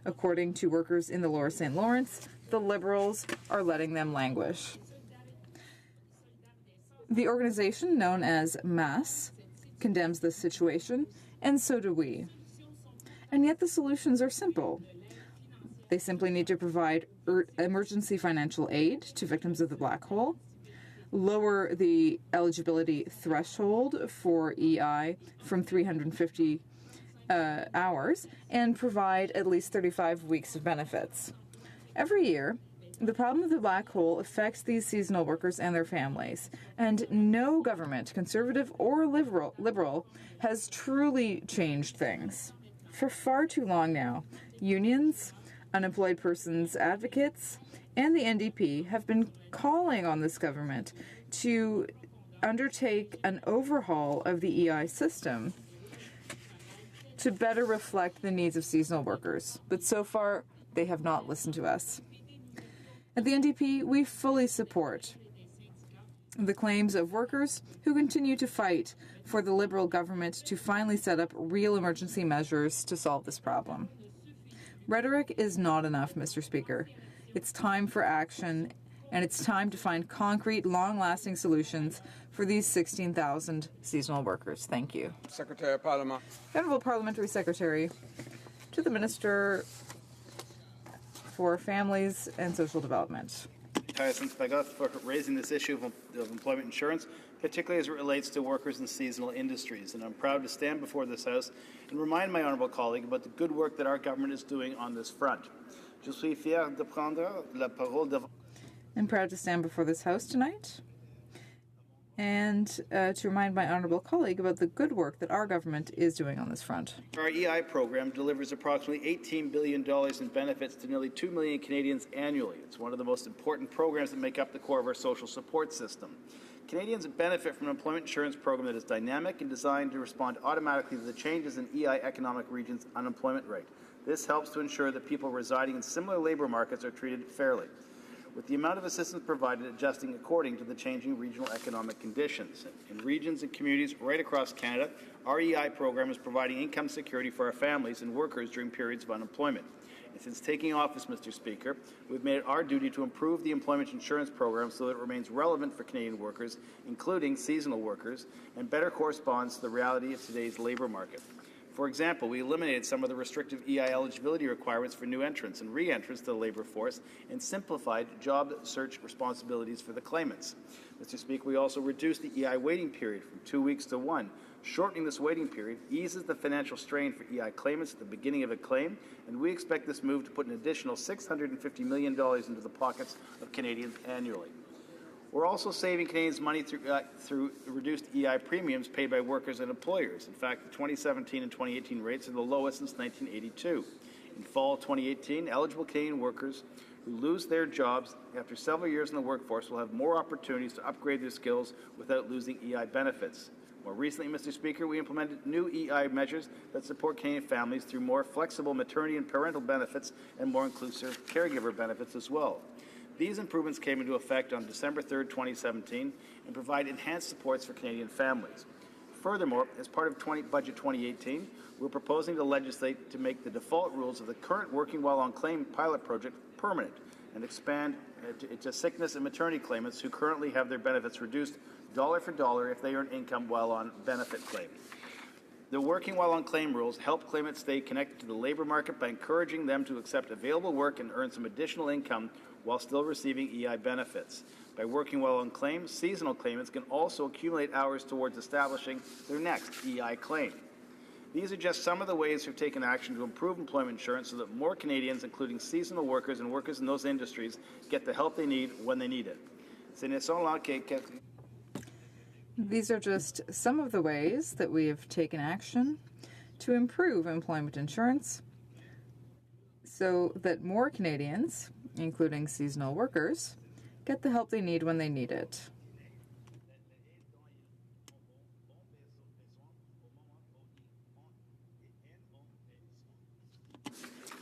S3: According to workers in the Lower St. Lawrence, the Liberals are letting them languish. The organization known as MASS condemns this situation, and so do we. And yet the solutions are simple. They simply need to provide emergency financial aid to victims of the black hole, lower the eligibility threshold for EI from 350 hours, and provide at least 35 weeks of benefits. Every year, the problem of the black hole affects these seasonal workers and their families, and no government, conservative or liberal, has truly changed things. For far too long now, unions, unemployed persons advocates, and the NDP have been calling on this government to undertake an overhaul of the EI system to better reflect the needs of seasonal workers. But so far, they have not listened to us. At the NDP, we fully support the claims of workers who continue to fight for the Liberal government to finally set up real emergency measures to solve this problem. Rhetoric is not enough, Mr. Speaker. It's time for action, and it's time to find concrete, long-lasting solutions for these 16,000 seasonal workers. Thank you.
S5: Secretary of Parliament.
S3: Honourable Parliamentary Secretary, to the Minister for Families and Social Development.
S7: Tyson Spagat for raising this issue of employment insurance, particularly as it relates to workers in seasonal industries. And I'm proud to stand before this House and remind my honourable colleague about the good work that our government is doing on this front. Je suis fier de prendre la parole devant.
S3: I'm proud to stand before this House tonight and to remind my honourable colleague about the good work that our government is doing on this front.
S7: Our EI program delivers approximately $18 billion in benefits to nearly 2 million Canadians annually. It's one of the most important programs that make up the core of our social support system. Canadians benefit from an employment insurance program that is dynamic and designed to respond automatically to the changes in EI economic regions' unemployment rate. This helps to ensure that people residing in similar labour markets are treated fairly, with the amount of assistance provided adjusting according to the changing regional economic conditions. In regions and communities right across Canada, our EI program is providing income security for our families and workers during periods of unemployment. And since taking office, Mr. Speaker, we've made it our duty to improve the employment insurance program so that it remains relevant for Canadian workers, including seasonal workers, and better corresponds to the reality of today's labour market. For example, we eliminated some of the restrictive EI eligibility requirements for new entrants and re-entrants to the labour force and simplified job search responsibilities for the claimants. Mr. Speaker, we also reduced the EI waiting period from 2 weeks to 1. Shortening this waiting period eases the financial strain for EI claimants at the beginning of a claim, and we expect this move to put an additional $650 million into the pockets of Canadians annually. We're also saving Canadians money through reduced EI premiums paid by workers and employers. In fact, the 2017 and 2018 rates are the lowest since 1982. In fall 2018, eligible Canadian workers who lose their jobs after several years in the workforce will have more opportunities to upgrade their skills without losing EI benefits. More recently, Mr. Speaker, we implemented new EI measures that support Canadian families through more flexible maternity and parental benefits and more inclusive caregiver benefits as well. These improvements came into effect on December 3, 2017, and provide enhanced supports for Canadian families. Furthermore, as part of Budget 2018, we're proposing to legislate to make the default rules of the current Working While on Claim pilot project permanent and expand it to sickness and maternity claimants who currently have their benefits reduced dollar for dollar if they earn income while on benefit claim. The Working While on Claim rules help claimants stay connected to the labour market by encouraging them to accept available work and earn some additional income while still receiving EI benefits. By working while on claim, seasonal claimants can also accumulate hours towards establishing their next EI claim. These are just some of the ways we've taken action to improve employment insurance so that more Canadians, including seasonal workers and workers in those industries, get the help they need when they need it.
S3: These are just some of the ways that we have taken action to improve employment insurance so that more Canadians, including seasonal workers, get the help they need when they need it.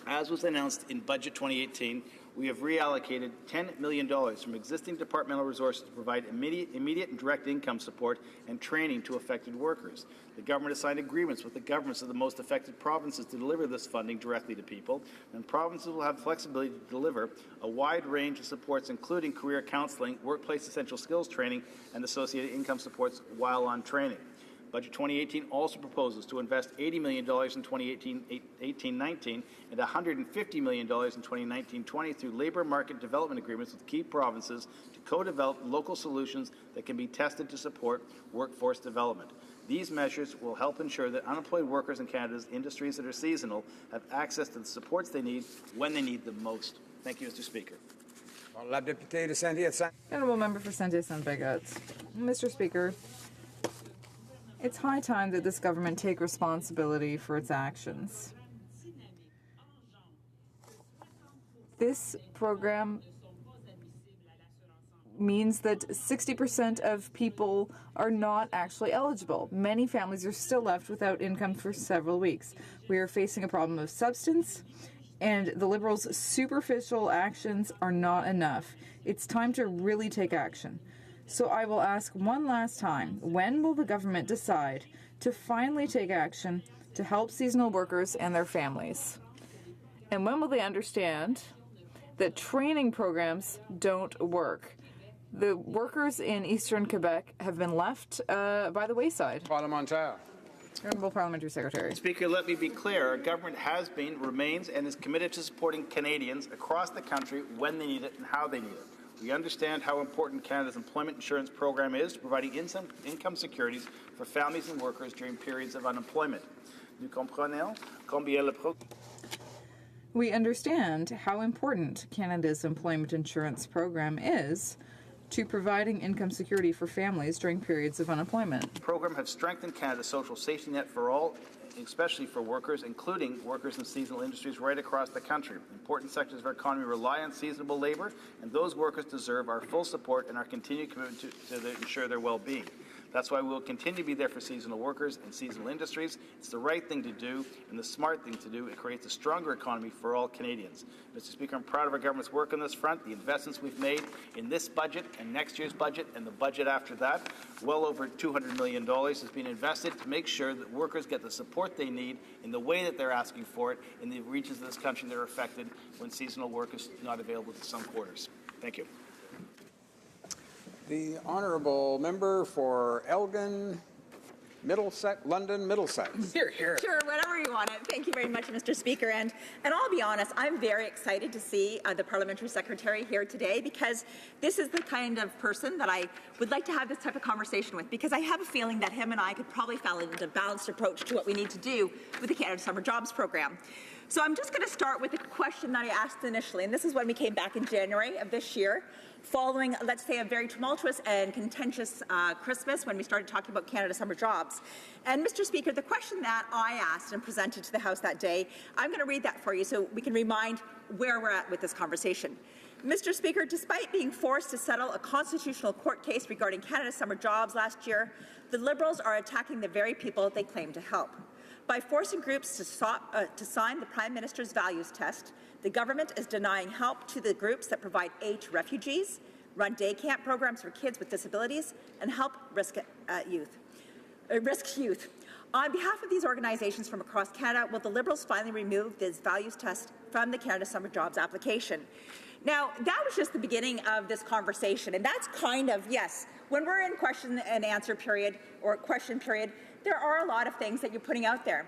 S7: As was announced in Budget 2018, we have reallocated $10 million from existing departmental resources to provide immediate and direct income support and training to affected workers. The government has signed agreements with the governments of the most affected provinces to deliver this funding directly to people, and provinces will have flexibility to deliver a wide range of supports, including career counseling, workplace essential skills training, and associated income supports while on training. Budget 2018 also proposes to invest $80 million in 2018-19 and $150 million in 2019-20 through labour market development agreements with key provinces to co-develop local solutions that can be tested to support workforce development. These measures will help ensure that unemployed workers in Canada's industries that are seasonal have access to the supports they need when they need them most. Thank you, Mr. Speaker.
S3: Honourable Member for Saint-Hyacinthe-Bagotte. Mr. Speaker, it's high time that this government take responsibility for its actions. This program means that 60% of people are not actually eligible. Many families are still left without income for several weeks. We are facing a problem of substance, and the Liberals' superficial actions are not enough. It's time to really take action. So I will ask one last time, when will the government decide to finally take action to help seasonal workers and their families? And when will they understand that training programs don't work? The workers in Eastern Quebec have been left by the wayside.
S5: Parlementaire.
S3: Honourable Parliamentary Secretary.
S7: Speaker, let me be clear. Our government has been, remains, and is committed to supporting Canadians across the country when they need it and how they need it. We understand how important Canada's employment insurance program is to providing income securities for families and workers during periods of unemployment.
S3: We understand how important Canada's employment insurance program is to providing income security for families during periods of unemployment.
S7: The program has strengthened Canada's social safety net for all, especially for workers, including workers in seasonal industries right across the country. Important sectors of our economy rely on seasonal labour, and those workers deserve our full support and our continued commitment to ensure their well-being. That's why we will continue to be there for seasonal workers and seasonal industries. It's the right thing to do and the smart thing to do. It creates a stronger economy for all Canadians. Mr. Speaker, I'm proud of our government's work on this front, the investments we've made in this budget and next year's budget and the budget after that. Well over $200 million has been invested to make sure that workers get the support they need in the way that they're asking for it in the regions of this country that are affected when seasonal work is not available to some quarters. Thank you.
S5: The honourable member for Elgin, Middlesex, London, Middlesex.
S4: Here. Sure, whatever you want. Thank you very much, Mr. Speaker. And I'll be honest, I'm very excited to see the Parliamentary Secretary here today, because this is the kind of person that I would like to have this type of conversation with, because I have a feeling that him and I could probably fall into a balanced approach to what we need to do with the Canada Summer Jobs Program. So I'm just going to start with a question that I asked initially, and this is when we came back in January of this year, following, let's say, a very tumultuous and contentious Christmas when we started talking about Canada Summer Jobs. And Mr. Speaker, the question that I asked and presented to the House that day, I'm going to read that for you so we can remind where we're at with this conversation. Mr. Speaker, despite being forced to settle a constitutional court case regarding Canada Summer Jobs last year, the Liberals are attacking the very people they claim to help. By forcing groups to sign the Prime Minister's values test, the government is denying help to the groups that provide aid to refugees, run day camp programs for kids with disabilities, and help risk youth. On behalf of these organizations from across Canada, will the Liberals finally remove this values test from the Canada Summer Jobs application? Now, that was just the beginning of this conversation, and that's kind of, yes, when we're in question and answer period or question period, there are a lot of things that you're putting out there.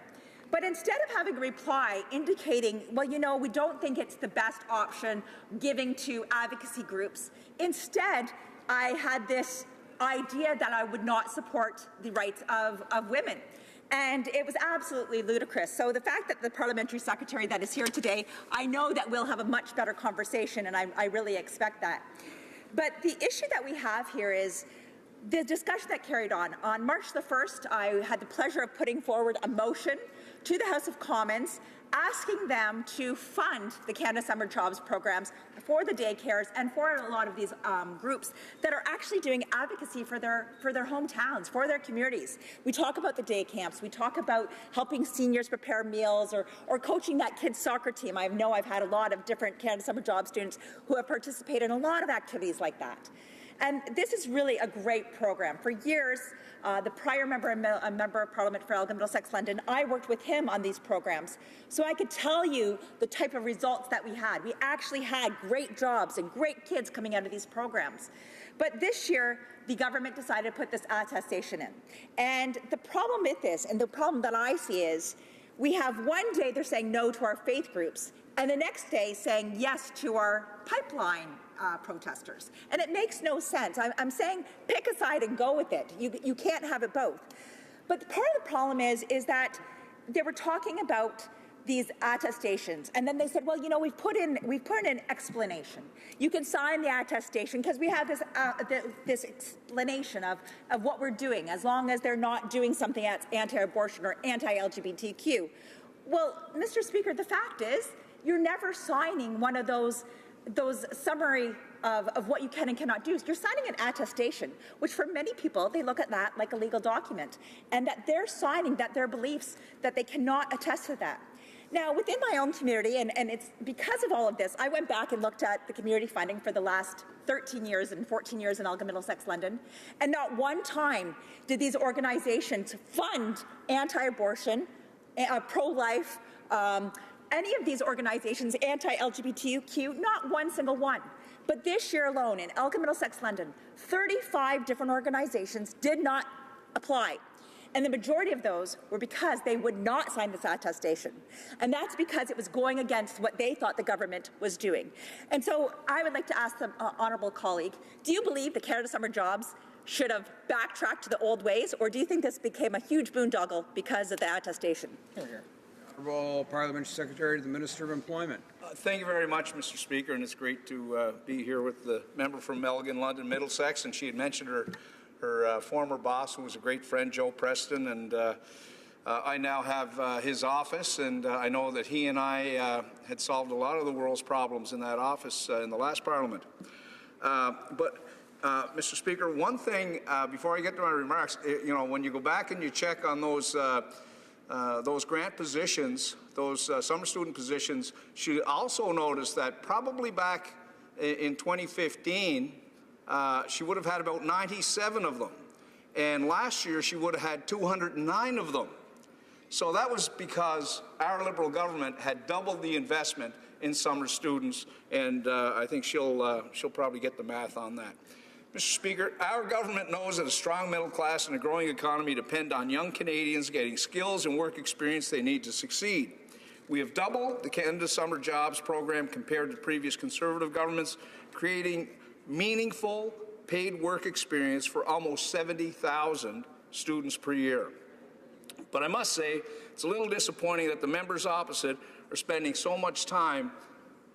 S4: But instead of having a reply indicating, well, you know, we don't think it's the best option giving to advocacy groups, instead I had this idea that I would not support the rights of women. And it was absolutely ludicrous. So the fact that the parliamentary secretary that is here today, I know that we'll have a much better conversation, and I really expect that. But the issue that we have here is the discussion that carried on. On March the 1st, I had the pleasure of putting forward a motion to the House of Commons asking them to fund the Canada Summer Jobs programs for the daycares and for a lot of these groups that are actually doing advocacy for their hometowns, for their communities. We talk about the day camps. We talk about helping seniors prepare meals or coaching that kids' soccer team. I know I've had a lot of different Canada Summer Job students who have participated in a lot of activities like that. And this is really a great program. For years, the prior member of Parliament for Elgin Middlesex London, I worked with him on these programs. So I could tell you the type of results that we had. We actually had great jobs and great kids coming out of these programs. But this year, the government decided to put this attestation in. And the problem with this, and the problem that I see is, we have one day they're saying no to our faith groups, and the next day saying yes to our pipeline protesters. And it makes no sense. I'm saying pick a side and go with it. You can't have it both. But part of the problem is that they were talking about these attestations, and then they said, well, you know, we've put in an explanation. You can sign the attestation because we have this explanation of what we're doing, as long as they're not doing something that's anti-abortion or anti-LGBTQ. Well, Mr. Speaker, the fact is, you're never signing one of those summary of what you can and cannot do. You're signing an attestation, which for many people, they look at that like a legal document, and that they're signing that their beliefs, that they cannot attest to that. Now, within my own community, and it's because of all of this, I went back and looked at the community funding for the last 13 years and 14 years in Elgin Middlesex London, and not one time did these organizations fund anti-abortion, pro-life, any of these organizations, anti-LGBTQ, not one single one. But this year alone, in Elgin Middlesex London, 35 different organizations did not apply. And the majority of those were because they would not sign this attestation. And that's because it was going against what they thought the government was doing. And so I would like to ask the honourable colleague, do you believe the Canada Summer Jobs should have backtracked to the old ways, or do you think this became a huge boondoggle because of the attestation?
S5: Honourable Parliamentary Secretary to the Minister of Employment.
S12: Thank you very much, Mr. Speaker, and it's great to be here with the member from Elgin, London, Middlesex, and she had mentioned her former boss, who was a great friend, Joe Preston, and I now have his office, and I know that he and I had solved a lot of the world's problems in that office in the last Parliament. Mr. Speaker, one thing, before I get to my remarks, you know, when you go back and you check on those grant positions, those summer student positions, you should also notice that probably back in 2015, she would have had about 97 of them. And last year, she would have had 209 of them. So that was because our Liberal government had doubled the investment in summer students, and I think she'll probably get the math on that. Mr. Speaker, our government knows that a strong middle class and a growing economy depend on young Canadians getting skills and work experience they need to succeed. We have doubled the Canada Summer Jobs program compared to previous Conservative governments, creating meaningful paid work experience for almost 70,000 students per year. But I must say, it's a little disappointing that the members opposite are spending so much time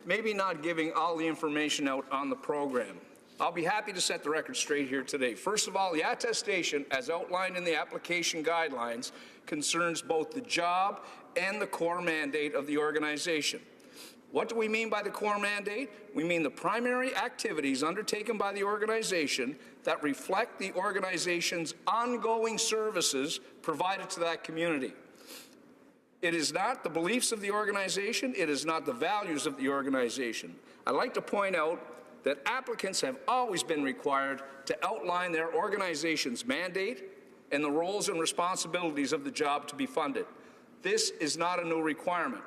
S12: maybe not giving all the information out on the program. I'll be happy to set the record straight here today. First of all, the attestation, as outlined in the application guidelines, concerns both the job and the core mandate of the organization. What do we mean by the core mandate? We mean the primary activities undertaken by the organization that reflect the organization's ongoing services provided to that community. It is not the beliefs of the organization. It is not the values of the organization. I'd like to point out that applicants have always been required to outline their organization's mandate and the roles and responsibilities of the job to be funded. This is not a new requirement.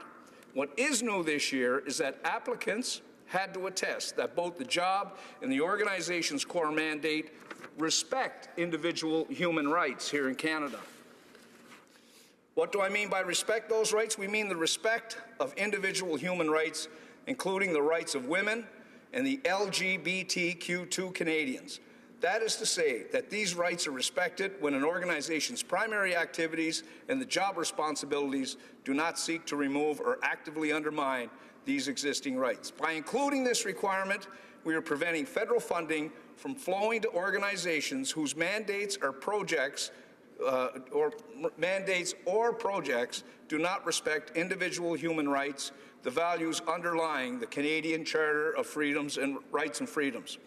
S12: What is new this year is that applicants had to attest that both the job and the organization's core mandate respect individual human rights here in Canada. What do I mean by respect those rights? We mean the respect of individual human rights, including the rights of women and the LGBTQ2 Canadians. That is to say that these rights are respected when an organization's primary activities and the job responsibilities do not seek to remove or actively undermine these existing rights. By including this requirement, we are preventing federal funding from flowing to organizations whose mandates or projects do not respect individual human rights, the values underlying the Canadian Charter of Freedoms and Rights and Freedoms.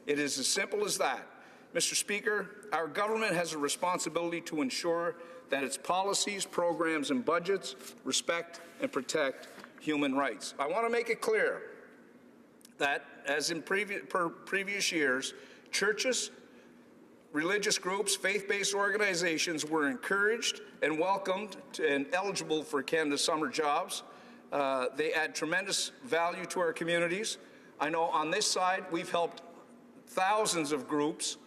S12: It is as simple as that. Mr. Speaker, our government has a responsibility to ensure that its policies, programs, and budgets respect and protect human rights. I want to make it clear that, as in previous years, churches, religious groups, faith-based organizations were encouraged and welcomed and eligible for Canada's summer jobs. They add tremendous value to our communities. I know on this side we've helped thousands of groups,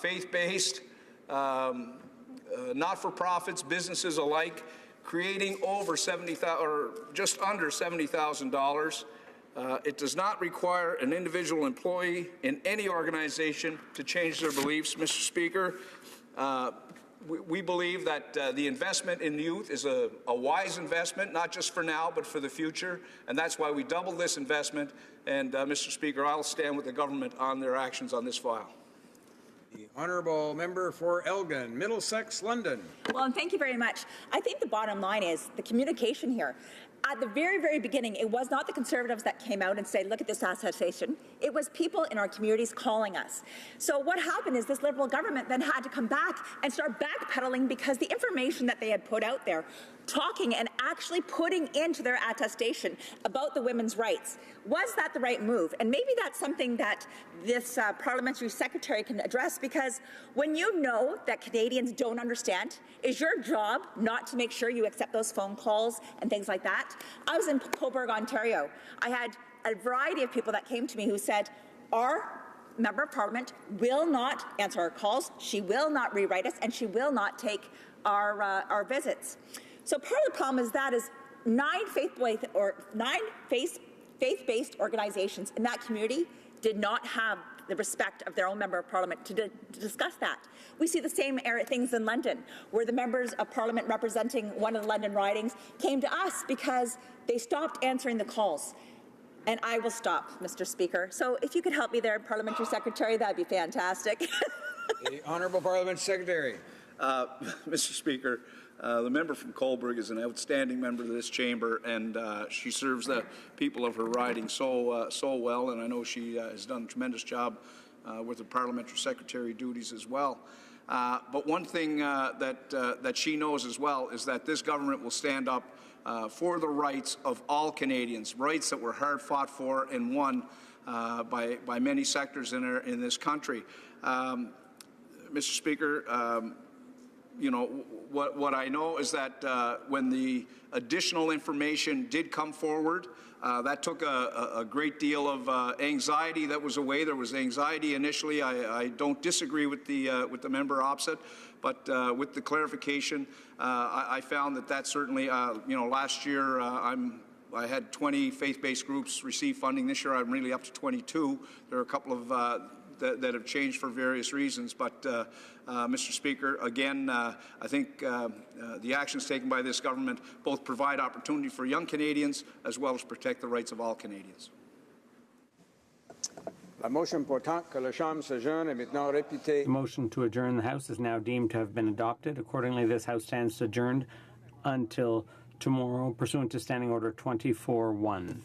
S12: faith-based, not-for-profits, businesses alike, creating over $70,000 or just under $70,000. It does not require an individual employee in any organization to change their beliefs. Mr. Speaker, we believe that the investment in youth is a wise investment, not just for now, but for the future, and that's why we doubled this investment. And, Mr. Speaker, I'll stand with the government on their actions on this file.
S5: The honourable member for Elgin, Middlesex, London.
S4: Well, and thank you very much. I think the bottom line is the communication here. At the very, very beginning, it was not the Conservatives that came out and said, look at this attestation. It was people in our communities calling us. So what happened is this Liberal government then had to come back and start backpedaling because the information that they had put out there, talking and actually putting into their attestation about the women's rights, was that the right move? And maybe that's something that this parliamentary secretary can address, because when you know that Canadians don't understand, is your job not to make sure you accept those phone calls and things like that? I was in Cobourg, Ontario. I had a variety of people that came to me who said, our member of parliament will not answer our calls, she will not rewrite us, and she will not take our visits. So part of the problem is that is nine faith-based organizations in that community did not have the respect of their own member of parliament to discuss that. We see the same things in London, where the members of parliament representing one of the London ridings came to us because they stopped answering the calls. And I will stop, Mr. Speaker. So if you could help me there, Parliamentary Secretary, that'd be fantastic.
S5: The honourable Parliamentary Secretary.
S12: Mr. Speaker, the member from Cobourg is an outstanding member of this chamber, and she serves the people of her riding so well, and I know she has done a tremendous job with the parliamentary secretary duties as well. But one thing that she knows as well is that this government will stand up for the rights of all Canadians, rights that were hard fought for and won by many sectors in this country. Mr. Speaker, you know, what I know is that when the additional information did come forward, that took a great deal of anxiety that was away. There was anxiety initially. I don't disagree with the member opposite, but with the clarification, I found that certainly, you know, last year I had 20 faith-based groups receive funding. This year I'm really up to 22. There are a couple of that have changed for various reasons. But, Mr. Speaker, again, I think the actions taken by this government both provide opportunity for young Canadians as well as protect the rights of all Canadians.
S5: La motion portant que la Chambre s'adjourne est maintenant répétée.
S21: The motion to adjourn the House is now deemed to have been adopted. Accordingly, this House stands adjourned until tomorrow, pursuant to Standing Order 24-1.